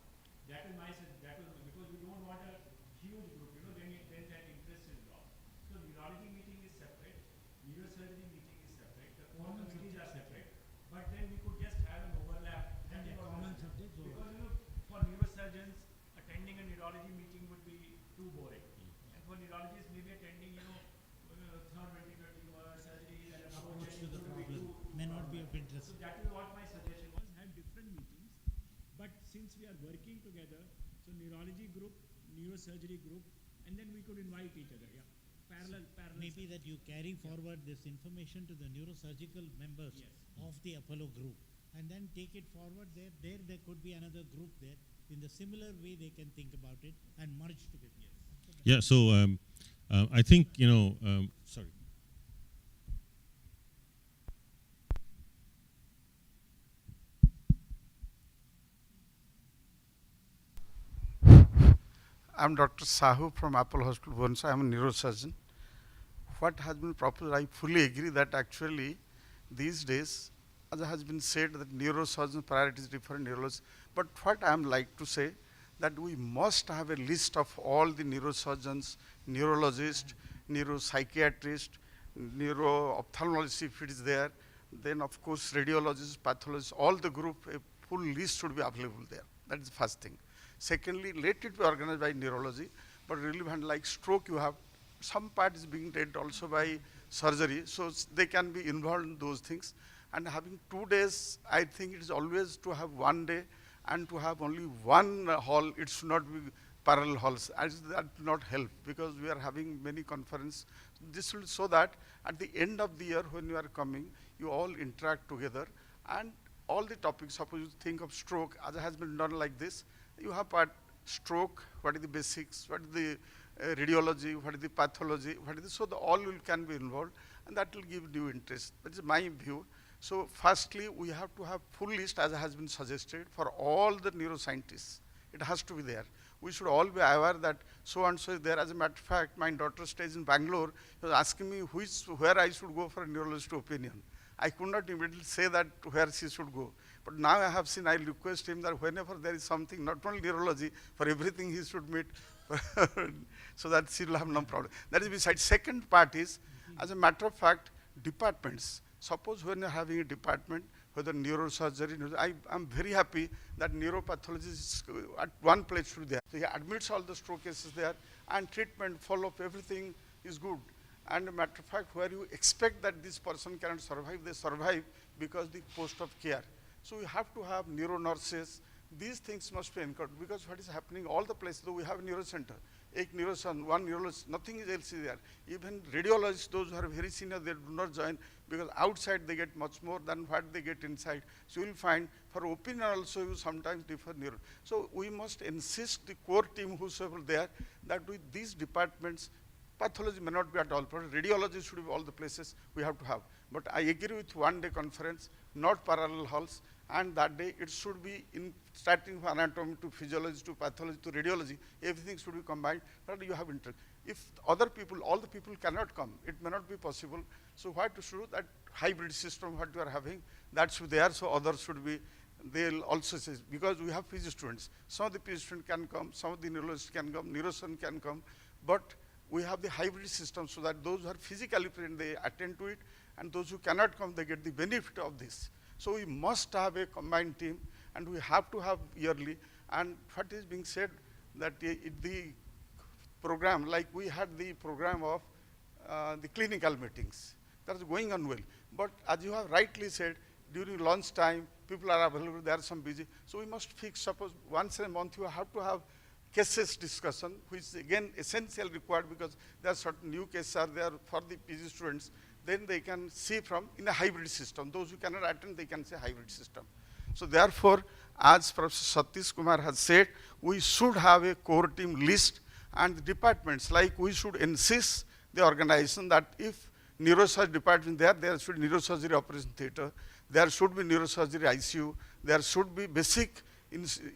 That is my suggestion, because we don't want a huge group, then that interest is lost. So neurology meeting is separate, neurosurgery meeting is separate, the core committees are separate, but then we could just have an overlap. And common subjects. Because for neurosurgeons, attending a neurology meeting would be too boring. And for neurologists, maybe attending, surgeries and approach to the problem may not be of interest. So that is what my suggestion was, have different meetings, but since we are working together, so neurology group, neurosurgery group, and then we could invite each other, parallel. Maybe that you carry forward this information to the neurosurgical members of the Apollo group, and then take it forward there. There could be another group there. In the similar way, they can think about it and merge together. Yeah, so I think, sorry. I'm Dr. Sahu from Apollo Hospital, Bhubaneswar. I'm a neurosurgeon. What has been proposed, I fully agree that actually these days, as has been said, that neurosurgeon priorities different neurologists. But what I am like to say, that we must have a list of all the neurosurgeons, neurologists, neuropsychiatrists, neuro-ophthalmologists if it is there, then of course radiologists, pathologists, all the group, a full list should be available there. That is the first thing. Secondly, let it be organized by neurology, but relevant like stroke, you have some part is being done also by surgery, so they can be involved in those things. And having 2 days, I think it is always to have 1 day and to have only one hall. It should not be parallel halls. As that will not help, because we are having many conferences. This will so that at the end of the year when you are coming, you all interact together, and all the topics, suppose you think of stroke, as has been done like this, you have part stroke, what is the basics, what is the radiology, what is the pathology, what is the, so the all will can be involved, and that will give new interest. That is my view. So firstly, we have to have full list, as has been suggested, for all the neuroscientists. It has to be there. We should all be aware that so and so is there. As a matter of fact, my daughter stays in Bangalore. He was asking me where I should go for a neurologist opinion. I could not immediately say that where she should go. But now I have seen, I request him that whenever there is something, not only neurology, for everything he should meet, so that she will have no problem. That is besides. Second part is, as a matter of fact, departments. Suppose when you're having a department, whether neurosurgery, I'm very happy that neuropathology is at one place should be there. So he admits all the stroke cases there, and treatment, follow-up, everything is good. And a matter of fact, where you expect that this person cannot survive, they survive because the post of care. So we have to have neuro nurses. These things must be encouraged, because what is happening, all the places, though we have a neuro center, एक neurosurgeon, one neurologist, nothing else is there. Even radiologists, those who are very senior, they do not join, because outside they get much more than what they get inside. So you will find for opinion also you sometimes differ neuro. So we must insist the core team whosoever there, that with these departments, pathology may not be at all, but radiology should be all the places we have to have. But I agree with one-day conference, not parallel halls, and that day it should be in starting from anatomy to physiology to pathology to radiology, everything should be combined, but you have interest. If other people, all the people cannot come, it may not be possible. So what to show that hybrid system what you are having, that should be there, so others should be, they'll also say, because we have PG students. Some of the PG students can come, some of the neurologists can come, neurosurgeon can come, but we have the hybrid system so that those who are physically present, they attend to it, and those who cannot come, they get the benefit of this. So we must have a combined team, and we have to have yearly. And what is being said, that the program, like we had the program of the clinical meetings, that's going on well. But as you have rightly said, during lunch time, people are available, there are some busy. So we must fix, suppose once a month you have to have cases discussion, which is again essential required, because there are certain new cases are there for the PG students. Then they can see from in a hybrid system. Those who cannot attend, they can say hybrid system. So therefore, as Professor Satish Kumar has said, we should have a core team list, and the departments, like we should insist the organization that if neurosurgery department there should be neurosurgery operation theater, there should be neurosurgery ICU, there should be basic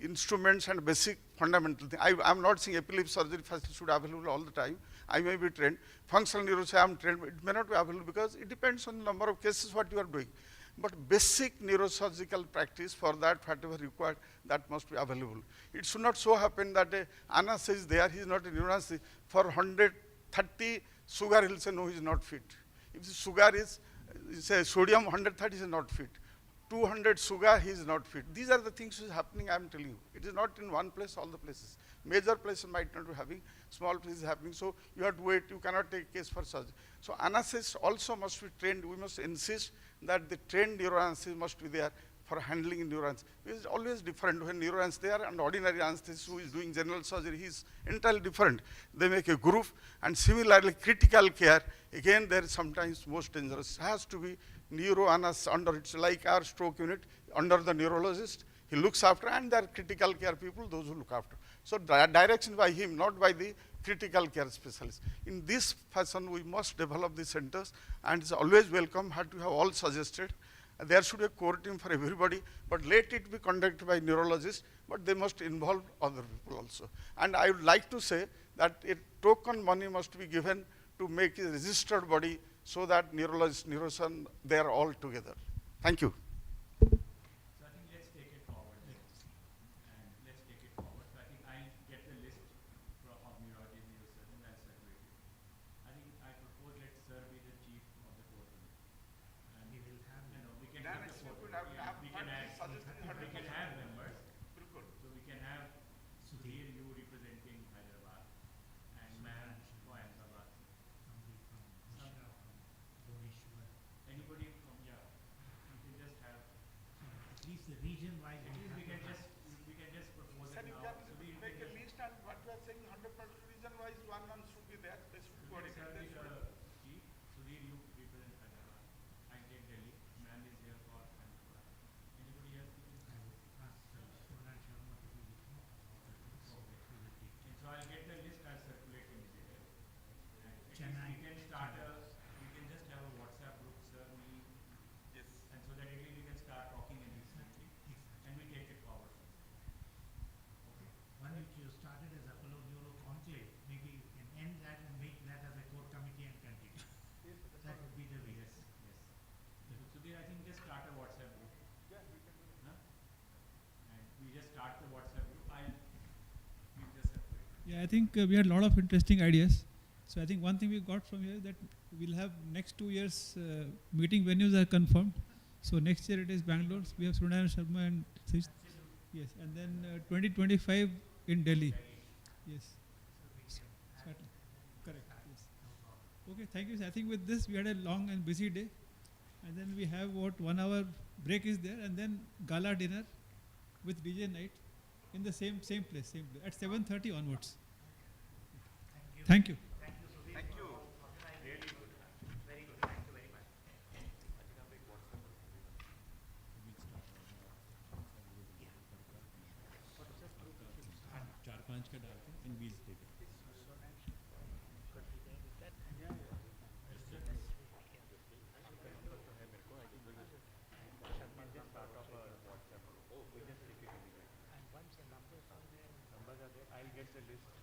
instruments and basic fundamental things. I'm not saying epilepsy surgery facility should be available all the time. I may be trained. Functional neuroscience, I'm trained, but it may not be available because it depends on the number of cases what you are doing. But basic neurosurgical practice for that, whatever required, that must be available. It should not so happen that a anesthesiologist is there, he is not a neuroanesthesiologist. For 130 sugar, he will say, no, he is not fit. If the sugar is, say, sodium 130, he is not fit. 200 sugar, he is not fit. These are the things which is happening, I am telling you. It is not in one place, all the places. Major places might not be having, small places happening, so you have to wait, you cannot take case for surgery. So anesthetists also must be trained. We must insist that the trained neuroanesthesiologist must be there for handling neuroanesthesia. It is always different when neuroanesthesiologist there and ordinary anesthetist who is doing general surgery, he is entirely different. They make a group, and similarly critical care, again there is sometimes most dangerous. It has to be neuroanesthesiologist under, it's like our stroke unit, under the neurologist, he looks after, and there are critical care people, those who look after. So direction by him, not by the critical care specialist. In this fashion, we must develop the centers, and it's always welcome, had to have all suggested. There should be a core team for everybody, but let it be conducted by neurologists, but they must involve other people also. And I would like to say that a token money must be given to make a registered body so that neurologists, neurosurgeons, they are all together. Thank you. So I think let's take it forward. And let's take it forward. So I think I'll get the list of neurologists, neurosurgeons, and circulate it. I think I propose let Sir be the chief of the core team. And we will have, we can have the core team. We can have members. So we can have Sudhir, you representing Hyderabad, and man for Ahmedabad. Anybody from, yeah, we can just have at least the region wise. At least we can just propose it now. So we make a list, and what we are saying 100% region wise, one should be there. They should coordinate. Chief, Sudhir, you represent Hyderabad. I take Delhi. Man is here for Hyderabad. Anybody else? So I'll get the list, I'll circulate immediately. And we can start we can just have a WhatsApp group, sir, me. Yes. And so that at least we can start talking and instantly. And we take it forward. Okay. One which you started as Apollo Neuro Conclave, maybe you can end that and make that as a core committee and continue. That would be the way. Yes. Sudhir, I think just start a WhatsApp group. Yeah, we can do that. And we just start the WhatsApp group. I'll give the separate. Yeah, I think we had a lot of interesting ideas. So I think one thing we got from here that we'll have next 2 years meeting venues are confirmed. So next year it is Bangalore. We have Sundayan Sharma and yes, and then 2025 in Delhi. Yes. Certainly. Correct. Yes. Okay, thank you. I think with this we had a long and busy day, and then we have what 1 hour break is there, and then gala dinner with DJ night in the same place at 7:30 onwards. Thank you. Thank you. Really good. Very good. Thank you very much. 4-5 का डालते हैं and we'll take it. I'll get the list.